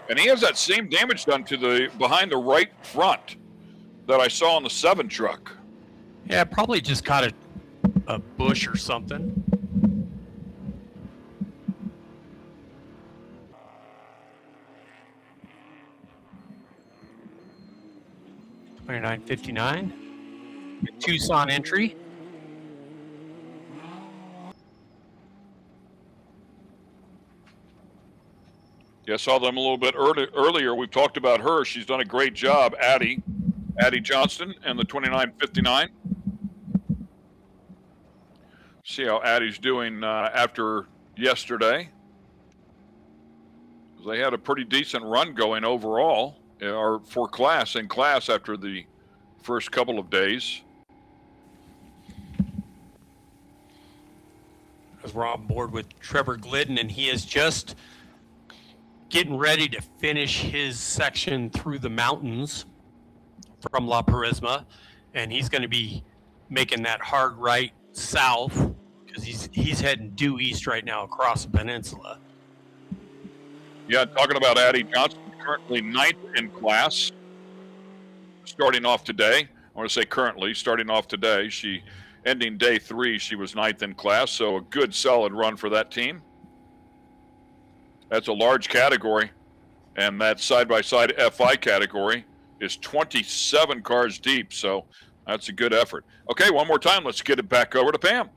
And he has that same damage done to the behind the right front that I saw on the 7 truck. Yeah, probably just caught a bush or something. $29.59. Tucson entry. Yeah, I saw them a little bit earlier. We've talked about her. She's done a great job, Addie Johnston, and the 29.59. See how Addie's doing after yesterday. They had a pretty decent run going overall, or for class after the first couple of days. As we're on board with Trevor Glidden, and he is just getting ready to finish his section through the mountains from La Purisma, and he's going to be making that hard right south because he's heading due east right now across the peninsula. Yeah, talking about Addie Johnson, currently 9th in class, starting off today. I want to say currently, starting off today. She ending day 3, she was 9th in class, so a good solid run for that team. That's a large category, and that side-by-side FI category is 27 cars deep, so that's a good effort. Okay, one more time, let's get it back over to Pam.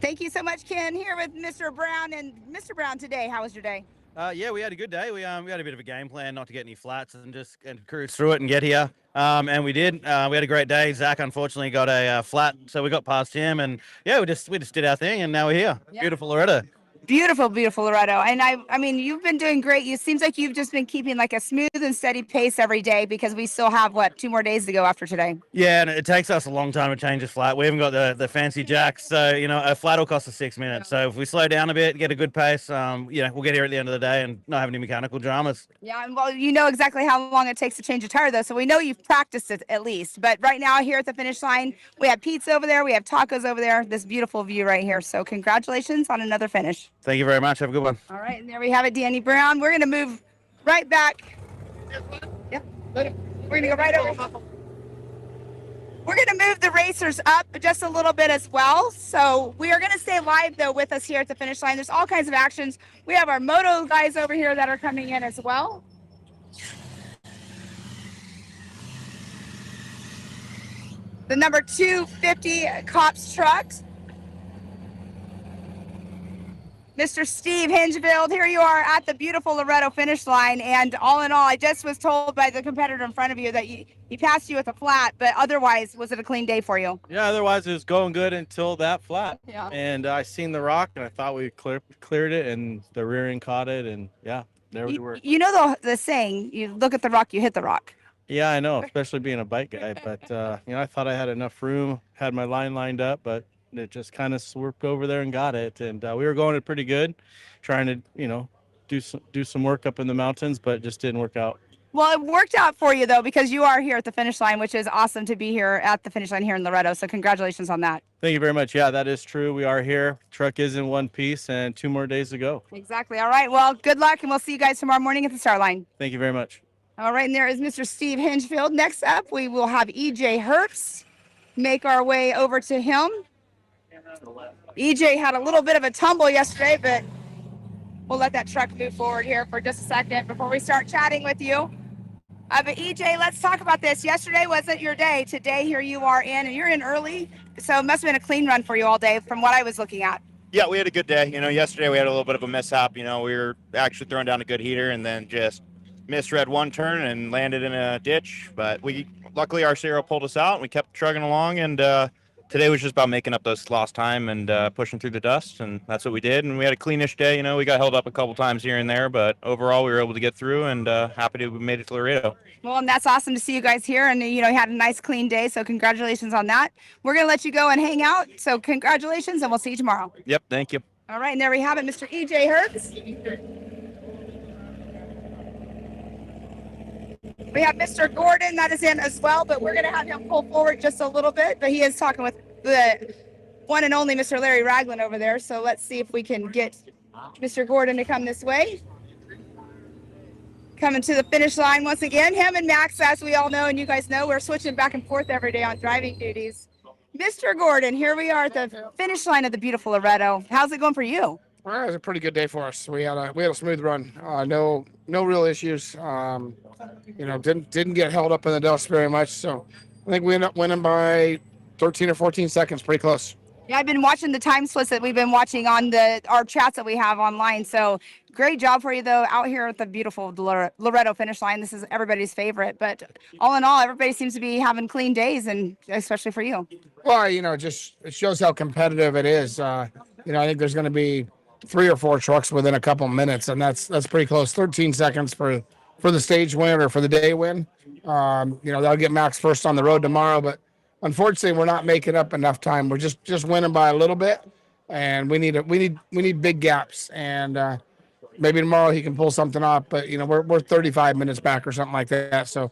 Thank you so much, Ken. Here with Mr. Brown. And Mr. Brown, today, how was your day? Yeah, we had a good day. We had a bit of a game plan not to get any flats and just cruise through it and get here. And we did. We had a great day. Zach unfortunately got a flat, so we got past him. And yeah, we just did our thing, and now we're here. Yeah. Beautiful Loreto. Beautiful, beautiful Loreto. And I mean, you've been doing great. It seems like you've just been keeping like a smooth and steady pace every day because we still have, 2 more days to go after today? Yeah, and it takes us a long time to change a flat. We haven't got the fancy jacks. So, a flat will cost us 6 minutes. So if we slow down a bit, get a good pace, we'll get here at the end of the day and not have any mechanical dramas. Yeah, and well, you know exactly how long it takes to change a tire, though. So we know you've practiced it at least. But right now here at the finish line, we have pizza over there. We have tacos over there. This beautiful view right here. So congratulations on another finish. Thank you very much. Have a good one. All right, and there we have it, Danny Brown. We're going to move right back. Yep. We're going to go right over. We're going to move the racers up just a little bit as well. So we are going to stay live, though, with us here at the finish line. There's all kinds of actions. We have our moto guys over here that are coming in as well. The number 250 Cops trucks. Mr. Steve Hingefield, here you are at the beautiful Loreto finish line. And all in all, I just was told by the competitor in front of you that he passed you with a flat, but otherwise, was it a clean day for you? Yeah, otherwise it was going good until that flat. Yeah. And I seen the rock, and I thought we cleared it, and the rear end caught it, and yeah, there we were. You know the saying, you look at the rock, you hit the rock. Yeah, I know, especially being a bike guy. But, I thought I had enough room, had my line lined up, but it just kind of swerved over there and got it. And we were going it pretty good, trying to, do some work up in the mountains, but it just didn't work out. Well, it worked out for you, though, because you are here at the finish line, which is awesome to be here at the finish line here in Loreto. So congratulations on that. Thank you very much. Yeah, that is true. We are here. Truck is in one piece and 2 more days to go. Exactly. All right. Well, good luck, and we'll see you guys tomorrow morning at the start line. Thank you very much. All right, and there is Mr. Steve Hingefield. Next up, we will have EJ Hertz. Make our way over to him. EJ had a little bit of a tumble yesterday, but we'll let that truck move forward here for just a second before we start chatting with you. But EJ, let's talk about this. Yesterday wasn't your day. Today, here you are in, and you're in early. So it must have been a clean run for you all day from what I was looking at. Yeah, we had a good day. Yesterday we had a little bit of a mishap. We were actually throwing down a good heater and then just misread one turn and landed in a ditch. But luckily our Sierra pulled us out and we kept trucking along. And today was just about making up those lost time and pushing through the dust. And that's what we did. And we had a cleanish day. We got held up a couple times here and there, but overall we were able to get through and happy to have made it to Loreto. Well, and that's awesome to see you guys here. And, you had a nice clean day. So congratulations on that. We're going to let you go and hang out. So congratulations, and we'll see you tomorrow. Yep, thank you. All right, and there we have it, Mr. EJ Hertz. We have Mr. Gordon that is in as well, but we're going to have him pull forward just a little bit. But he is talking with the one and only Mr. Larry Ragland over there. So let's see if we can get Mr. Gordon to come this way. Coming to the finish line once again. Him and Max, as we all know, and you guys know, we're switching back and forth every day on driving duties. Mr. Gordon, here we are at the finish line of the beautiful Loreto. How's it going for you? Well, it was a pretty good day for us. We had a smooth run. No real issues. Didn't get held up in the dust very much. So I think we ended up winning by 13 or 14 seconds, pretty close. Yeah, I've been watching the time splits that we've been watching on our chats that we have online. So great job for you, though, out here at the beautiful Loreto finish line. This is everybody's favorite. But all in all, everybody seems to be having clean days, and especially for you. Well, it shows how competitive it is. I think there's going to be 3 or 4 trucks within a couple minutes, and that's pretty close. 13 seconds for the stage win or for the day win. They'll get Max first on the road tomorrow, but unfortunately, we're not making up enough time. We're just winning by a little bit, and we need big gaps. And maybe tomorrow he can pull something off. But we're 35 minutes back or something like that. So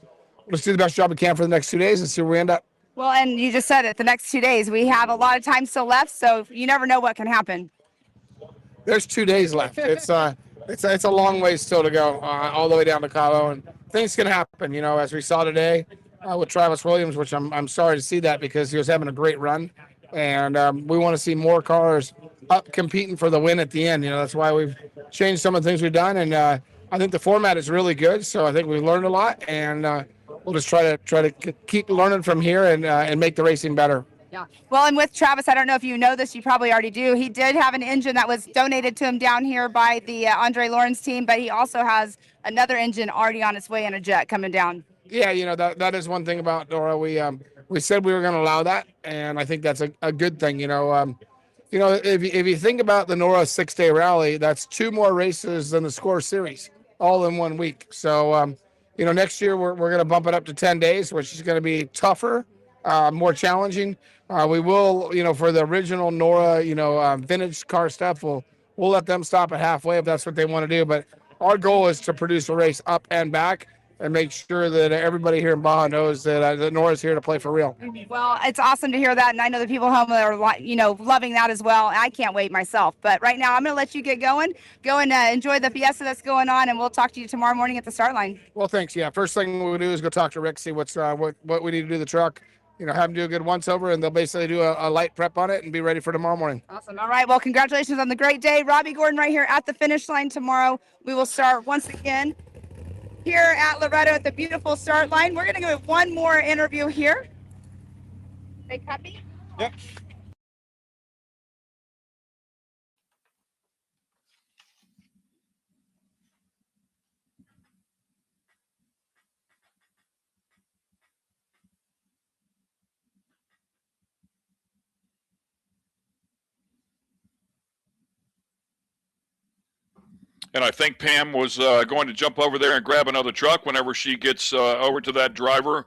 let's do the best job we can for the next 2 days and see where we end up. Well, and you just said it. The next 2 days, we have a lot of time still left, so you never know what can happen. There's 2 days left. It's a long way still to go, all the way down to Cabo, and things can happen. As we saw today. With Travis Williams, which I'm sorry to see that because he was having a great run, and we want to see more cars up competing for the win at the end. That's why we've changed some of the things we've done, and I think the format is really good. So I think we've learned a lot, and we'll just try to keep learning from here and make the racing better. Yeah. Well, and with Travis, I don't know if you know this, you probably already do. He did have an engine that was donated to him down here by the Andre Lawrence team, but he also has another engine already on its way in a jet coming down. Yeah, that is one thing about NORRA. We said we were going to allow that, and I think that's a good thing. If you think about the NORRA 6-day rally, that's 2 more races than the Score Series, all in 1 week. So, next year we're going to bump it up to 10 days, which is going to be tougher, more challenging. We will, for the original NORRA, vintage car stuff, we'll let them stop at halfway if that's what they want to do. But our goal is to produce a race up and back, and make sure that everybody here in Baja knows that NORRA's here to play for real. Well, it's awesome to hear that, and I know the people home are, loving that as well. I can't wait myself. But right now, I'm going to let you get going. Go and enjoy the fiesta that's going on, and we'll talk to you tomorrow morning at the start line. Well, thanks. Yeah, first thing we'll do is go talk to Rick, see what we need to do to the truck. Have them do a good once-over, and they'll basically do a light prep on it and be ready for tomorrow morning. Awesome. All right. Well, congratulations on the great day. Robbie Gordon right here at the finish line tomorrow. We will start once again here at Loreto at the beautiful start line. We're going to give one more interview here. They copy? Yep. And I think Pam was going to jump over there and grab another truck whenever she gets over to that driver.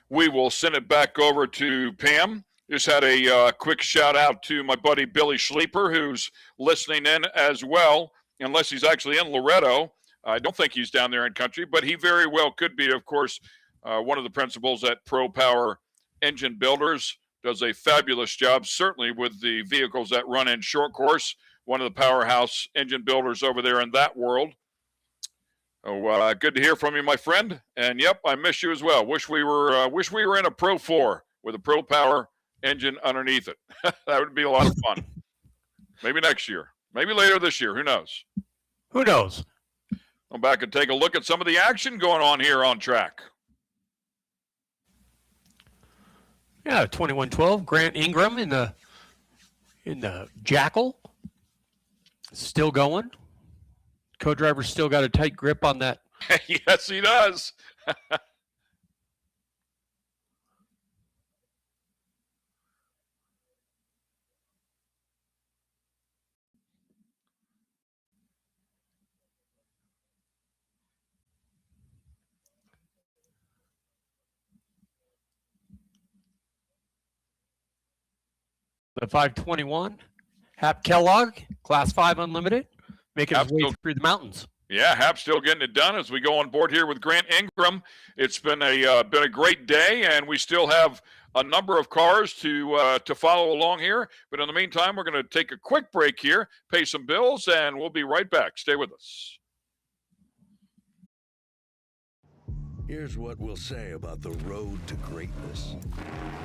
We will send it back over to Pam. Just had a quick shout out to my buddy Billy Schleeper, who's listening in as well, unless he's actually in Loreto. I don't think he's down there in country, but he very well could be. Of course, one of the principals at Pro Power Engine Builders does a fabulous job, certainly with the vehicles that run in short course. One of the powerhouse engine builders over there in that world. Oh, good to hear from you, my friend. And yep, I miss you as well. Wish we were in a Pro 4 with a Pro Power engine underneath it. That would be a lot of fun. Maybe next year. Maybe later this year. Who knows? Who knows? Go back and take a look at some of the action going on here on track. Yeah, 2112 Grant Ingram in the Jackal, still going. Co-driver's still got a tight grip on that. Yes, he does. The 521, Hap Kellogg, Class 5 Unlimited, making his way through the mountains. Yeah, Hap's still getting it done as we go on board here with Grant Ingram. It's been a great day, and we still have a number of cars to follow along here. But in the meantime, we're going to take a quick break here, pay some bills, and we'll be right back. Stay with us. Here's what we'll say about the road to greatness.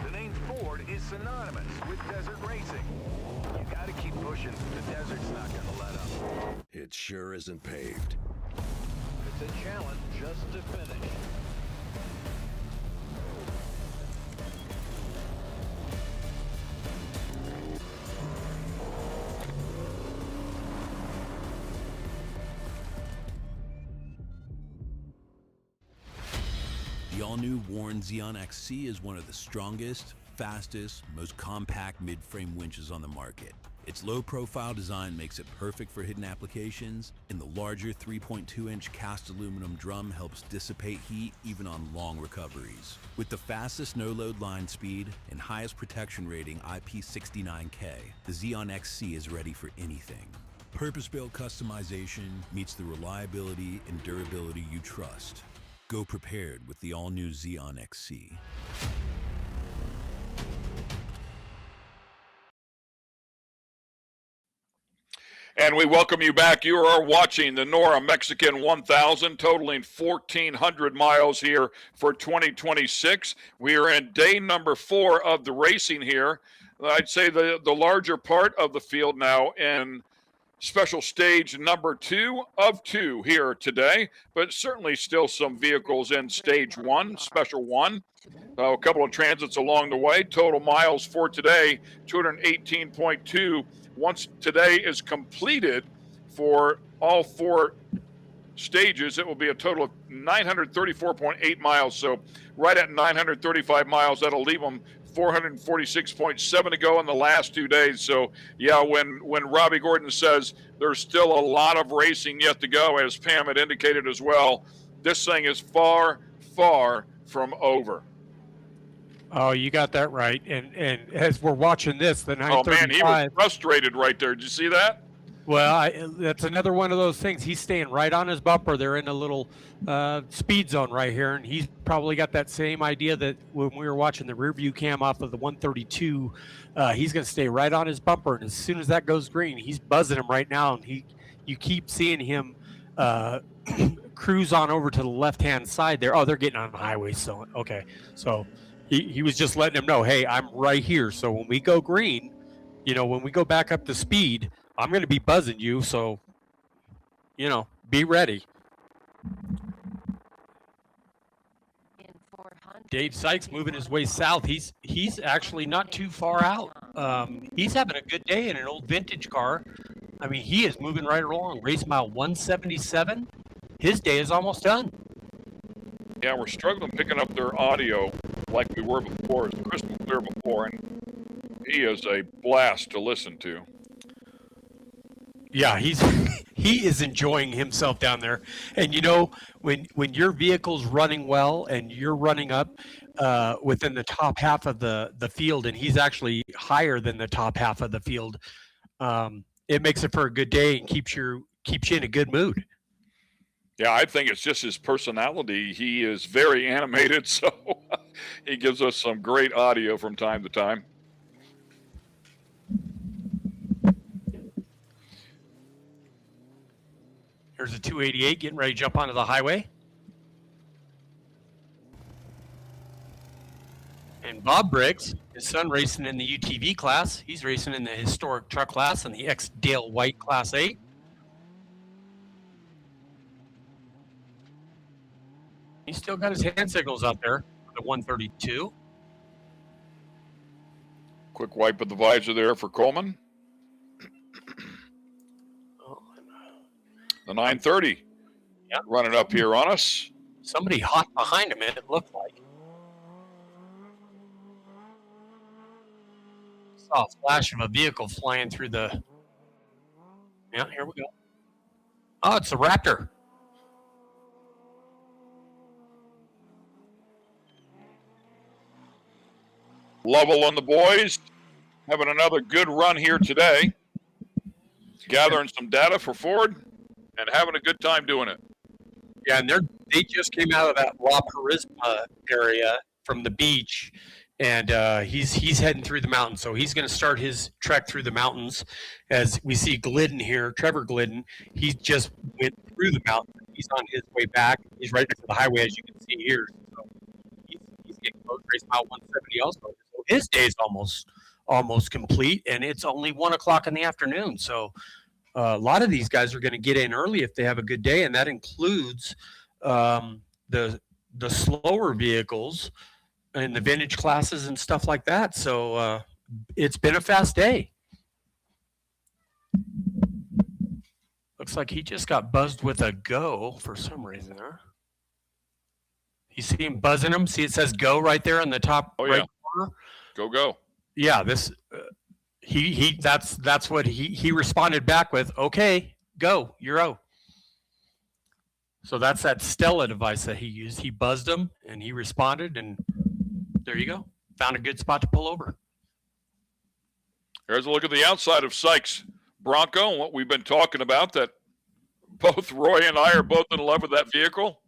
The name Ford is synonymous with desert racing. You gotta keep pushing. The desert's not gonna let up. It sure isn't paved. It's a challenge just to finish. The all-new Warn Xeon XC is one of the strongest, fastest, most compact mid-frame winches on the market. Its low-profile design makes it perfect for hidden applications, and the larger 3.2-inch cast aluminum drum helps dissipate heat even on long recoveries. With the fastest no-load line speed and highest protection rating IP69K, the Xeon XC is ready for anything. Purpose-built customization meets the reliability and durability you trust. Go prepared with the all-new Xeon XC. And we welcome you back. You are watching the NORRA Mexican 1000, totaling 1,400 miles here for 2026. We are in day number 4 of the racing here. I'd say the larger part of the field now in special stage number 2 of 2 here today, but certainly still some vehicles in stage 1, special 1. A couple of transits along the way. Total miles for today, 218.2. Once today is completed for all 4 stages, it will be a total of 934.8 miles. So right at 935 miles, that'll leave them 446.7 to go in the last 2 days. So yeah, when Robbie Gordon says there's still a lot of racing yet to go, as Pam had indicated as well, this thing is far, far from over. Oh, you got that right. And as we're watching this, the 935. Oh man, he was frustrated right there. Did you see that? Well, that's another one of those things. He's staying right on his bumper. They're in a little speed zone right here, and he's probably got that same idea that when we were watching the rear view cam off of the 132, he's going to stay right on his bumper, and as soon as that goes green, he's buzzing him right now, and you keep seeing him cruise on over to the left-hand side there. Oh, they're getting on the highway, so okay. So he was just letting him know, hey, I'm right here. So when we go green, when we go back up to speed, I'm going to be buzzing you, so, be ready. Dave Sykes moving his way south. He's actually not too far out. He's having a good day in an old vintage car. I mean, he is moving right along. Race mile 177. His day is almost done. Yeah, we're struggling picking up their audio like we were before. It's crystal clear before, and he is a blast to listen to. Yeah, he is enjoying himself down there. And when your vehicle's running well and you're running up within the top half of the field, and he's actually higher than the top half of the field, it makes it for a good day and keeps you in a good mood. Yeah, I think it's just his personality. He is very animated, so he gives us some great audio from time to time. There's a 288 getting ready to jump onto the highway. And Bob Briggs, his son, racing in the UTV class. He's racing in the historic truck class and the ex-Dale White Class 8. He's still got his hand signals out there for the 132. Quick wipe of the visor there for Coleman. The 930 running up here on us. Somebody hot behind him, it looked like. Saw a flash of a vehicle flying through the... Yeah, here we go. Oh, it's a Raptor. Lovell and the boys having another good run here today. Gathering some data for Ford and having a good time doing it. Yeah, and they just came out of that La Purisma area from the beach, and he's heading through the mountains. So he's going to start his trek through the mountains. As we see Glidden here, Trevor Glidden, he just went through the mountain. He's on his way back. He's right next to the highway, as you can see here. So he's getting close. Race mile 170 also. So his day is almost complete, and it's only 1 o'clock in the afternoon. So a lot of these guys are going to get in early if they have a good day, and that includes the slower vehicles and the vintage classes and stuff like that. So it's been a fast day. Looks like he just got buzzed with a go for some reason there. You see him buzzing him? See, it says go right there on the top right corner. Go. Yeah, this that's what he responded back with. Okay, go, you're out. So that's that Stella device that he used. He buzzed him and he responded, and there you go. Found a good spot to pull over. Here's a look at the outside of Sykes Bronco and what we've been talking about, that both Roy and I are both in love with that vehicle.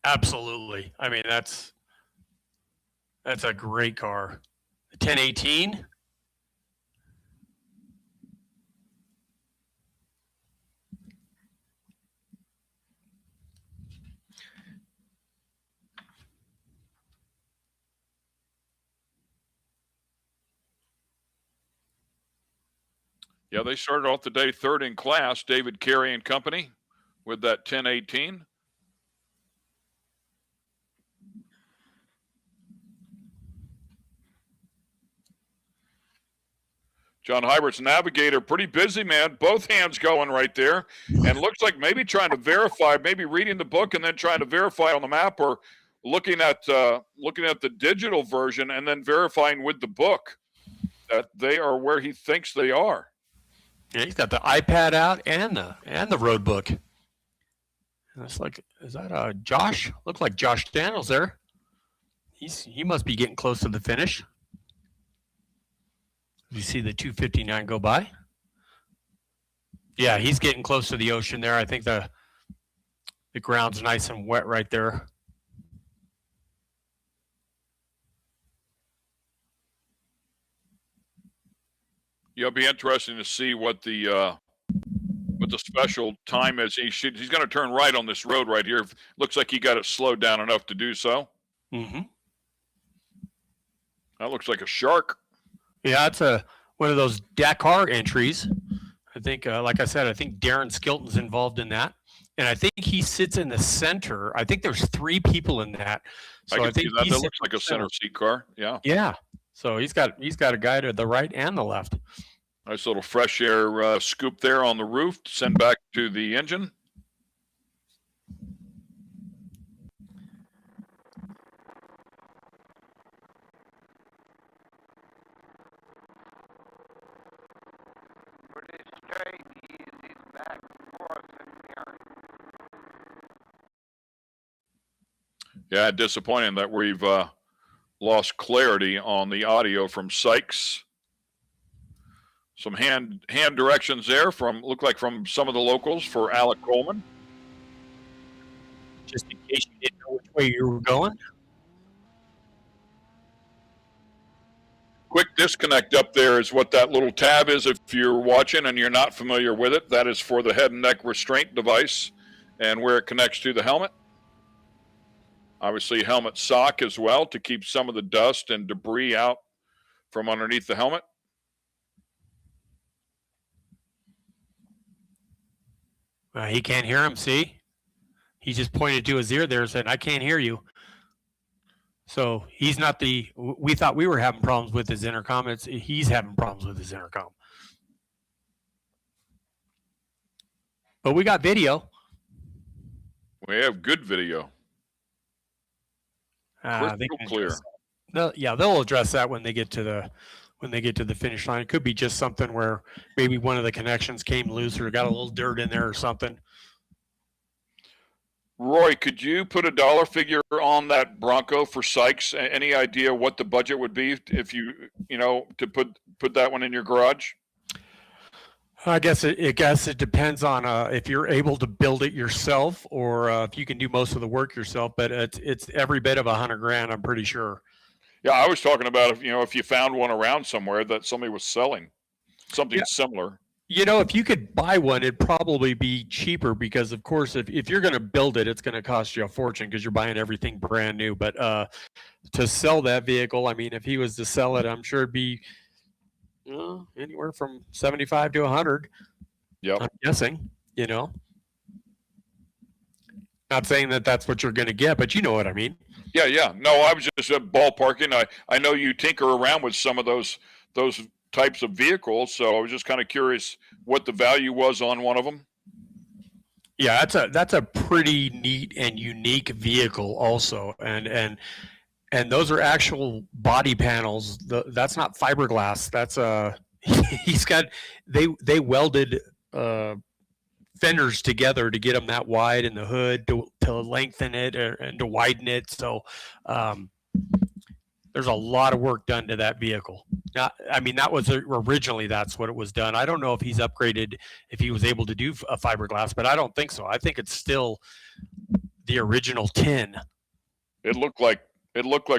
Absolutely. I mean, that's a great car. The 1018. Yeah, they started off the day third in class, David Carey and company, with that 1018. John Hybert's Navigator, pretty busy, man. Both hands going right there. And looks like maybe trying to verify, maybe reading the book and then trying to verify on the map, or looking at the digital version and then verifying with the book that they are where he thinks they are. Yeah, he's got the iPad out and the road book. And it's like, is that Josh? Look like Josh Daniels there. He must be getting close to the finish. You see the 259 go by? Yeah, he's getting close to the ocean there. I think the ground's nice and wet right there. Yeah, it'll be interesting to see what the special time is. He's going to turn right on this road right here. Looks like he got it slowed down enough to do so. Mm-hmm. That looks like a shark. Yeah, it's one of those Dakar entries. I think, like I said, I think Darren Skilton's involved in that, and I think he sits in the center. I think there's 3 people in that. So I think that looks like a center seat car. Yeah. Yeah. So he's got a guy to the right and the left. Nice little fresh air scoop there on the roof to send back to the engine. Pretty straight, easy back for us in here. Yeah, disappointing that we've lost clarity on the audio from Sykes. Some hand directions there from some of the locals for Alec Coleman. Just in case you didn't know which way you were going. quick disconnect up there is what that little tab is. If you're watching and you're not familiar with it, that is for the head and neck restraint device and where it connects to the helmet. Obviously, helmet sock as well to keep some of the dust and debris out from underneath the helmet. He can't hear him, see? He just pointed to his ear there and said, I can't hear you. So he's not we thought we were having problems with his intercom. He's having problems with his intercom. But we got video. We have good video. Crystal clear. They'll address that when they get to the finish line. It could be just something where maybe one of the connections came loose or got a little dirt in there or something. Roy, could you put a dollar figure on that Bronco for Sykes? Any idea what the budget would be if you to put that one in your garage? I guess it depends on if you're able to build it yourself or if you can do most of the work yourself. But it's every bit of $100,000, I'm pretty sure. Yeah, I was talking about if you found one around somewhere that somebody was selling something similar. If you could buy one, it'd probably be cheaper because, of course, if you're going to build it, it's going to cost you a fortune because you're buying everything brand new. But to sell that vehicle, I mean, if he was to sell it, I'm sure it'd be anywhere from 75 to 100. Yeah, I'm guessing. Not saying that that's what you're going to get, but you know what I mean. Yeah. No, I was just ballparking. I know you tinker around with some of those types of vehicles, so I was just kind of curious what the value was on one of them. Yeah, that's a pretty neat and unique vehicle also, and those are actual body panels. That's not fiberglass. That's they welded fenders together to get them that wide in the hood to lengthen it and to widen it. So there's a lot of work done to that vehicle. That was originally that's what it was done. I don't know if he's upgraded, if he was able to do a fiberglass, but I don't think so. I think it's still the original tin. It looked like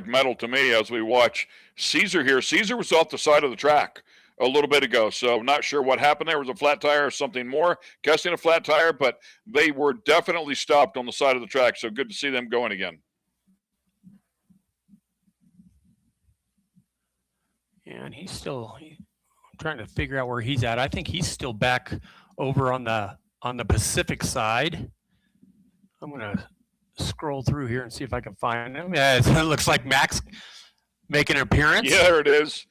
metal to me as we watch Caesar here. Caesar was off the side of the track a little bit ago, so not sure what happened there. Was a flat tire or something more? Guessing a flat tire, but they were definitely stopped on the side of the track, so good to see them going again. Yeah, and he's trying to figure out where he's at. I think he's still back over on the Pacific side. I'm gonna scroll through here and see if I can find him. Yeah, it looks like Max making an appearance. Yeah, there it is.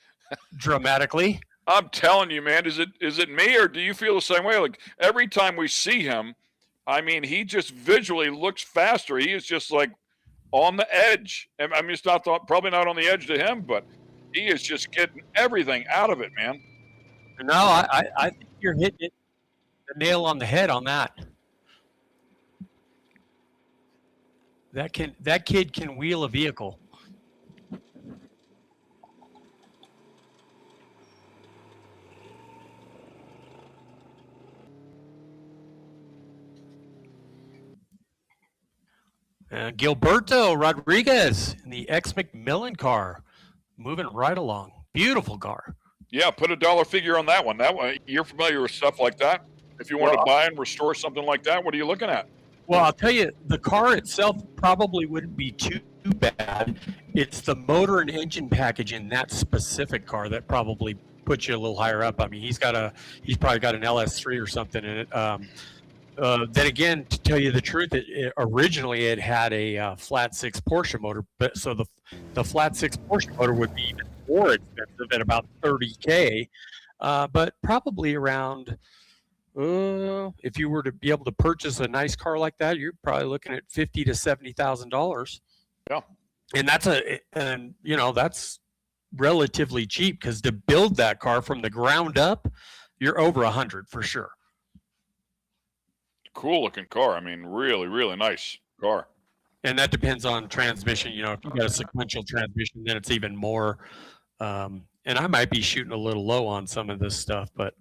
Dramatically. I'm telling you, man, is it me or do you feel the same way? Like every time we see him, I mean, he just visually looks faster. He is just like on the edge. I mean, it's probably not on the edge to him, but he is just getting everything out of it, man. No, I think you're hitting the nail on the head on that. That kid can wheel a vehicle. Gilberto Rodriguez in the X McMillan car, moving right along. Beautiful car. Yeah, put a dollar figure on that one. That one, you're familiar with stuff like that. If you want to buy and restore something like that, what are you looking at? Well, I'll tell you, the car itself probably wouldn't be too bad. It's the motor and engine package in that specific car that probably puts you a little higher up. I mean, he's probably got an LS3 or something in it. Then again, to tell you the truth, originally it had a flat six Porsche motor, but so the flat six Porsche motor would be even more expensive at about $30,000, but probably around. If you were to be able to purchase a nice car like that, you're probably looking at $50,000 to $70,000. Yeah, and that's relatively cheap because to build that car from the ground up, you're over $100,000 for sure. Cool looking car. I mean, really, really nice car. And that depends on transmission. If you've got a sequential transmission, then it's even more. And I might be shooting a little low on some of this stuff, but.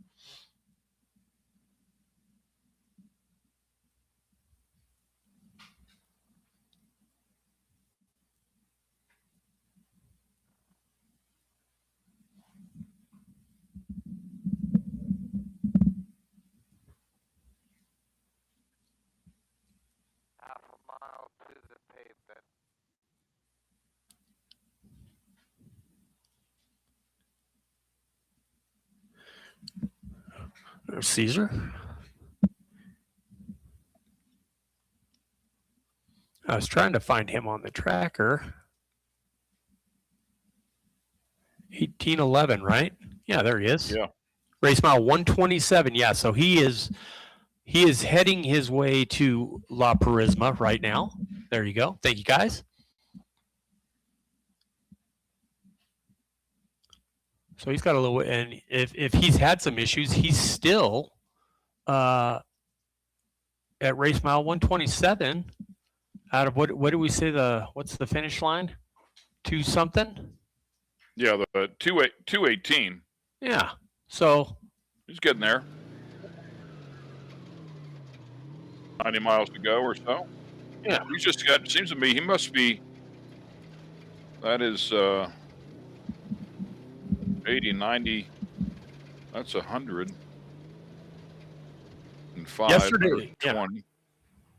There's Caesar. I was trying to find him on the tracker. 1811, right? Yeah, there he is. Yeah. Race mile 127. Yeah, so he is heading his way to La Purisma right now. There you go. Thank you, guys. So he's got a little, and if he's had some issues, he's still at race mile 127 out of what do we say what's the finish line? 2 something? Yeah, the 218. Yeah. So he's getting there. 90 miles to go or so. Yeah. He's just got, seems to me he must be, that is 80, 90, that's 100. And 5, Yesterday, 20.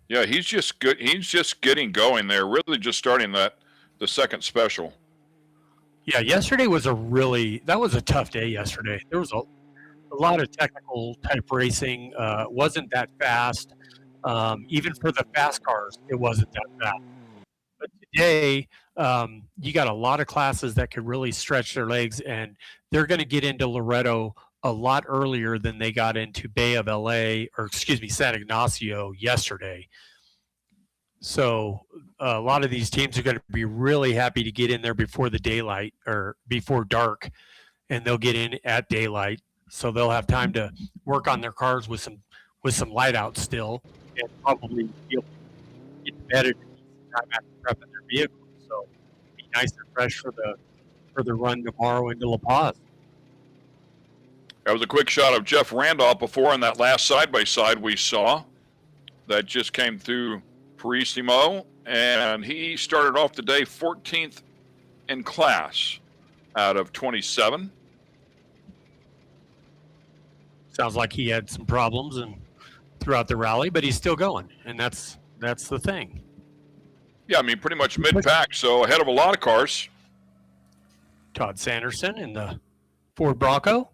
Yeah, he's just good. He's just getting going there. Really just starting the second special. yeah, yesterday was that was a tough day yesterday. There was a lot of technical type racing. Wasn't that fast. Even for the fast cars, it wasn't that fast. But today, you got a lot of classes that could really stretch their legs, and they're going to get into Loreto a lot earlier than they got into Bay of San Ignacio yesterday. So a lot of these teams are going to be really happy to get in there before the daylight or before dark, and they'll get in at daylight. So they'll have time to work on their cars with some light out still, and probably get to bed at time after prepping their vehicle. So be nice and fresh for the run tomorrow into La Paz. That was a quick shot of Jeff Randolph before in that last side-by-side we saw that just came through Purisimo, and he started off the day 14th in class out of 27. Sounds like he had some problems throughout the rally, but he's still going, and that's the thing. Yeah, I mean, pretty much mid-pack, so ahead of a lot of cars. Todd Sanderson in the Ford Bronco.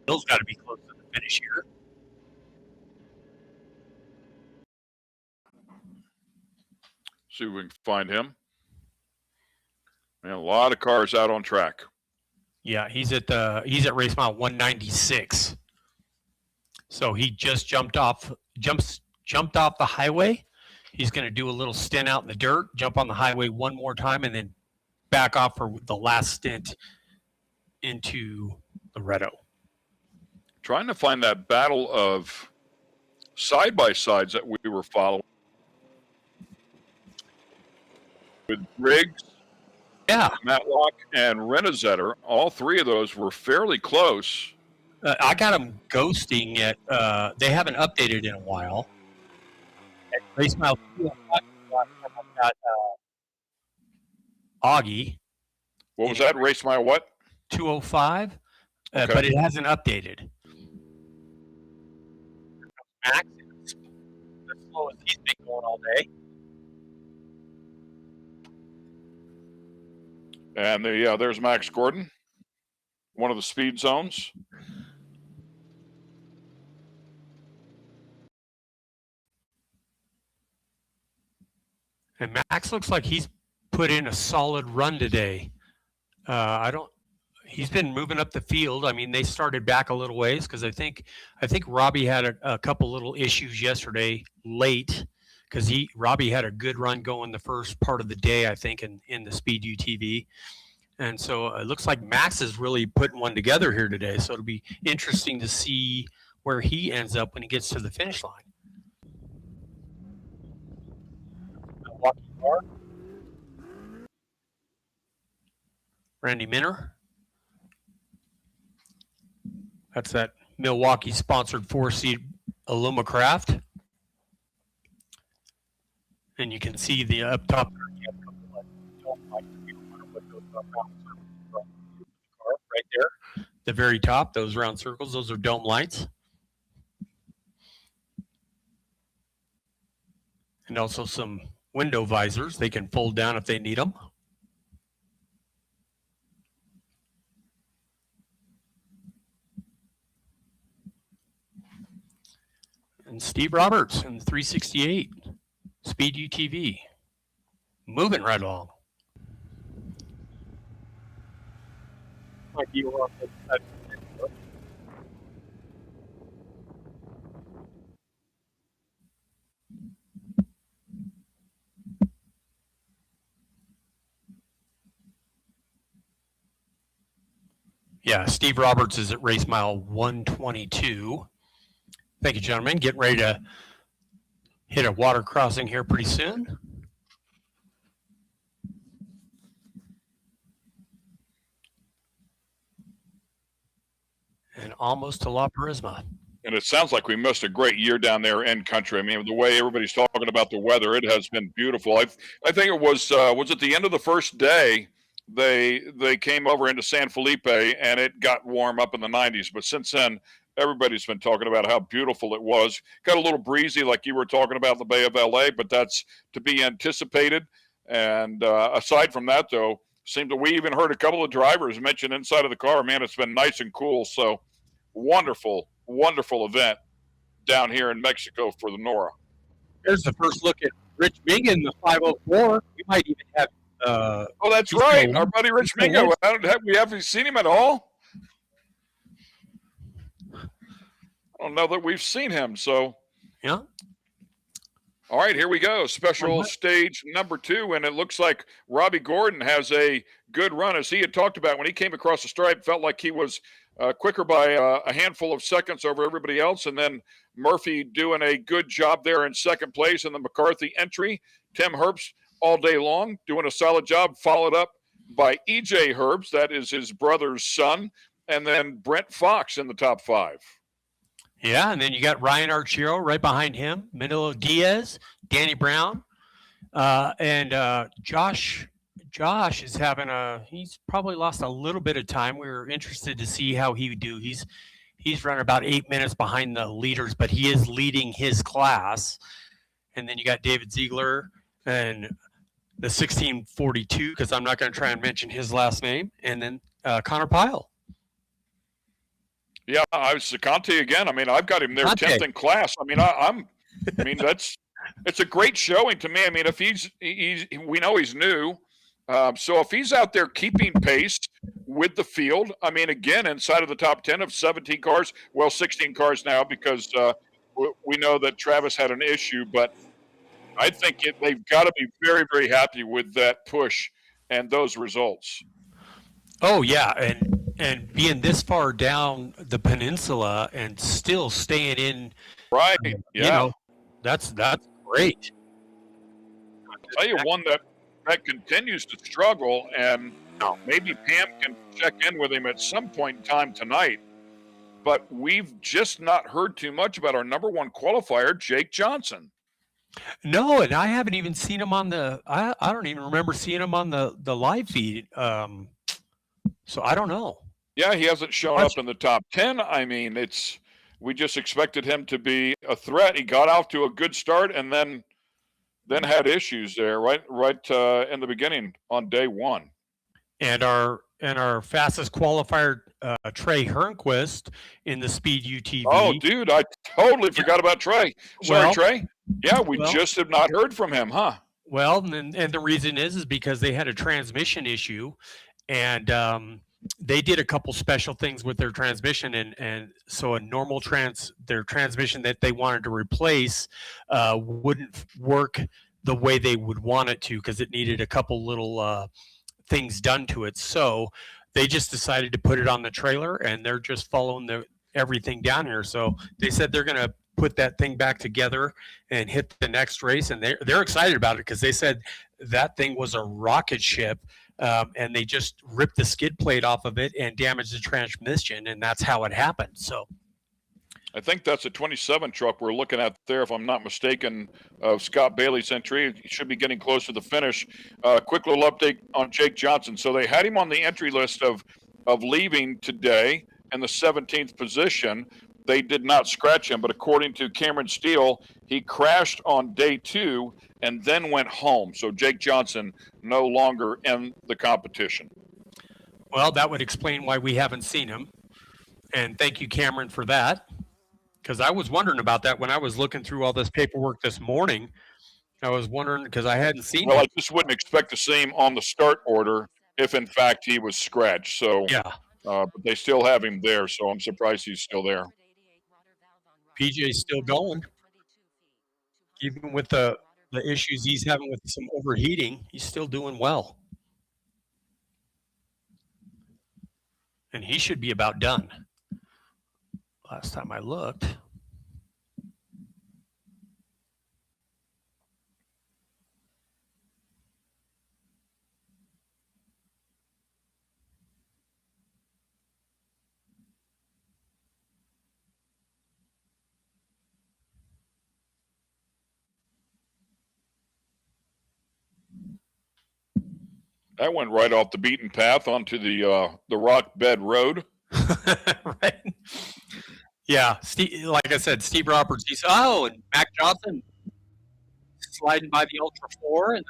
Bill's got to be close to the finish here. See if we can find him. Man, a lot of cars out on track. Yeah, he's at race mile 196. So he just jumped off the highway. He's going to do a little stint out in the dirt, jump on the highway one more time, and then back off for the last stint into Loreto. Trying to find that battle of side-by-sides that we were following. With Briggs, Matlock, and Renezetter, all three of those were fairly close. I got them ghosting at, they haven't updated in a while. At race mile 205, I've got Auggie. What was that? Race mile what? 205, Okay. but it hasn't updated. Max, as slow as he's been going all day. And there's Max Gordon, one of the speed zones. And Max looks like he's put in a solid run today. He's been moving up the field. I mean, they started back a little ways because I think Robbie had a couple little issues yesterday late because Robbie had a good run going the first part of the day, I think, in the Speed UTV. And so it looks like Max is really putting one together here today. So it'll be interesting to see where he ends up when he gets to the finish line. Randy Minner. That's that Milwaukee-sponsored 4-seat Alumacraft. And you can see the up top. Don't like to be one of what those right there. The very top, those round circles, those are dome lights. And also some window visors. They can fold down if they need them. And Steve Roberts in the 368 Speed UTV. Moving right along. Yeah, Steve Roberts is at race mile 122. Thank you, gentlemen. Getting ready to hit a water crossing here pretty soon. And almost to La Purisma. And it sounds like we missed a great year down there in country. I mean, the way everybody's talking about the weather, it has been beautiful. I think it was at the end of the first day, they came over into San Felipe and it got warm up in the 90s. But since then, everybody's been talking about how beautiful it was. Got a little breezy like you were talking about in the Bay of LA, but that's to be anticipated. And aside from that, though, seemed that we even heard a couple of drivers mention inside of the car, man, it's been nice and cool. So wonderful event down here in Mexico for the NORRA. There's the first look at Rich Mingan in the 504. We might even have. Oh, that's right. Our buddy Rich Mingo. We haven't seen him at all. I don't know that we've seen him. So, yeah. All right, here we go. Special stage number 2. And it looks like Robbie Gordon has a good run. As he had talked about when he came across the stripe, felt like he was quicker by a handful of seconds over everybody else. And then Murphy doing a good job there in second place in the McCarthy entry. Tim Herbst all day long doing a solid job, followed up by EJ Herbst. That is his brother's son. And then Brent Fox in the top 5. Yeah, and then you got Ryan Archero right behind him, Manilo Diaz, Danny Brown, and Josh is having he's probably lost a little bit of time. We were interested to see how he would do. He's running about 8 minutes behind the leaders, but he is leading his class. And then you got David Ziegler and the 1642, because I'm not going to try and mention his last name, and then Connor Pyle. Yeah, I was Conte again. I mean, I've got him there 10th in class. I mean, it's a great showing to me. I mean, if we know he's new. So if he's out there keeping pace with the field, I mean, again, inside of the top 10 of 17 cars, well, 16 cars now, because we know that Travis had an issue, but I think they've got to be very, very happy with that push and those results. Oh, yeah, and being this far down the peninsula and still staying in, right? Yeah, you know, that's great. I'll tell you one that continues to struggle, and maybe Pam can check in with him at some point in time tonight. But we've just not heard too much about our number 1 qualifier, Jake Johnson. No, and I haven't even seen him on the. I don't even remember seeing him on the live feed. So I don't know. Yeah, he hasn't shown up in the top 10. I mean, we just expected him to be a threat. He got off to a good start and then had issues there right in the beginning on day 1. And our fastest qualifier, Trey Hernquist in the Speed UTV. Oh, dude, I totally forgot about Trey. Sorry, Trey. Yeah, we just have not heard from him, huh? Well, and the reason is because they had a transmission issue, and they did a couple special things with their transmission, and so a normal their transmission that they wanted to replace wouldn't work the way they would want it to, because it needed a couple little things done to it. So they just decided to put it on the trailer, and they're just following everything down here. So they said they're going to put that thing back together and hit the next race, and they're excited about it, because they said that thing was a rocket ship. And they just ripped the skid plate off of it and damaged the transmission, and that's how it happened. So I think that's a 27 truck we're looking at there, if I'm not mistaken, of Scott Bailey's entry. He should be getting close to the finish. Quick little update on Jake Johnson. So they had him on the entry list of leaving today in the 17th position. They did not scratch him, but according to Cameron Steele, he crashed on day 2 and then went home. So Jake Johnson no longer in the competition. Well, that would explain why we haven't seen him. And thank you, Cameron, for that. Because I was wondering about that when I was looking through all this paperwork this morning. I was wondering because I hadn't seen Well, him. I just wouldn't expect to see him on the start order if, in fact, he was scratched. So, yeah, but they still have him there, so I'm surprised he's still there. PJ's still going. Even with the issues he's having with some overheating, he's still doing well. And he should be about done. Last time I looked. That went right off the beaten path onto the rock bed road. Right. Yeah, Steve, like I said, Steve Roberts. And Mac Johnson sliding by the Ultra 4 and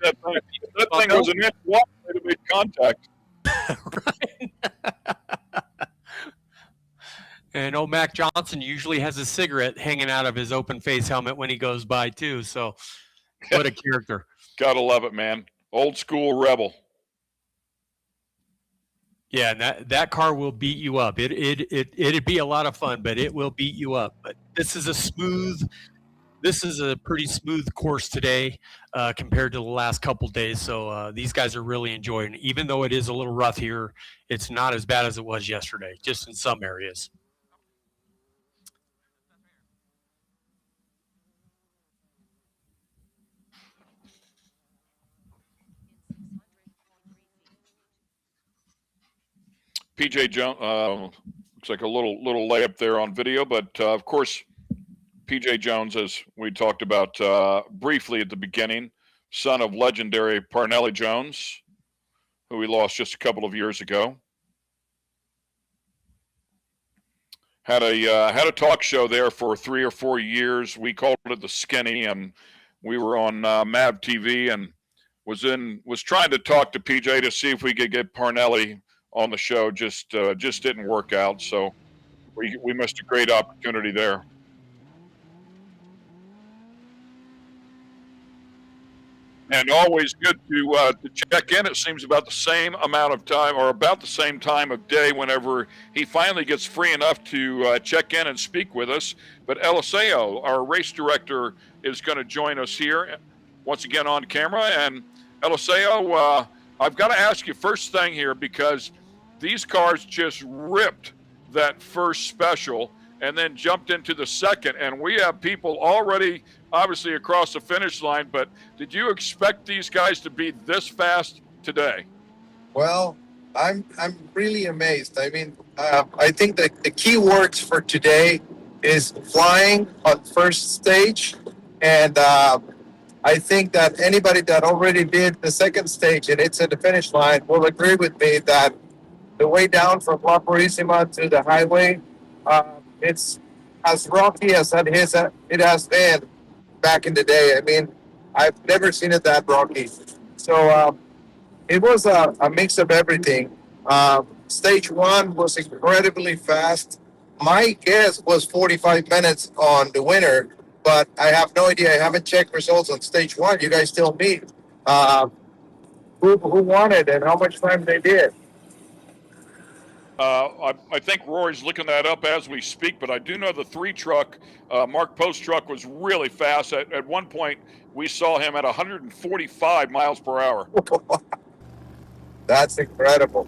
that thing was an inch long. They'd have made contact. Right. And old Mac Johnson usually has a cigarette hanging out of his open face helmet when he goes by too. So, what a character! Gotta love it, man. Old school rebel. Yeah, and that car will beat you up. It'd be a lot of fun, but it will beat you up. But this is a pretty smooth course today compared to the last couple days. So these guys are really enjoying it. Even though it is a little rough here, it's not as bad as it was yesterday, just in some areas. PJ Jones looks like a little layup there on video, but of course, PJ Jones, as we talked about briefly at the beginning, son of legendary Parnelli Jones, who we lost just a couple of years ago. Had a talk show there for 3 or 4 years. We called it the Skinny, and we were on MAV TV and was trying to talk to PJ to see if we could get Parnelli on the show. Just didn't work out. So we missed a great opportunity there. And always good to check in. It seems about the same amount of time, or about the same time of day, whenever he finally gets free enough to check in and speak with us. But Eliseo, our race director, is going to join us here once again on camera. And Eliseo, I've got to ask you first thing here, because these cars just ripped that first special and then jumped into the second, and we have people already obviously across the finish line. But did you expect these guys to be this fast today? Well, I'm really amazed. I mean, I think that the key words for today is flying on first stage, and I think that anybody that already did the second stage and it's at the finish line will agree with me that the way down from La Purísima to the highway, it's as rocky as it has been back in the day. I mean, I've never seen it that rocky. So it was a mix of everything. Stage 1 was incredibly fast. My guess was 45 minutes on the winner, but I have no idea. I haven't checked results on stage 1. You guys tell me who won it and how much time they did. I think Rory's looking that up as we speak, but I do know the 3 truck, Mark Post's truck, was really fast. At one point, we saw him at 145 miles per hour. That's incredible.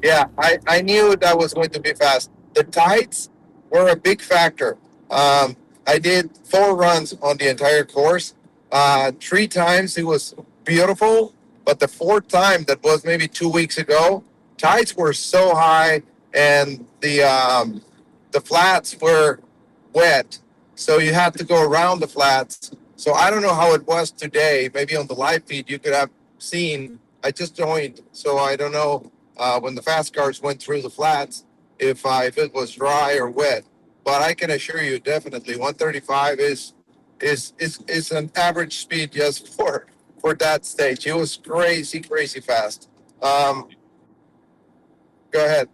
Yeah, I knew that was going to be fast. The tides were a big factor. I did 4 runs on the entire course. 3 times it was beautiful, but the 4th time, that was maybe 2 weeks ago, tides were so high, and the the flats were wet, so you had to go around the flats. So I don't know how it was today. Maybe on the live feed you could have seen. I just joined, so I don't know when the fast cars went through the flats if it was dry or wet. But I can assure you, definitely 135 is an average speed just for that stage. It was crazy fast. Go ahead.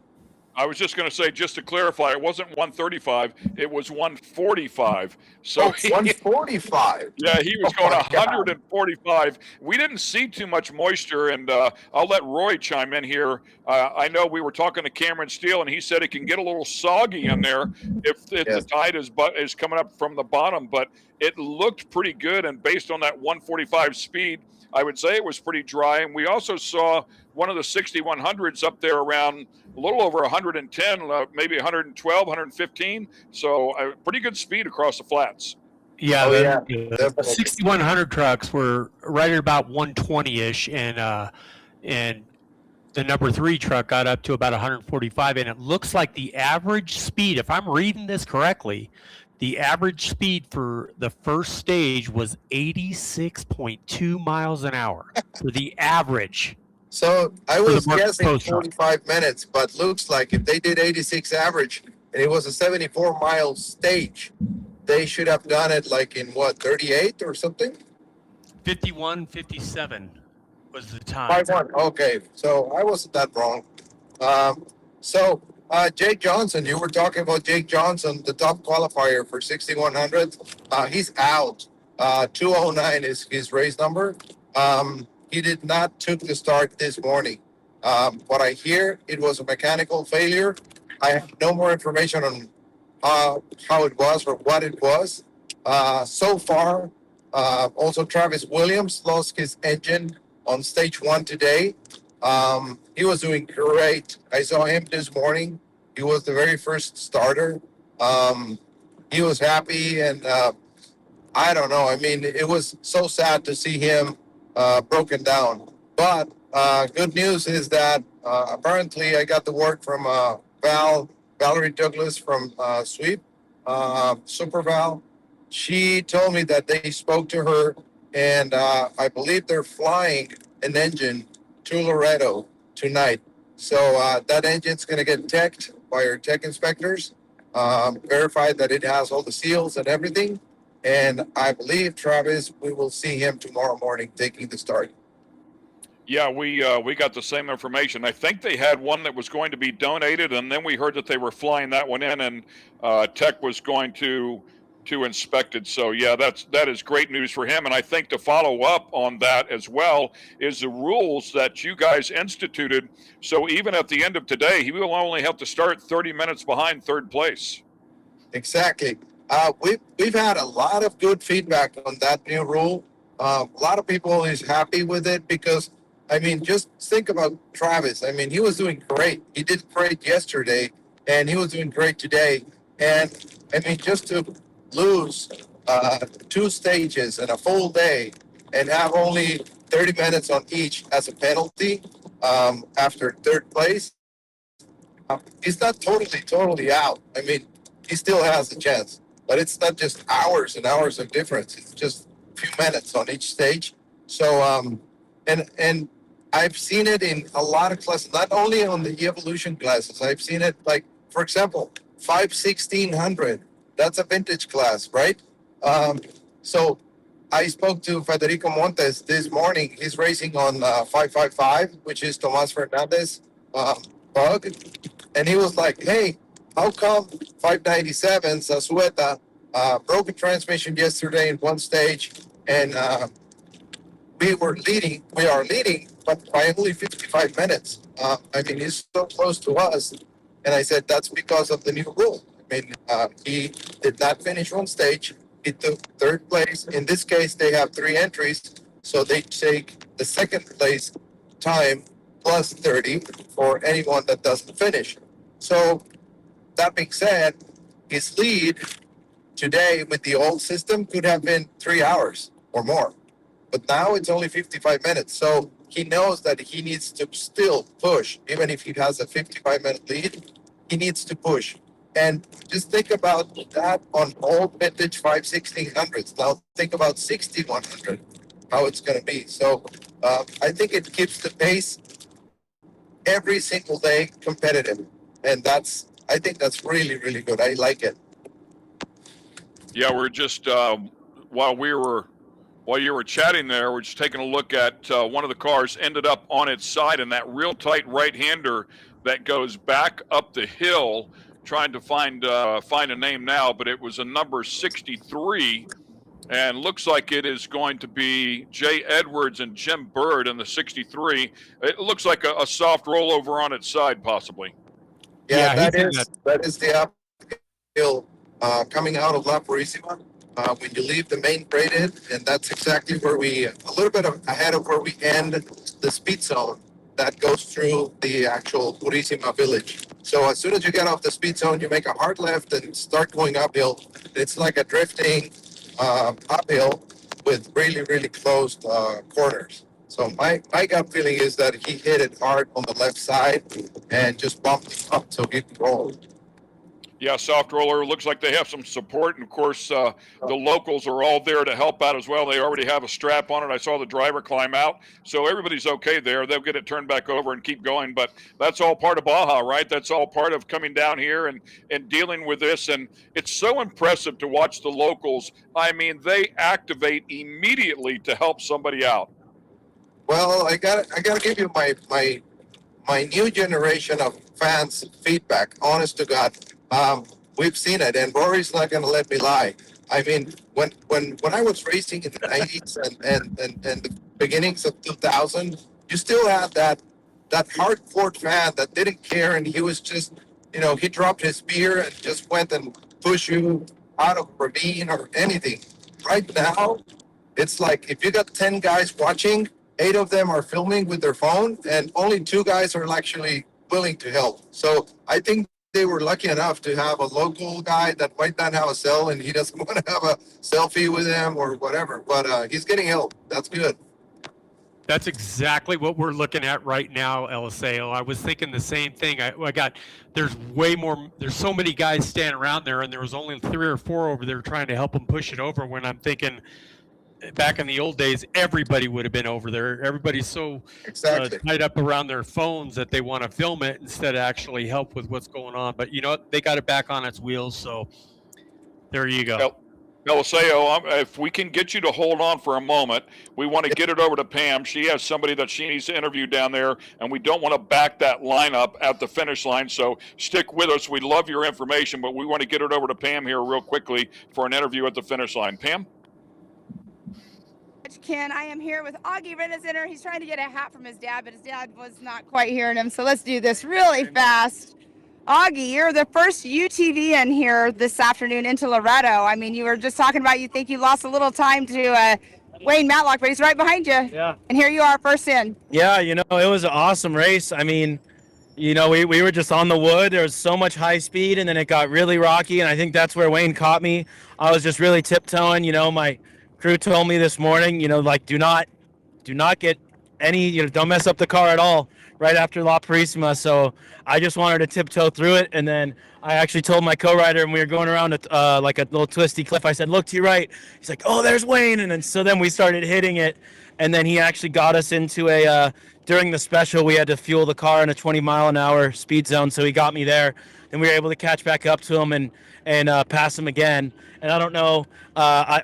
I was just going to say, just to clarify, it wasn't 135, it was 145. So 145. Yeah, he was Oh going my God. 145. We didn't see too much moisture, and I'll let Roy chime in here. I know we were talking to Cameron Steele, and he said it can get a little soggy in there if the tide is coming up from the bottom, but it looked pretty good, and based on that 145 speed, I would say it was pretty dry. And we also saw one of the 6100s up there around a little over 110, maybe 112, 115. So pretty good speed across the flats. Yeah, Oh, the 6100 trucks were right at about 120-ish, and the number 3 truck got up to about 145, and it looks like the average speed, if I'm reading this correctly, the average speed for the first stage was 86.2 miles an hour for the average. So I was guessing post truck. 45 minutes, but looks like if they did 86 average and it was a 74-mile stage, they should have done it like in what, 38 or something? 51:57 was the time. 5-1. Okay, so I wasn't that wrong. Jake Johnson, you were talking about Jake Johnson, the top qualifier for 6100. He's out. 209 is his race number. He did not took the start this morning. What I hear, it was a mechanical failure. I have no more information on how it was or what it was. So far, also Travis Williams lost his engine on stage 1 today. He was doing great. I saw him this morning. He was the very first starter. He was happy, and I don't know. I mean, it was so sad to see him broken down. But good news is that apparently I got the word from Valerie Douglas from Sweep, Super Val. She told me that they spoke to her, and I believe they're flying an engine to Loreto tonight. So that engine's going to get teched by our tech inspectors, verified that it has all the seals and everything. And I believe, Travis, we will see him tomorrow morning taking the start. Yeah, we got the same information. I think they had one that was going to be donated, and then we heard that they were flying that one in, and Tech was going to inspect it. So yeah, that is great news for him. And I think to follow up on that as well is the rules that you guys instituted. So even at the end of today, he will only have to start 30 minutes behind third place. Exactly. We've had a lot of good feedback on that new rule. A lot of people is happy with it because, I mean, just think about Travis. I mean, he was doing great. He did great yesterday, and he was doing great today. And I mean, just to lose 2 stages in a full day and have only 30 minutes on each as a penalty after third place, he's not totally out. I mean, he still has a chance, but it's not just hours and hours of difference. It's just a few minutes on each stage. So, and I've seen it in a lot of classes, not only on the evolution classes. I've seen it, like, for example, 5/1600. That's a vintage class, right? So I spoke to Federico Montes this morning. He's racing on 555, which is Tomas Fernandez bug. And he was like, hey, how come 597 Zazueta broke a transmission yesterday in one stage, and we are leading, but by only 55 minutes. I mean, he's so close to us. And I said, that's because of the new rule. I mean, he did not finish one stage. He took third place. In this case, they have 3 entries. So they take the second place time plus 30 for anyone that doesn't finish. So that being said, his lead today with the old system could have been 3 hours or more. But now it's only 55 minutes. So he knows that he needs to still push. Even if he has a 55-minute lead, he needs to push. And just think about that on all vintage 5/1600s. Now think about 6100, how it's going to be. So I think it keeps the pace every single day competitive. And I think that's really, really good. I like it. Yeah, we're just while you were chatting there, we're just taking a look at one of the cars ended up on its side in that real tight right-hander that goes back up the hill, trying to find a name now, but it was a number 63, and looks like it is going to be Jay Edwards and Jim Bird in the 63. It looks like a soft rollover on its side, possibly. Yeah, that is the uphill coming out of La Purísima. When you leave the main braided, and that's exactly where a little bit ahead of where we end the speed zone that goes through the actual Purísima village. So as soon as you get off the speed zone, you make a hard left and start going uphill. It's like a drifting uphill with really, really closed corners. So my gut feeling is that he hit it hard on the left side and just bumped it up so he could roll. Yeah, soft roller. Looks like they have some support, and of course, the locals are all there to help out as well. They already have a strap on it. I saw the driver climb out, so everybody's okay there. They'll get it turned back over and keep going, but that's all part of Baja, right? That's all part of coming down here and dealing with this, and it's so impressive to watch the locals. I mean, they activate immediately to help somebody out. Well, I gotta give you my new generation of fans feedback. Honest to God. We've seen it, and Rory's not going to let me lie. I mean, when I was racing in the 90s and the beginnings of 2000, you still had that hardcore fan that didn't care, and he was just, he dropped his beer and just went and pushed you out of a ravine or anything. Right now, it's like if you got 10 guys watching, 8 of them are filming with their phone, and only 2 guys are actually willing to help. So I think they were lucky enough to have a local guy that might not have a cell and he doesn't want to have a selfie with him or whatever, but he's getting help. That's good. That's exactly what we're looking at right now, Eliseo. I was thinking the same thing. There's so many guys standing around there, and there was only 3 or 4 over there trying to help him push it over, when I'm thinking back in the old days, everybody would have been over there. Everybody's so tied up around their phones that they want to film it instead of actually help with what's going on. But you know what? They got it back on its wheels. So there you go. Eliseo, if we can get you to hold on for a moment, we want to get it over to Pam. She has somebody that she needs to interview down there, and we don't want to back that lineup at the finish line. So stick with us. We love your information, but we want to get it over to Pam here real quickly for an interview at the finish line. Pam? Ken, I am here with Auggie Renet. He's trying to get a hat from his dad, but his dad was not quite hearing him. So let's do this really fast. Auggie, you're the first UTV in here this afternoon into Loreto. I mean, you were just talking about you think you lost a little time to Wayne Matlock, but he's right behind you. Yeah. And here you are, first in. Yeah, it was an awesome race. I mean, we were just on the wood. There was so much high speed, and then it got really rocky, and I think that's where Wayne caught me. I was just really tiptoeing. My crew told me this morning, do not get any, don't mess up the car at all right after La Purísima. So I just wanted to tiptoe through it. And then I actually told my co-rider, and we were going around like a little twisty cliff. I said, look to your right. He's like, oh, there's Wayne. And then we started hitting it. And then he actually got us into during the special, we had to fuel the car in a 20-mile-an-hour speed zone. So he got me there. And we were able to catch back up to him and pass him again. And I don't know,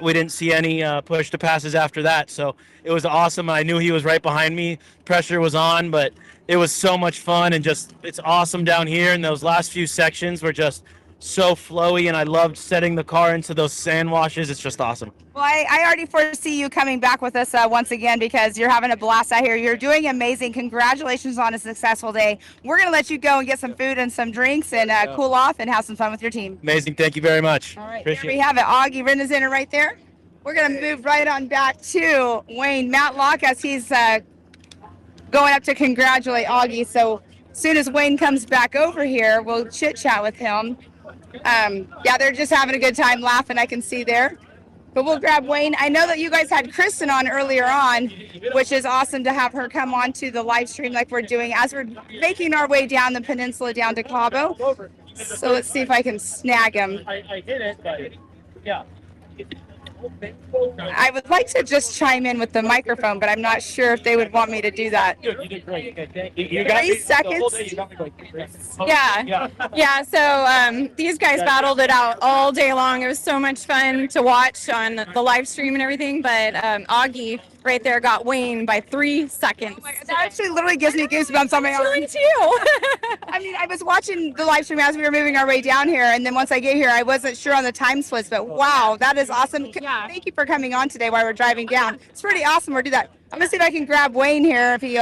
we didn't see any push to passes after that. So it was awesome. I knew he was right behind me. Pressure was on, but it was so much fun, and it's awesome down here. And those last few sections were just so flowy, and I loved setting the car into those sand washes. It's just awesome. Well, I already foresee you coming back with us once again, because you're having a blast out here. You're doing amazing. Congratulations on a successful day. We're going to let you go and get some food and some drinks and cool off and have some fun with your team. Amazing. Thank you very much. All right. There we have it. Auggie Renet right there. We're going to move right on back to Wayne Matlock as he's going up to congratulate Auggie. So as soon as Wayne comes back over here, we'll chit-chat with him. Yeah, they're just having a good time laughing, I can see there. But we'll grab Wayne. I know that you guys had Kristen on earlier on, which is awesome to have her come on to the live stream like we're doing as we're making our way down the peninsula down to Cabo. So let's see if I can snag him. I hit it, but yeah. I would like to just chime in with the microphone, but I'm not sure if they would want me to do that. You did great. You 3 seconds. Yeah, so these guys battled it out all day long. It was so much fun to watch on the live stream and everything, but Auggie right there got Wayne by 3 seconds. That actually literally gives me goosebumps on my arm. Mine too. I mean, I was watching the live stream as we were moving our way down here, and then once I get here, I wasn't sure on the time splits, but wow, that is awesome. Thank you for coming on today while we're driving down. It's pretty awesome. We'll do that. I'm gonna see if I can grab Wayne here if he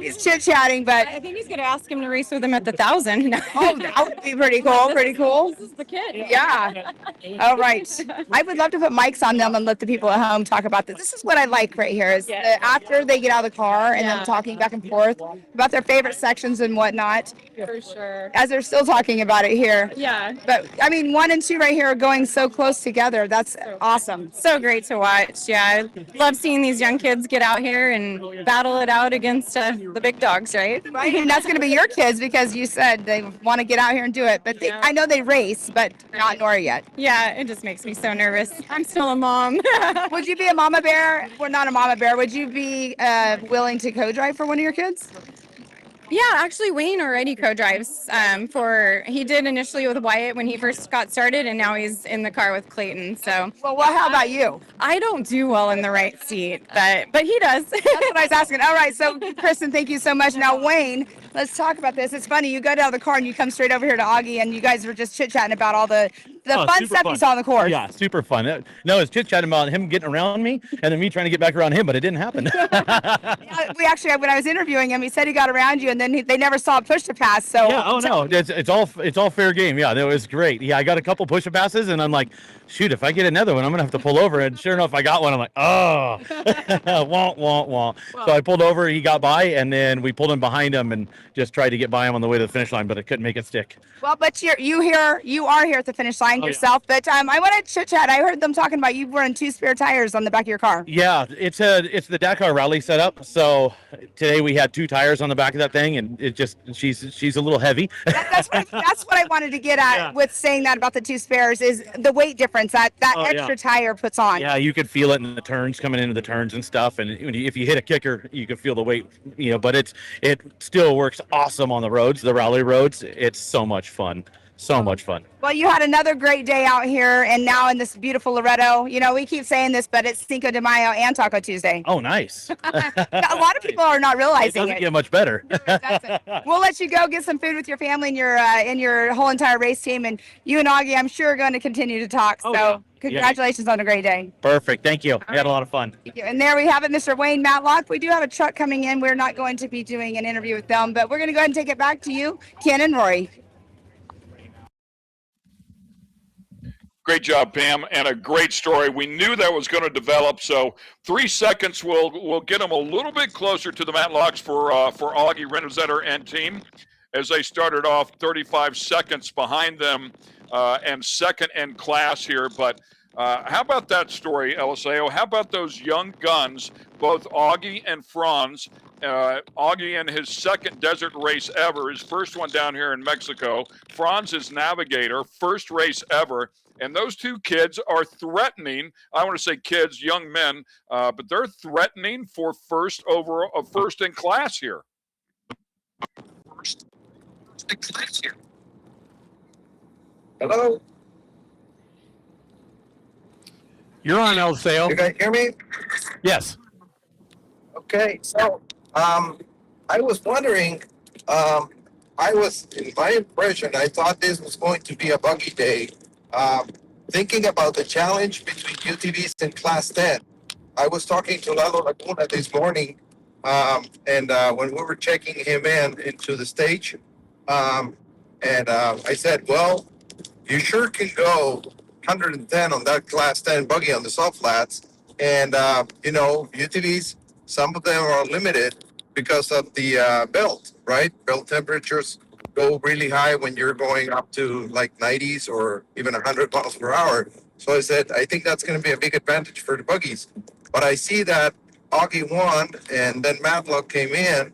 he's chit-chatting, but I think he's gonna ask him to race with him at the 1,000. Oh, that would be pretty cool. Pretty cool. This is the kid. Yeah. All right. I would love to put mics on them and let the people at home talk about this. This is what I like right here is after they get out of the car and then talking back and forth about their favorite sections and whatnot. For sure. As they're still talking about it here. Yeah. But I mean, 1 and 2 right here are going so close together. That's awesome. So great to watch. Yeah, I love seeing these young kids get out here and battle it out against the big dogs, right? Right, and that's going to be your kids because you said they want to get out here and do it. But I know they race, but not NORRA yet. Yeah, it just makes me so nervous. I'm still a mom. Would you be a mama bear? Well, not a mama bear. Would you be willing to co-drive for one of your kids? Yeah, actually Wayne already co-drives he did initially with Wyatt when he first got started, and now he's in the car with Clayton. So well, how about you? I don't do well in the right seat, but he does. That's what I was asking. All right, so Kristen, thank you so much. Now Wayne, let's talk about this. It's funny, you got out of the car and you come straight over here to Auggie, and you guys were just chit-chatting about all the fun stuff you saw on the course. Yeah, super fun. No, it's chit-chatting about him getting around me and then me trying to get back around him, but it didn't happen. We actually, when I was interviewing him, he said he got around you, and then they never saw a push to pass. So yeah, no, it's all fair game. Yeah, it was great. Yeah, I got a couple push to passes, and I'm like, shoot, if I get another one, I'm gonna have to pull over. And sure enough, I got one. I'm like, oh, wah. So I pulled over. He got by, and then we pulled in behind him and just tried to get by him on the way to the finish line, but I couldn't make it stick. Well, but you are here at the finish line yourself. Yeah. But I want to chit chat. I heard them talking about you wearing 2 spare tires on the back of your car. Yeah, it's the Dakar Rally setup. So today we had 2 tires on the back of that thing, and it just she's a little heavy. That's what I wanted to get at with saying that about the 2 spares is the weight difference that extra tire puts on. Yeah, you could feel it in the turns coming into the turns and stuff. And if you hit a kicker, you could feel the weight. But it still works awesome on the roads, the rally roads. It's so much fun. So much fun. Well, you had another great day out here, and now in this beautiful Loreto. We keep saying this, but it's Cinco de Mayo and Taco Tuesday. Oh, nice. A lot of people are not realizing it. Doesn't get much better. We'll let you go get some food with your family and your whole entire race team, and you and Auggie, I'm sure, are going to continue to talk. Congratulations on a great day. Perfect. Thank you. We had a lot of fun. Thank you. And there we have it, Mr. Wayne Matlock. We do have a truck coming in. We're not going to be doing an interview with them, but we're going to go ahead and take it back to you, Ken and Rory. Great job, Pam, and a great story. We knew that was going to develop, so 3 seconds will get them a little bit closer to the Matlocks for Auggie Renet and team, as they started off 35 seconds behind them and second in class here. But how about that story, Eliseo? How about those young guns, both Auggie and Franz? Auggie in his second desert race ever, his first one down here in Mexico. Franz is navigator, first race ever. And those 2 kids are threatening, I want to say kids, young men, but they're threatening for first in class here. First in class here. Hello? You're on, Eliseo. You guys hear me? Yes. Okay, so I was wondering, in my impression, I thought this was going to be a buggy day. Thinking about the challenge between UTVs and Class 10, I was talking to Lalo Laguna this morning, and when we were checking him into the stage, and I said, well, you sure can go 110 on that Class 10 buggy on the soft flats, and UTVs, some of them are limited because of the belt, right? Belt temperatures go really high when you're going up to like 90s or even 100 miles per hour. So I said, I think that's going to be a big advantage for the buggies. But I see that Auggie won, and then Matlock came in.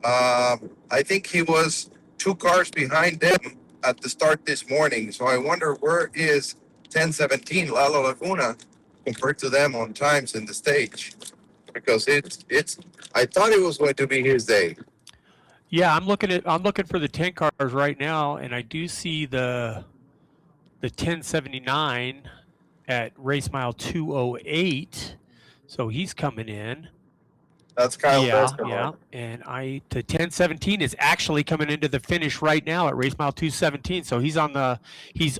I think he was 2 cars behind them at the start this morning. So I wonder where is 1017 Lalo Laguna compared to them on times in the stage, because it's I thought it was going to be his day. Yeah, I'm looking for the 10 cars right now, and I do see the 1079 at race mile 208. So he's coming in. That's Kyle Yeah, Westerhoff. yeah. And the 1017 is actually coming into the finish right now at race mile 217. So he's on the he's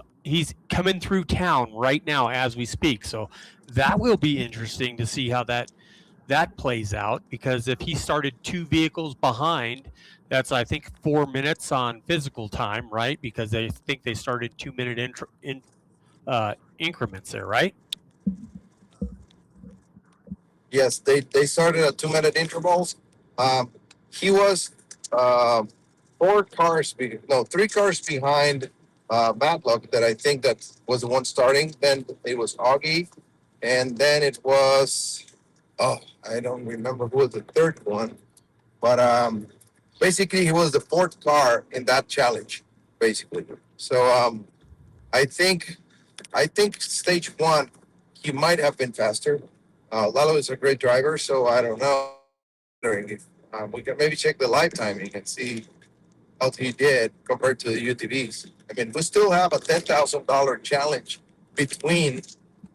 coming through town right now as we speak. So that will be interesting to see how that plays out, because if he started 2 vehicles behind, that's I think 4 minutes on physical time, right? Because they think they started 2-minute increments there, right? Yes, they started at 2-minute intervals. He was 3 cars behind Matlock, that I think that was the one starting. Then it was Auggie, and then it was I don't remember who was the third one, but basically he was the 4th car in that challenge, basically. So I think stage 1 he might have been faster. Lalo is a great driver, so I don't know if we can maybe check the live timing and see how he did compared to the UTVs. I mean, we still have a $10,000 challenge between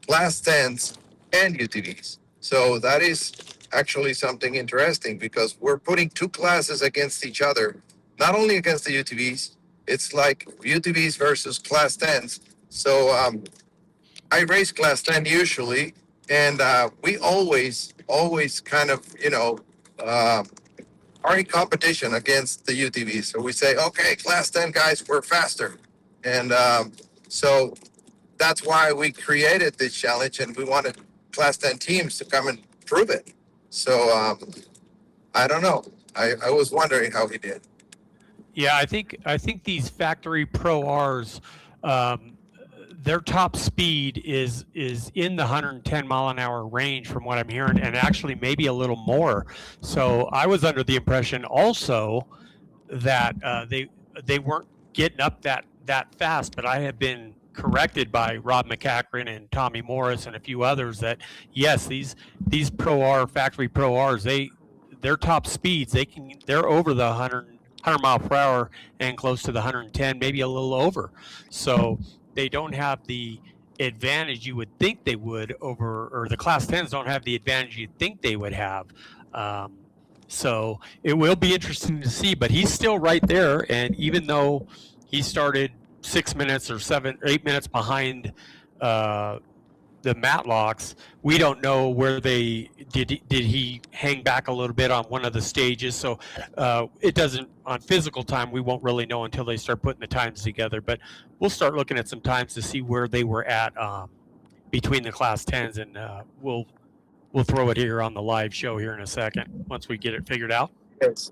Class 10s and UTVs. So that is actually something interesting, because we're putting 2 classes against each other, not only against the UTVs, it's like UTVs versus Class 10s. So I race Class 10 usually, and we always kind of, are in competition against the UTVs. So we say, okay, Class 10 guys, we're faster. And so that's why we created this challenge, and we wanted Class 10 teams to come and prove it. So I don't know. I was wondering how he did. Yeah, I think these factory Pro Rs, their top speed is in the 110 mile an hour range from what I'm hearing, and actually maybe a little more. So I was under the impression also that they weren't getting up that fast, but I have been corrected by Rob McCachran and Tommy Morris and a few others that yes, these factory Pro Rs, their top speeds, they're over the 100 mile per hour and close to the 110, maybe a little over. So they don't have the advantage you would think they would over, or the Class 10s don't have the advantage you'd think they would have. So it will be interesting to see, but he's still right there. And even though he started 6 minutes or 7 or 8 minutes behind the Matlocks, we don't know where did he hang back a little bit on one of the stages. So it doesn't, on physical time, we won't really know until they start putting the times together, but we'll start looking at some times to see where they were at between the Class 10s, and we'll throw it here on the live show here in a second once we get it figured out. Yes,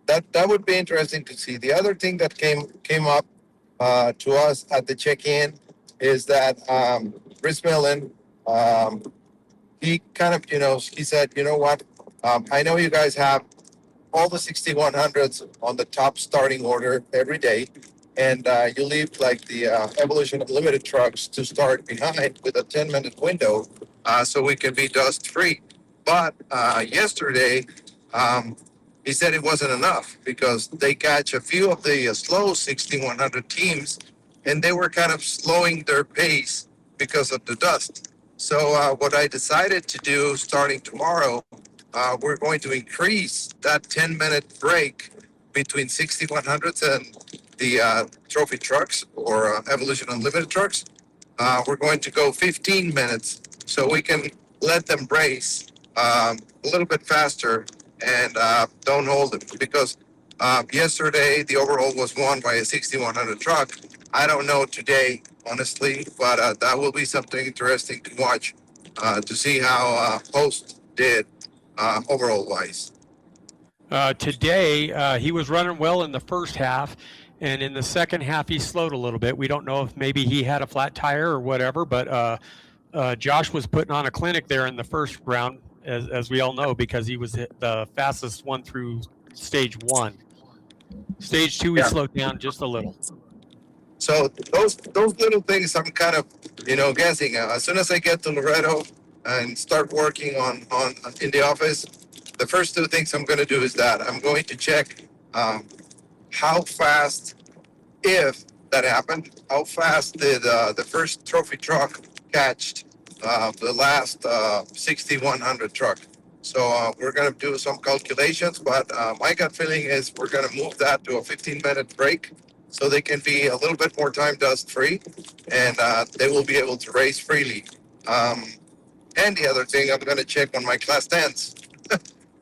that would be interesting to see. The other thing that came up to us at the check-in is that Chris Millen, he kind of, he said, you know what, I know you guys have all the 6100s on the top starting order every day, and you leave like the Evolution Unlimited trucks to start behind with a 10-minute window so we can be dust free. But yesterday, he said it wasn't enough because they catch a few of the slow 6100 teams, and they were kind of slowing their pace because of the dust. So what I decided to do starting tomorrow, we're going to increase that 10-minute break between 6100s and the trophy trucks or Evolution Unlimited trucks. We're going to go 15 minutes so we can let them race a little bit faster and don't hold them, because yesterday the overall was won by a 6100 truck. I don't know today, honestly, but that will be something interesting to watch to see how Post did overall wise. Today, he was running well in the first half, and in the second half, he slowed a little bit. We don't know if maybe he had a flat tire or whatever, but Josh was putting on a clinic there in the first round, as we all know, because he was the fastest one through stage 1. Stage 2, he slowed down just a little. So those little things I'm kind of, guessing. As soon as I get to Loreto and start working on in the office, the first two things I'm going to do is that I'm going to check how fast, if that happened, how fast did the first trophy truck catch the last 6100 truck. So we're going to do some calculations, but my gut feeling is we're going to move that to a 15-minute break so they can be a little bit more time dust free, and they will be able to race freely. And the other thing, I'm going to check on my class 10s.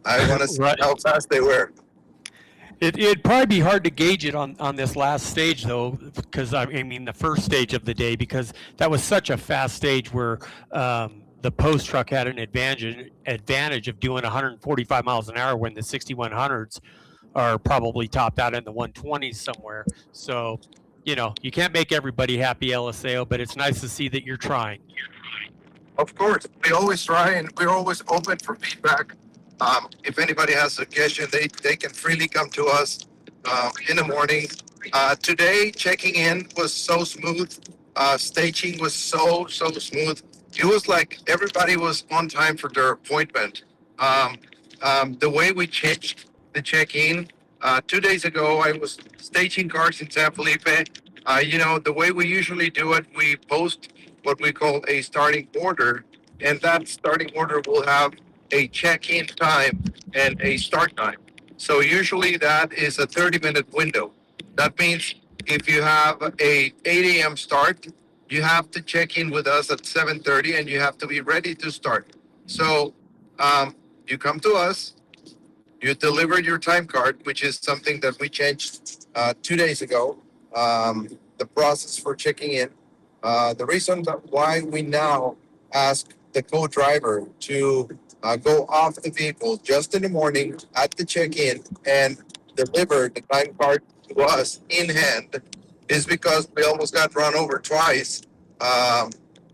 I want to see how fast they were. It'd probably be hard to gauge it on this last stage, though, because I mean the first stage of the day, because that was such a fast stage where the post truck had an advantage of doing 145 miles an hour when the 6100s are probably topped out in the 120s somewhere. So, you can't make everybody happy, LSAO, but it's nice to see that you're trying. Of course, we always try, and we're always open for feedback. If anybody has a suggestion, they can freely come to us in the morning. Today, checking in was so smooth. Staging was so smooth. It was like everybody was on time for their appointment. The way we changed the check-in, 2 days ago, I was staging cars in San Felipe. The way we usually do it, we post what we call a starting order, and that starting order will have a check-in time and a start time. So usually that is a 30-minute window. That means if you have a 8 a.m. start, you have to check in with us at 7:30, and you have to be ready to start. So you come to us, you deliver your time card, which is something that we changed 2 days ago, the process for checking in. The reason why we now ask the co-driver to go off the vehicle just in the morning at the check-in and deliver the time card to us in hand is because we almost got run over twice.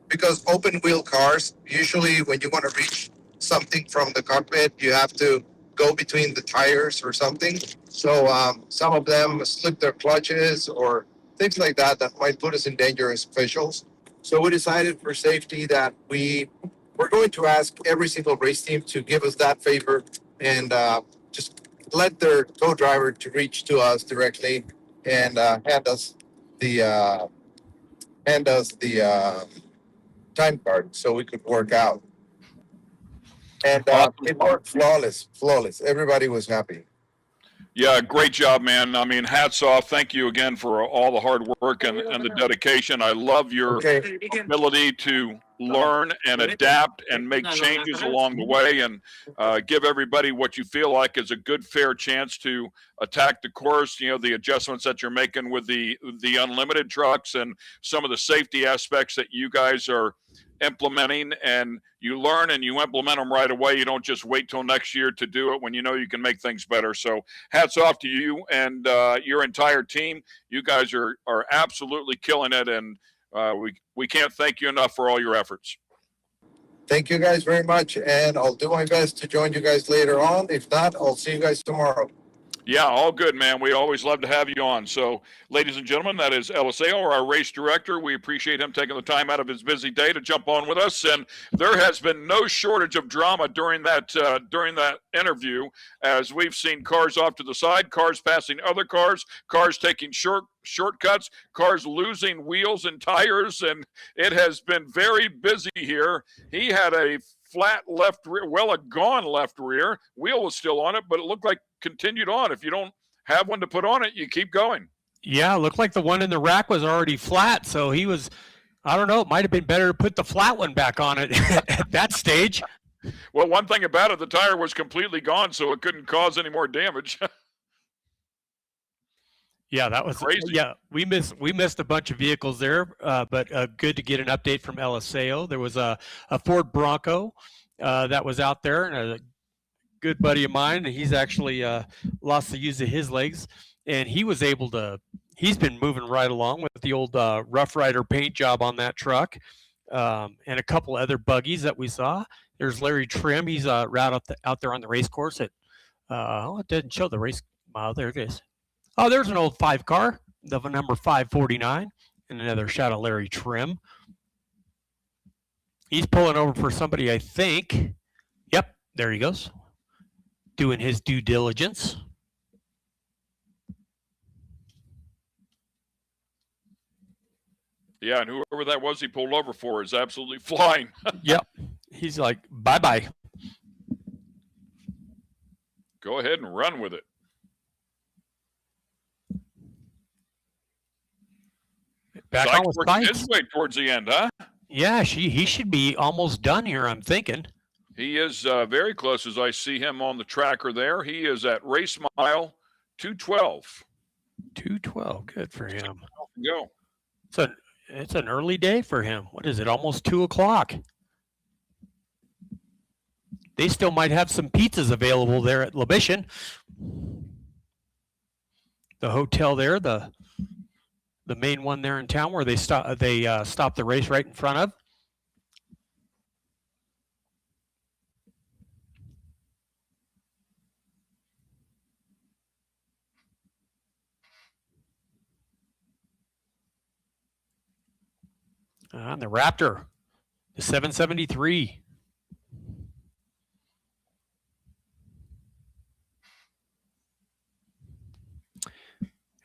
Because open wheel cars, usually when you want to reach something from the cockpit, you have to go between the tires or something. So some of them slip their clutches or things like that might put us in danger as officials. So we decided for safety that we're going to ask every single race team to give us that favor and just let their co-driver to reach to us directly and hand us the time card so we could work out. And it worked flawless. Everybody was happy. Yeah, great job, man. I mean, hats off. Thank you again for all the hard work and the dedication. I love your ability to learn and adapt and make changes along the way and give everybody what you feel like is a good, fair chance to attack the course. The adjustments that you're making with the unlimited trucks and some of the safety aspects that you guys are implementing, and you learn and you implement them right away. You don't just wait till next year to do it when you know you can make things better. So hats off to you and your entire team. You guys are absolutely killing it, and we can't thank you enough for all your efforts. Thank you guys very much, and I'll do my best to join you guys later on. If not, I'll see you guys tomorrow. Yeah, all good, man. We always love to have you on. So, ladies and gentlemen, that is LSAO, our race director. We appreciate him taking the time out of his busy day to jump on with us. And there has been no shortage of drama during that interview, as we've seen cars off to the side, cars passing other cars taking shortcuts, cars losing wheels and tires, and it has been very busy here. He had a flat left rear, a gone left rear. Wheel was still on it, but it looked like continued on. If you don't have one to put on it, you keep going. Yeah, it looked like the one in the rack was already flat, so he was, I don't know, it might have been better to put the flat one back on it at that stage. Well, one thing about it, the tire was completely gone, so it couldn't cause any more damage. Yeah, that was crazy. Yeah, we missed a bunch of vehicles there, but good to get an update from LSAO. There was a Ford Bronco that was out there, and a good buddy of mine, and he's actually lost the use of his legs, and he was able to. He's been moving right along with the old Rough Rider paint job on that truck, and a couple other buggies that we saw. There's Larry Trim. He's right out there on the race course at. It didn't show the race mile. There it is. Oh, there's an old 5 car. the number 549, and another shot of Larry Trim. He's pulling over for somebody, I think. Yep, there he goes. Doing his due diligence. Yeah, and whoever that was he pulled over for is absolutely flying. Yep. He's like, bye-bye. Go ahead and run with it. Back Sykes on with working Sykes. his way towards the end, huh? Yeah, he should be almost done here, I'm thinking. He is very close as I see him on the tracker there. He is at race mile 212. 212, good for him. Go. It's an early day for him. What is it, almost 2 o'clock? They still might have some pizzas available there at La Mission. The hotel there, the main one there in town where they stopped the race right in front of. And the Raptor, the 773.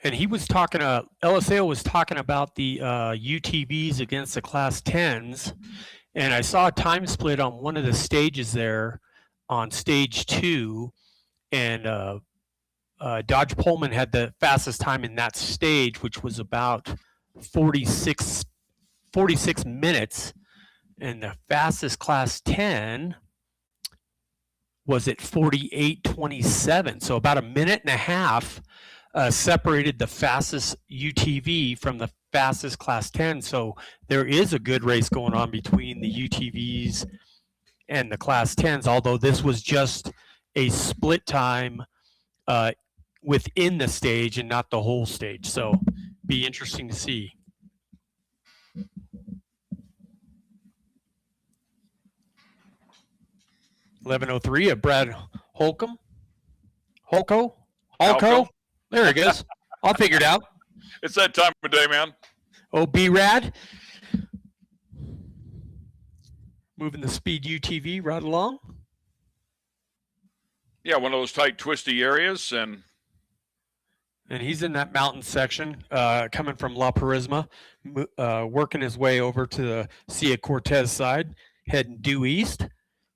And he was talking, LSAO was talking about the UTVs against the Class 10s. And I saw a time split on one of the stages there on stage 2. And Dodge Pullman had the fastest time in that stage, which was about 46 minutes. And the fastest Class 10 was at 48:27. So about a minute and a half separated the fastest UTV from the fastest Class 10. So there is a good race going on between the UTVs and the Class 10s, although this was just a split time within the stage and not the whole stage. So be interesting to see. .11:03 of Brad Holcomb. Holco? There it goes. I'll figure it out. It's that time of day, man. Oh, B-Rad. Moving the speed UTV right along. Yeah, one of those tight, twisty areas. And he's in that mountain section, coming from La Purisma, working his way over to the Cia Cortez side, heading due east.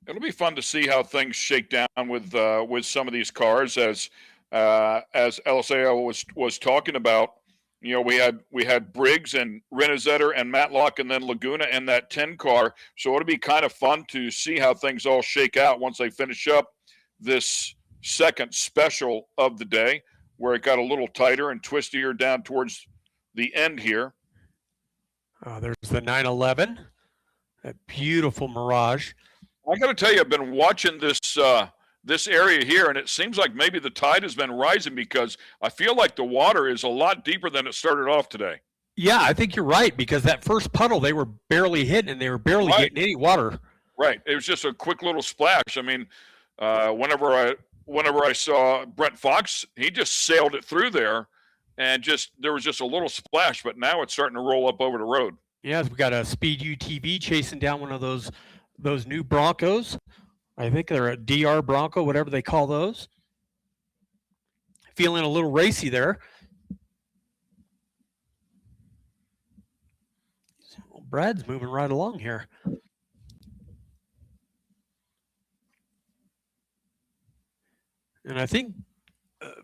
It'll be fun to see how things shake down with some of these cars, as LSAO was talking about. You know, we had Briggs and Renezetter and Matlock and then Laguna in that 10 car. So it'll be kind of fun to see how things all shake out once they finish up this second special of the day, where it got a little tighter and twistier down towards the end here. There's the 911, a beautiful Mirage. I got to tell you, I've been watching this area here, and it seems like maybe the tide has been rising, because I feel like the water is a lot deeper than it started off today. Yeah, I think you're right, because that first puddle, they were barely hitting, and they were barely getting any water. Right. It was just a quick little splash. I mean, whenever I saw Brent Fox, he just sailed it through there, and there was just a little splash, but now it's starting to roll up over the road. Yeah, we got a speed UTV chasing down one of those new Broncos. I think they're a DR Bronco, whatever they call those. Feeling a little racy there. Brad's moving right along here. And I think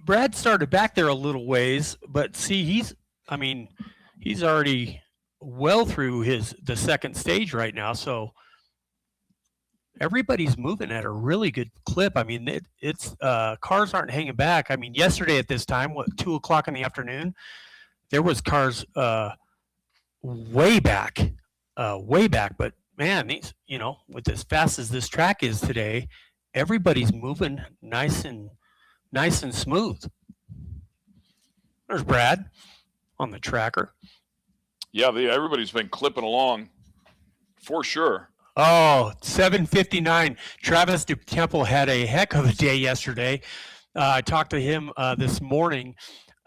Brad started back there a little ways, but see, he's already well through the second stage right now. So everybody's moving at a really good clip. I mean, it's cars aren't hanging back. I mean, yesterday at this time, 2 o'clock in the afternoon, there was cars way back. But man, these, with as fast as this track is today, everybody's moving nice and smooth. There's Brad on the tracker. Yeah, everybody's been clipping along for sure. Oh, 7:59. Travis DeTemple had a heck of a day yesterday. I talked to him this morning.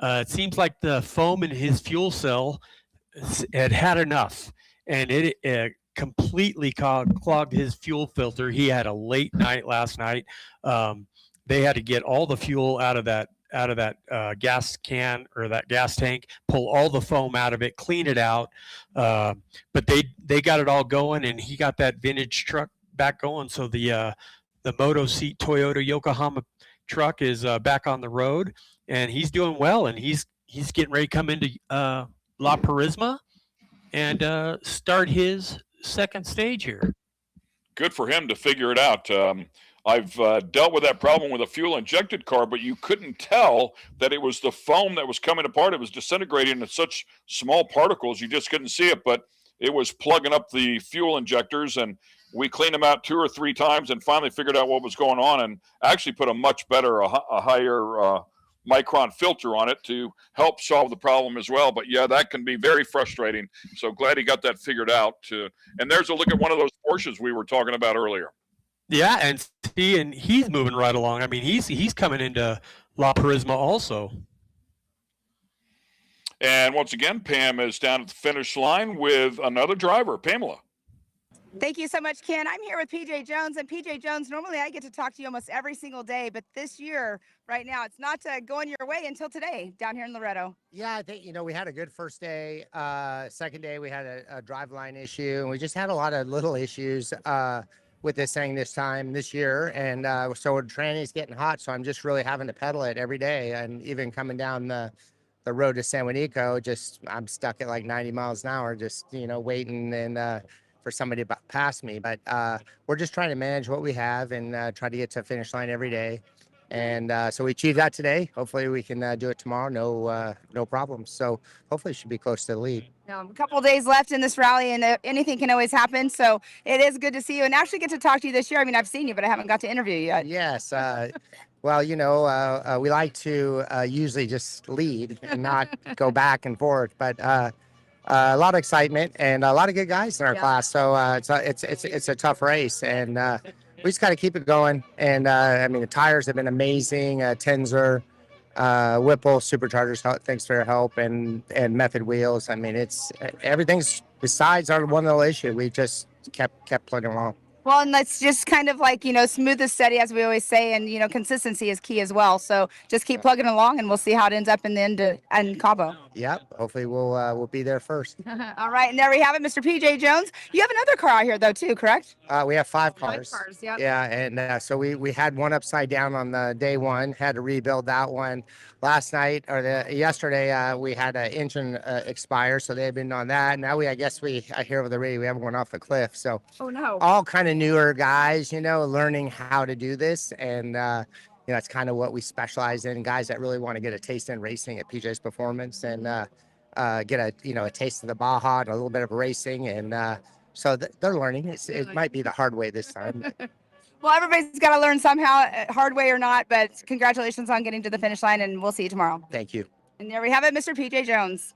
It seems like the foam in his fuel cell had enough, and it completely clogged his fuel filter. He had a late night last night. They had to get all the fuel out of that gas can or that gas tank, pull all the foam out of it, clean it out. But they got it all going, and he got that vintage truck back going. So the Moto Seat Toyota Yokohama truck is back on the road, and he's doing well, and he's getting ready to come into La Purisma and start his second stage here. Good for him to figure it out. I've dealt with that problem with a fuel-injected car, but you couldn't tell that it was the foam that was coming apart. It was disintegrating in such small particles, you just couldn't see it, but it was plugging up the fuel injectors, and we cleaned them out 2 or 3 times and finally figured out what was going on and actually put a much better, a higher micron filter on it to help solve the problem as well. But yeah, that can be very frustrating. So glad he got that figured out. And there's a look at one of those Porsches we were talking about earlier. Yeah, and he's moving right along. I mean, he's coming into La Purisma also. And once again, Pam is down at the finish line with another driver, Pamela. Thank you so much, Ken. I'm here with PJ Jones, and PJ Jones, normally I get to talk to you almost every single day, but this year, right now, it's not going your way until today down here in Loreto. Yeah, I think, we had a good first day. Second day, we had a driveline issue, and we just had a lot of little issues with this thing this year. And so the training's getting hot, so I'm just really having to pedal it every day. And even coming down the road to San Ignacio, I'm stuck at like 90 miles an hour, just, waiting and for somebody to pass me. But we're just trying to manage what we have and try to get to the finish line every day. And so we achieved that today. Hopefully we can do it tomorrow. No problems. So hopefully it should be close to the lead. A couple of days left in this rally, and anything can always happen. So it is good to see you and actually get to talk to you this year. I mean, I've seen you, but I haven't got to interview you yet. Yes. Well, we like to usually just lead and not go back and forth. But a lot of excitement and a lot of good guys in our class. So it's a tough race, and we just got to keep it going. And I mean, the tires have been amazing. Tenzer, Whipple, Superchargers, thanks for your help, and Method Wheels. I mean, everything's besides our one little issue. We just kept plugging along. Well, and let's just kind of like, smooth and steady, as we always say, and, consistency is key as well. So just keep plugging along, and we'll see how it ends up in the end in Cabo. Yep. Hopefully we'll be there first. All right. And there we have it, Mr. PJ Jones. You have another car out here, though, too, correct? We have 5 cars. 5 cars, yep. Yeah. And so we had one upside down on the day one, had to rebuild that one. Last night yesterday, we had an engine expire, so they've been on that. Now I hear over the radio we have one off the cliff. So oh no, all kind of newer guys, learning how to do this, and it's kind of what we specialize in. Guys that really want to get a taste in racing at PJ's Performance and get a taste of the Baja and a little bit of racing, and so they're learning. It might be the hard way this time. Well, everybody's got to learn somehow, hard way or not, but congratulations on getting to the finish line, and we'll see you tomorrow. Thank you. And there we have it, Mr. PJ Jones.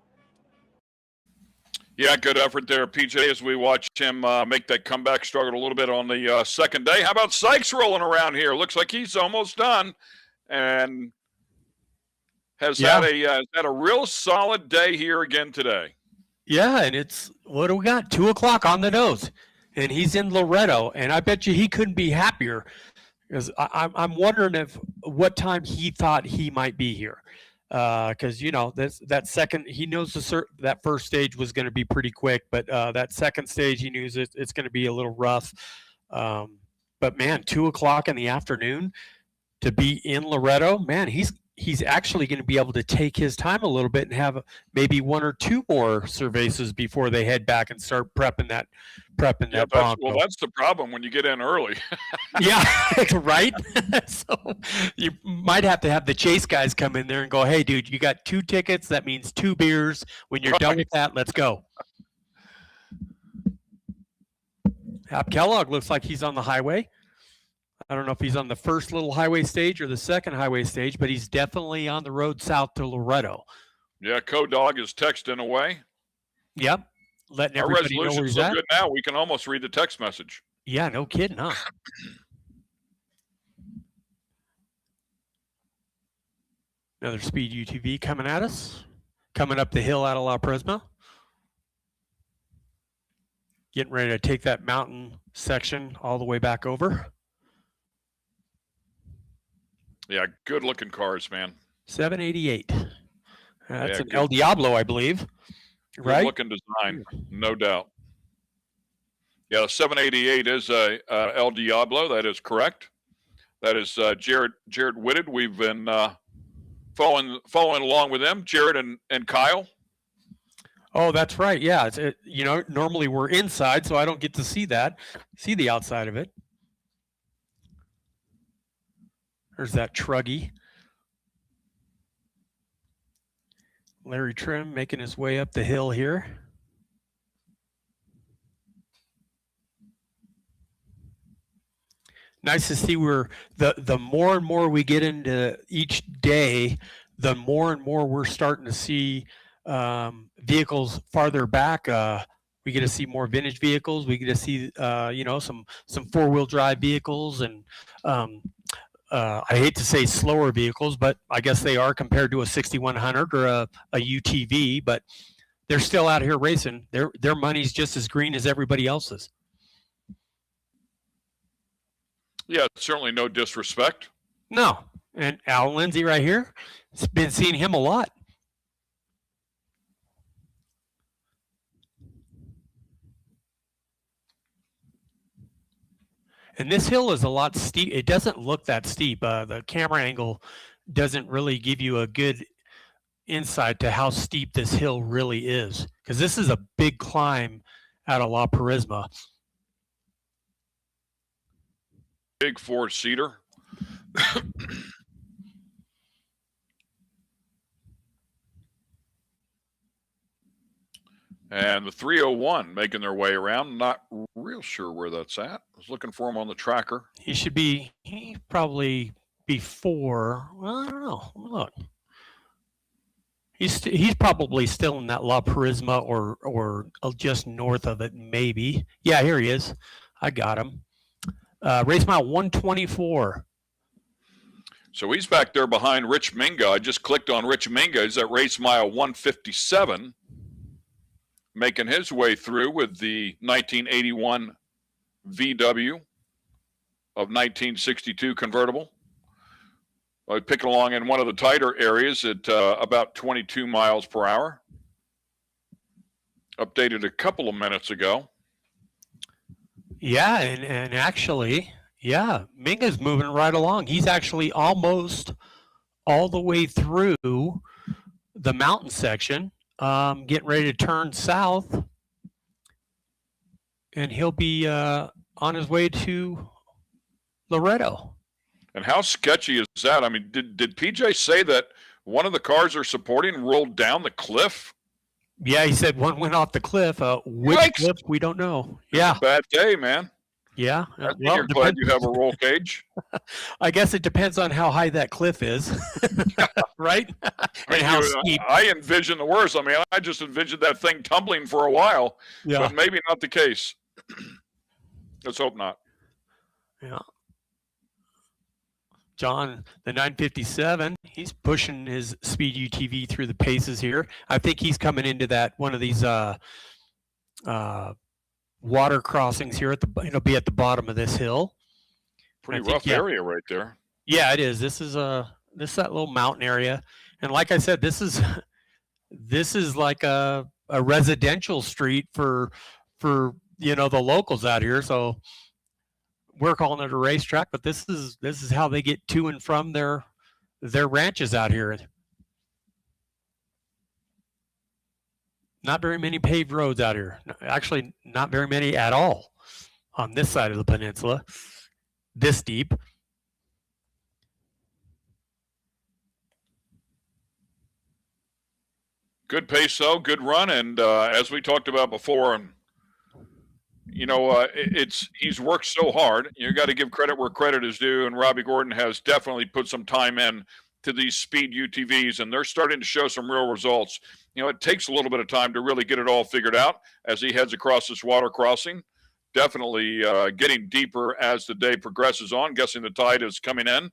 Yeah, good effort there, PJ, as we watch him make that comeback. Struggled a little bit on the second day. How about Sykes rolling around here? Looks like he's almost done and has had a real solid day here again today. Yeah, and what do we got? 2 o'clock on the nose. And he's in Loreto, and I bet you he couldn't be happier, because I'm wondering what time he thought he might be here, because that second, he knows that first stage was going to be pretty quick, but that second stage he knew it's going to be a little rough. But man, 2 o'clock in the afternoon to be in Loreto, man, he's actually going to be able to take his time a little bit and have maybe 1 or 2 more cervezas before they head back and start prepping that Bronco. Well, that's the problem when you get in early. Yeah, right? So you might have to have the chase guys come in there and go, hey, dude, you got 2 tickets. That means 2 beers. When you're done with that, let's go. Hap Kellogg looks like he's on the highway. I don't know if he's on the first little highway stage or the second highway stage, but he's definitely on the road south to Loreto. Yeah, Co-Dog is texting away. Yep. Letting Our everybody know where resolution's he's so at. good now, we can almost read the text message. Yeah, no kidding, huh? Another speed UTV coming at us, coming up the hill out of La Prisma. Getting ready to take that mountain section all the way back over. Yeah, good looking cars, man. 788. That's Yeah, an El Diablo, I believe. Good Right? looking design, no doubt. Yeah, the 788 is a El Diablo. That is correct. That is Jared Whitted. We've been following along with them, Jared and Kyle. Oh, that's right. Yeah, normally we're inside, so I don't get to see the outside of it. There's that truggy. Larry Trim making his way up the hill here. Nice to see where the more and more we get into each day, the more and more we're starting to see vehicles farther back. We get to see more vintage vehicles. We get to see some four-wheel drive vehicles, and I hate to say slower vehicles, but I guess they are compared to a 6100 or a UTV. But they're still out here racing. Their money's just as green as everybody else's. Yeah, certainly no disrespect. No. And Al Lindsay right here, it's been seeing him a lot. And this hill is a lot steep. It doesn't look that steep. The camera angle doesn't really give you a good insight to how steep this hill really is, because this is a big climb out of La Prisma. Big four-seater. And the 301 making their way around. Not real sure where that's at. I was looking for him on the tracker. He probably before. Well, I don't know. Look. He's probably still in that La Prisma or just north of it, maybe. Yeah, here he is. I got him. Race mile 124. So he's back there behind Rich Minga. I just clicked on Rich Minga. He's at race mile 157, making his way through with the 1981 VW of 1962 convertible. Picking along in one of the tighter areas at about 22 miles per hour. Updated a couple of minutes ago. Yeah, and actually, yeah, Minga's moving right along. He's actually almost all the way through the mountain section, getting ready to turn south, and he'll be on his way to Loreto. And how sketchy is that? I mean, did PJ say that one of the cars they're supporting rolled down the cliff? Yeah, he said one went off the cliff. Which cliff, we don't know. Yeah. Bad day, man. Yeah. You're glad you have a roll cage. I guess it depends on how high that cliff is, right? And how steep. I envision the worst. I mean, I just envisioned that thing tumbling for a while, but maybe not the case. Let's hope not. Yeah. John, the 957, he's pushing his speed UTV through the paces here. I think he's coming into that one of these water crossings here it'll be at the bottom of this hill. Pretty rough area right there. Yeah, it is. This is that little mountain area, and like I said, this is like a residential street for the locals out here. So we're calling it a racetrack, but this is how they get to and from their ranches out here. Not very many paved roads out here. Actually, not very many at all on this side of the peninsula, this deep. Good pace, though. Good run. And as we talked about before, he's worked so hard. You got to give credit where credit is due. And Robbie Gordon has definitely put some time in to these speed UTVs, and they're starting to show some real results. It takes a little bit of time to really get it all figured out as he heads across this water crossing. Definitely getting deeper as the day progresses on. Guessing the tide is coming in.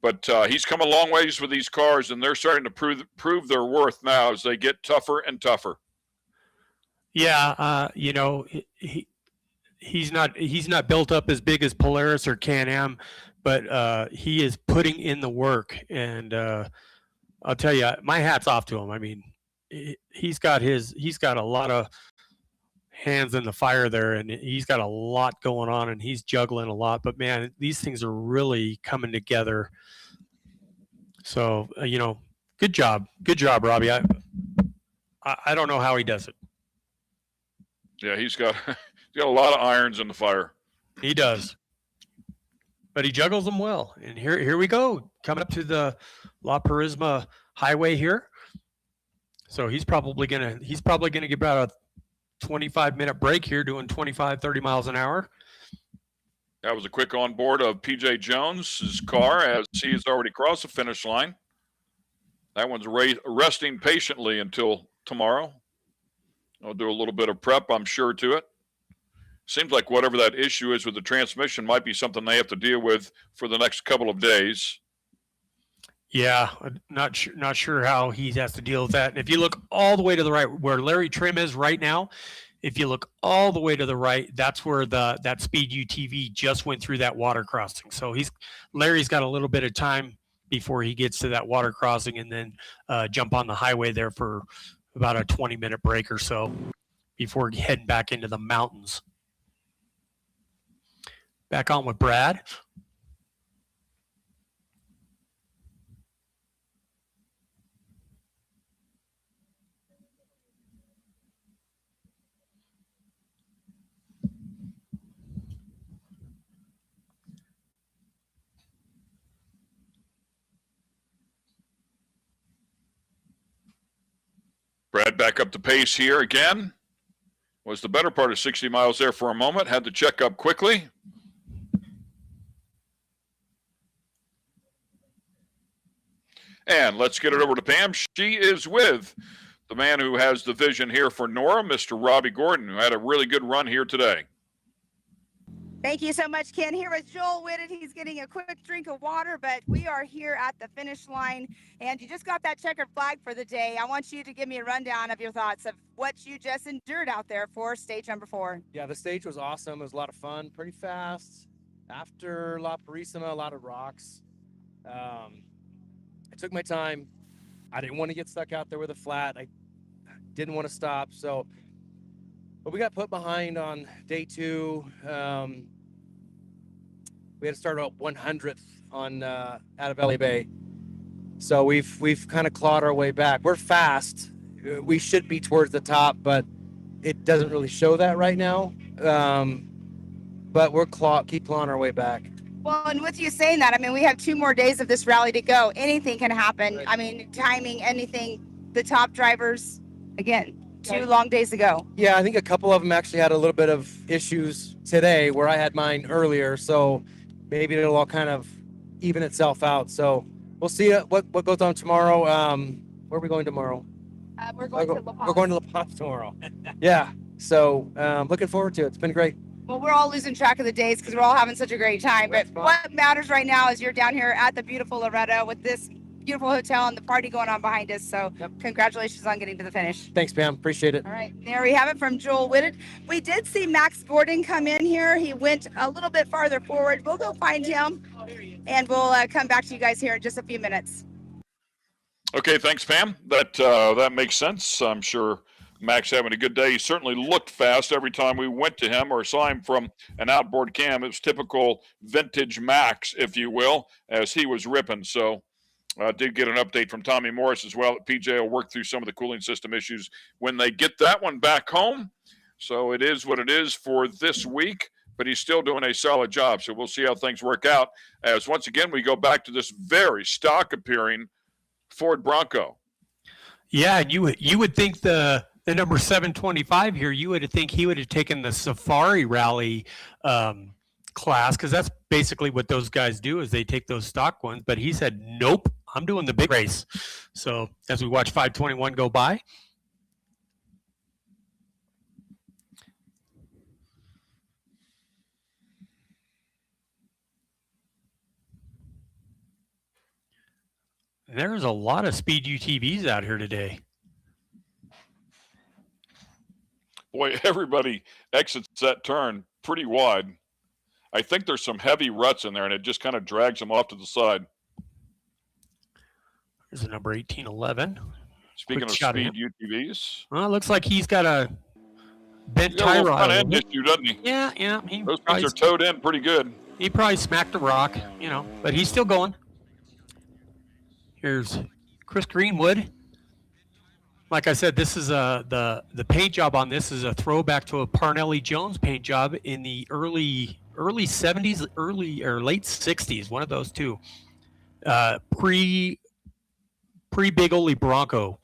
But he's come a long ways with these cars, and they're starting to prove their worth now as they get tougher and tougher. Yeah, he's not built up as big as Polaris or Can-Am, but he is putting in the work, and I'll tell you, my hat's off to him. I mean, he's got a lot of hands in the fire there, and he's got a lot going on, and he's juggling a lot. But man, these things are really coming together. So good job, Robbie. I don't know how he does it. Yeah, he's got a lot of irons in the fire. He does, but he juggles them well. And here we go, coming up to the La Purisma Highway here. So he's probably gonna get about a 25-minute break here, doing 25, 30 miles an hour. That was a quick on board of PJ Jones's car as he has already crossed the finish line. That one's resting patiently until tomorrow. I'll do a little bit of prep, I'm sure, to it. Seems like whatever that issue is with the transmission might be something they have to deal with for the next couple of days. Yeah, not sure how he has to deal with that. And if you look all the way to the right, where Larry Trim is right now, if you look all the way to the right, that's where that Speed UTV just went through that water crossing. So Larry's got a little bit of time before he gets to that water crossing, and then jump on the highway there for about a 20-minute break or so before heading back into the mountains. Back on with Brad. Brad back up the pace here again. Was the better part of 60 miles there for a moment. Had to check up quickly. And let's get it over to Pam. She is with the man who has the vision here for NORRA, Mr. Robbie Gordon, who had a really good run here today. Thank you so much, Ken. Here with Joel Whitted. He's getting a quick drink of water, but we are here at the finish line, and you just got that checkered flag for the day. I want you to give me a rundown of your thoughts of what you just endured out there for stage number 4. Yeah, the stage was awesome. It was a lot of fun, pretty fast. After La Purisima, a lot of rocks. I took my time. I didn't want to get stuck out there with a flat. I didn't want to stop. But we got put behind on day 2. We had to start out 100th on out of LA Bay. So we've kind of clawed our way back. We're fast. We should be towards the top, but it doesn't really show that right now. But we're keep clawing our way back. Well, and with you saying that, I mean, we have 2 more days of this rally to go. Anything can happen. I mean, timing, anything. The top drivers, again, 2 long days to go. Yeah, I think a couple of them actually had a little bit of issues today where I had mine earlier. So maybe it'll all kind of even itself out. So we'll see what goes on tomorrow. Where are we going tomorrow? We're going to La Paz. We're going to La Paz tomorrow. Yeah. So looking forward to it. It's been great. Well, we're all losing track of the days because we're all having such a great time. But what matters right now is you're down here at the beautiful Loreto with this beautiful hotel and the party going on behind us. So congratulations on getting to the finish. Thanks, Pam. Appreciate it. All right. There we have it from Joel Whitted. We did see Max Gordon come in here. He went a little bit farther forward. We'll go find him, and we'll come back to you guys here in just a few minutes. Okay, thanks, Pam. That makes sense. I'm sure Max having a good day. He certainly looked fast every time we went to him or saw him from an outboard cam. It was typical vintage Max, if you will, as he was ripping. So I did get an update from Tommy Morris as well. PJ will work through some of the cooling system issues when they get that one back home. So it is what it is for this week, but he's still doing a solid job. So we'll see how things work out as once again we go back to this very stock appearing Ford Bronco. Yeah, you would think the number 725 here, you would think he would have taken the Safari Rally class, because that's basically what those guys do, is they take those stock ones. But he said, nope, I'm doing the big race. So as we watch 521 go by. There's a lot of speed UTVs out here today. Boy, everybody exits that turn pretty wide. I think there's some heavy ruts in there, and it just kind of drags them off to the side. There's a number 1811. Speaking Quick of shot speed him. UTVs. Well, it looks like he's got a bent He's got a tie little rod. front end issue, doesn't he? Yeah. Those things are towed in pretty good. He probably smacked a rock, but he's still going. Here's Chris Greenwood. Like I said, this is the paint job on this is a throwback to a Parnelli Jones paint job in the early 70s, early or late 60s, one of those two. Pre Big Ole Bronco.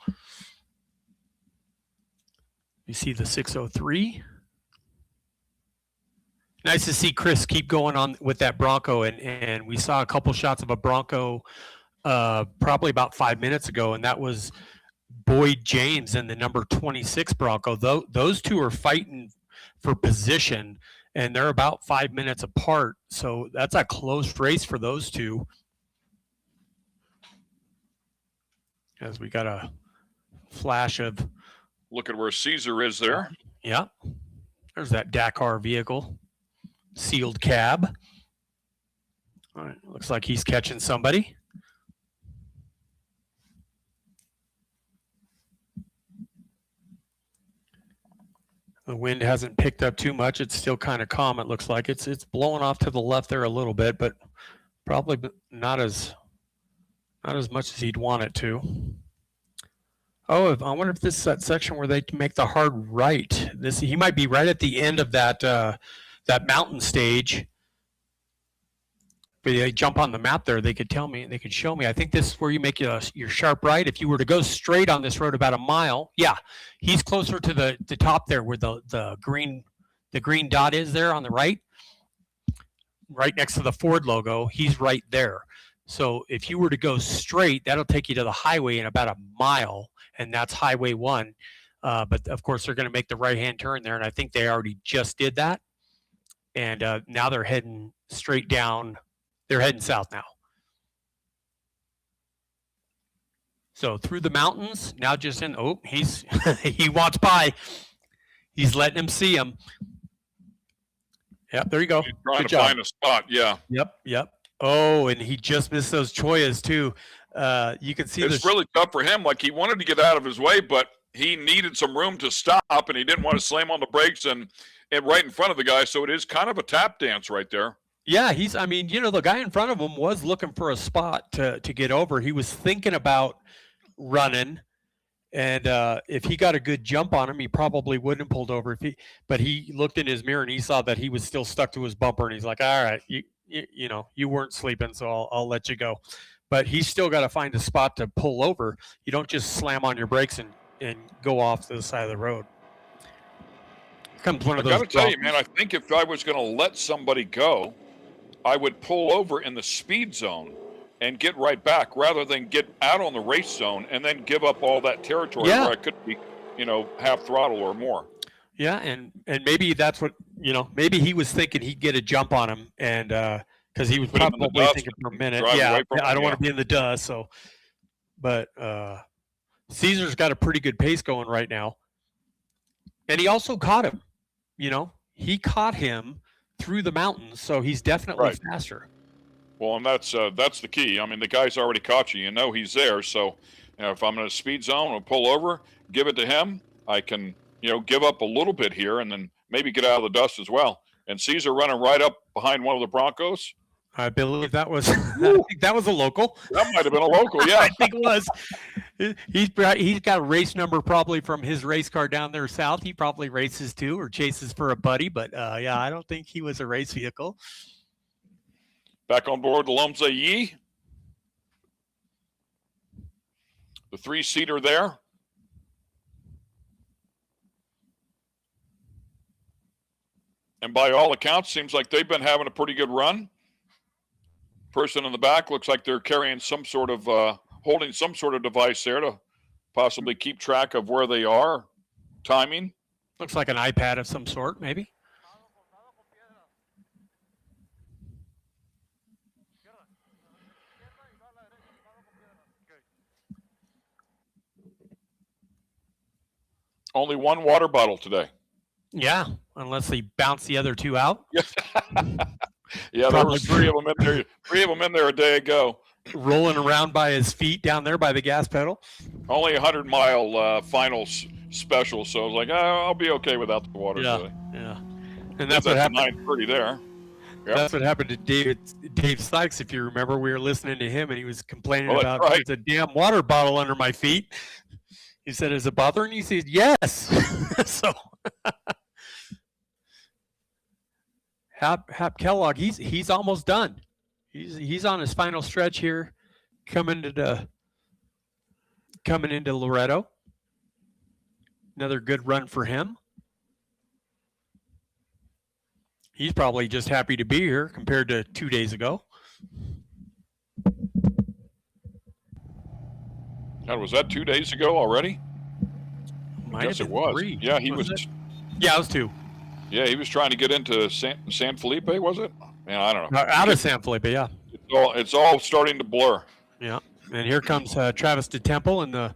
You see the 603. Nice to see Chris keep going on with that Bronco, and we saw a couple shots of a Bronco probably about 5 minutes ago, and that was Boyd James and the number 26 Bronco. Those two are fighting for position, and they're about 5 minutes apart, so that's a close race for those two. As we got a flash of... Look at where Caesar is there. Yeah. There's that Dakar vehicle. Sealed cab. All right. Looks like he's catching somebody. The wind hasn't picked up too much. It's still kind of calm. It looks like it's blowing off to the left there a little bit, but probably not as much as he'd want it to. Oh, I wonder if this is that section where they make the hard right. He might be right at the end of that mountain stage. If they jump on the map there, they could tell me, they could show me. I think this is where you make your sharp right. If you were to go straight on this road about a mile, yeah, he's closer to the top there where the green dot is there on the right next to the Ford logo. He's right there. So if you were to go straight, that'll take you to the highway in about a mile, and that's Highway 1. But of course, they're going to make the right-hand turn there, and I think they already just did that. And now they're heading straight down. They're heading south now. So through the mountains, now just in, he wants by. He's letting him see him. Yep, there you go. He's trying Good to job. find a spot, yeah. Yep. Oh, and he just missed those choyas too. You can see it's really tough for him. Like, he wanted to get out of his way, but he needed some room to stop, and he didn't want to slam on the brakes and right in front of the guy. So it is kind of a tap dance right there. Yeah, the guy in front of him was looking for a spot to get over. He was thinking about running, and if he got a good jump on him, he probably wouldn't have pulled over. But he looked in his mirror and he saw that he was still stuck to his bumper, and he's like, "All right, you weren't sleeping, so I'll let you go." But he's still got to find a spot to pull over. You don't just slam on your brakes and go off to the side of the road. Comes one of those. I got to tell you, man, I think if I was going to let somebody go, I would pull over in the speed zone and get right back rather than get out on the race zone and then give up all that territory where I could be, half throttle or more. Yeah, and maybe that's what, maybe he was thinking he'd get a jump on him, and because he was probably thinking for a minute. Yeah, I don't want to be in the dust. So, but Caesar's got a pretty good pace going right now, and he also caught him. He caught him through the mountains, so he's definitely faster. Well, and that's the key. I mean, the guy's already caught you. He's there. So if I'm in a speed zone, I'll pull over, give it to him. I can, give up a little bit here and then maybe get out of the dust as well. And Caesar running right up behind one of the Broncos. I believe that was I think that was a local. That might have been a local, yeah. I think it was. He's got a race number probably from his race car down there south. He probably races too or chases for a buddy, but I don't think he was a race vehicle. Back on board the Lomze Yi. The 3-seater there. And by all accounts, seems like they've been having a pretty good run. Person in the back looks like they're carrying some sort of, holding some sort of device there to possibly keep track of where they are, timing. Looks like an iPad of some sort, maybe. Only one water bottle today. Yeah, unless they bounce the other two out. Yeah, there were three of them in there. 3 of them in there a day ago. Rolling around by his feet down there by the gas pedal. Only 100-mile final special, so I was like, I'll be okay without the water today. Yeah. And that's what happened. 9:30 there. Yep. That's what happened to Dave Sykes. If you remember, we were listening to him, and he was complaining about there's a damn water bottle under my feet. He said, "Is it bothering you?" He said, "Yes." So, Hap Kellogg, he's almost done. He's on his final stretch here, coming into Loreto. Another good run for him. He's probably just happy to be here compared to 2 days ago. God, was that 2 days ago already? Might I guess have it been was. 3. Yeah, he was. Yeah, it was 2. Yeah, he was trying to get into San Felipe, was it? Man, I don't know. Out of San Felipe, yeah. It's all starting to blur. Yeah, and here comes Travis DeTemple in the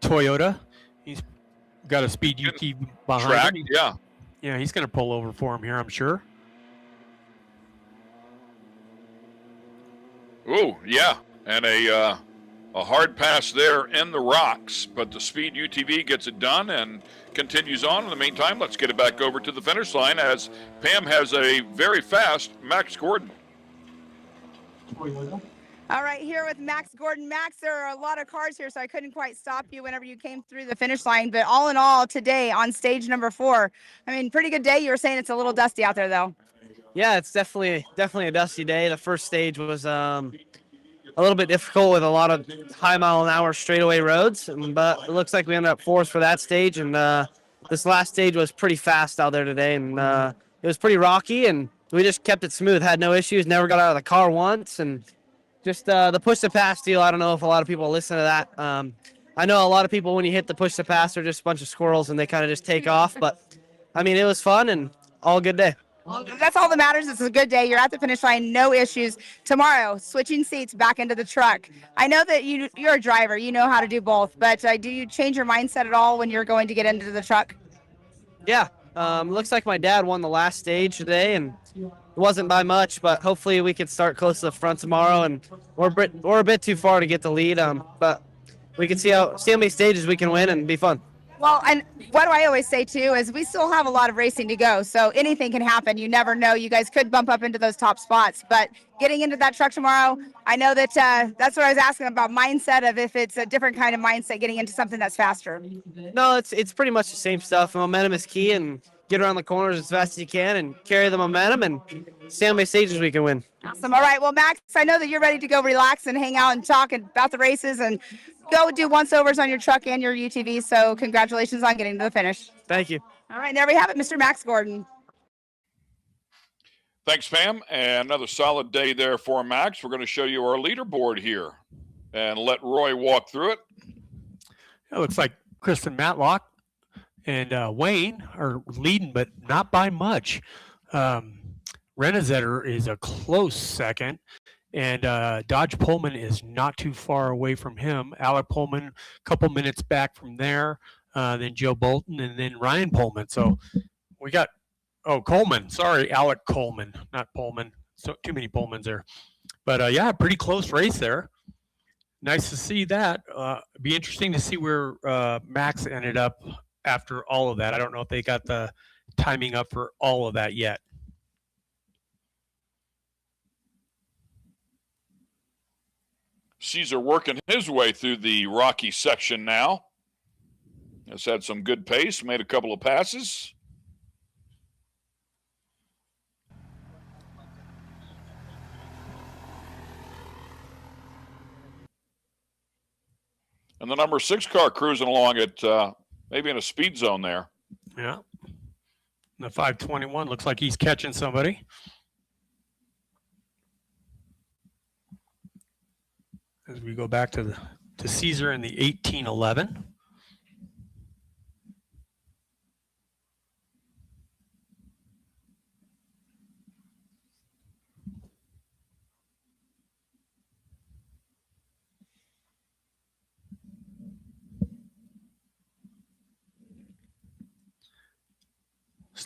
Toyota. He's got a speed UT behind him. Yeah. Yeah, he's going to pull over for him here, I'm sure. Ooh, yeah, and a hard pass there in the rocks, but the Speed UTV gets it done and continues on. In the meantime, let's get it back over to the finish line as Pam has a very fast Max Gordon. All right, here with Max Gordon. Max, there are a lot of cars here, so I couldn't quite stop you whenever you came through the finish line. But all in all, today on stage number 4, I mean, pretty good day. You were saying it's a little dusty out there, though. Yeah, it's definitely a dusty day. The first stage was a little bit difficult with a lot of high mile an hour straightaway roads, but it looks like we ended up 4th for that stage. And this last stage was pretty fast out there today, and it was pretty rocky, and we just kept it smooth, had no issues, never got out of the car once, and just the push to pass deal. I don't know if a lot of people listen to that. I know a lot of people, when you hit the push to pass, they're just a bunch of squirrels and they kind of just take off. But I mean, it was fun and all good day. Well, that's all that matters. It's a good day. You're at the finish line, no issues. Tomorrow, switching seats back into the truck. I know that you're a driver. You know how to do both. But do you change your mindset at all when you're going to get into the truck? Yeah. Looks like my dad won the last stage today, and it wasn't by much, but hopefully we could start close to the front tomorrow. And we're a bit too far to get the lead, but we can see how many stages we can win and be fun. Well, and what do I always say, too, is we still have a lot of racing to go, so anything can happen. You never know. You guys could bump up into those top spots, but getting into that truck tomorrow, I know that that's what I was asking about mindset, of if it's a different kind of mindset getting into something that's faster. No, it's pretty much the same stuff. Momentum is key, and get around the corners as fast as you can and carry the momentum and see how many stages we can win. Awesome. All right. Well, Max, I know that you're ready to go relax and hang out and talk about the races and go do once-overs on your truck and your UTV. So congratulations on getting to the finish. Thank you. All right. There we have it, Mr. Max Gordon. Thanks, Pam. And another solid day there for Max. We're going to show you our leaderboard here and let Roy walk through it. It looks like Kristen Matlock and Wayne are leading, but not by much. Renezetter is a close second, and Dodge Pullman is not too far away from him. Alec Pullman, a couple minutes back from there, then Joe Bolton, and then Ryan Pullman. So we got, Coleman. Sorry, Alec Coleman, not Pullman. So too many Pullmans there. But yeah, pretty close race there. Nice to see that. Be interesting to see where Max ended up after all of that. I don't know if they got the timing up for all of that yet. Caesar working his way through the rocky section now. Has had some good pace, made a couple of passes. And the number 6 car cruising along at maybe in a speed zone there. Yeah. The 521 looks like he's catching somebody. As we go back to Caesar in the 1811.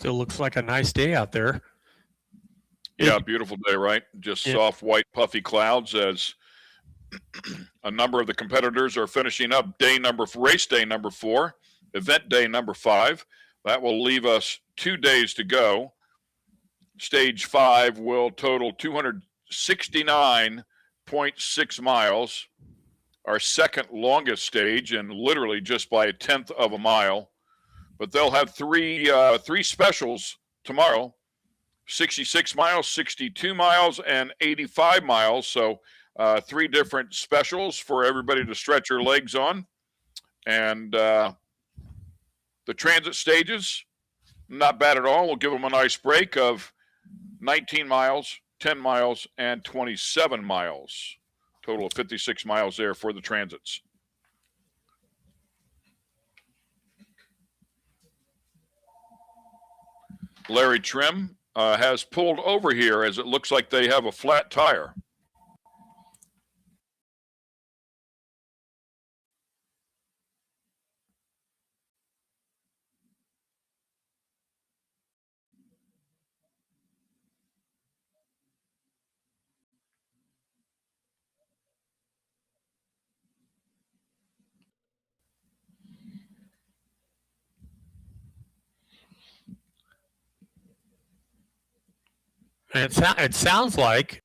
Still looks like a nice day out there. Yeah, beautiful day, right? Just soft, white, puffy clouds as a number of the competitors are finishing up race day number 4, event day number 5. That will leave us 2 days to go. Stage 5 will total 269.6 miles, our second longest stage, and literally just by a tenth of a mile. But they'll have three specials tomorrow: 66 miles, 62 miles, and 85 miles. So 3 different specials for everybody to stretch your legs on. And the transit stages, not bad at all. We'll give them a nice break of 19 miles, 10 miles, and 27 miles. Total of 56 miles there for the transits. Larry Trim has pulled over here as it looks like they have a flat tire. And it sounds like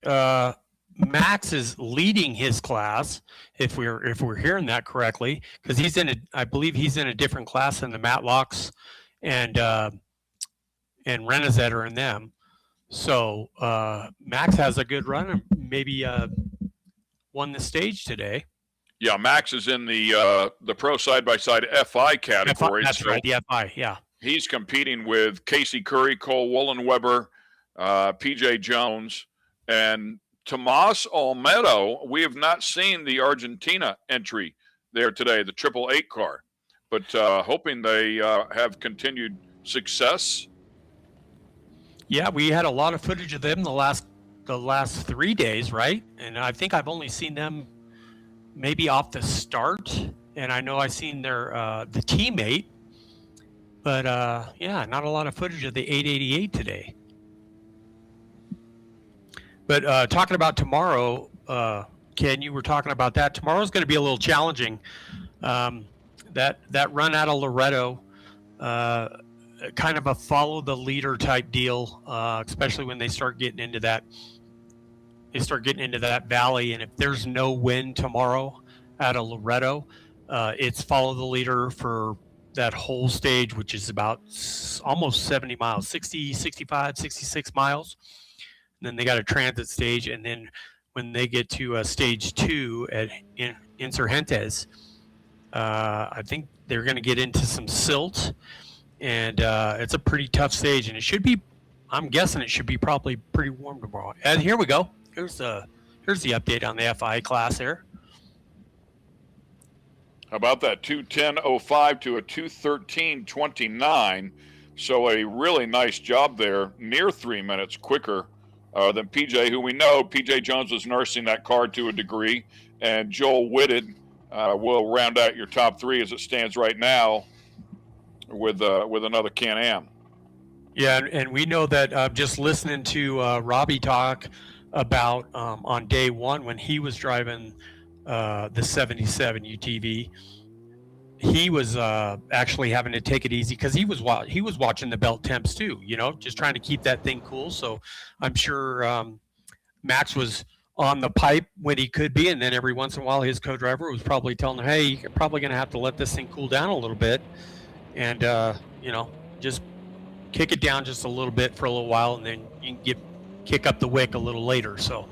Max is leading his class, if we're hearing that correctly, because I believe he's in a different class than the Matlocks and Renazet are in them. So Max has a good run and maybe won the stage today. Yeah, Max is in the pro side-by-side FI category. That's right, the FI, yeah. He's competing with Casey Curry, Cole Wollenweber, PJ Jones, and Tomas Olmedo. We have not seen the Argentina entry there today, the 888 car, but hoping they have continued success. Yeah, we had a lot of footage of them the last 3 days, right? And I think I've only seen them maybe off the start, and I know I've seen their the teammate, but yeah, not a lot of footage of the 888 today. But talking about tomorrow, Ken, you were talking about that. Tomorrow's going to be a little challenging. That run out of Loreto, kind of a follow the leader type deal, especially when they start getting into that. They start getting into that valley, and if there's no wind tomorrow out of Loreto, it's follow the leader for that whole stage, which is about almost 70 miles, 60, 65, 66 miles. And then they got a transit stage, and then when they get to stage 2 at Insurgentes, I think they're going to get into some silt, and it's a pretty tough stage, and it should be. I'm guessing it should be probably pretty warm tomorrow. And here we go. Here's the update on the FI class there. How about that 2:10.05 to a 2:13.29? So a really nice job there, near 3 minutes quicker than PJ, who we know PJ Jones is nursing that car to a degree, and Joel Whitted will round out your top 3 as it stands right now with another Can-Am. Yeah, and we know that just listening to Robbie talk about on day 1 when he was driving the 77 UTV, he was actually having to take it easy because he was watching the belt temps too, just trying to keep that thing cool. So I'm sure Max was on the pipe when he could be, and then every once in a while his co-driver was probably telling him, hey, you're probably going to have to let this thing cool down a little bit, and just kick it down just a little bit for a little while, and then you can kick up the wick a little later. So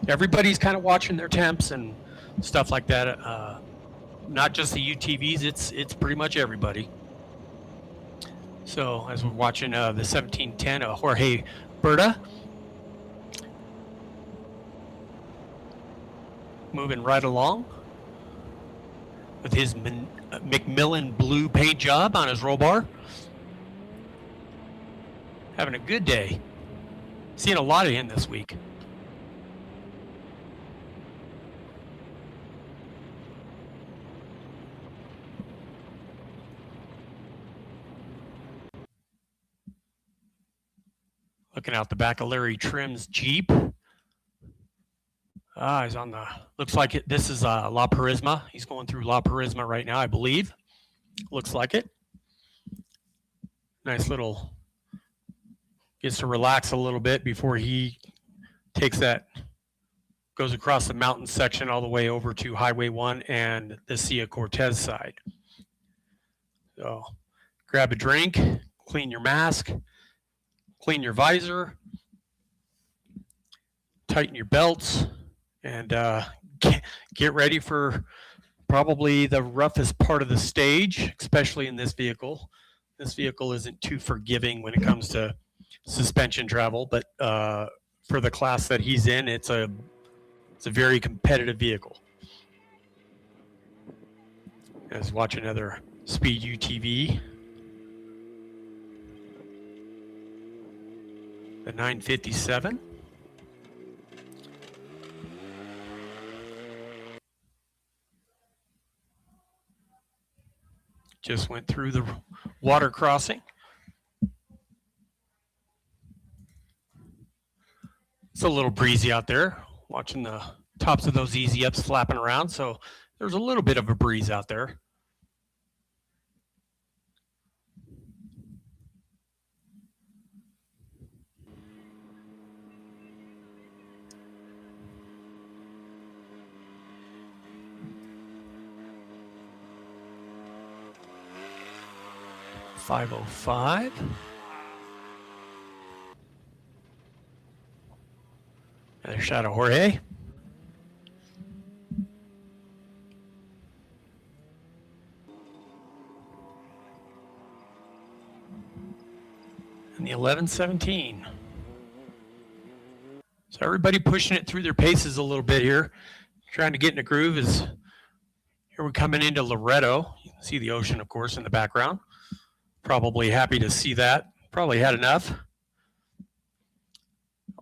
everybody's kind of watching their temps and stuff like that. Not just the UTVs, it's pretty much everybody. So as we're watching the 1710 Jorge Berta moving right along with his Macmillan blue paint job on his roll bar. Having a good day. Seeing a lot of him this week. Looking out the back of Larry Trim's Jeep. He's on the, looks like it. This is La Purisma. He's going through La Purisma right now, I believe. Looks like it. Nice little, gets to relax a little bit before he takes that, goes across the mountain section all the way over to Highway 1 and the Cia Cortez side. So grab a drink, clean your mask, clean your visor, tighten your belts, and get ready for probably the roughest part of the stage, especially in this vehicle. This vehicle isn't too forgiving when it comes to suspension travel, but for the class that he's in, it's a very competitive vehicle. Let's watch another Speed UTV. The 957. Just went through the water crossing. It's a little breezy out there. Watching the tops of those easy ups flapping around, so there's a little bit of a breeze out there. .505. Another shot of Jorge. And the 1117. So everybody pushing it through their paces a little bit here, trying to get in a groove. Is here we're coming into Loreto. You can see the ocean, of course, in the background. Probably happy to see that. Probably had enough.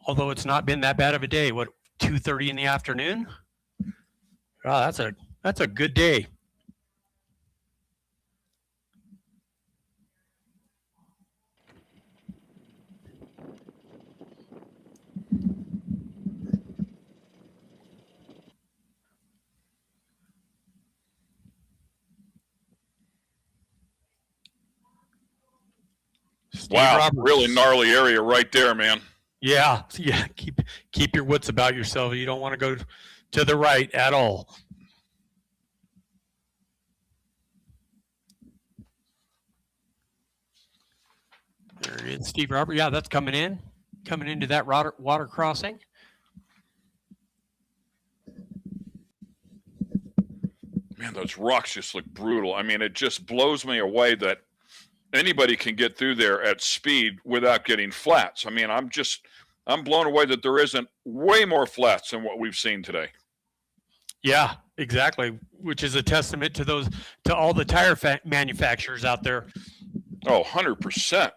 Although it's not been that bad of a day. What, 2:30 in the afternoon? Wow, that's a good day. Wow, Roberts. really gnarly area right there, man. Yeah. Keep your wits about yourself. You don't want to go to the right at all. There it is, Steve Roberts. Yeah, that's coming into that water crossing. Man, those rocks just look brutal. I mean, it just blows me away that anybody can get through there at speed without getting flats. I mean, I'm blown away that there isn't way more flats than what we've seen today. Yeah, exactly. Which is a testament to all the tire manufacturers out there. Oh, 100%.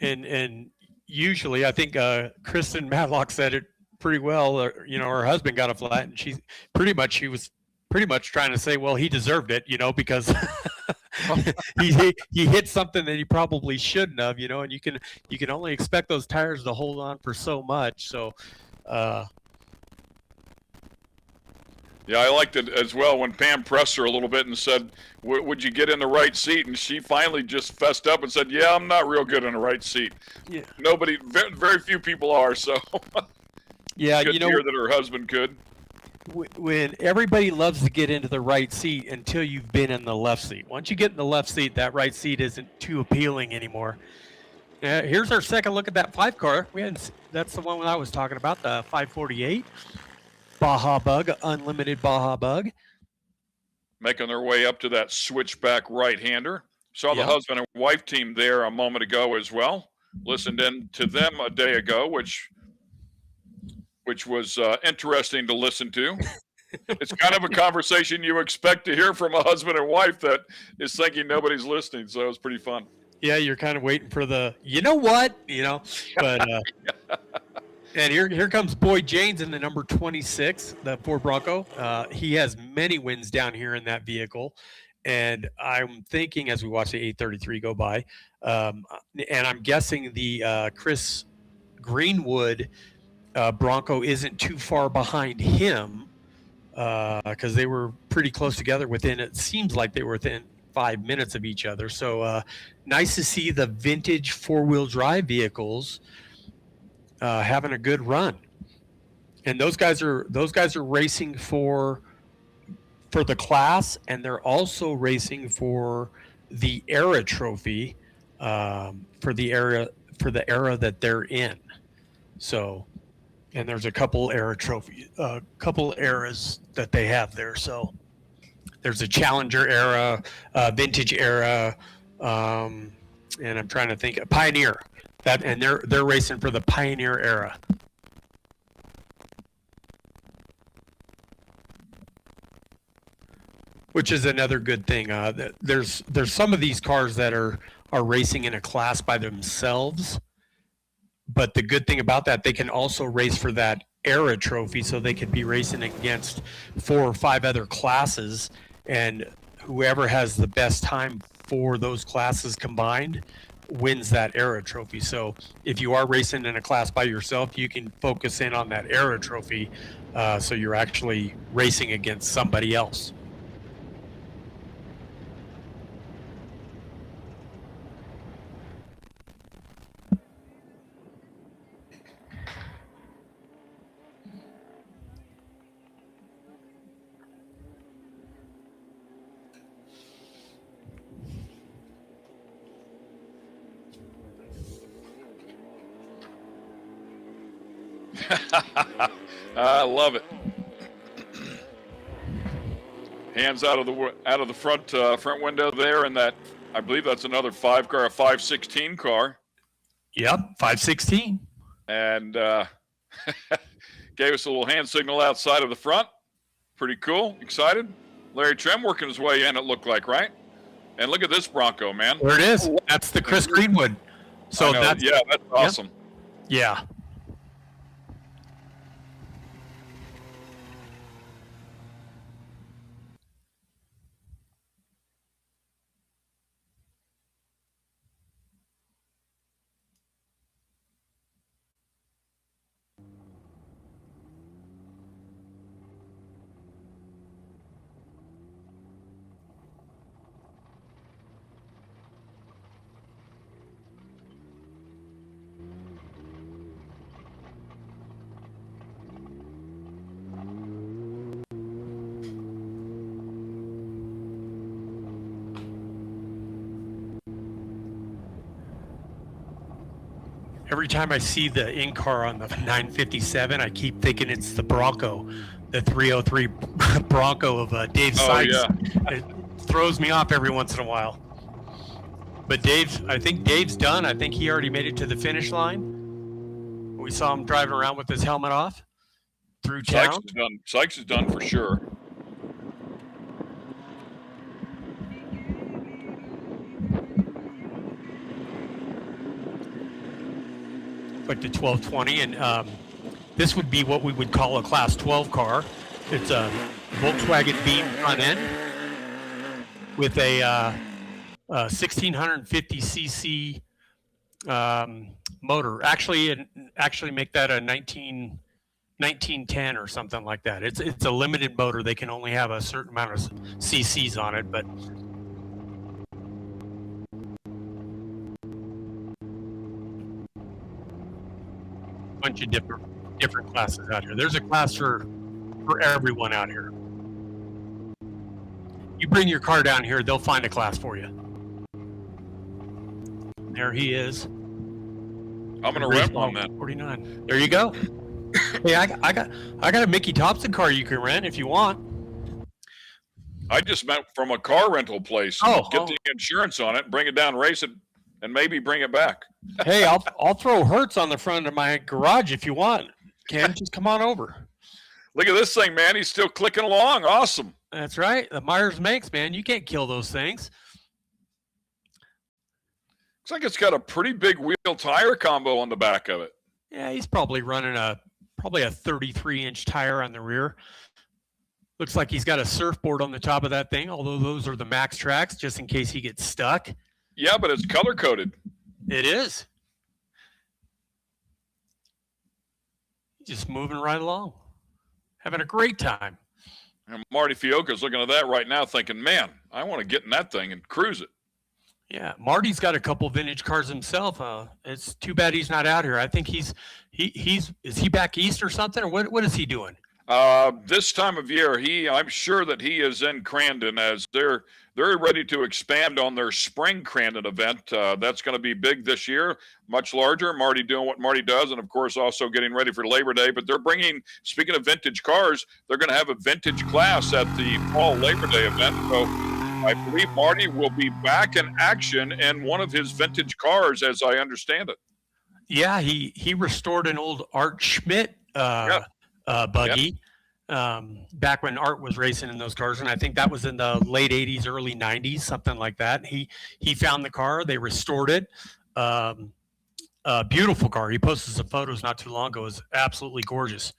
And usually, I think Kristen Matlock said it pretty well. Her husband got a flat, and she was pretty much trying to say, well, he deserved it, because he hit something that he probably shouldn't have, and you can only expect those tires to hold on for so much. So, yeah, I liked it as well when Pam pressed her a little bit and said, would you get in the right seat? And she finally just fessed up and said, yeah, I'm not real good in the right seat. Yeah. Very few people are, so yeah, good to hear that her husband could. When everybody loves to get into the right seat until you've been in the left seat. Once you get in the left seat, that right seat isn't too appealing anymore. Here's our second look at that 5 car. That's the one that I was talking about, the 548 Baja Bug, unlimited Baja Bug. Making their way up to that switchback right-hander. Saw the husband and wife team there a moment ago as well. Listened in to them a day ago, which was interesting to listen to. It's kind of a conversation you expect to hear from a husband and wife that is thinking nobody's listening. So it was pretty fun. Yeah, you're kind of waiting for the, but and here comes Boyd Janes in the number 26, the Ford Bronco. He has many wins down here in that vehicle. And I'm thinking as we watch the 833 go by, and I'm guessing the Chris Greenwood Bronco isn't too far behind him, because they were pretty close together. It seems like they were within 5 minutes of each other. So nice to see the vintage 4-wheel drive vehicles having a good run. And those guys are racing for the class, and they're also racing for the era trophy, for the era that they're in. So, and there's a couple era trophy, couple eras that they have there. So there's a Challenger era, vintage era, and I'm trying to think, Pioneer. And they're racing for the Pioneer era. Which is another good thing. There's some of these cars that are racing in a class by themselves, but the good thing about that, they can also race for that era trophy, so they could be racing against 4 or 5 other classes, and whoever has the best time for those classes combined wins that era trophy. So if you are racing in a class by yourself, you can focus in on that era trophy, so you're actually racing against somebody else. I love it. Hands out of the front window there, and that, I believe that's another 516 car. Yep, 516. And gave us a little hand signal outside of the front. Pretty cool. Excited. Larry Trem working his way in, it looked like, right? And look at this Bronco, man. There it is. That's the Chris Greenwood. So that's awesome. Yeah. Every time I see the in-car on the 957, I keep thinking it's the Bronco, the 303 Bronco of Dave Sykes. Yeah. It throws me off every once in a while. But I think Dave's done. I think he already made it to the finish line. We saw him driving around with his helmet off through town. Sykes is done for sure. Like the 1220, and this would be what we would call a Class 12 car. It's a Volkswagen Beam front end with a 1650 cc motor. Actually make that a 1910 or something like that. It's a limited motor. They can only have a certain amount of cc's on it, but bunch of different classes out here. There's a class for everyone out here. You bring your car down here, they'll find a class for you. There he is. I'm gonna rent one then. 49. There you go. Hey, I got a Mickey Thompson car you can rent if you want. I just meant from a car rental place. Get the insurance on it, bring it down, race it, and maybe bring it back. Hey, I'll throw Hertz on the front of my garage if you want. Ken, just come on over. Look at this thing, man. He's still clicking along. Awesome. That's right. The Myers Manx, man. You can't kill those things. Looks like it's got a pretty big wheel tire combo on the back of it. Yeah, he's probably running a 33-inch tire on the rear. Looks like he's got a surfboard on the top of that thing, although those are the Max Tracks, just in case he gets stuck. Yeah, but it's color-coded. It is. just moving right along, having a great time. And Marty Fioca's looking at that right now thinking, man, I want to get in that thing and cruise it. Yeah, Marty's got a couple vintage cars himself. It's too bad he's not out here. I think is he back east or something, or what is he doing? This time of year, I'm sure that he is in Crandon as they're ready to expand on their spring Crandon event. That's going to be big this year, much larger. Marty doing what Marty does, and of course also getting ready for Labor Day. But they're bringing, speaking of vintage cars, they're going to have a vintage class at the fall Labor Day event. So I believe Marty will be back in action in one of his vintage cars, as I understand it. Yeah, he restored an old Art Schmidt buggy back when Art was racing in those cars, and I think that was in the late 80s, early 90s, something like that. He found the car, they restored it. Beautiful car. He posted some photos not too long ago. It was absolutely gorgeous.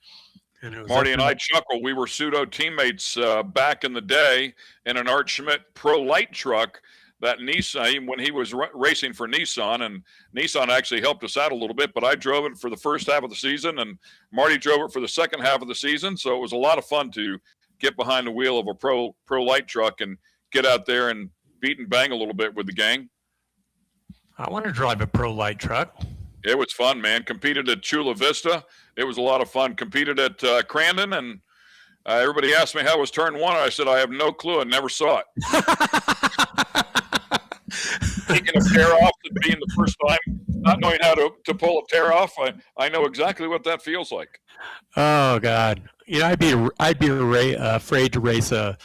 And it was Marty and I chuckle. We were pseudo teammates back in the day in an Art Schmidt Pro Light truck that Nissan, when he was racing for Nissan, and Nissan actually helped us out a little bit, but I drove it for the first half of the season and Marty drove it for the second half of the season. So it was a lot of fun to get behind the wheel of a Pro Light truck and get out there and beat and bang a little bit with the gang. I want to drive a Pro Light truck. It was fun, man. Competed at Chula Vista. It was a lot of fun. Competed at Crandon, and everybody asked me how was turn one. I said, I have no clue. I never saw it. Taking a tear off and being the first time, not knowing how to pull a tear off, I know exactly what that feels like. Oh God, I'd be afraid to race a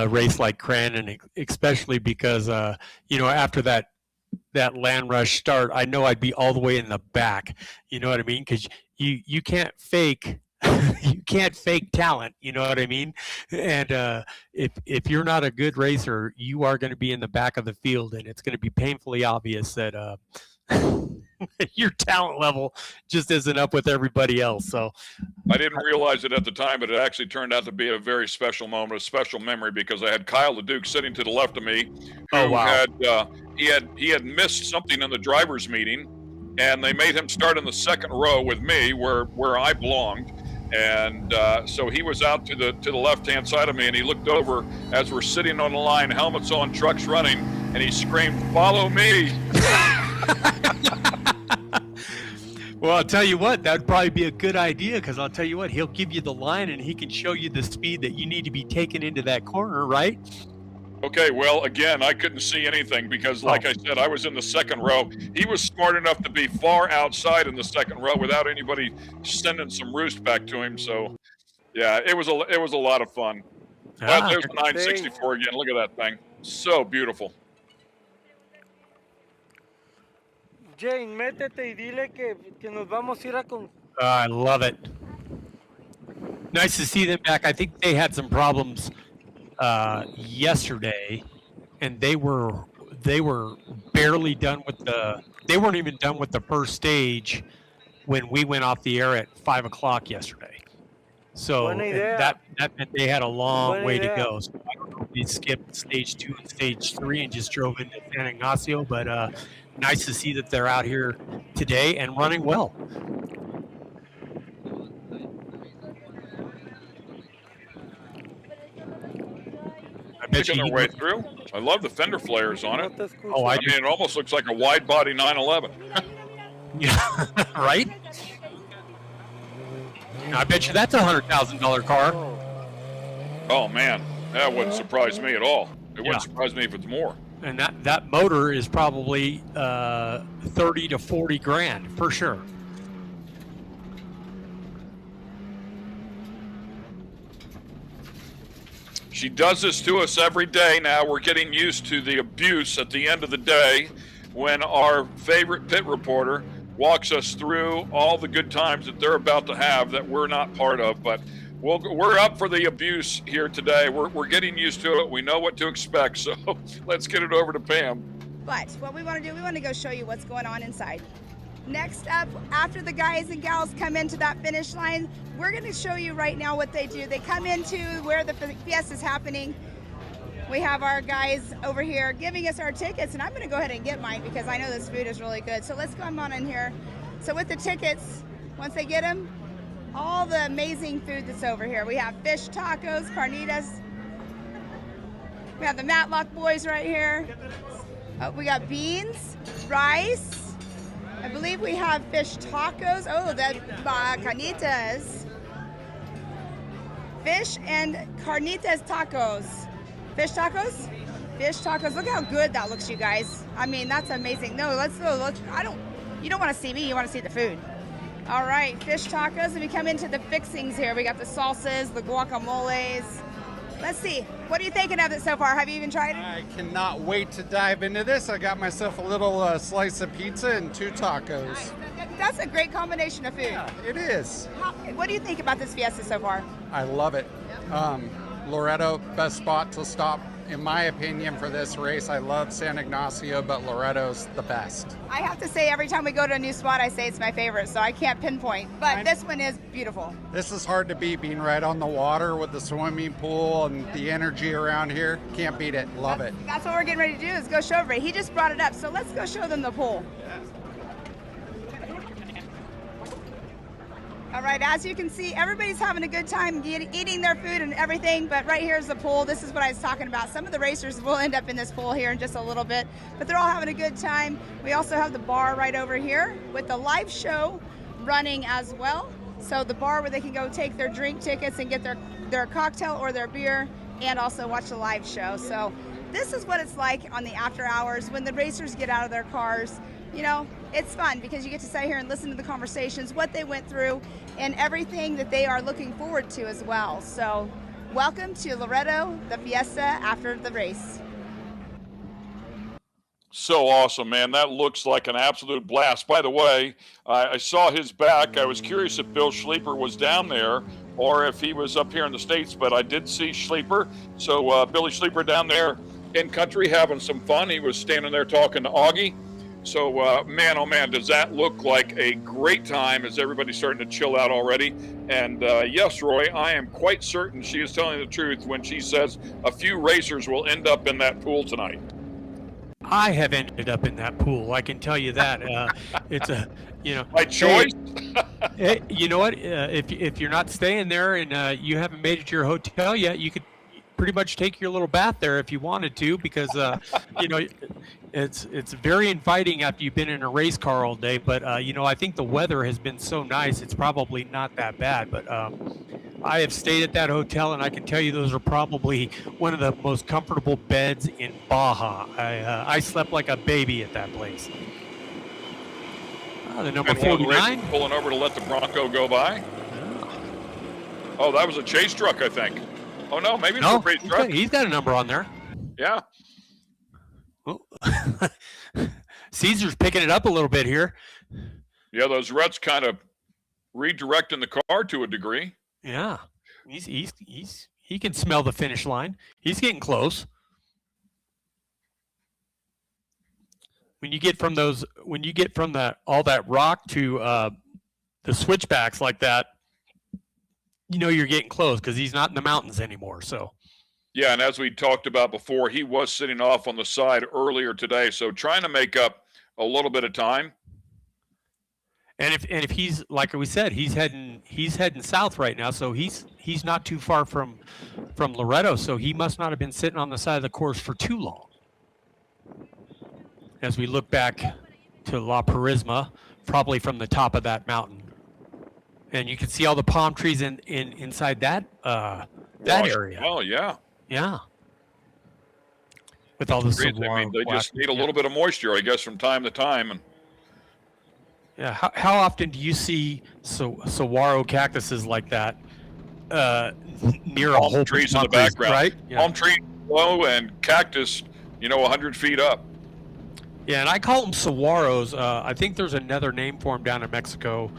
race like Crandon, especially because after that land rush start, I know I'd be all the way in the back. You know what I mean? Because you can't fake. You can't fake talent, you know what I mean? And if you're not a good racer, you are going to be in the back of the field, and it's going to be painfully obvious that your talent level just isn't up with everybody else. So I didn't realize it at the time, but it actually turned out to be a very special moment, a special memory, because I had Kyle LeDuc sitting to the left of me, who he had missed something in the driver's meeting, and they made him start in the second row with me, where I belonged. And so he was out to the left-hand side of me, and he looked over as we're sitting on the line, helmets on, trucks running, and he screamed, "Follow me!" Well, I'll tell you what, that'd probably be a good idea, because I'll tell you what, he'll give you the line, and he can show you the speed that you need to be taken into that corner, right? Okay, well, again, I couldn't see anything because, like I said, I was in the second row. He was smart enough to be far outside in the second row without anybody sending some roost back to him. So, yeah, it was a lot of fun. Well, there's the 964 again. Look at that thing. So beautiful. Jane, métete y dile que nos vamos a ir a con... I love it. Nice to see them back. I think they had some problems yesterday, and they were barely done with they weren't even done with the first stage when we went off the air at 5 o'clock yesterday. So that meant they had a long way to go. So I don't know if they skipped stage 2 and stage 3 and just drove into San Ignacio, but nice to see that they're out here today and running well. Picking their way through. I love the fender flares on it. Oh, I mean, it almost looks like a wide body 911. Yeah, right? I bet you that's a $100,000 car. Oh man, that wouldn't surprise me at all. It wouldn't surprise me if it's more. And that motor is probably 30 to 40 grand for sure. She does this to us every day now. We're getting used to the abuse at the end of the day when our favorite pit reporter walks us through all the good times that they're about to have that we're not part of. But we're up for the abuse here today. We're getting used to it. We know what to expect. So let's get it over to Pam. But what we want to do, we want to go show you what's going on inside. Next up, after the guys and gals come into that finish line, we're going to show you right now what they do. They come into where the fiesta is happening. We have our guys over here giving us our tickets, and I'm going to go ahead and get mine because I know this food is really good. So let's come on in here. So with the tickets, once they get them, all the amazing food that's over here. We have fish tacos, carnitas. We have the Matlock boys right here. We got beans, rice. I believe we have fish tacos. Oh, the carnitas. Fish and carnitas tacos. Fish tacos? Fish tacos. Look how good that looks, you guys. I mean, that's amazing. No, let's go. Look, you don't want to see me. You want to see the food. All right, fish tacos. And we come into the fixings here. We got the salsas, the guacamoles. Let's see. What are you thinking of it so far? Have you even tried it? I cannot wait to dive into this. I got myself a little slice of pizza and 2 tacos. That's a great combination of food. Yeah, it is. What do you think about this fiesta so far? I love it. Loreto, best spot to stop, in my opinion, for this race. I love San Ignacio, but Loreto's the best. I have to say, every time we go to a new spot, I say it's my favorite, so I can't pinpoint. But this one is beautiful. This is hard to beat, being right on the water with the swimming pool and the energy around here. Can't beat it. Love it. That's what we're getting ready to do, is go show everybody. He just brought it up, so let's go show them the pool. All right, as you can see, everybody's having a good time eating their food and everything, but right here's the pool. This is what I was talking about. Some of the racers will end up in this pool here in just a little bit, but they're all having a good time. We also have the bar right over here with the live show running as well. So the bar where they can go take their drink tickets and get their cocktail or their beer and also watch the live show. So this is what it's like on the after hours when the racers get out of their cars. You know, it's fun because you get to sit here and listen to the conversations, what they went through, and everything that they are looking forward to as well. So welcome to Loreto, the fiesta after the race. So awesome, man. That looks like an absolute blast. By the way, I saw his back. I was curious if Bill Schleeper was down there or if he was up here in the States, but I did see Schleeper. So Billy Schleeper down there in country having some fun. He was standing there talking to Auggie. So, man, oh, man, does that look like a great time as everybody's starting to chill out already. And, yes, Roy, I am quite certain she is telling the truth when she says a few racers will end up in that pool tonight. I have ended up in that pool. I can tell you that. It's a, by choice. You know what? If you're not staying there and you haven't made it to your hotel yet, you could pretty much take your little bath there if you wanted to, because it's very inviting after you've been in a race car all day. But I think the weather has been so nice, it's probably not that bad. But I have stayed at that hotel, and I can tell you those are probably one of the most comfortable beds in Baja. I slept like a baby at that place. The number 49 pulling over to let the Bronco go by. Oh, that was a chase truck, I think. Oh no, maybe it's a race truck. He's got a number on there. Yeah. Oh. Caesar's picking it up a little bit here. Yeah, those ruts kind of redirecting the car to a degree. Yeah, he can smell the finish line. He's getting close. When you get from all that rock to the switchbacks like that, you're getting close because he's not in the mountains anymore. So. Yeah, and as we talked about before, he was sitting off on the side earlier today, so trying to make up a little bit of time. And if he's, like we said, he's heading south right now, so he's not too far from Loreto, so he must not have been sitting on the side of the course for too long. As we look back to La Purisma, probably from the top of that mountain, and you can see all the palm trees inside that area. Oh yeah. Yeah. With all the saguaro. I mean, they just need a little bit of moisture, I guess, from time to time. And yeah, how often do you see saguaro cactuses like that near a whole trees in the background? Right? Yeah. Palm tree low and cactus, 100 feet up. Yeah, and I call them saguaros. I think there's another name for them down in Mexico.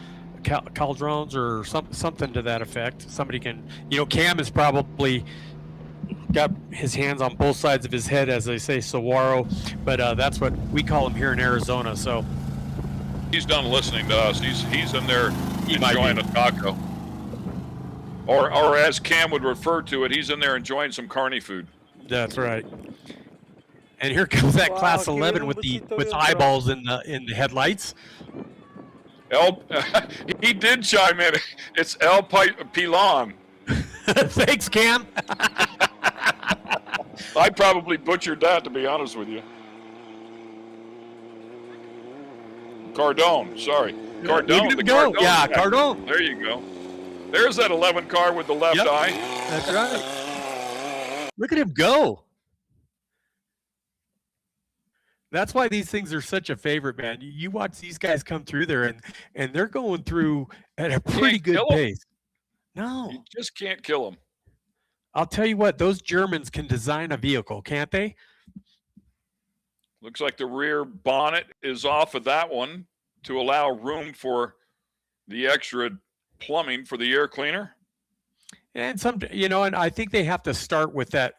Caldrones or something to that effect. Somebody can, Cam has probably got his hands on both sides of his head as they say saguaro, but that's what we call him here in Arizona. So he's done listening to us. He's in there enjoying a taco, or as Cam would refer to it, he's in there enjoying some carny food. That's right. And here comes that class 11 with eyeballs in the headlights. El, he did chime in. It's El Pilon. Thanks, Cam. I probably butchered that, to be honest with you. Cardone, sorry. Cardone. Cardone. Yeah, Cardone. There you go. There's that 11 car with the left eye. That's right. Look at him go. That's why these things are such a favorite, man. You watch these guys come through there, and they're going through at a pretty good pace. No. You just can't kill them. I'll tell you what, those Germans can design a vehicle, can't they? Looks like the rear bonnet is off of that one to allow room for the extra plumbing for the air cleaner. And and I think they have to start with that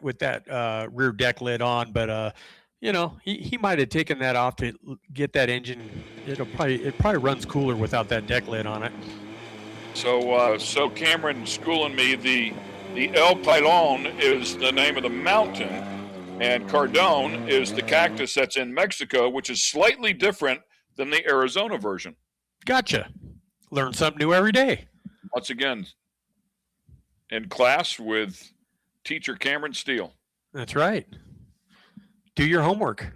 rear deck lid on, but he might have taken that off to get that engine. It probably runs cooler without that deck lid on it. So Cameron schooling me, the El Pilon is the name of the mountain, and Cardone is the cactus that's in Mexico, which is slightly different than the Arizona version. Gotcha. Learn something new every day. Once again, in class with teacher Cameron Steele. That's right. Do your homework.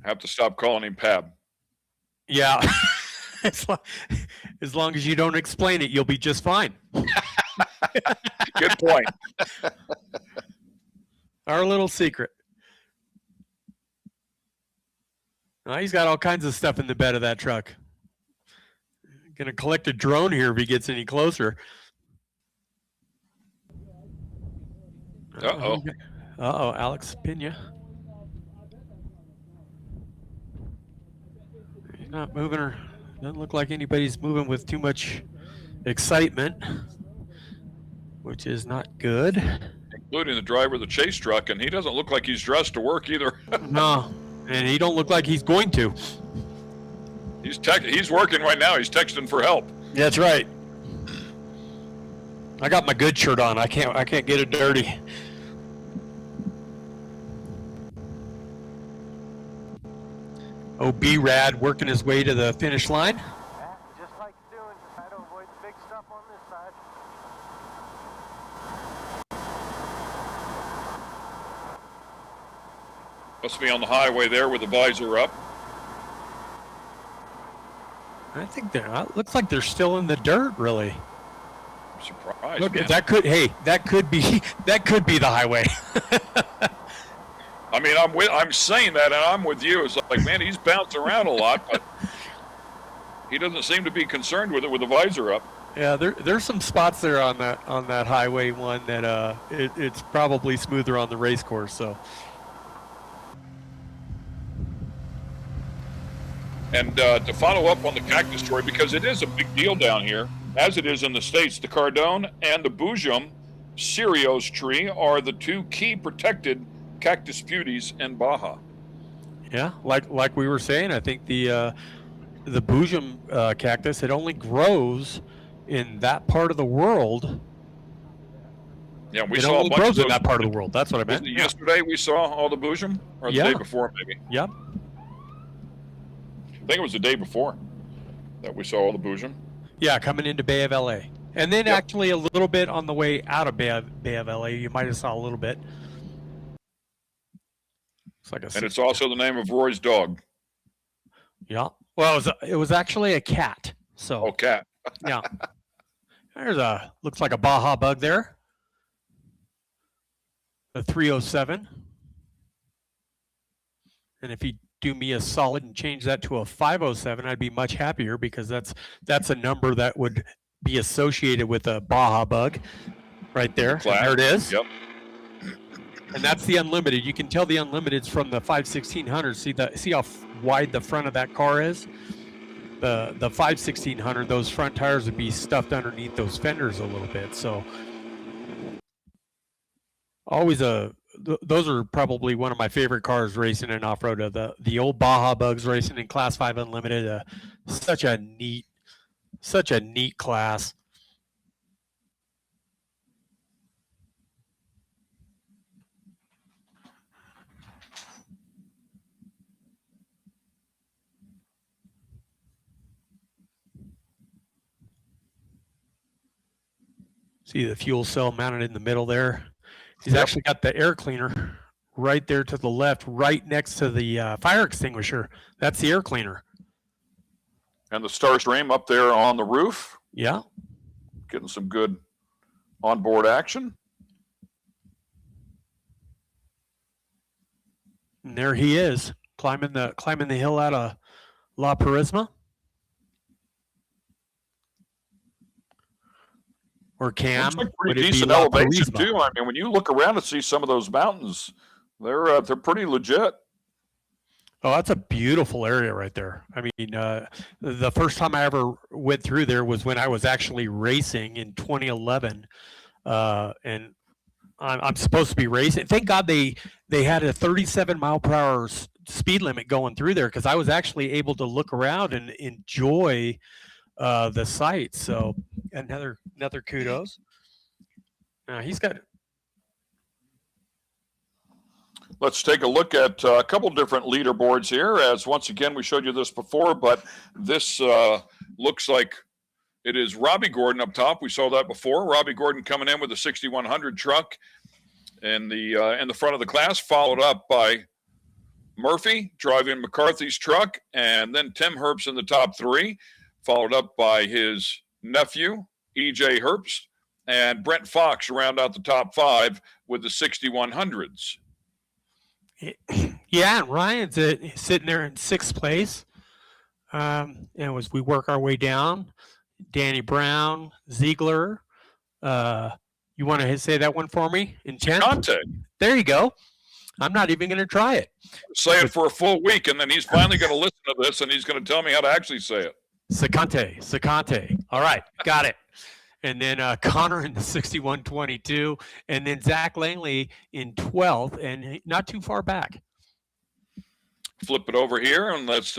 Have to stop calling him Pab. Yeah. As long as you don't explain it, you'll be just fine. Good point. Our little secret. He's got all kinds of stuff in the bed of that truck. Gonna collect a drone here if he gets any closer. Uh-oh. Alex Pena. He's not moving, or doesn't look like anybody's moving with too much excitement, which is not good. Including the driver of the chase truck, and he doesn't look like he's dressed to work either. No, and he don't look like he's going to. He's working right now. He's texting for help. That's right. I got my good shirt on. I can't get it dirty. B-Rad working his way to the finish line. Just like doing, just try to avoid the big stuff on this side. Must be on the highway there with the visor up. I think looks like they're still in the dirt, really. I'm surprised. Look, man. that could be the highway. I mean, I'm saying that, and I'm with you. It's like, man, he's bouncing around a lot, but he doesn't seem to be concerned with it with the visor up. Yeah, there's some spots there on that highway one that it's probably smoother on the race course. So. And to follow up on the cactus story, because it is a big deal down here, as it is in the States, the Cardone and the Boojum Cereos tree are the two key protected cactus beauties in Baja. Yeah, like we were saying, I think the Boojum cactus, it only grows in that part of the world. Yeah, we it saw only a bunch grows of in that part of the world. That's what I meant. Yesterday we saw all the Boojum, or the day before maybe. Yep. I think it was the day before that we saw all the Boojum. Yeah, coming into Bay of LA. And then actually a little bit on the way out of Bay of LA. You might have saw a little bit. And it's also the name of Roy's dog. Yeah. Well, it was actually a cat. So. Oh, cat. Yeah. There's looks like a Baja bug there. A 307. And if he do me a solid and change that to a 507, I'd be much happier, because that's a number that would be associated with a Baja bug right there. There it is. Yep. And that's the Unlimited. You can tell the Unlimited's from the 51600. See how wide the front of that car is? The 51600, those front tires would be stuffed underneath those fenders a little bit. So always those are probably one of my favorite cars racing in off-road. The old Baja bugs racing in Class 5 Unlimited. Such a neat class. See the fuel cell mounted in the middle there. He's actually got the air cleaner right there to the left, right next to the fire extinguisher. That's the air cleaner. And the Starstream up there on the roof. Yeah. Getting some good onboard action. And there he is, climbing the hill out of La Purisma. Or Cam. Looks like would pretty it be decent La elevation Purisma? too. I mean, when you look around and see some of those mountains, they're pretty legit. Oh, that's a beautiful area right there. I mean, the first time I ever went through there was when I was actually racing in 2011, and I'm supposed to be racing. Thank God they had a 37 mile per hour speed limit going through there, because I was actually able to look around and enjoy the sights. So another kudos. He's got. Let's take a look at a couple different leaderboards here, as once again we showed you this before, but this looks like it is Robbie Gordon up top. We saw that before. Robbie Gordon coming in with a 6100 truck in the front of the class, followed up by Murphy driving McCarthy's truck, and then Tim Herbst in the top three, followed up by his nephew, E.J. Herbst, and Brent Fox round out the top five with the 6100s. Yeah, and Ryan's sitting there in sixth place. And as we work our way down, Danny Brown, Ziegler. You want to say that one for me? In 10th? Conte. There you go. I'm not even going to try it. Say it for a full week, and then he's finally going to listen to this, and he's going to tell me how to actually say it. Secante. All right, got it. And then Connor in the 6122, and then Zach Langley in 12th, and not too far back. Flip it over here, and let's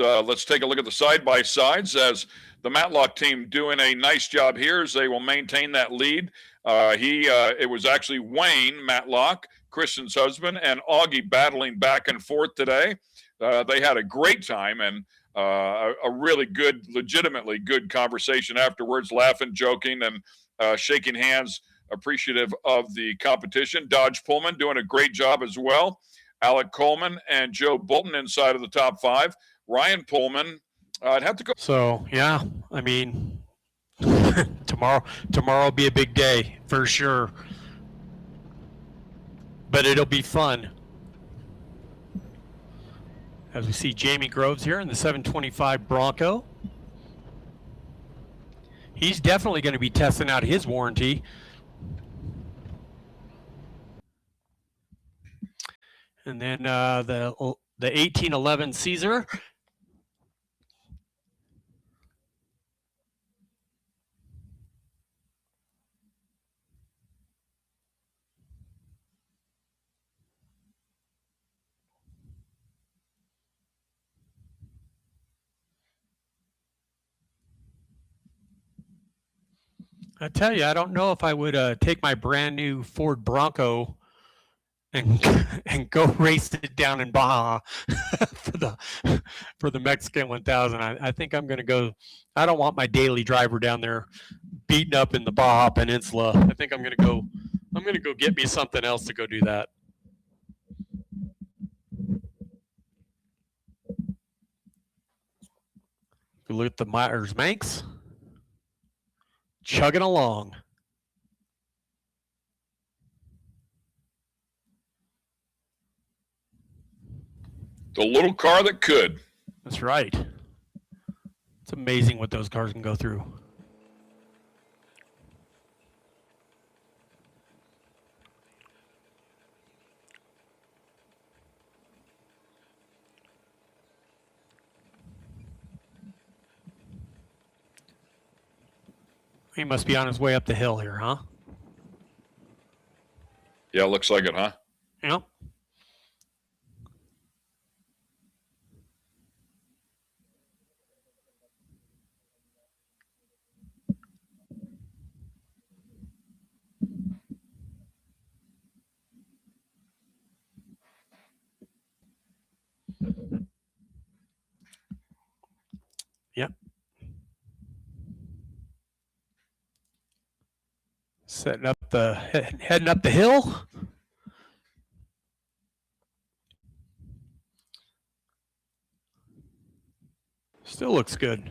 take a look at the side-by-sides, as the Matlock team doing a nice job here as they will maintain that lead. It was actually Wayne Matlock, Kristen's husband, and Auggie battling back and forth today. They had a great time, and a really good, legitimately good conversation afterwards, laughing, joking, and shaking hands, appreciative of the competition. Dodge Pullman doing a great job as well. Alec Coleman and Joe Bolton inside of the top five. Ryan Pullman, I'd have to go. So, yeah, I mean, tomorrow will be a big day for sure. But it'll be fun. As we see Jamie Groves here in the 725 Bronco. He's definitely going to be testing out his warranty. And then the 1811 Caesar. I tell you, I don't know if I would take my brand new Ford Bronco and go race it down in Baja for the Mexican 1000. I think I'm going to go. I don't want my daily driver down there beaten up in the Baja Peninsula. I think I'm going to go. I'm going to go get me something else to go do that. Look at the Myers Manx. Chugging along. The little car that could. That's right. It's amazing what those cars can go through. He must be on his way up the hill here, huh? Yeah, looks like it, huh? Yep. Yep. Heading up the hill. Still looks good.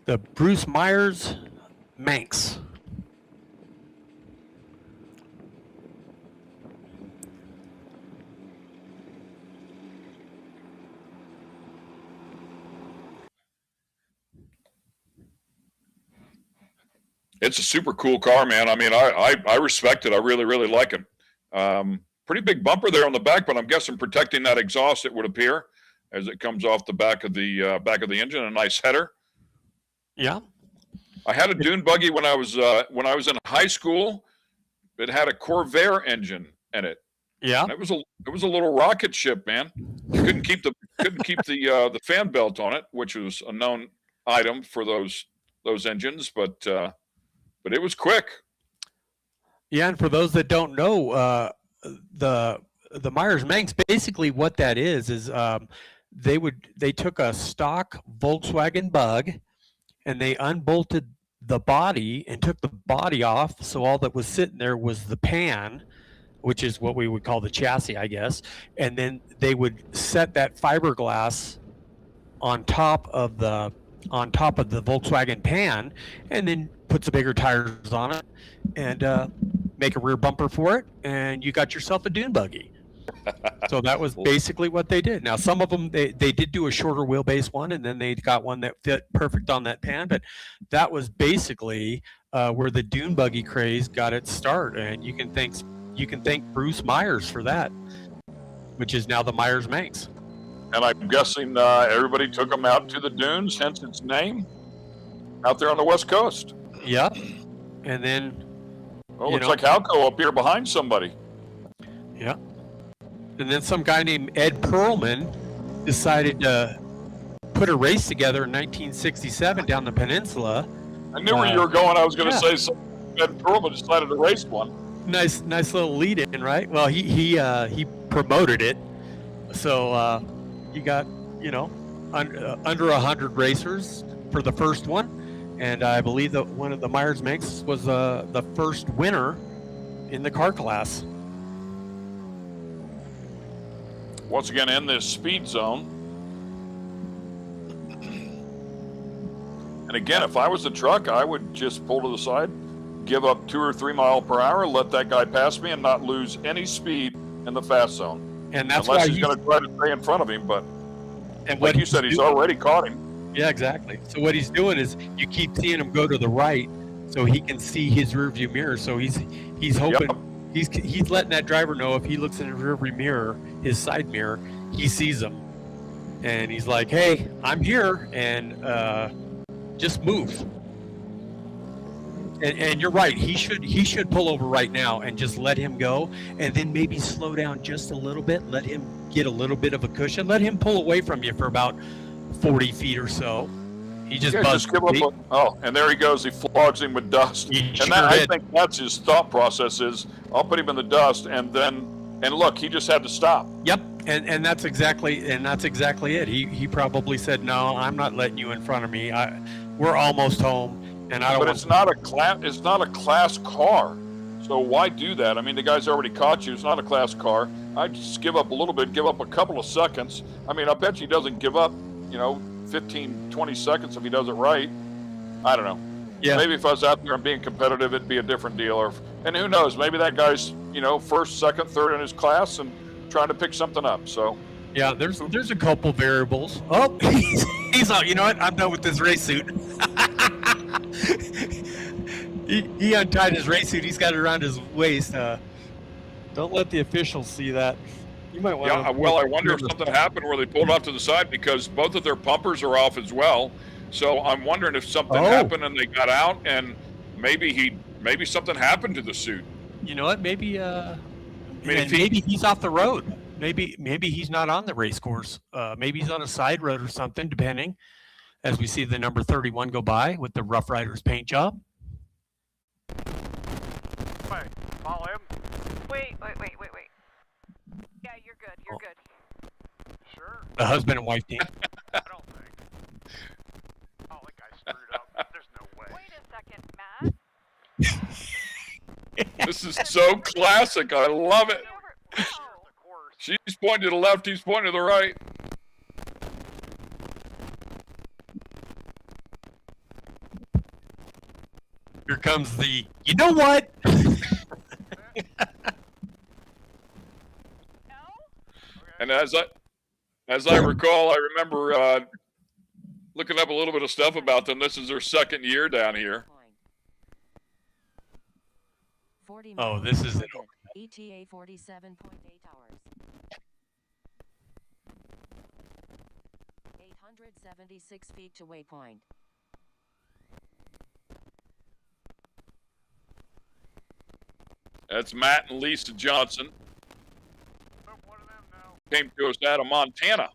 The Bruce Myers Manx. It's a super cool car, man. I mean, I respect it. I really, really like it. Pretty big bumper there on the back, but I'm guessing protecting that exhaust, it would appear, as it comes off the back of the engine. A nice header. Yeah. I had a dune buggy when I was in high school. It had a Corvair engine in it. Yeah. And it was a little rocket ship, man. You couldn't keep the fan belt on it, which was a known item for those engines, but it was quick. Yeah, and for those that don't know, the Myers Manx, basically what that is they took a stock Volkswagen Bug and they unbolted the body and took the body off, so all that was sitting there was the pan, which is what we would call the chassis, I guess, and then they would set that fiberglass on top of the Volkswagen pan, and then put some bigger tires on it and make a rear bumper for it, and you got yourself a dune buggy. So that was basically what they did. Now, some of them, they did do a shorter wheelbase one, and then they got one that fit perfect on that pan, but that was basically where the dune buggy craze got its start, and you can thank Bruce Myers for that, which is now the Myers Manx. And I'm guessing everybody took them out to the dunes, hence its name, out there on the West Coast. Yep. And then... Oh, looks like Halco up here behind somebody. Yeah. And then some guy named Ed Perlman decided to put a race together in 1967 down the peninsula. I knew where you were going. I was going to say Ed Perlman decided to race one. Nice little lead in, right? Well, he promoted it. So you got, under 100 racers for the first one. And I believe that one of the Myers Manx was the first winner in the car class. Once again, in this speed zone. And again, if I was the truck, I would just pull to the side, give up 2 or 3 miles per hour, let that guy pass me, and not lose any speed in the fast zone. And that's unless why he's going to try to stay in front of him. But and like you said, he's already caught him. Yeah, exactly. So what he's doing is you keep seeing him go to the right, so he can see his rearview mirror. So he's hoping. Yep. He's letting that driver know if he looks in his rearview mirror, his side mirror, he sees him, and he's like, "Hey, I'm here, and just move." And you're right. He should pull over right now and just let him go, and then maybe slow down just a little bit. Let him get a little bit of a cushion. Let him pull away from you for about 40 feet or so. He just buzzed. And there he goes. He flogs him with dust. I think that's his thought process is, I'll put him in the dust, and look, he just had to stop. Yep, and that's exactly it. He probably said, "No, I'm not letting you in front of me. We're almost home, and I don't." But it's not a class car. So why do that? I mean, the guy's already caught you. It's not a class car. I'd just give up a little bit, give up a couple of seconds. I mean, I bet you he doesn't give up, 15, 20 seconds if he does it right. I don't know. Yeah. Maybe if I was out there and being competitive, it'd be a different deal. And who knows? Maybe that guy's, first, second, third in his class and trying to pick something up. So. Yeah, there's a couple variables. Oh, he's out. You know what? I'm done with this race suit. He untied his race suit. He's got it around his waist. Don't let the officials see that. You might want. Yeah, well, I wonder if something happened where they pulled off to the side because both of their pumpers are off as well. So I'm wondering if something happened and they got out, and maybe something happened to the suit. You know what? Maybe maybe he's off the road. Maybe he's not on the race course. Maybe he's on a side road or something. Depending, as we see the number 31 go by with the Rough Riders paint job. Wait, follow him. Wait. Yeah, you're good. You're good. Sure. The husband and wife team. I don't think. This is so classic. I love it. She's pointing to the left. He's pointing to the right. Here comes the, you know what? And as I recall, I remember looking up a little bit of stuff about them. This is their second year down here. Oh, this is it. ETA 47.8 hours. 876 feet to waypoint. That's Matt and Lisa Johnson. Came to us out of Montana.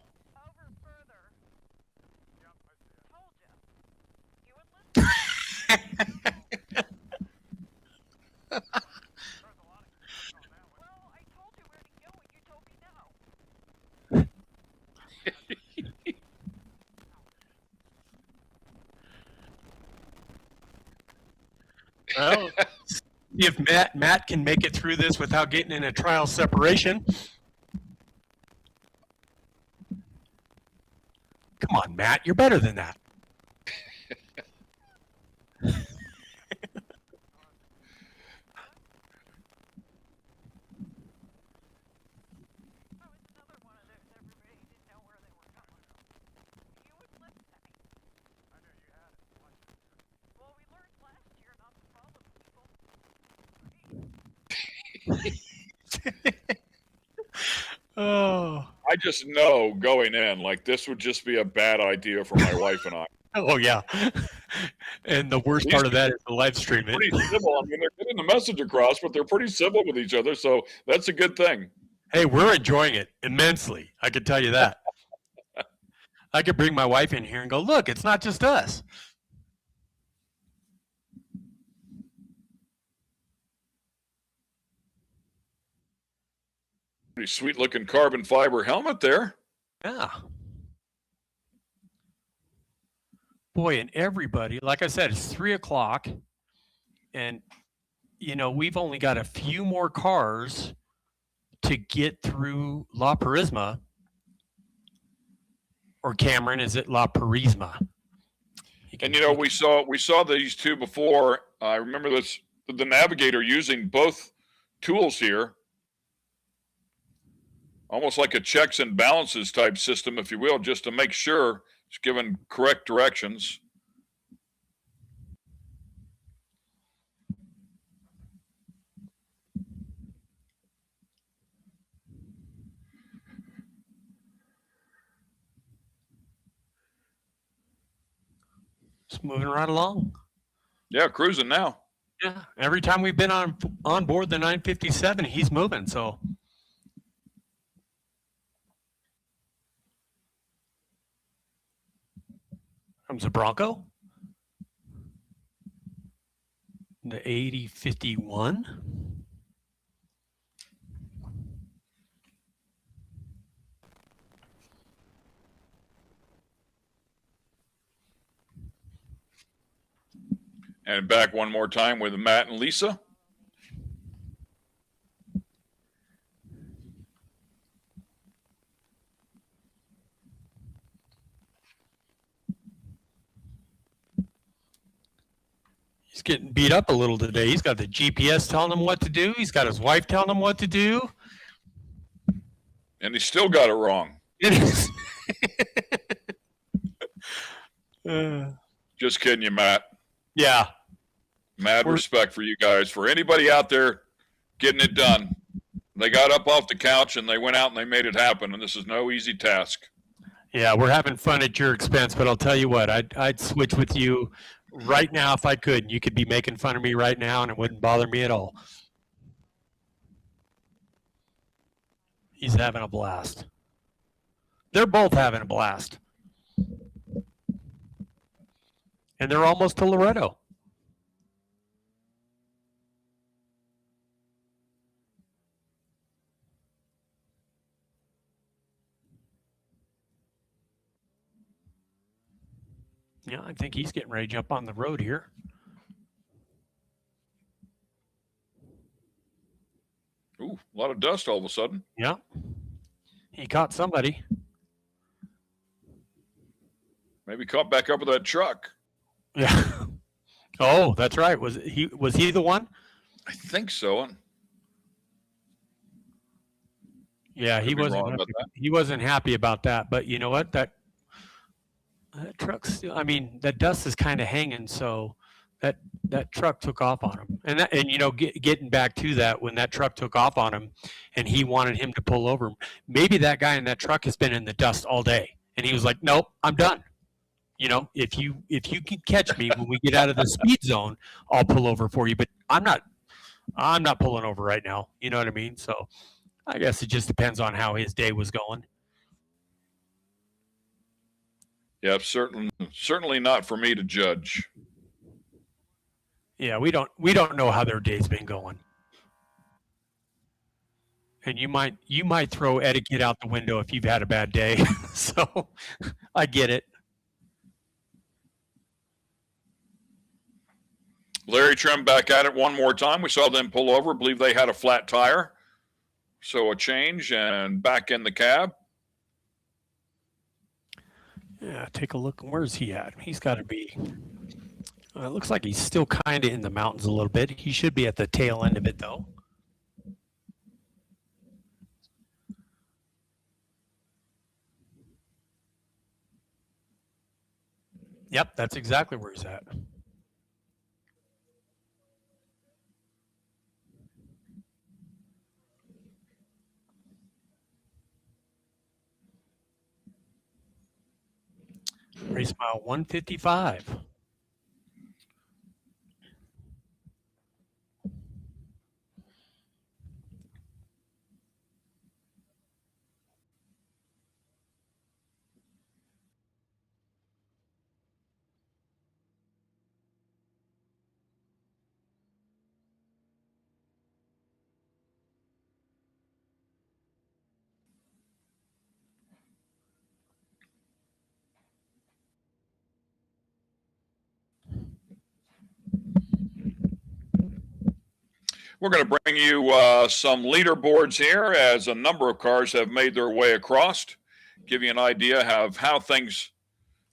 Well, see if Matt can make it through this without getting in a trial separation. Come on, Matt, you're better than that. Oh. I just know going in, like this would just be a bad idea for my wife and I. Oh yeah. And the worst part of that is the live stream. Pretty civil. I mean, they're getting the message across, but they're pretty civil with each other, so that's a good thing. Hey, we're enjoying it immensely. I can tell you that. I could bring my wife in here and go, look, it's not just us. Pretty sweet looking carbon fiber helmet there. Yeah. Boy, and everybody, like I said, it's 3 o'clock. And, you know, we've only got a few more cars to get through La Purisma. Or Cameron, is it La Purisma? And, you know, we saw these two before. I remember the navigator using both tools here. Almost like a checks and balances type system, if you will, just to make sure it's given correct directions. Just moving right along. Yeah, cruising now. Yeah, every time we've been on board the 957, he's moving, so. Comes a Bronco. The 8051. And back one more time with Matt and Lisa. He's getting beat up a little today. He's got the GPS telling him what to do. He's got his wife telling him what to do. And he still got it wrong. Just kidding you, Matt. Yeah. Mad respect for you guys. For anybody out there getting it done, they got up off the couch and they went out and they made it happen. And this is no easy task. Yeah, we're having fun at your expense, but I'll tell you what, I'd switch with you right now if I could. You could be making fun of me right now and it wouldn't bother me at all. He's having a blast. They're both having a blast. And they're almost to Loreto. Yeah, I think he's getting ready to jump on the road here. Ooh, a lot of dust all of a sudden. Yeah. He caught somebody. Maybe caught back up with that truck. Yeah. Oh, that's right. Was he the one? I think so. Yeah, he wasn't happy about that. But you know what? That truck's still, I mean, that dust is kind of hanging, so that truck took off on him. And you know, getting back to that, when that truck took off on him and he wanted him to pull over, maybe that guy in that truck has been in the dust all day. And he was like, nope, I'm done. You know, if you can catch me when we get out of the speed zone, I'll pull over for you. But I'm not pulling over right now. You know what I mean? So I guess it just depends on how his day was going. Yeah, certainly not for me to judge. Yeah, we don't know how their day's been going. And you might throw etiquette out the window if you've had a bad day. So I get it. Larry Trim back at it one more time. We saw them pull over. I believe they had a flat tire. So a change and back in the cab. Yeah, take a look. Where's he at? He's got to be. It looks like he's still kind of in the mountains a little bit. He should be at the tail end of it, though. Yep, that's exactly where he's at. Race mile 155. We're going to bring you some leaderboards here as a number of cars have made their way across. Give you an idea of how things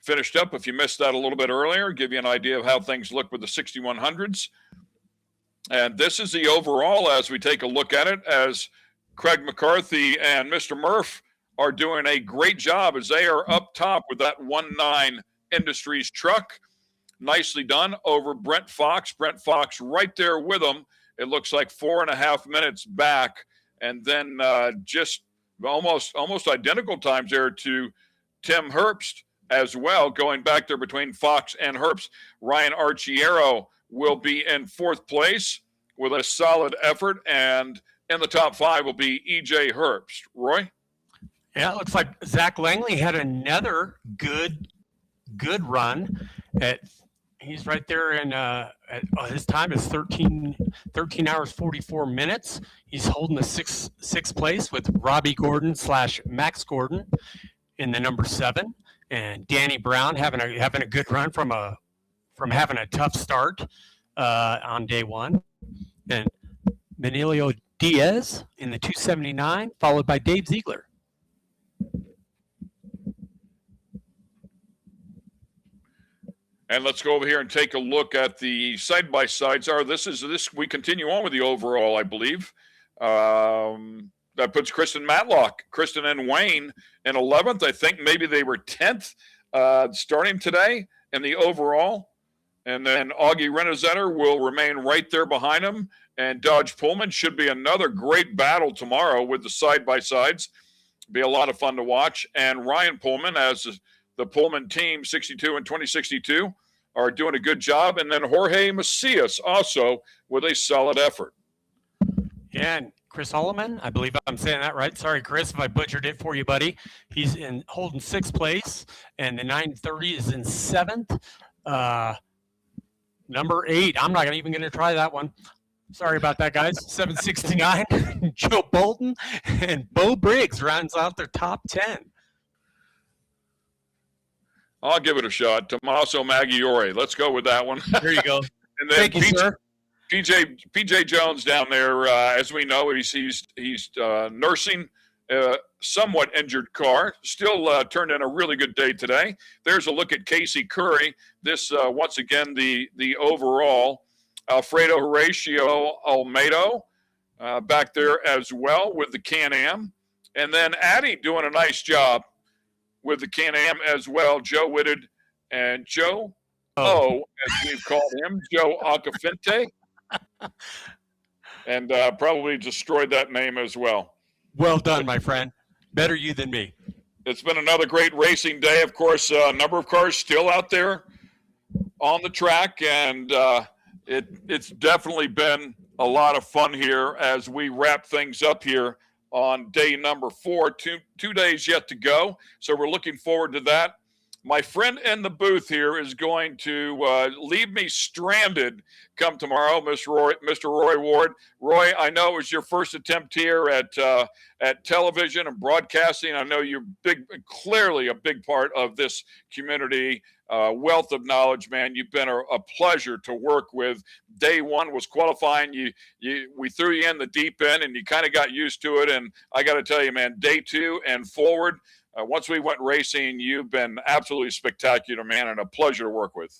finished up. If you missed that a little bit earlier, give you an idea of how things look with the 6100s. And this is the overall as we take a look at it, as Craig McCarthy and Mr. Murph are doing a great job as they are up top with that 19 Industries truck. Nicely done over Brent Fox. Brent Fox right there with them. It looks like 4.5 minutes back, and then just almost identical times there to Tim Herbst as well, going back there between Fox and Herbst. Ryan Archiero will be in fourth place with a solid effort, and in the top five will be E.J. Herbst. Roy? Yeah, it looks like Zach Langley had another good run. He's right there, and his time is 13 hours 44 minutes. He's holding the sixth place with Robbie Gordon / Max Gordon in the number 7, and Danny Brown having a good run from having a tough start on day one, and Manilio Diaz in the 279, followed by Dave Ziegler. And let's go over here and take a look at the side-by-sides. We continue on with the overall, I believe. That puts Kristen Matlock, Kristen and Wayne in 11th. I think maybe they were 10th starting today in the overall. And then Auggie Renet will remain right there behind him. And Dodge Pullman should be another great battle tomorrow with the side-by-sides. Be a lot of fun to watch. And Ryan Pullman, as the Pullman team, 62 and 2062, are doing a good job. And then Jorge Macias also with a solid effort. Yeah, and Chris Holloman, I believe I'm saying that right. Sorry, Chris, if I butchered it for you, buddy. He's holding 6th place, and the 930 is in 7th. Number 8, I'm not even going to try that one. Sorry about that, guys. 769, Joe Bolton, and Bo Briggs rounds out their top 10. I'll give it a shot. Tommaso Maggiore. Let's go with that one. There you go. And then Thank you, sir. PJ Jones down there, as we know, he's nursing a somewhat injured car. Still turned in a really good day today. There's a look at Casey Curry. This once again the overall Alfredo Horatio Almedo back there as well with the Can-Am, and then Addy doing a nice job with the Can-Am as well. Joe Whitted and Joe O, as we've called him, Joe Acafente. And probably destroyed that name as well. Well done, my friend. Better you than me. It's been another great racing day. Of course, a number of cars still out there on the track, and it's definitely been a lot of fun here as we wrap things up here on day number 4. Two days yet to go, so we're looking forward to that. My friend in the booth here is going to leave me stranded come tomorrow, Mr. Roy Ward. Roy, I know it was your first attempt here at television and broadcasting. I know you're clearly a big part of this community. Wealth of knowledge, man. You've been a pleasure to work with. Day one was qualifying. We threw you in the deep end, and you kind of got used to it. And I got to tell you, man, day 2 and forward, once we went racing, you've been absolutely spectacular, man, and a pleasure to work with.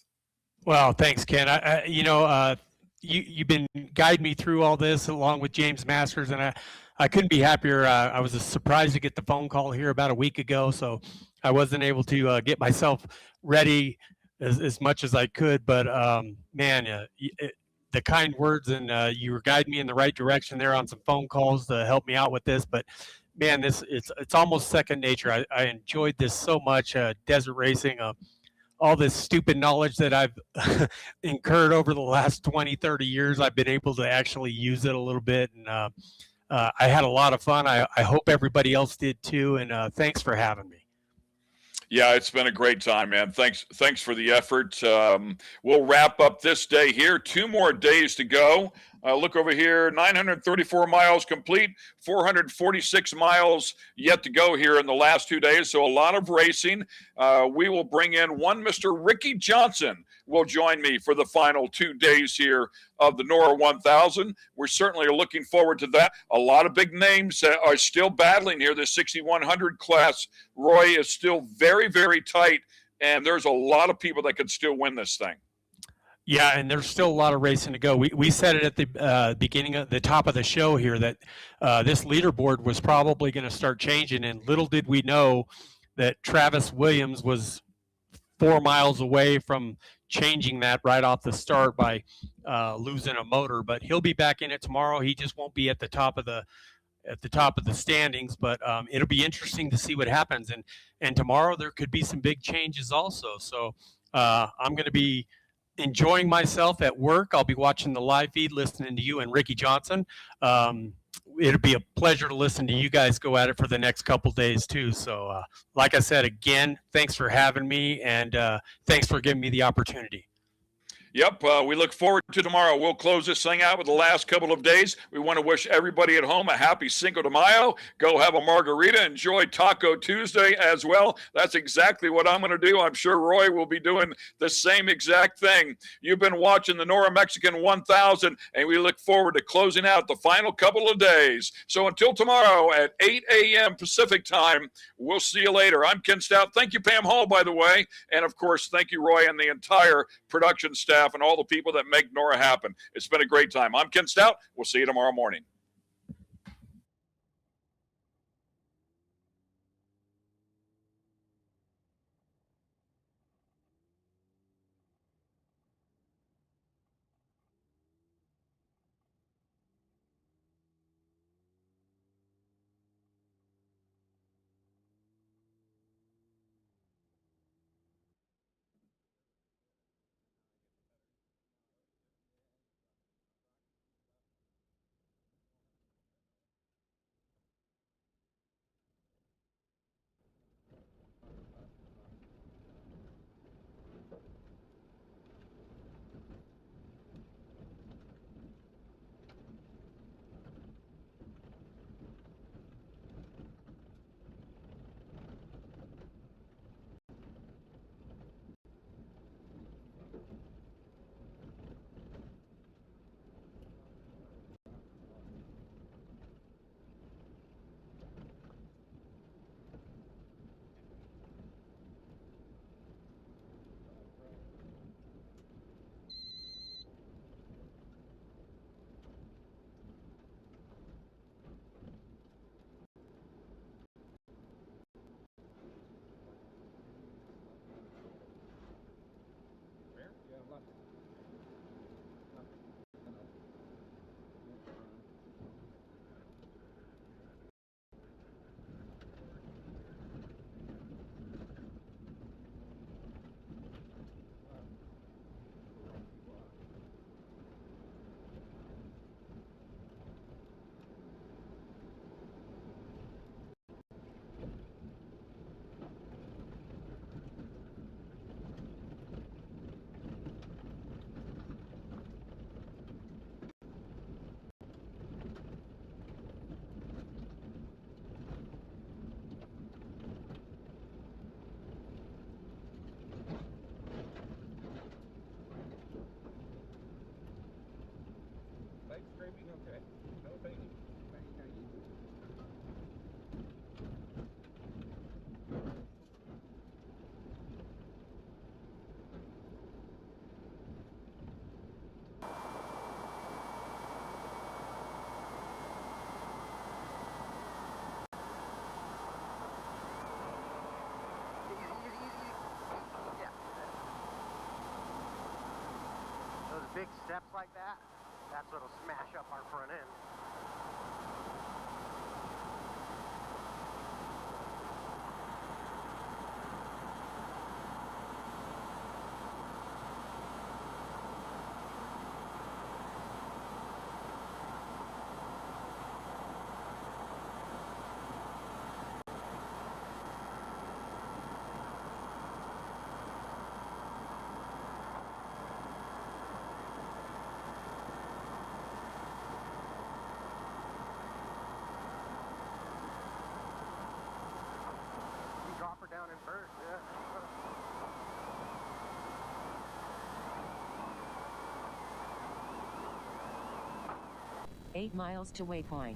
Well, thanks, Ken. You've been guiding me through all this along with James Masters, and I couldn't be happier. I was surprised to get the phone call here about a week ago, so I wasn't able to get myself ready as much as I could. But man, the kind words, and you were guiding me in the right direction there on some phone calls to help me out with this. But man, it's almost second nature. I enjoyed this so much. Desert racing, all this stupid knowledge that I've incurred over the last 20, 30 years, I've been able to actually use it a little bit. And I had a lot of fun. I hope everybody else did too. And thanks for having me. Yeah, it's been a great time, man. Thanks for the effort. We'll wrap up this day here. 2 more days to go. Look over here, 934 miles complete, 446 miles yet to go here in the last 2 days. So a lot of racing. We will bring in one Mr. Ricky Johnson will join me for the final 2 days here of the NORRA 1000. We're certainly looking forward to that. A lot of big names are still battling here. The 6100 class, Roy, is still very, very tight, and there's a lot of people that could still win this thing. Yeah, and there's still a lot of racing to go. We said it at the beginning, of the top of the show here, that this leaderboard was probably going to start changing, and little did we know that Travis Williams was 4 miles away from changing that right off the start by losing a motor. But he'll be back in it tomorrow. He just won't be at the top of the standings, but it'll be interesting to see what happens. And tomorrow there could be some big changes also. So I'm going to be enjoying myself at work. I'll be watching the live feed, listening to you and Ricky Johnson. It'll be a pleasure to listen to you guys go at it for the next couple days too. So like I said, again, thanks for having me, and thanks for giving me the opportunity. Yep, we look forward to tomorrow. We'll close this thing out with the last couple of days. We want to wish everybody at home a happy Cinco de Mayo. Go have a margarita. Enjoy Taco Tuesday as well. That's exactly what I'm going to do. I'm sure Roy will be doing the same exact thing. You've been watching the NORRA Mexican 1000, and we look forward to closing out the final couple of days. So until tomorrow at 8 a.m. Pacific time, we'll see you later. I'm Ken Stout. Thank you, Pam Hall, by the way. And, of course, thank you, Roy, and the entire production staff and all the people that make NORRA happen. It's been a great time. I'm Ken Stout. We'll see you tomorrow morning. big steps like that, that's what'll smash up our front end. Drop her down in first, yeah. 8 miles to waypoint.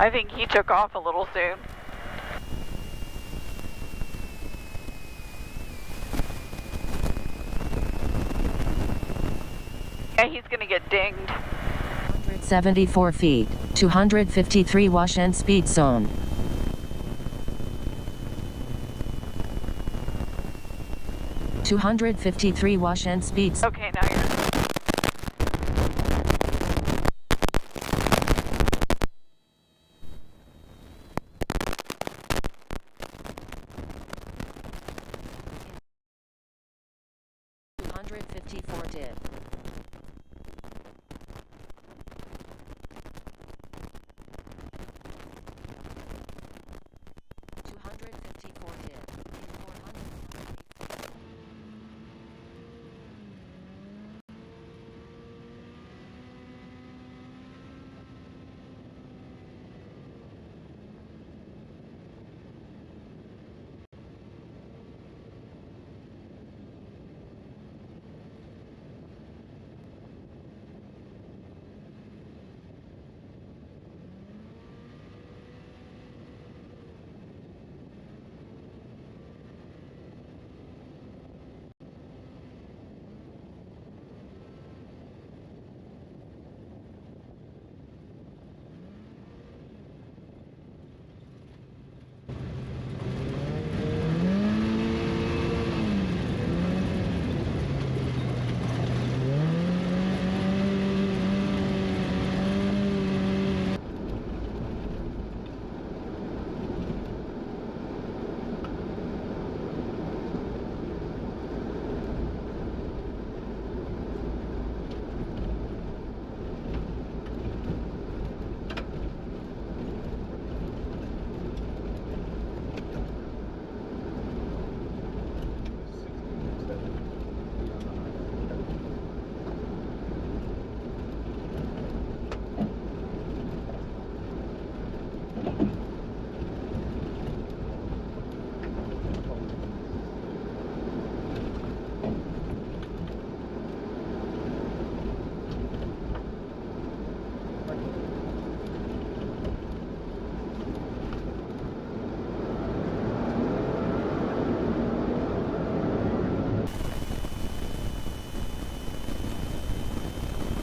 I think he took off a little soon. Yeah, he's gonna get dinged. 74 feet, 253 wash and speed zone. .253 wash and speed. Okay, now you're. Dip. 254 dip.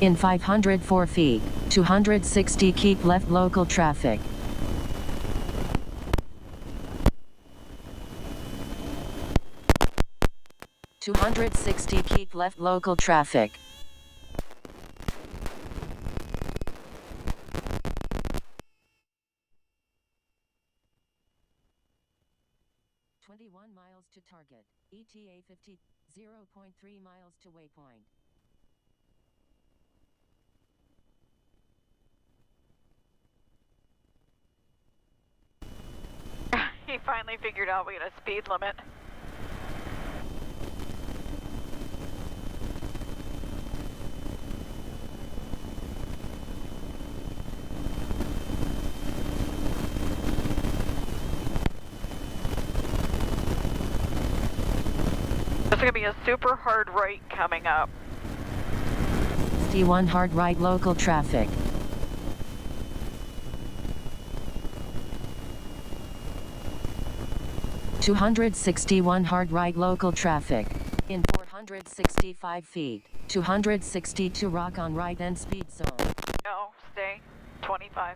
In 504 feet, 260 keep left local traffic. .260 keep left local traffic. .21 miles to target. ETA 50. 0.3 miles to waypoint. He finally figured out we had a speed limit. There's going to be a super hard right coming up. 61 hard right local traffic. .261 hard right local traffic. In 465 feet. 262 rock on right and speed zone. No, stay. 25.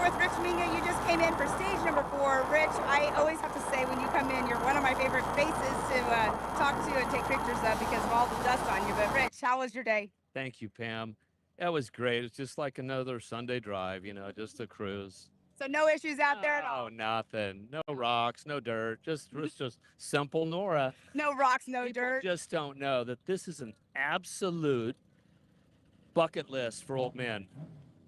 here with Rich Minga. You just came in for stage number 4. Rich, I always have to say when you come in, you're one of my favorite faces to talk to and take pictures of because of all the dust on you. But Rich, how was your day? Thank you, Pam. That was great. It's just like another Sunday drive, you know, just a cruise. So no issues out there at all? Oh, nothing. No rocks, no dirt. It's just simple NORRA. No rocks, no dirt. Just don't know that this is an absolute bucket list for old men.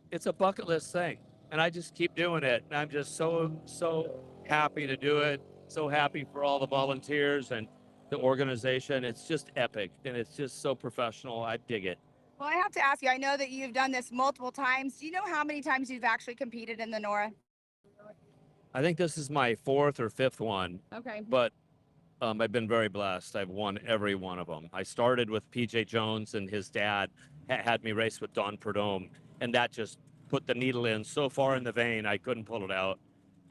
It's a bucket list thing, and I just keep doing it. And I'm just so happy to do it. So happy for all the volunteers and the organization. It's just epic, and it's just so professional. I dig it. Well, I have to ask you, I know that you've done this multiple times. Do you know how many times you've actually competed in the NORRA? I think this is my 4th or 5th one. Okay. But I've been very blessed. I've won every one of them. I started with PJ Jones, and his dad had me race with Don Perdome, and that just put the needle in so far in the vein I couldn't pull it out,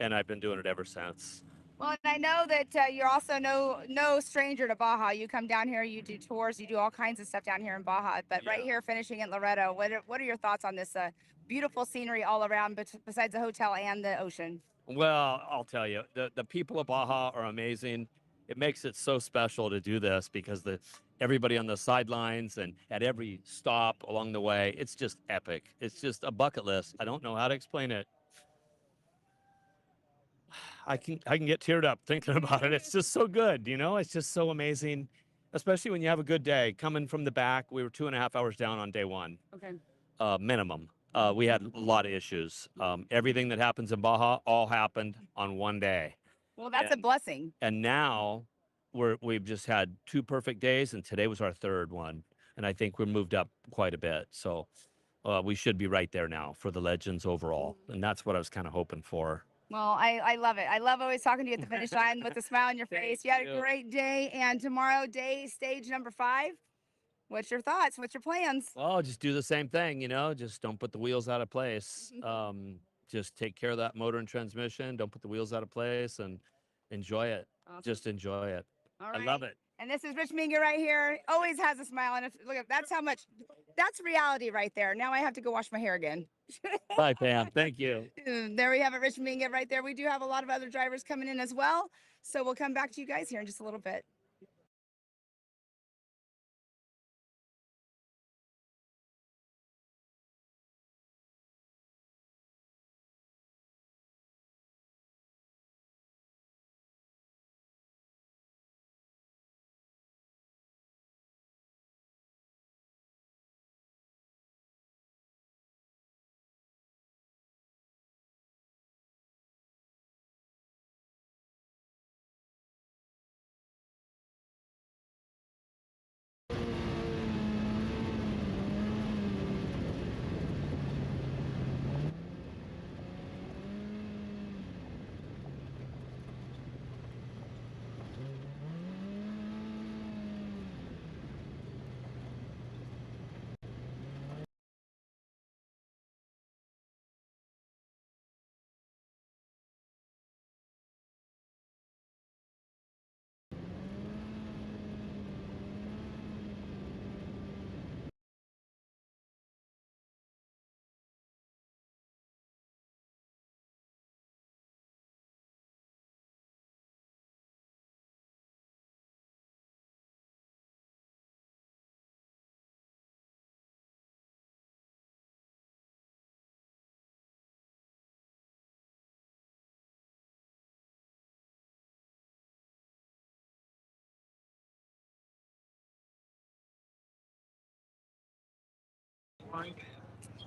and I've been doing it ever since. Well, and I know that you're also no stranger to Baja. You come down here, you do tours, you do all kinds of stuff down here in Baja. But right here, finishing in Loreto, what are your thoughts on this beautiful scenery all around, besides the hotel and the ocean? Well, I'll tell you, the people of Baja are amazing. It makes it so special to do this because everybody on the sidelines and at every stop along the way, it's just epic. It's just a bucket list. I don't know how to explain it. I can get teared up thinking about it. It's just so good, you know? It's just so amazing, especially when you have a good day. Coming from the back, we were 2.5 hours down on day 1. Okay. Minimum. We had a lot of issues. Everything that happens in Baja all happened on one day. Well, that's a blessing. And now we've just had 2 perfect days, and today was our 3rd one. And I think we're moved up quite a bit. So we should be right there now for the Legends overall. And that's what I was kind of hoping for. Well, I love it. I love always talking to you at the finish line with a smile on your face. You had a great day, and tomorrow, stage number 5. What's your thoughts? What's your plans? Well, just do the same thing, you know, just don't put the wheels out of place. Just take care of that motor and transmission. Don't put the wheels out of place and enjoy it. Awesome. Just enjoy it. All right. I love it. And this is Rich Minga right here. Always has a smile on it. Look, that's reality right there. Now I have to go wash my hair again. Bye, Pam. Thank you. There we have it, Rich Minga right there. We do have a lot of other drivers coming in as well. So we'll come back to you guys here in just a little bit.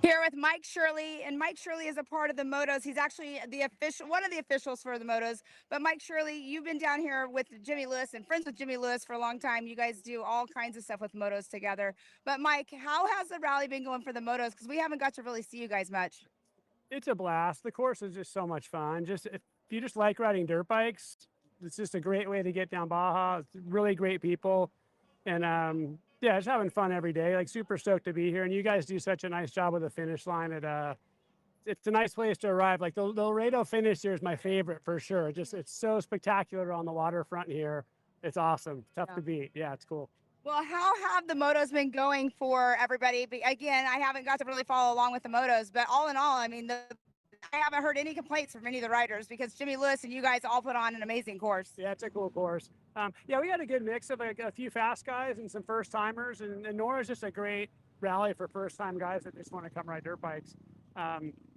Here with Mike Shirley, and Mike Shirley is a part of the motos. He's actually one of the officials for the motos. But Mike Shirley, you've been down here with Jimmy Lewis and friends with Jimmy Lewis for a long time. You guys do all kinds of stuff with motos together. But Mike, how has the rally been going for the motos? Because we haven't got to really see you guys much. It's a blast. The course is just so much fun. If you just like riding dirt bikes, it's just a great way to get down Baja. It's really great people, and yeah, just having fun every day. Like super stoked to be here, and you guys do such a nice job with the finish line. It's a nice place to arrive. Like the Loreto finish here is my favorite for sure. It's so spectacular on the waterfront here. It's awesome. Tough to beat. Yeah, it's cool. Well, how have the motos been going for everybody? Again, I haven't got to really follow along with the motos, but all in all, I mean, I haven't heard any complaints from any of the riders because Jimmy Lewis and you guys all put on an amazing course. Yeah, it's a cool course. Yeah, we had a good mix of a few fast guys and some first timers, and NORRA's just a great rally for first time guys that just want to come ride dirt bikes.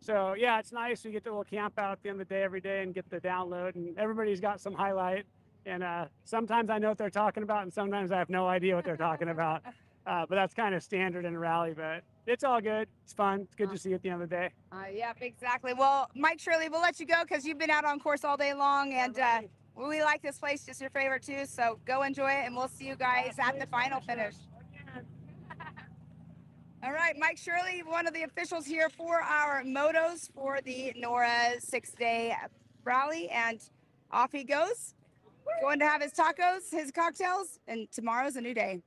So yeah, it's nice. We get to little camp out at the end of the day every day and get the download, and everybody's got some highlight. And sometimes I know what they're talking about, and sometimes I have no idea what they're talking about. But that's kind of standard in a rally, but it's all good. It's fun. It's good to see you at the end of the day. Yep, exactly. Well, Mike Shirley, we'll let you go because you've been out on course all day long, and we like this place, just your favorite too. So go enjoy it, and we'll see you guys at the final finish. All right, Mike Shirley, one of the officials here for our motos for the NORRA 6-day rally, and off he goes, going to have his tacos, his cocktails, and tomorrow's a new day.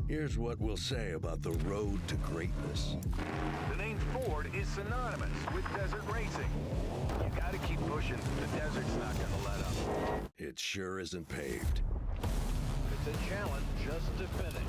Here's what we'll say about the road to greatness. The name Ford is synonymous with desert racing. You gotta keep pushing. The desert's not gonna let up. It sure isn't paved. It's a challenge just to finish.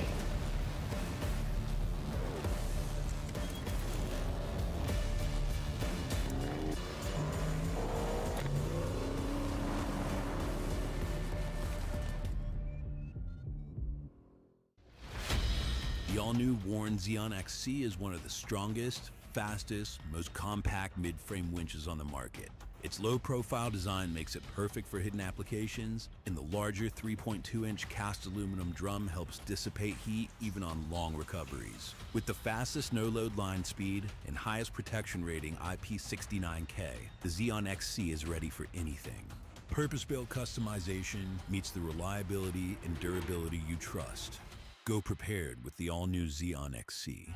The all-new Warren Xeon XC is one of the strongest, fastest, most compact mid-frame winches on the market. Its low-profile design makes it perfect for hidden applications, and the larger 3.2-inch cast aluminum drum helps dissipate heat even on long recoveries. With the fastest no-load line speed and highest protection rating IP69K, the Xeon XC is ready for anything. Purpose-built customization meets the reliability and durability you trust. Go prepared with the all-new Xeon XC.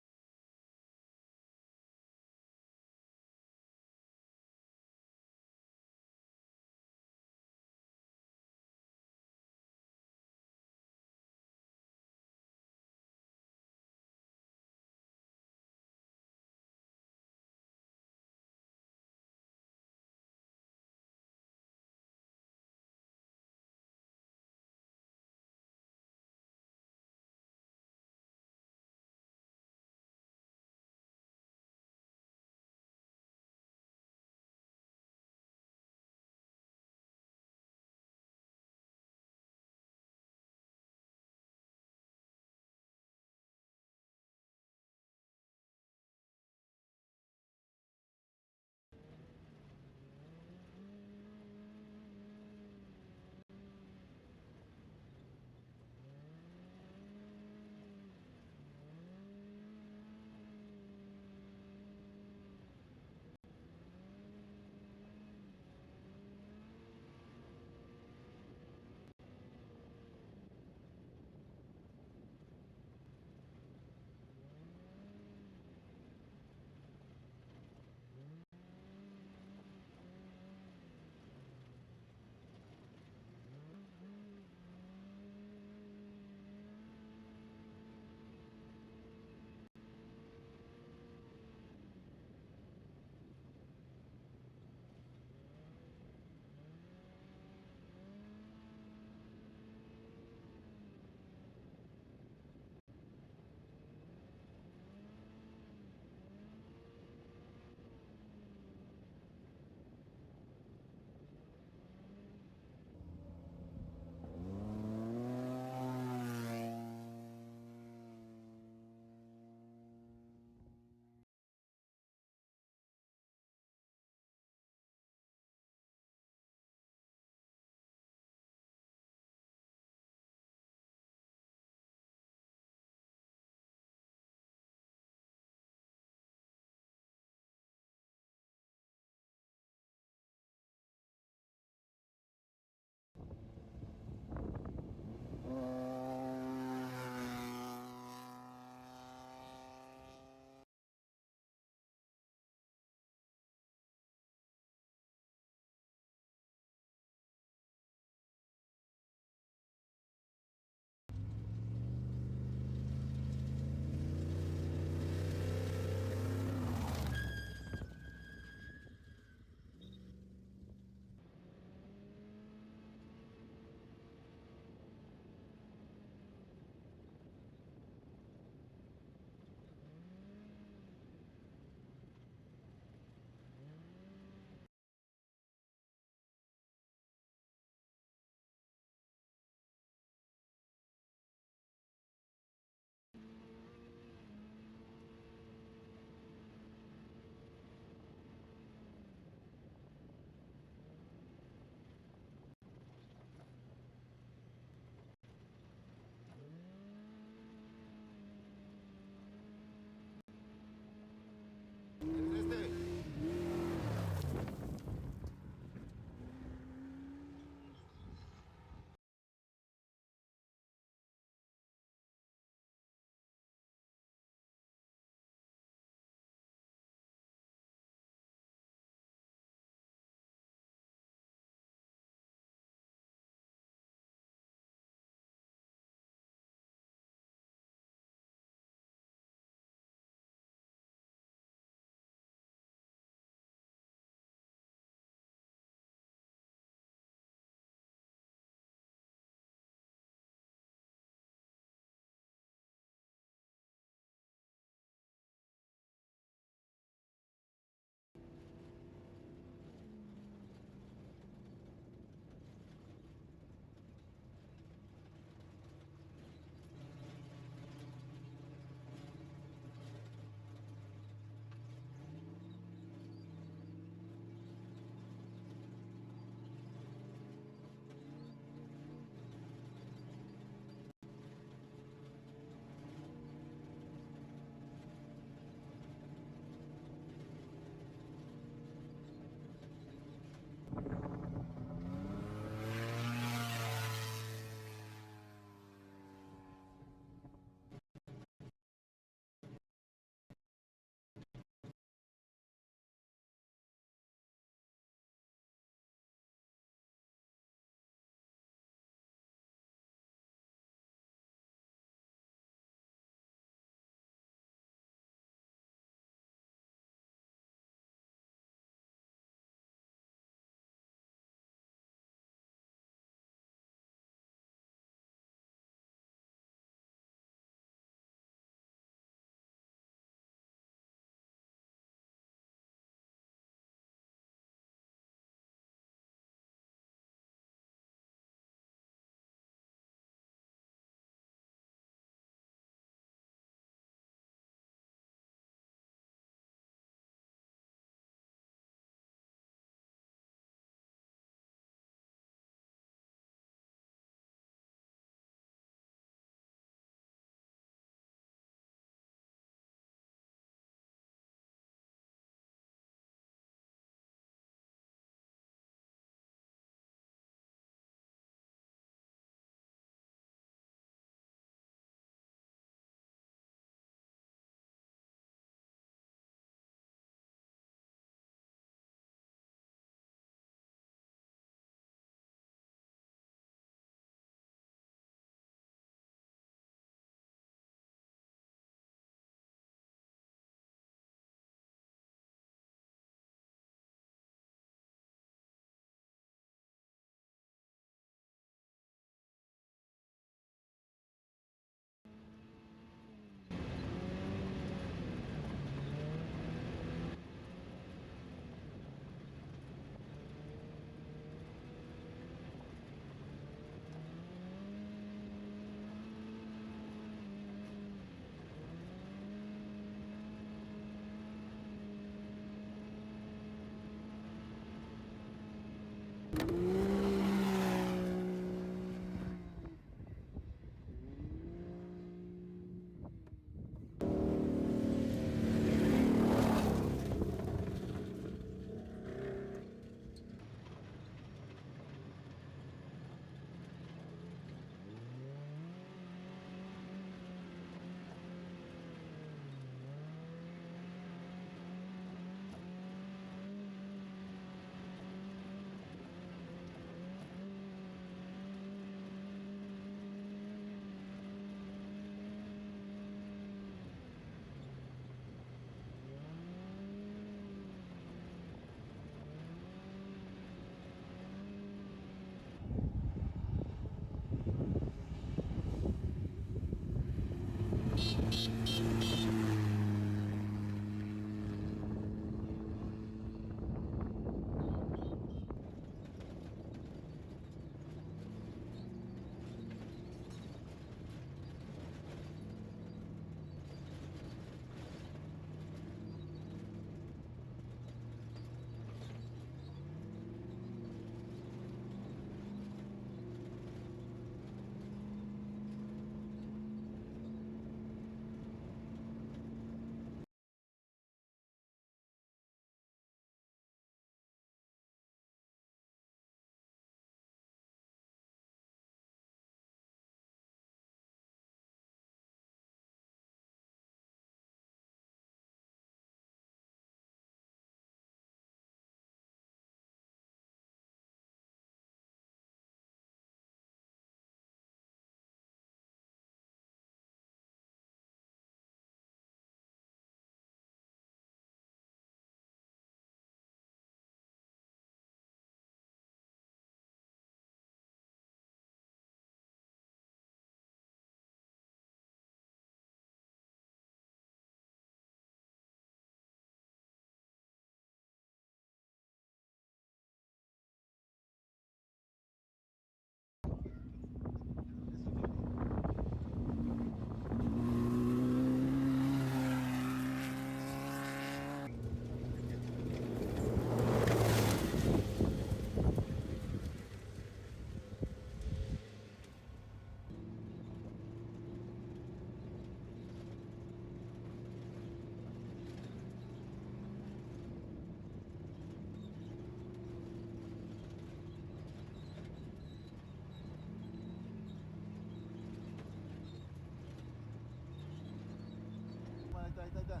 está, ahí está, ahí está.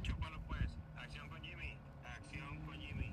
Chúpalo pues. Acción con Jimmy. Acción con Jimmy.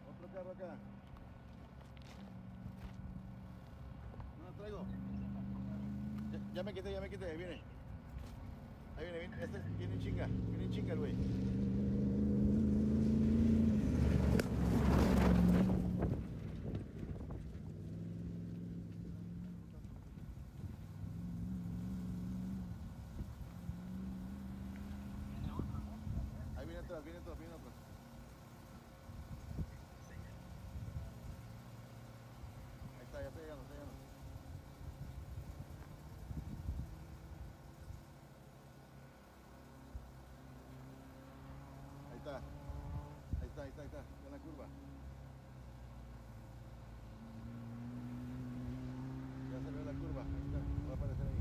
Otro carro acá. No, traigo. Ya me quité, ahí viene. Ahí viene, este viene en chinga el güey. Ahí viene atrás, viene atrás. Ahí está, ya está llegando. Ahí está, en la curva. Ya salió de la curva, ahí está, va a aparecer ahí.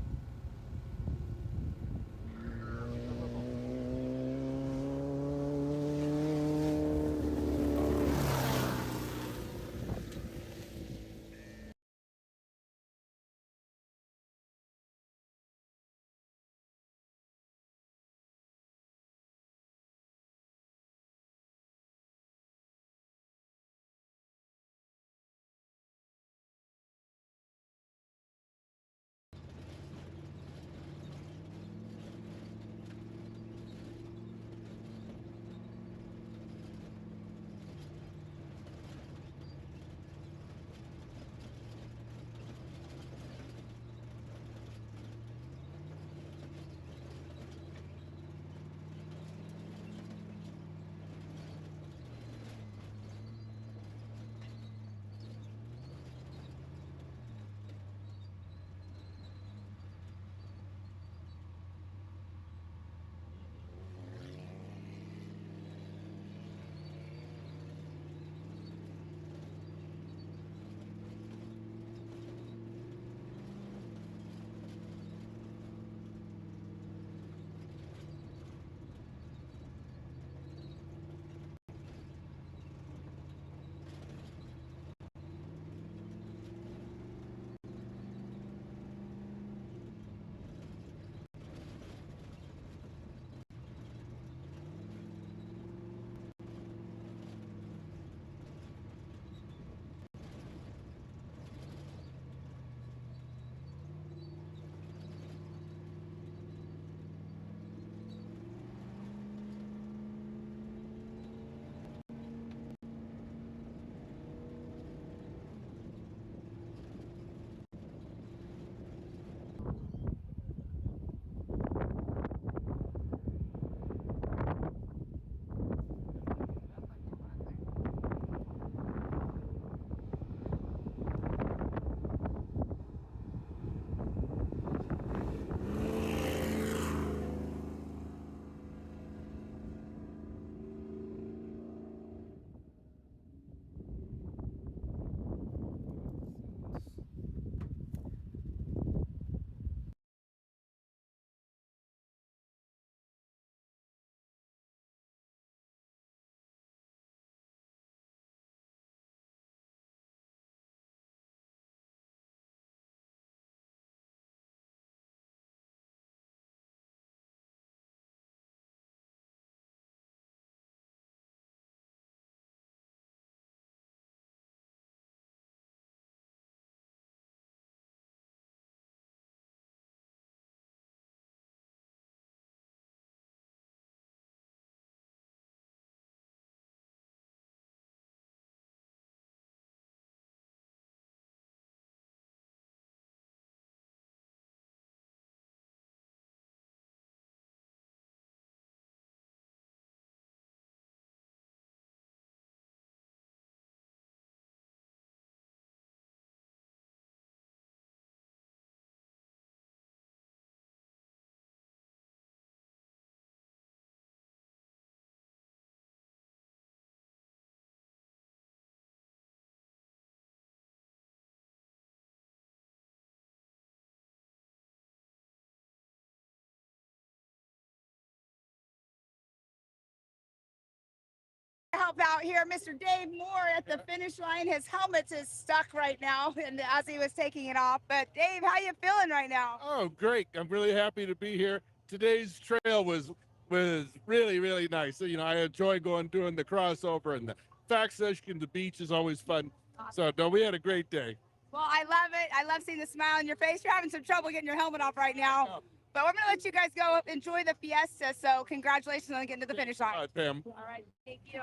Help out here, Mr. Dave Moore at the finish line. His helmet is stuck right now, and as he was taking it off. But Dave, how you feeling right now? Oh, great! I'm really happy to be here. Today's trail was really nice. So, you know, I enjoy doing the crossover, and the fact session, the beach is always fun. So, no, we had a great day. Well, I love it. I love seeing the smile on your face. You're having some trouble getting your helmet off right now. But we're going to let you guys go enjoy the fiesta. So congratulations on getting to the finish line. All right, Pam. All right, thank you.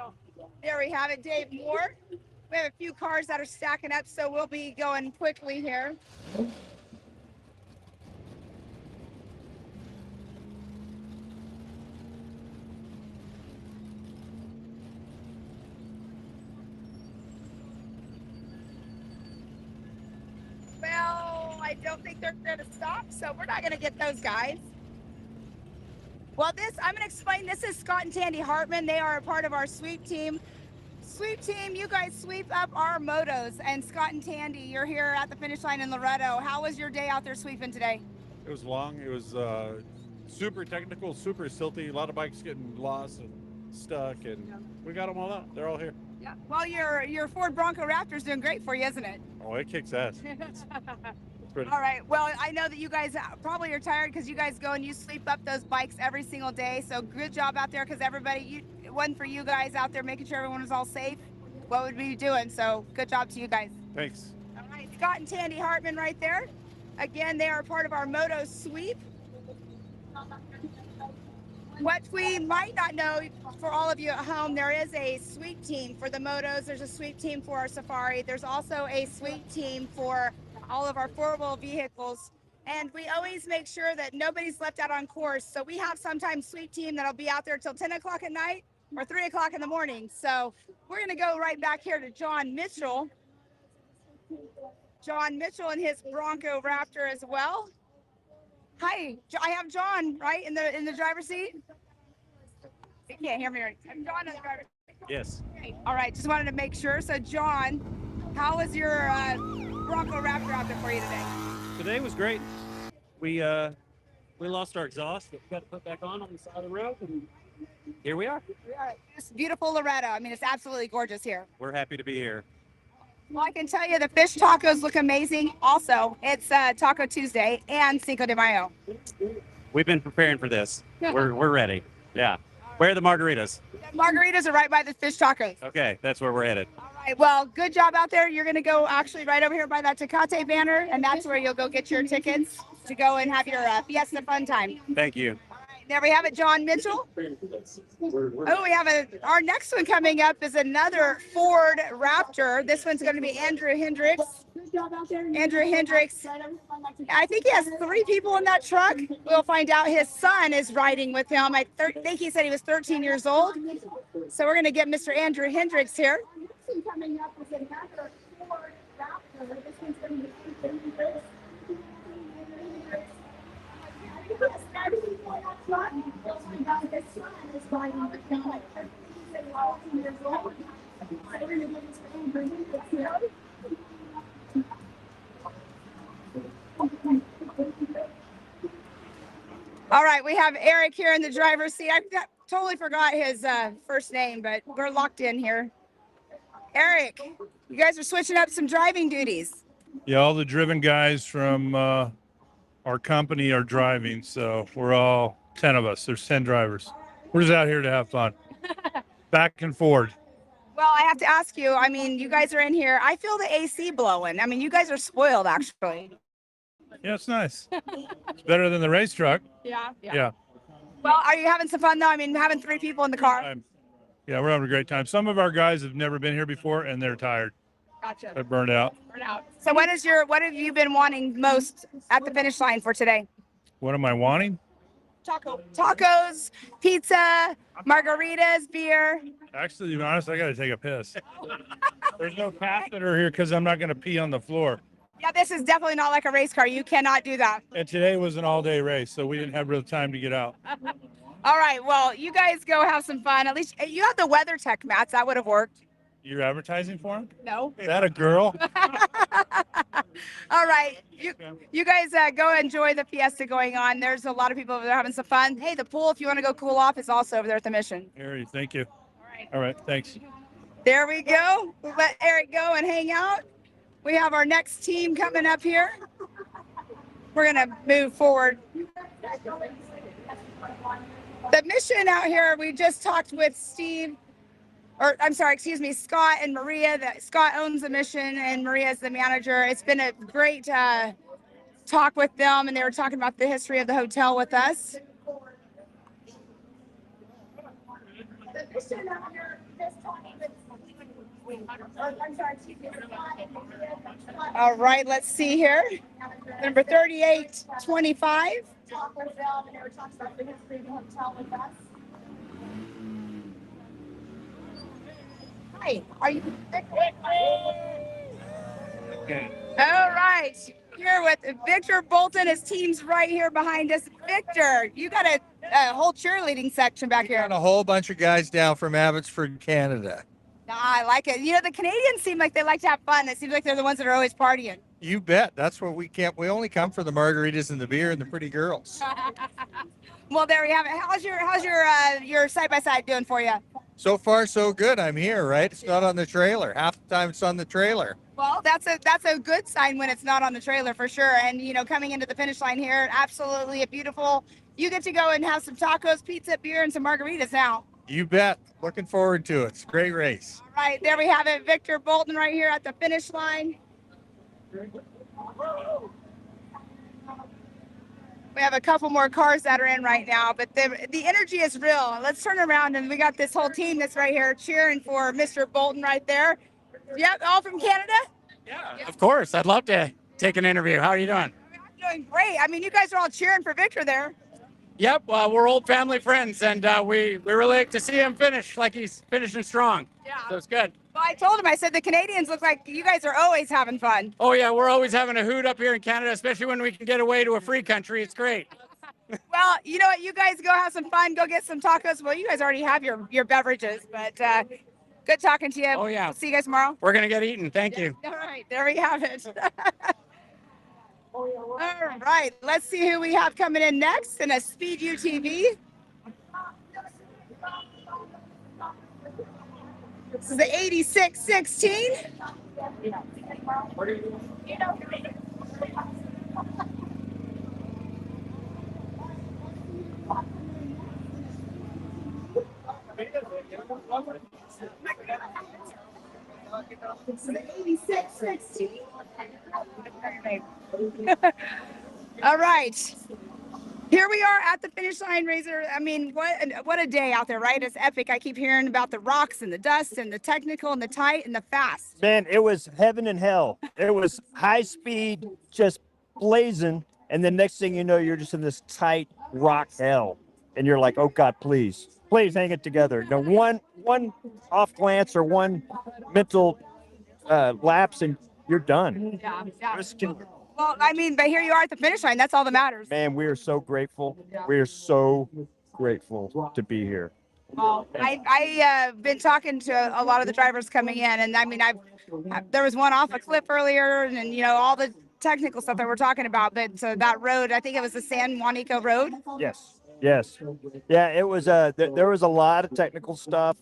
There we have it, Dave Moore. We have a few cars that are stacking up, so we'll be going quickly here. Well, I don't think they're going to stop, so we're not going to get those guys. Well, I'm going to explain. This is Scott and Tandy Hartman. They are a part of our sweep team. Sweep team, you guys sweep up our motos. And Scott and Tandy, you're here at the finish line in Loreto. How was your day out there sweeping today? It was long. It was super technical, super silty. A lot of bikes getting lost and stuck, and we got them all out. They're all here. Yeah. Well, your Ford Bronco Raptor's doing great for you, isn't it? Oh, it kicks ass. All right. Well, I know that you guys probably are tired because you guys go and you sweep up those bikes every single day. So good job out there, because everybody, it wasn't for you guys out there making sure everyone was all safe, what would we be doing? So good job to you guys. Thanks. All right. Scott and Tandy Hartman right there. Again, they are part of our moto sweep. What we might not know, for all of you at home, there is a sweep team for the motos. There's a sweep team for our Safari. There's also a sweep team for all of our four-wheel vehicles. And we always make sure that nobody's left out on course. So we have sometimes sweep team that'll be out there till 10 o'clock at night or 3 o'clock in the morning. So we're going to go right back here to John Mitchell. John Mitchell and his Bronco Raptor as well. Hi, I have John right in the driver's seat. You can't hear me right. I'm John in the driver's seat. Yes. Okay. All right, just wanted to make sure. So John, how was your Bronco Raptor out there for you today? Today was great. We lost our exhaust, but we got to put back on the side of the road, and here we are. We are at this beautiful Loreto. I mean, it's absolutely gorgeous here. We're happy to be here. Well, I can tell you the fish tacos look amazing. Also, it's Taco Tuesday and Cinco de Mayo. We've been preparing for this. We're ready. Yeah. Where are the margaritas? The margaritas are right by the fish tacos. Okay, that's where we're headed. All right. Well, good job out there. You're going to go actually right over here by that Tecate banner, and that's where you'll go get your tickets to go and have your Fiesta fun time. Thank you. There we have it, John Mitchell. Oh, we have our next one coming up is another Ford Raptor. This one's going to be Andrew Hendricks. Andrew Hendricks. I think he has 3 people in that truck. We'll find out. His son is riding with him. I think he said he was 13 years old. So we're going to get Mr. Andrew Hendricks here. Coming up is another Ford Raptor. This one's going to be Andrew Hendricks. All right, we have Eric here in the driver's seat. Totally forgot his first name, but we're locked in here. Eric, you guys are switching up some driving duties. Yeah, all the driven guys from our company are driving, so we're all 10 of us. There's 10 drivers. We're just out here to have fun. Back and forth. Well, I have to ask you, I mean, you guys are in here. I feel the AC blowing. I mean, you guys are spoiled, actually. Yeah, it's nice. It's better than the race truck. Yeah. Well, are you having some fun, though? I mean, having 3 people in the car. Yeah, we're having a great time. Some of our guys have never been here before, and they're tired. Gotcha. They're burned out. So what have you been wanting most at the finish line for today? What am I wanting? Tacos, pizza, margaritas, beer. Actually, to be honest, I got to take a piss. There's no catheter here because I'm not going to pee on the floor. Yeah, this is definitely not like a race car. You cannot do that. And today was an all-day race, so we didn't have real time to get out. All right, well, you guys go have some fun. At least you have the WeatherTech mats. That would have worked. You're advertising for him? No. Is that a girl? All right, you guys go enjoy the fiesta going on. There's a lot of people that are having some fun. Hey, the pool, if you want to go cool off, is also over there at the Mission. Harry, thank you. All right. All right, thanks. There we go. We'll let Eric go and hang out. We have our next team coming up here. We're going to move forward. The mission out here, we just talked with Scott and Maria. Scott owns the mission and Maria is the manager. It's been a great talk with them, and they were talking about the history of the hotel with us. All right, let's see here. Number 3825. Hi, are you? Okay. All right, here with Victor Bolton. His team's right here behind us. Victor, you got a whole cheerleading section back here. Got a whole bunch of guys down from Abbotsford, Canada. I like it. You know, the Canadians seem like they like to have fun. It seems like they're the ones that are always partying. You bet. That's what we can't. We only come for the margaritas and the beer and the pretty girls. Well, there we have it. How's your side by side doing for you? So far, so good. I'm here, right? It's not on the trailer. Half the time, it's on the trailer. Well, that's a good sign when it's not on the trailer for sure. And you know, coming into the finish line here, absolutely a beautiful. You get to go and have some tacos, pizza, beer, and some margaritas now. You bet. Looking forward to it. It's a great race. All right, there we have it. Victor Bolton right here at the finish line. We have a couple more cars that are in right now, but the energy is real. Let's turn around, and we got this whole team that's right here cheering for Mr. Bolton right there. Yep, all from Canada? Yeah, of course. I'd love to take an interview. How are you doing? I'm doing great. I mean, you guys are all cheering for Victor there. Yep, we're old family friends, and we really like to see him finish like he's finishing strong. Yeah. So it's good. Well, I told him, I said the Canadians look like you guys are always having fun. Oh, yeah, we're always having a hoot up here in Canada, especially when we can get away to a free country. It's great. Well, you know what? You guys go have some fun. Go get some tacos. Well, you guys already have your beverages, but good talking to you. Oh, yeah. We'll see you guys tomorrow. We're going to get eaten. Thank you. All right, there we have it. All right, let's see who we have coming in next in a Speed UTV. This is the 8616. This is the 8616. All right. Here we are at the finish line, Razor. I mean, what a day out there, right? It's epic. I keep hearing about the rocks and the dust and the technical and the tight and the fast. Man, it was heaven and hell. It was high speed, just blazing. And then next thing you know, you're just in this tight rock hell. And you're like, oh God, please hang it together. No, one off glance or one mental lapse and you're done. Yeah. Well, I mean, but here you are at the finish line. That's all that matters. Man, we are so grateful. We are so grateful to be here. Well, I've been talking to a lot of the drivers coming in, and I mean, there was one off a cliff earlier, and you know all the technical stuff that we're talking about. But that road, I think it was the San Juanico Road. Yes. Yeah, it was. There was a lot of technical stuff,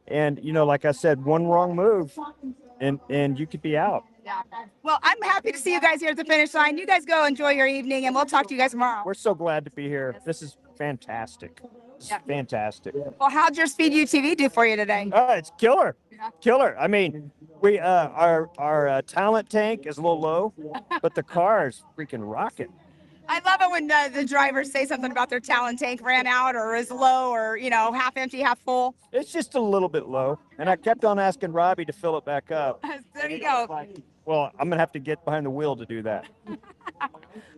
and you know, like I said, one wrong move, and you could be out. Yeah. Well, I'm happy to see you guys here at the finish line. You guys go enjoy your evening, and we'll talk to you guys tomorrow. We're so glad to be here. This is fantastic. Fantastic. Well, how'd your Speed UTV do for you today? It's killer. Killer. I mean, we our talent tank is a little low, but the car is freaking rocking. I love it when the drivers say something about their talent tank ran out or is low or, you know, half empty, half full. It's just a little bit low. And I kept on asking Robbie to fill it back up. There you go. Well, I'm going to have to get behind the wheel to do that.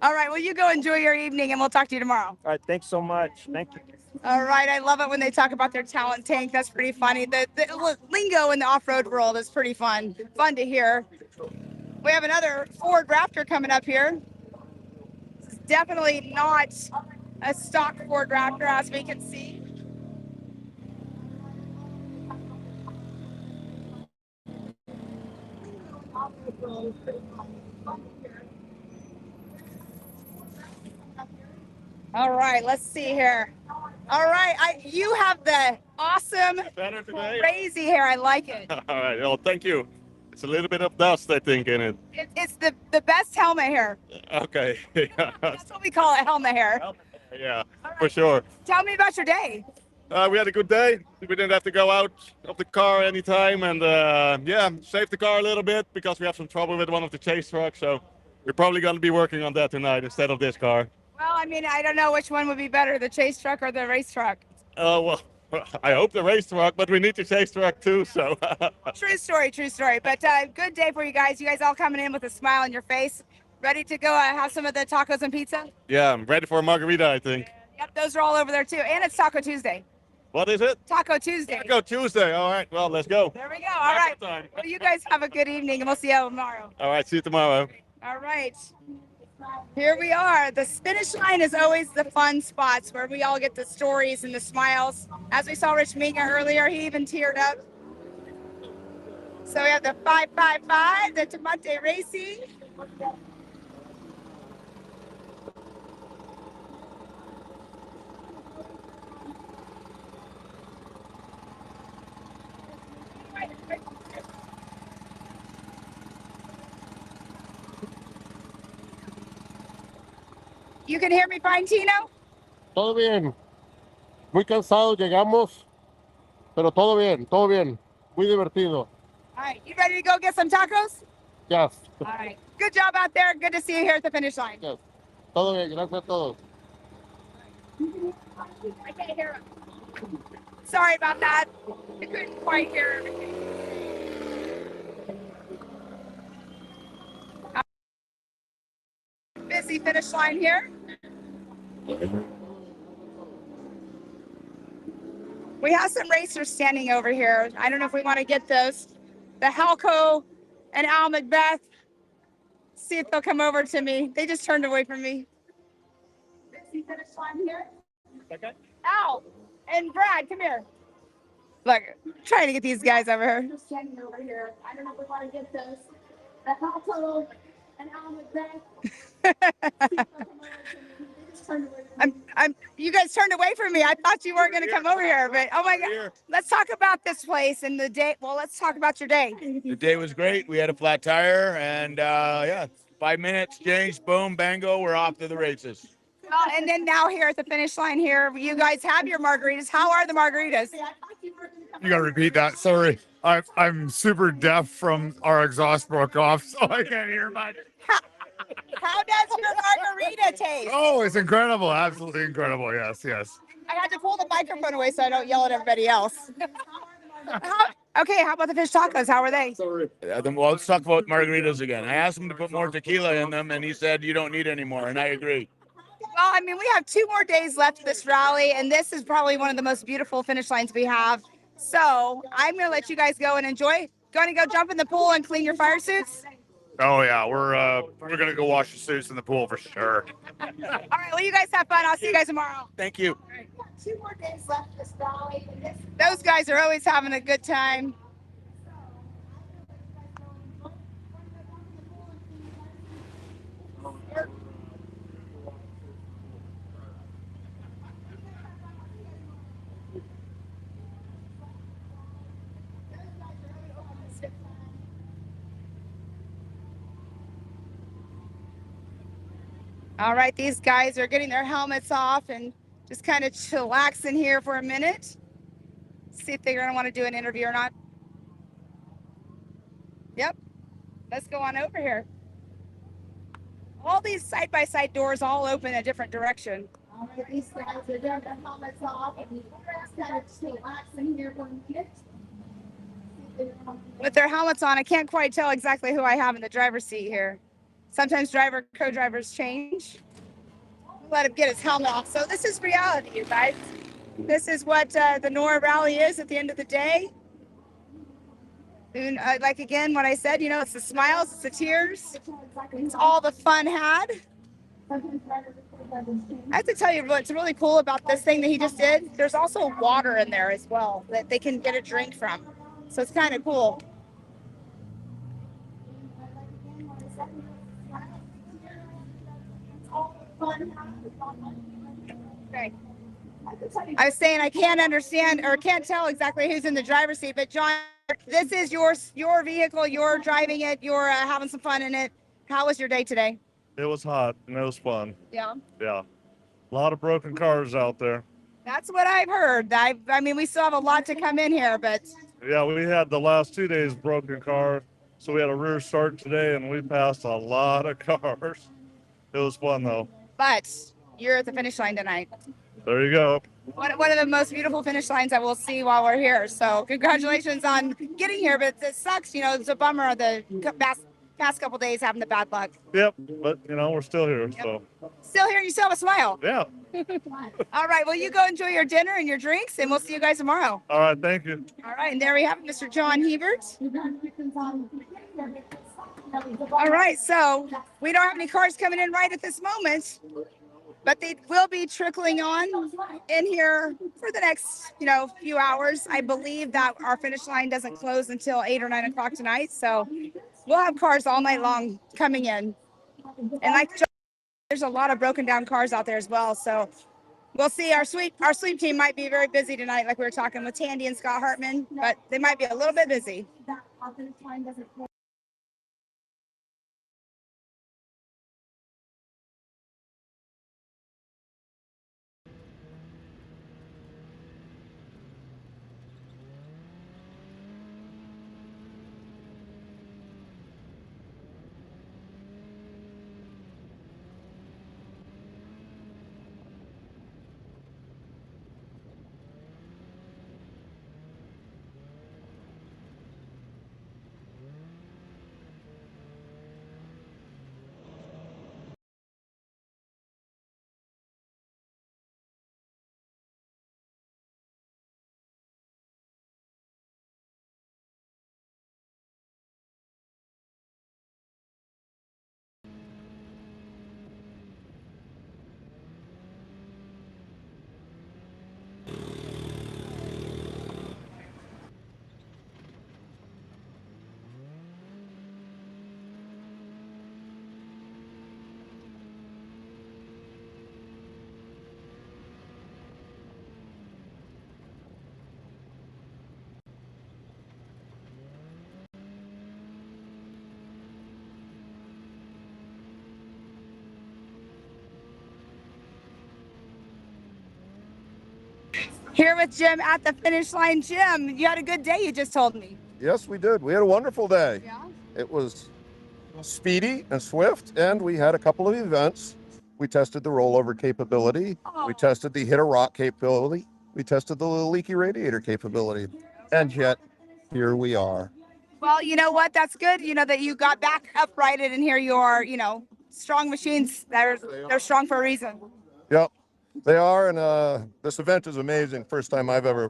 All right. Well, you go enjoy your evening and we'll talk to you tomorrow. All right. Thanks so much. Thank you. All right. I love it when they talk about their talent tank. That's pretty funny. The lingo in the off-road world is pretty fun. Fun to hear. We have another Ford Raptor coming up here. Definitely not a stock Ford Raptor, as we can see. All right, let's see here. All right, you have the awesome Better today? crazy hair. I like it. All right. Well, thank you. It's a little bit of dust, I think, in it. It's the best helmet hair. Okay. Yeah. That's what we call it, helmet hair. Yeah, for sure. Tell me about your day. We had a good day. We didn't have to go out of the car anytime, and yeah, saved the car a little bit because we have some trouble with one of the chase trucks. So we're probably going to be working on that tonight instead of this car. Well, I mean, I don't know which one would be better, the chase truck or the race truck. Well, I hope the race truck, but we need the chase truck too. So True story, true story. But good day for you guys. You guys all coming in with a smile on your face, ready to go have some of the tacos and pizza. yeah, I'm ready for a margarita, I think. Yep, those are all over there too. And it's Taco Tuesday. What is it? Taco Tuesday. Taco Tuesday. All right. Well, let's go. There we go. All right. Well, you guys have a good evening, and we'll see you tomorrow. All right. See you tomorrow. All right. Here we are. The finish line is always the fun spots where we all get the stories and the smiles. As we saw Rich Minga earlier, he even teared up. So we have the 555, the Tomate Racing. You can hear me fine, Tino? Todo bien. Muy cansado llegamos, pero todo bien, todo bien. Muy divertido. All right, you ready to go get some tacos? Yes. All right. Good job out there. Good to see you here at the finish line. Yes. Todo bien. Gracias a todos. I can't hear him. Sorry about that. I couldn't quite hear everything. Busy finish line here. We have some racers standing over here. I don't know if we want to get those. The Halco and Al Macbeth. See if they'll come over to me. They just turned away from me. Busy finish line here. Okay. Al and Brad, come here. Look, trying to get these guys over here. Just standing over here. I don't know if we want to get those. The Halco and Al Macbeth. You guys turned away from me. I thought you weren't going to come over here, but oh my God. Let's talk about this place and the day. Well, let's talk about your day. The day was great. We had a flat tire and yeah, 5 minutes, changed, boom, bango, we're off to the races. Well, and then now here at the finish line here, you guys have your margaritas. How are the margaritas? You gotta repeat that. Sorry. I'm super deaf from our exhaust broke off, so I can't hear much. How does your margarita taste? Oh, it's incredible. Absolutely incredible. Yes, yes. I had to pull the microphone away so I don't yell at everybody else. Okay, how about the fish tacos? How are they? Well, let's talk about margaritas again. I asked him to put more tequila in them, and he said you don't need any more, and I agree. Well, I mean, we have 2 more days left of this rally, and this is probably one of the most beautiful finish lines we have. So I'm going to let you guys go and enjoy. Going to go jump in the pool and clean your fire suits? Oh yeah, we're gonna go wash the suits in the pool for sure. All right, well, you guys have fun. I'll see you guys tomorrow. Thank you. All right, 2 more days left of this rally. Those guys are always having a good time. All right, these guys are getting their helmets off and just kind of chillaxing here for a minute. See if they're going to want to do an interview or not. Yep, let's go on over here. All these side-by-side doors all open a different direction. All right, these guys are getting their helmets off and just kind of chillaxing here for a minute. With their helmets on, I can't quite tell exactly who I have in the driver's seat here. Sometimes co-drivers change. Let him get his helmet off. So this is reality, you guys. This is what the NORRA rally is at the end of the day. And, like again, what I said, you know, it's the smiles, it's the tears, it's all the fun had. I have to tell you what's really cool about this thing that he just did. There's also water in there as well that they can get a drink from. So it's kind of cool. Okay. I was saying I can't understand or can't tell exactly who's in the driver's seat, but John, this is your vehicle. You're driving it. You're having some fun in it. How was your day today? It was hot and it was fun. Yeah. Yeah. A lot of broken cars out there. That's what I've heard. I mean, we still have a lot to come in here, but Yeah, we had the last 2 days broken car. So we had a rear start today and we passed a lot of cars. It was fun though. you're at the finish line tonight. There you go. One of the most beautiful finish lines that we'll see while we're here. So congratulations on getting here, but it sucks. You know, it's a bummer of the past couple days having the bad luck. Yep, but you know, we're still here, so. Still here, and you still have a smile. Yeah. All right, well, you go enjoy your dinner and your drinks, and we'll see you guys tomorrow. All right, thank you. All right, and there we have it, Mr. John Hebert. All right, so we don't have any cars coming in right at this moment, but they will be trickling on in here for the next, few hours. I believe that our finish line doesn't close until 8 or 9 o'clock tonight, so we'll have cars all night long coming in. And there's a lot of broken down cars out there as well, so we'll see. Our sweep team might be very busy tonight, like we were talking with Tandy and Scott Hartman, but they might be a little bit busy. Here with Jim at the finish line. Jim, you had a good day, you just told me. Yes, we did. We had a wonderful day. Yeah. It was speedy and swift, and we had a couple of events. We tested the rollover capability. We tested the hit a rock capability. We tested the leaky radiator capability. And yet, here we are. Well, you know what? That's good. That you got back uprighted, and here you are. Strong machines. They're strong for a reason. Yep, they are. And this event is amazing. First time I've ever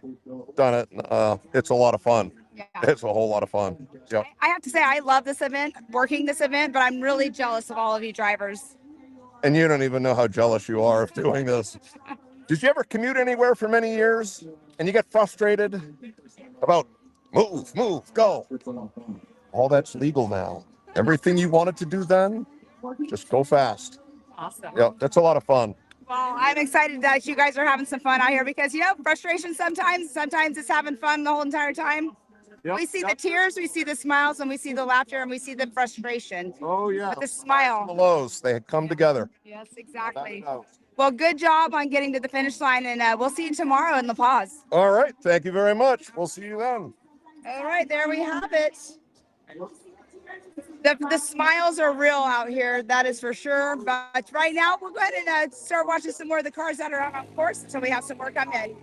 done it. It's a lot of fun. Yeah. It's a whole lot of fun. Yep. I have to say, I love this event, working this event, but I'm really jealous of all of you drivers. And you don't even know how jealous you are of doing this. Did you ever commute anywhere for many years and you get frustrated about move, go? All that's legal now. Everything you wanted to do then, just go fast. Awesome. Yep, that's a lot of fun. Well, I'm excited that you guys are having some fun out here because, frustration sometimes it's having fun the whole entire time. Yep, we see the tears, we see the smiles, and we see the laughter, and we see the frustration. Oh, yeah. But the smile. The lows, they come together. Yes, exactly. Well, good job on getting to the finish line, and we'll see you tomorrow in La Paz. All right. Thank you very much. We'll see you then. All right. There we have it. The smiles are real out here, that is for sure. But right now, we'll go ahead and start watching some more of the cars that are out on course until we have some more come in.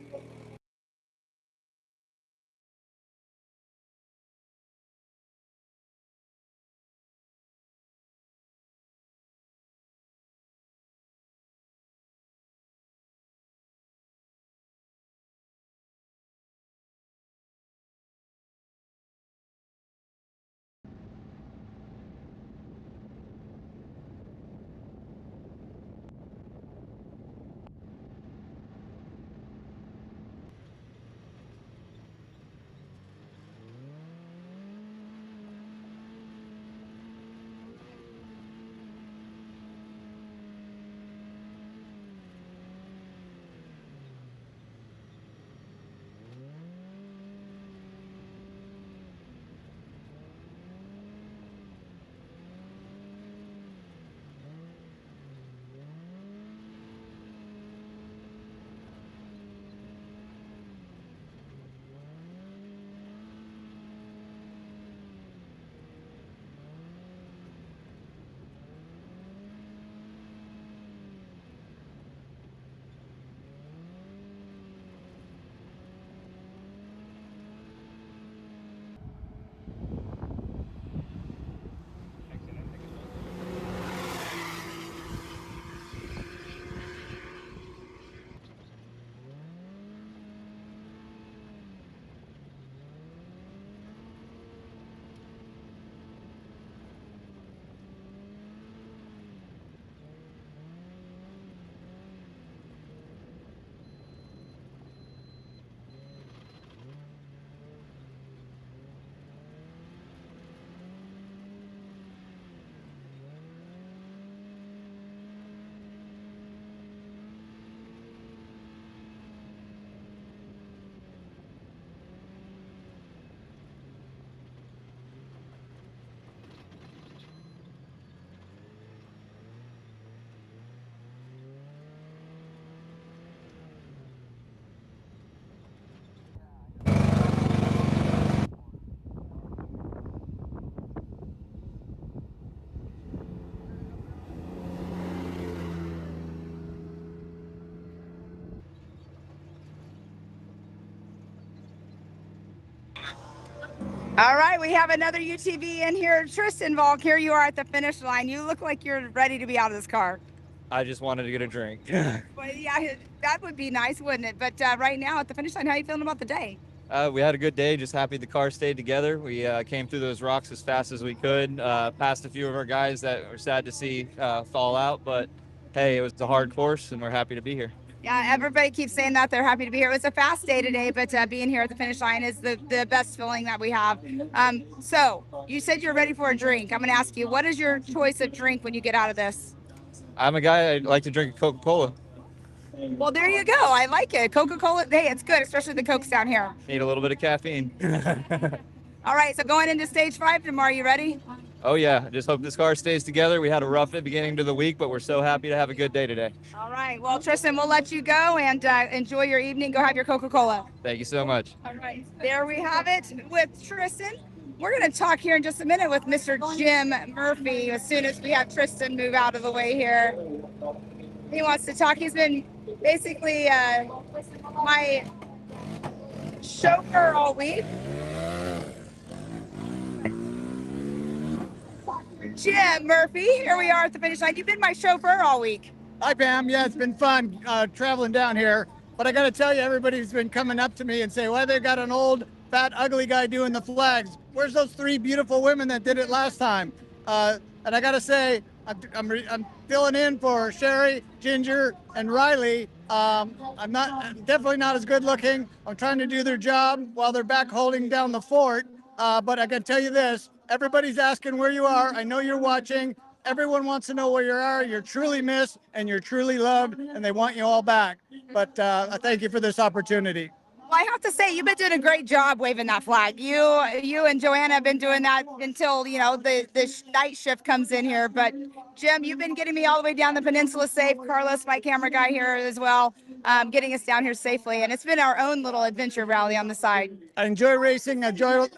All right, we have another UTV in here. Tristan Volk, here you are at the finish line. You look like you're ready to be out of this car. I just wanted to get a drink. Well, yeah, that would be nice, wouldn't it? But right now at the finish line, how are you feeling about the day? We had a good day, just happy the car stayed together. We came through those rocks as fast as we could, passed a few of our guys that were sad to see fall out, but hey, it was a hard course and we're happy to be here. Yeah, everybody keeps saying that they're happy to be here. It was a fast day today, but being here at the finish line is the best feeling that we have. So you said you're ready for a drink. I'm going to ask you, what is your choice of drink when you get out of this? I'm a guy, I like to drink a Coca-Cola. Well, there you go. I like it. Coca-Cola, hey, it's good, especially the Cokes down here. Need a little bit of caffeine. All right, so going into stage 5 tomorrow, you ready? Oh yeah, I just hope this car stays together. We had a rough beginning to the week, but we're so happy to have a good day today. All right, well, Tristan, we'll let you go and enjoy your evening. Go have your Coca-Cola. Thank you so much. All right, there we have it with Tristan. We're going to talk here in just a minute with Mr. Jim Murphy as soon as we have Tristan move out of the way here. He wants to talk. He's been basically my chauffeur all week. Jim Murphy, here we are at the finish line. You've been my chauffeur all week. Hi, Pam. Yeah, it's been fun traveling down here. But I got to tell you, everybody's been coming up to me and say, why they got an old, fat, ugly guy doing the flags? Where's those 3 beautiful women that did it last time? And I got to say, I'm filling in for Sherry, Ginger, and Riley. I'm definitely not as good looking. I'm trying to do their job while they're back holding down the fort. But I can tell you this, everybody's asking where you are. I know you're watching. Everyone wants to know where you are. You're truly missed and you're truly loved, and they want you all back. But I thank you for this opportunity. Well, I have to say, you've been doing a great job waving that flag. You and Joanna have been doing that until, the night shift comes in here. But Jim, you've been getting me all the way down the peninsula safe. Carlos, my camera guy here as well, getting us down here safely. And it's been our own little adventure rally on the side. I enjoy racing. I enjoy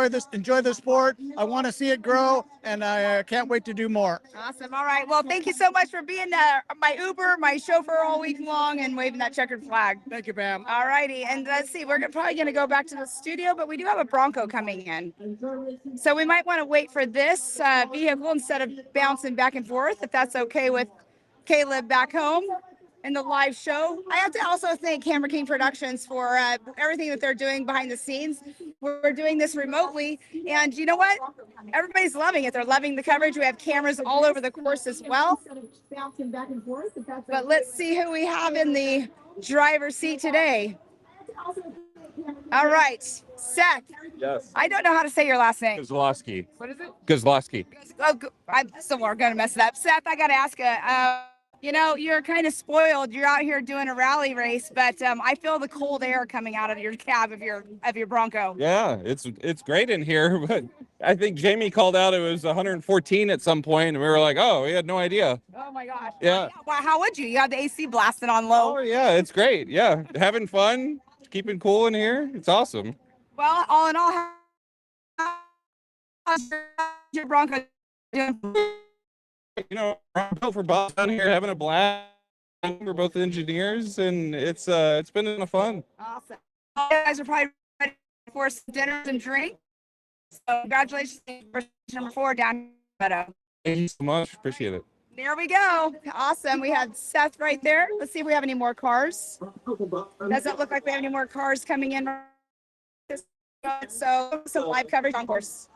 the sport. I want to see it grow, and I can't wait to do more. Awesome. All right. Well, thank you so much for being my Uber, my chauffeur all week long, and waving that checkered flag. Thank you, Pam. All righty. And let's see, we're probably going to go back to the studio, but we do have a Bronco coming in. So we might want to wait for this vehicle instead of bouncing back and forth, if that's okay with Caleb back home in the live show. I have to also thank Camera King Productions for everything that they're doing behind the scenes. We're doing this remotely, and you know what? Everybody's loving it. They're loving the coverage. We have cameras all over the course as well. But let's see who we have in the driver's seat today. All right, Seth. Yes. I don't know how to say your last name. Kozlowski. What is it? Kozlowski. Oh, I'm still going to mess it up. Seth, I got to ask you, you're kind of spoiled. You're out here doing a rally race, but I feel the cold air coming out of your cab of your Bronco. Yeah, it's great in here, but I think Jamie called out it was 114 at some point, and we were like, oh, we had no idea. Oh my gosh. Yeah. Well, how would you? You have the AC blasting on low. Oh yeah, it's great. Yeah, having fun, keeping cool in here. It's awesome. Well, all in all, how's your Bronco doing? I'm built for Bob down here having a blast. We're both engineers, and it's been a fun. Awesome. You guys are probably ready for some dinners and drinks. So congratulations for number 4 down here. Thank you so much. Appreciate it. There we go. Awesome. We had Seth right there. Let's see if we have any more cars. Doesn't look like we have any more cars coming in. So some live coverage on course.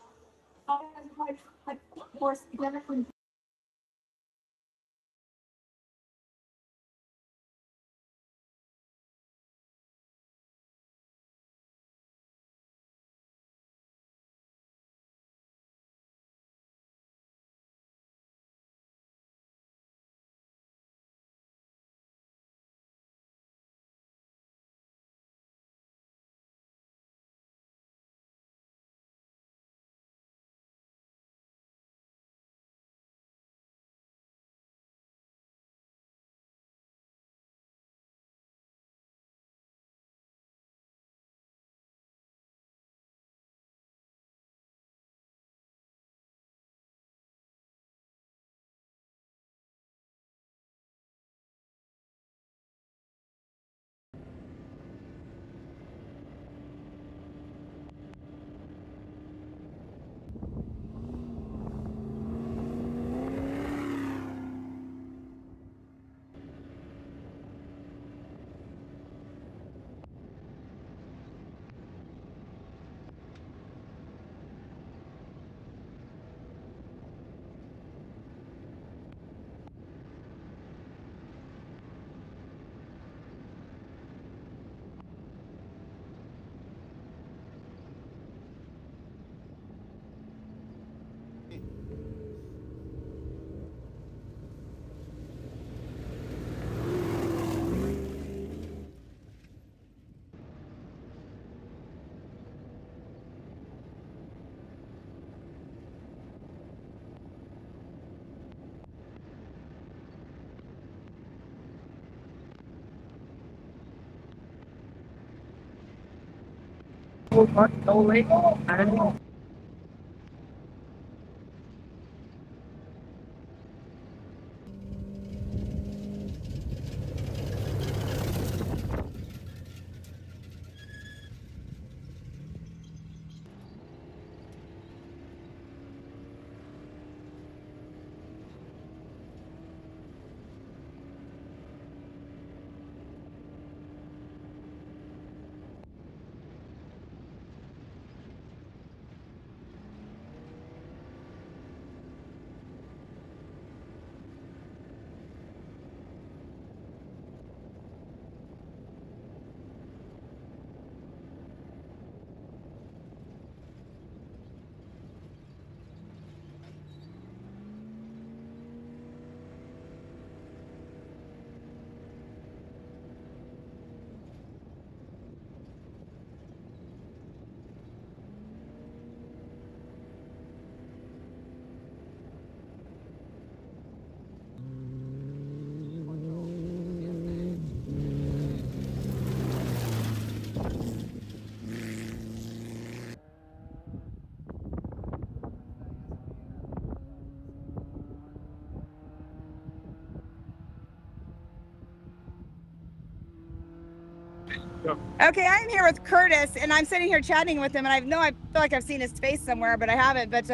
Okay, I'm here with Curtis, and I'm sitting here chatting with him, and I feel like I've seen his face somewhere, but I haven't. But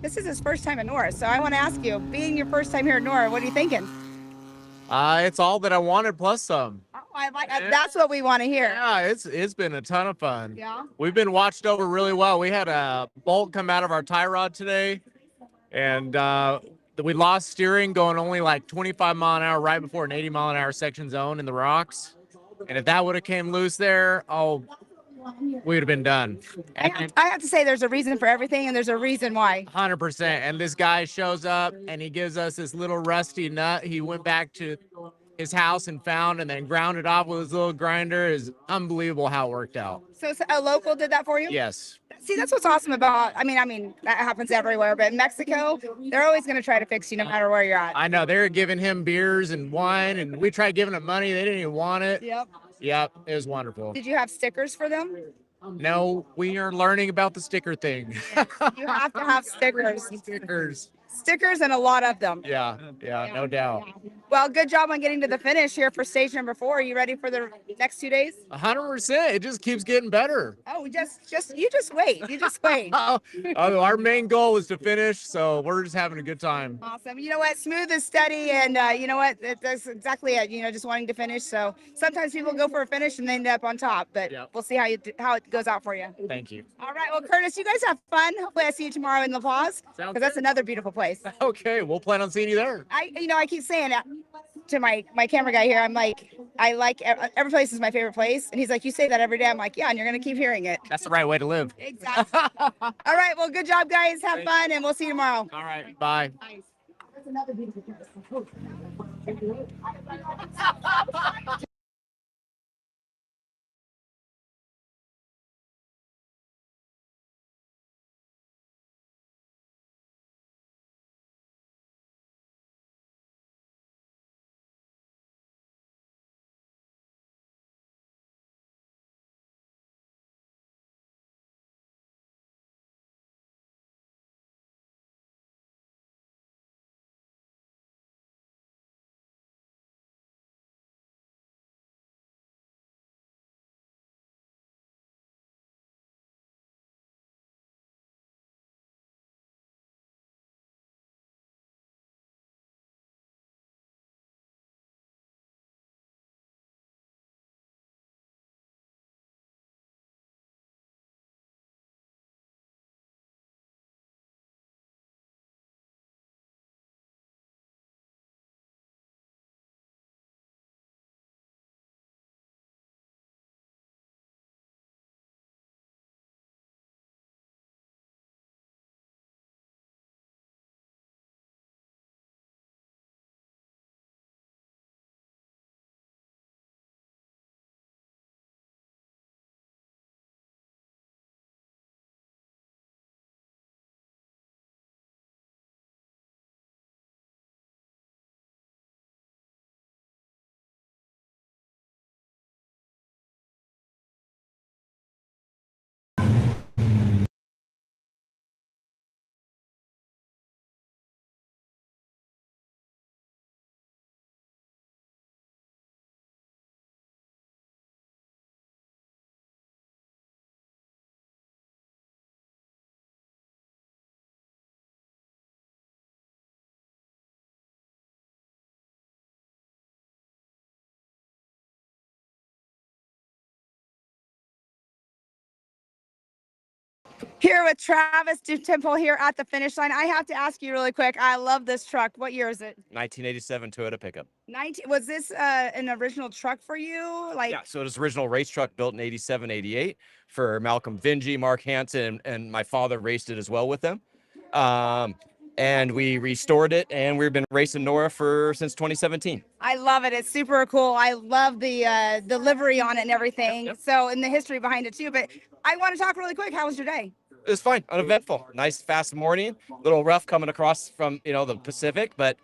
this is his first time at NORRA, so I want to ask you, being your first time here at NORRA, what are you thinking? It's all that I wanted plus some. Oh, that's what we want to hear. Yeah, it's been a ton of fun. Yeah. We've been watched over really well. We had a bolt come out of our tie rod today, and we lost steering going only like 25 mph right before an 80 mph section zone in the rocks. And if that would have came loose there, oh, we would have been done. I have to say, there's a reason for everything, and there's a reason why. 100%. And this guy shows up and he gives us this little rusty nut. He went back to his house and found and then ground it off with his little grinder. Is unbelievable how it worked out. So a local did that for you? Yes. See, that's what's awesome about, I mean, that happens everywhere, but in Mexico, they're always going to try to fix you no matter where you're at. I know. They were giving him beers and wine, and we tried giving him money. They didn't even want it. Yep. Yep. It was wonderful. Did you have stickers for them? No, we are learning about the sticker thing. You have to have stickers. Stickers. Stickers and a lot of them. Yeah, no doubt. Well, good job on getting to the finish here for stage number 4. Are you ready for the next 2 days? 100%. It just keeps getting better. Oh, you just wait. You just wait. Our main goal is to finish, so we're just having a good time. Awesome. You know what? Smooth and steady, and you know what? That's exactly it. You know, just wanting to finish. So sometimes people go for a finish and they end up on top, but we'll see how it goes out for you. Thank you. All right. Well, Curtis, you guys have fun. Hopefully, I see you tomorrow in La Paz, because that's another beautiful place. Okay, we'll plan on seeing you there. I keep saying it to my camera guy here. I'm like, I like every place is my favorite place, and he's like, you say that every day. I'm like, yeah, and you're gonna keep hearing it. That's the right way to live. Exactly. All right. Well, good job, guys. Have fun, and we'll see you tomorrow. All right. Bye. That's another beautiful place. Here with Travis Temple here at the finish line. I have to ask you really quick. I love this truck. What year is it? 1987 Toyota pickup. 19. Was this an original truck for you? Like, Yeah, so it was original race truck built in 87, 88 for Malcolm Vingy, Mark Hansen, and my father raced it as well with them. And we restored it, and we've been racing NORRA since 2017. I love it. It's super cool. I love the livery on it and everything. Yep. So, and the history behind it too. But I want to talk really quick. How was your day? It was fine, uneventful, nice fast morning, little rough coming across from the Pacific, but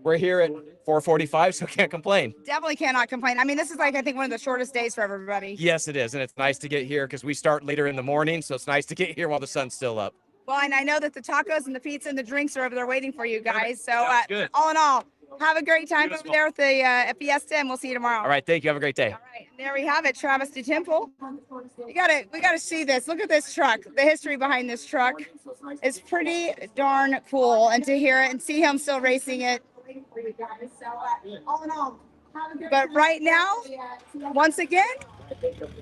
we're here at 4:45, so can't complain. Definitely cannot complain. I mean, this is like, I think, one of the shortest days for everybody. Yes, it is, and it's nice to get here because we start later in the morning, so it's nice to get here while the sun's still up. Well, and I know that the tacos and the pizza and the drinks are over there waiting for you guys. So, Sounds good. all in all, have a great time over there with the at Fiesta, and we'll see you tomorrow. All right, thank you. Have a great day. All right, and there we have it, Travis Temple. We gotta see this. Look at this truck. The history behind this truck is pretty darn cool, and to hear it and see him still racing it. All in all, but right now, once again,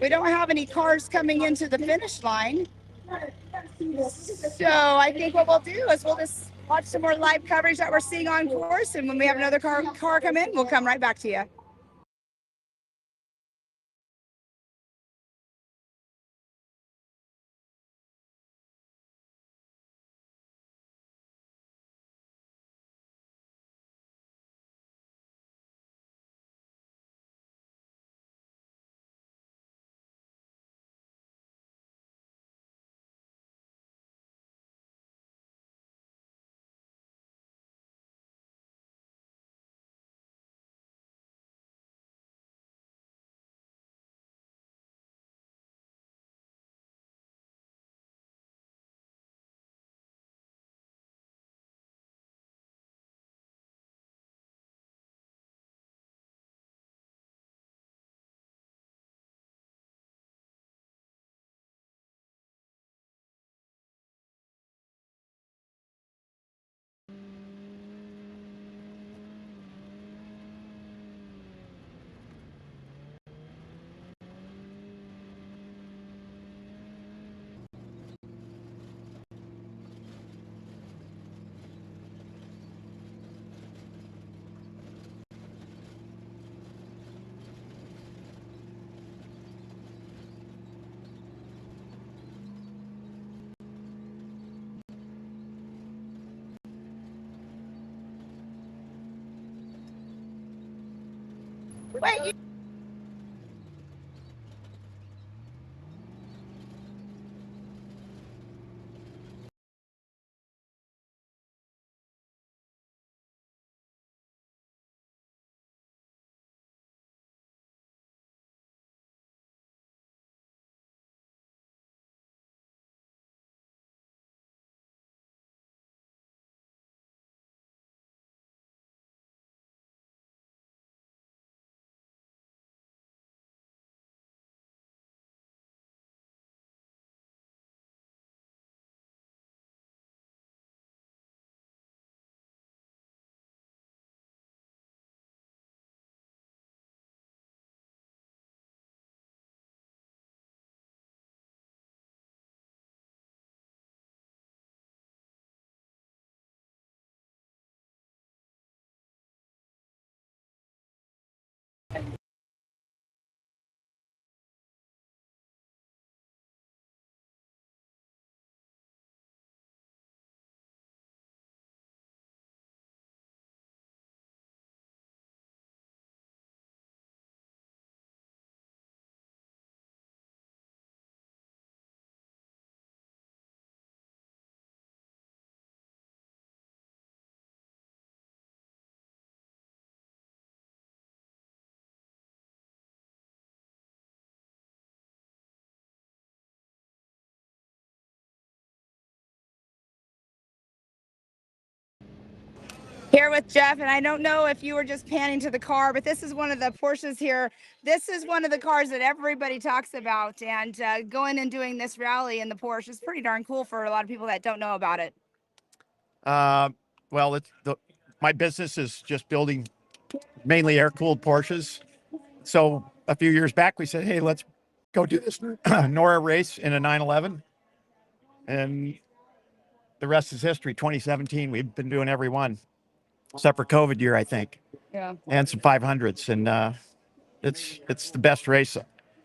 we don't have any cars coming into the finish line. So I think what we'll do is we'll just watch some more live coverage that we're seeing on course, and when we have another car come in, we'll come right back to you. Wait. Here with Jeff, and I don't know if you were just panning to the car, but this is one of the Porsches here. This is one of the cars that everybody talks about, and going and doing this rally in the Porsche is pretty darn cool for a lot of people that don't know about it. Well, my business is just building mainly air-cooled Porsches. So a few years back, we said, hey, let's go do this NORRA race in a 911. and the rest is history. 2017, we've been doing every one, except for COVID year, I think, Yeah. and some 500s, and it's the best race.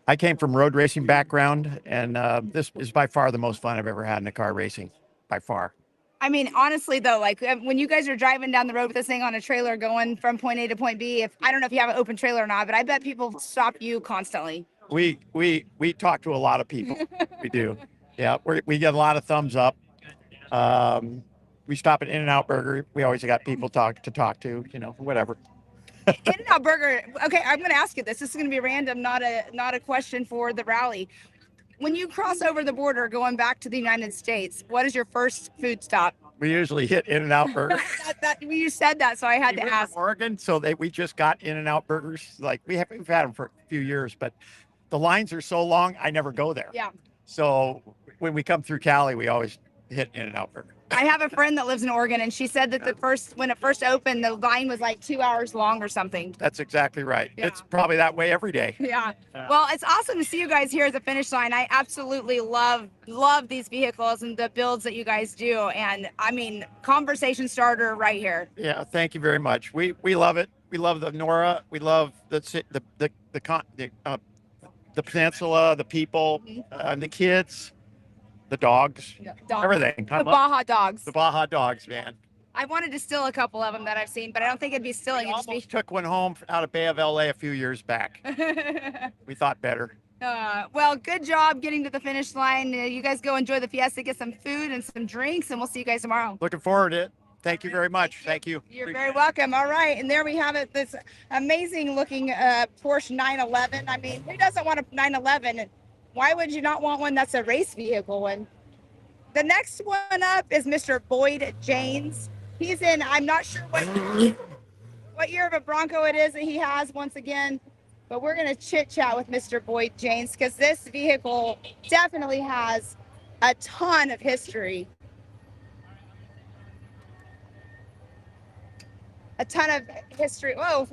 I came from road racing background, and this is by far the most fun I've ever had in a car racing, by far. I mean, honestly though, like when you guys are driving down the road with this thing on a trailer going from point A to point B, if I don't know if you have an open trailer or not, but I bet people stop you constantly. We talk to a lot of people. We do. Yeah, we get a lot of thumbs up. We stop at In-N-Out Burger. We always got people to talk to, whatever. In-N-Out Burger. Okay, I'm going to ask you this. This is going to be random, not a question for the rally. When you cross over the border going back to the United States, what is your first food stop? We usually hit In-N-Out Burger. You said that, so I had to We're ask. from Oregon, so we just got In-N-Out Burgers. Like we've had them for a few years, but the lines are so long, I never go there. Yeah. So when we come through Cali, we always hit In-N-Out Burger. I have a friend that lives in Oregon, and she said that when it first opened, the line was like 2 hours long or something. That's exactly right. Yeah. It's probably that way every day. Yeah. Well, it's awesome to see you guys here at the finish line. I absolutely love these vehicles and the builds that you guys do. And I mean, conversation starter right here. Yeah. Thank you very much. We love it. We love the NORRA. We love the peninsula, the people, the kids. The dogs, everything. The Baja dogs. The Baja dogs, man. I wanted to steal a couple of them that I've seen, but I don't think it'd be stealing. We almost took one home out of Bay of LA a few years back. We thought better. Well, good job getting to the finish line. You guys go enjoy the fiesta, get some food and some drinks, and we'll see you guys tomorrow. Looking forward to it. Thank you very much. Thank you. You're very welcome. All right, and there we have it. This amazing looking Porsche 911. I mean, who doesn't want a 911? Why would you not want one that's a race vehicle one? The next one up is Mr. Boyd Janes. He's in, I'm not sure what year of a Bronco it is that he has once again, but we're going to chit chat with Mr. Boyd Janes because this vehicle definitely has a ton of history. A ton of history. Whoa.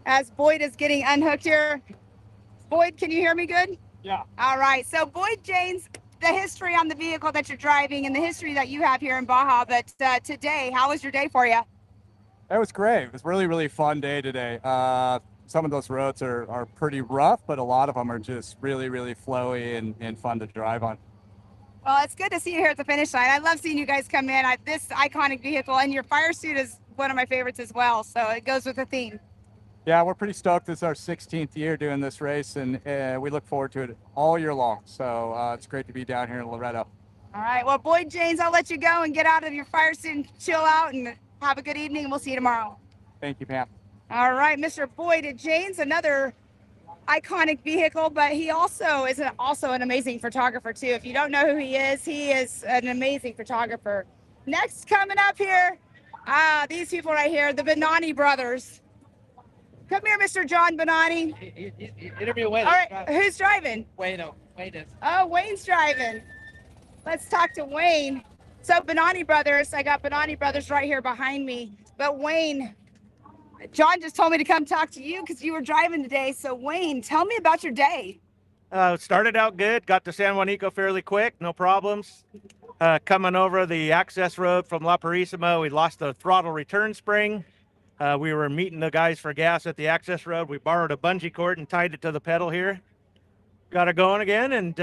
As Boyd is getting unhooked here. Boyd, can you hear me good? Yeah. All right. So Boyd Janes, the history on the vehicle that you're driving and the history that you have here in Baja. But today, how was your day for you? It was great. It was really, really fun day today. Some of those roads are pretty rough, but a lot of them are just really, really flowy and fun to drive on. Well, it's good to see you here at the finish line. I love seeing you guys come in. This iconic vehicle, and your fire suit is one of my favorites as well. So it goes with the theme. Yeah, we're pretty stoked. This is our 16th year doing this race, and we look forward to it all year long. So it's great to be down here in Loreto. All right. Well, Boyd Janes, I'll let you go and get out of your fire suit and chill out and have a good evening. And we'll see you tomorrow. Thank you, Pam. All right, Mr. Boyd Janes, another iconic vehicle, but he also is an amazing photographer too. If you don't know who he is an amazing photographer. Next, coming up here, these people right here, the Bonani brothers. Come here, Mr. John Bonani. Interview Wayne. All right, who's driving? Wayne is. Oh, Wayne's driving. Let's talk to Wayne. So Bonani brothers, I got Bonani brothers right here behind me. But Wayne, John just told me to come talk to you because you were driving today. So Wayne, tell me about your day. Started out good, got to San Juanico fairly quick, no problems. Coming over the access road from La Purísima, we lost the throttle return spring. We were meeting the guys for gas at the access road. We borrowed a bungee cord and tied it to the pedal here. Got it going again and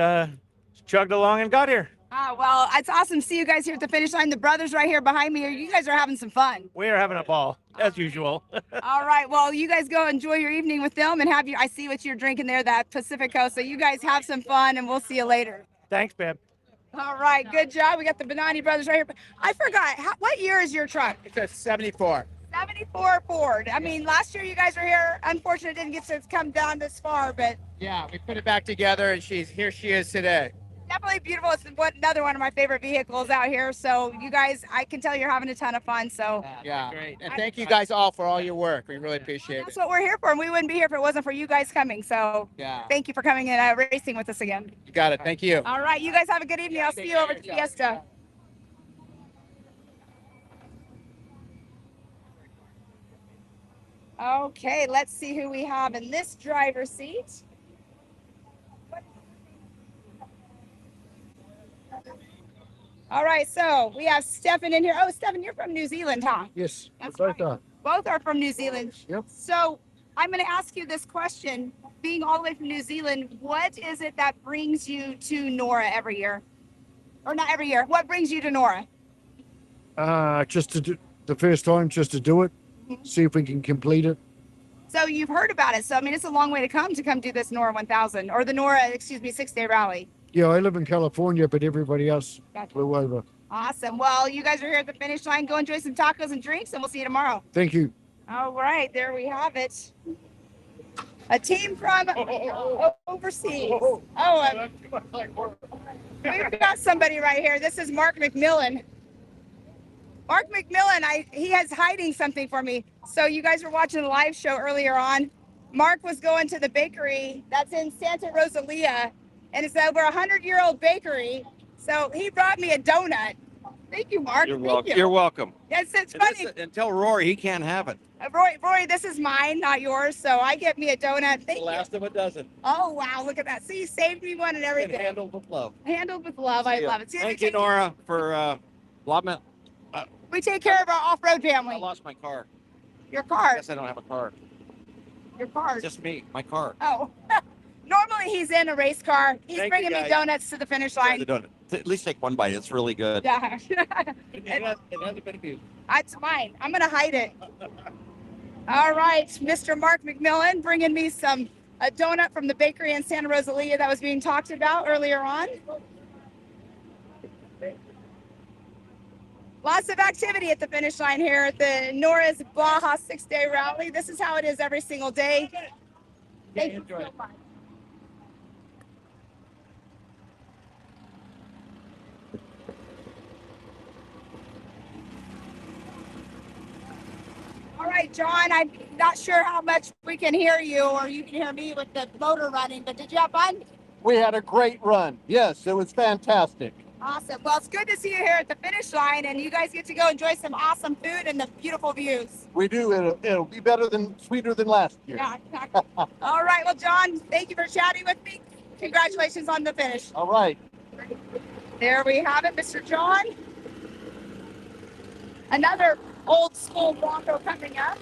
chugged along and got here. Well, it's awesome to see you guys here at the finish line. The brothers right here behind me, you guys are having some fun. We are having a ball, as usual. All right, well, you guys go enjoy your evening with them and I see what you're drinking there, that Pacifico. So you guys have some fun and we'll see you later. Thanks, babe. All right, good job. We got the Bonani brothers right here. I forgot, what year is your truck? It's a 74. 74 Ford. I mean, last year you guys were here. Unfortunately, didn't get to come down this far, but Yeah, we put it back together, and she is today. definitely beautiful. It's another one of my favorite vehicles out here. So you guys, I can tell you're having a ton of fun. So Yeah, great. And thank you guys all for all your work. We really appreciate that's it. what we're here for, and we wouldn't be here if it wasn't for you guys coming. So Yeah. thank you for coming and racing with us again. You got it. Thank you. All right, you guys have a good evening. I'll see you over at the Fiesta. Okay, let's see who we have in this driver's seat. All right, so we have Stefan in here. Oh, Stefan, you're from New Zealand, huh? Yes, That's both right. are. Both are from New Zealand. Yep. So I'm going to ask you this question. Being all the way from New Zealand, what is it that brings you to NORRA every year? Or not every year. What brings you to NORRA? Just to do the first time, just to do it, see if we can complete it. So you've heard about it. So, I mean, it's a long way to come do this NORRA 1000 or the NORRA, 6-day rally. Yeah, I live in California, but everybody else flew over. Awesome. Well, you guys are here at the finish line. Go enjoy some tacos and drinks, and we'll see you tomorrow. Thank you. All right, there we have it. A team from overseas. We've got somebody right here. This is Mark McMillan. Mark McMillan, he has hiding something for me. So you guys were watching the live show earlier on. Mark was going to the bakery that's in Santa Rosalia, and it's over 100-year-old bakery. So he brought me a donut. Thank you, Mark. You're Thank welcome. you. You're welcome. Yes, it's funny. And tell Rory he can't have it. Roy, this is mine, not yours. So I get me a donut. Thank you. Last of a dozen. Oh, wow. Look at that. See, you saved me one and everything. And handled with love. Handled with love. I love it. See, Thank you, Nora, for we take care of our off-road family. I lost my car. Your car? Yes, I don't have a car. Your car? Just me, my car. Oh. Normally he's in a race car. He's Thank bringing you, me guys. donuts to the finish line. The donut. At least take one bite. It's really good. Yeah. It hasn't been abused. It's mine. I'm going to hide it. All right, Mr. Mark McMillan bringing me a donut from the bakery in Santa Rosalia that was being talked about earlier on. Lots of activity at the finish line here at the NORRA's Baja 6-day rally. This is how it is every single day. Thank you so much. All right, John, I'm not sure how much we can hear you or you can hear me with the motor running, but did you have fun? We had a great run. Yes, it was fantastic. Awesome. Well, it's good to see you here at the finish line, and you guys get to go enjoy some awesome food and the beautiful views. We do. It'll be sweeter than last year. Yeah, exactly. All right. Well, John, thank you for chatting with me. Congratulations on the finish. All right. There we have it, Mr. John. Another old school Bronco coming up.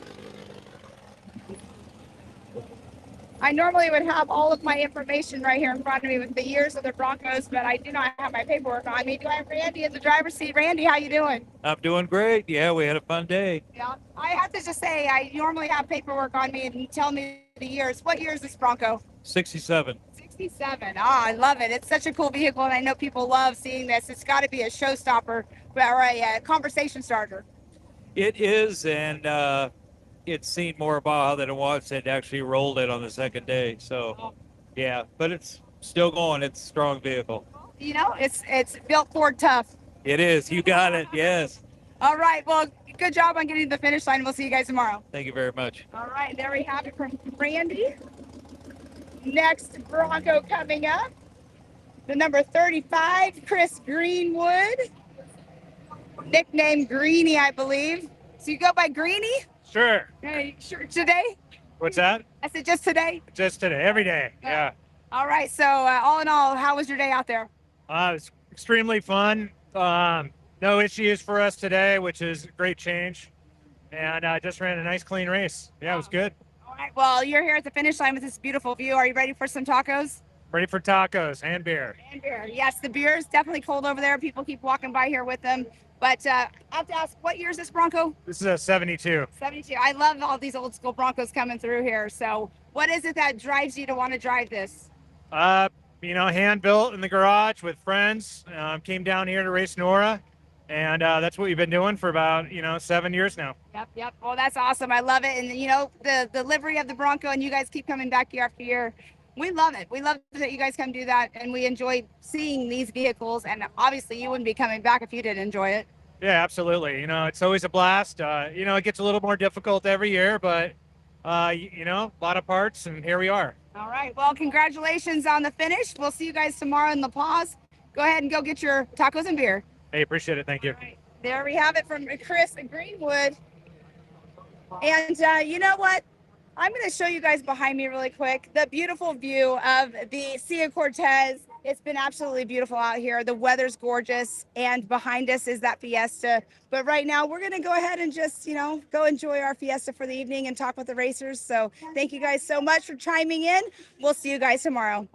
I normally would have all of my information right here in front of me with the years of the Broncos, but I do not have my paperwork on me. Do I have Randy in the driver's seat? Randy, how you doing? I'm doing great. Yeah, we had a fun day. Yeah, I have to just say, I normally have paperwork on me and tell me the years. What year is this Bronco? 67. 67. Ah, I love it. It's such a cool vehicle, and I know people love seeing this. It's got to be a showstopper or a conversation starter. It is, and it's seen more Baja than it was. It actually rolled it on the second day. So, yeah, but it's still going. It's a strong vehicle. You know, it's built Ford tough. It is. You got it. Yes. All right. Well, good job on getting to the finish line. We'll see you guys tomorrow. Thank you very much. All right. There we have it from Randy. Next Bronco coming up, the number 35, Chris Greenwood, nicknamed Greenie, I believe. So you go by Greenie? Sure. Hey, sure. Today? What's that? I said just today? Just today. Every day. Yeah. All right. So all in all, how was your day out there? It's extremely fun. No issues for us today, which is a great change. And just ran a nice, clean race. Yeah, it was good. All right. Well, you're here at the finish line with this beautiful view. Are you ready for some tacos? Ready for tacos and beer. And beer. Yes, the beer is definitely cold over there. People keep walking by here with them. But I have to ask, what year is this Bronco? This is a 72. 72. I love all these old school Broncos coming through here. So what is it that drives you to want to drive this? Hand built in the garage with friends. Came down here to race NORRA. And that's what we've been doing for about, 7 years now. Yep. Well, that's awesome. I love it. And, the livery of the Bronco, and you guys keep coming back year after year. We love it. We love that you guys come do that. And we enjoy seeing these vehicles. And obviously, you wouldn't be coming back if you didn't enjoy it. Yeah, absolutely. It's always a blast. It gets a little more difficult every year, but, a lot of parts. And here we are. All right. Well, congratulations on the finish. We'll see you guys tomorrow in La Paz. Go ahead and go get your tacos and beer. Hey, appreciate it. Thank you. Right. There we have it from Chris Greenwood. And you know what? I'm going to show you guys behind me really quick the beautiful view of the Sea of Cortez It's been absolutely beautiful out here. The weather's gorgeous, and behind us is that fiesta. But right now, we're going to go ahead and just, go enjoy our fiesta for the evening and talk with the racers. So thank you guys so much for chiming in. We'll see you guys tomorrow.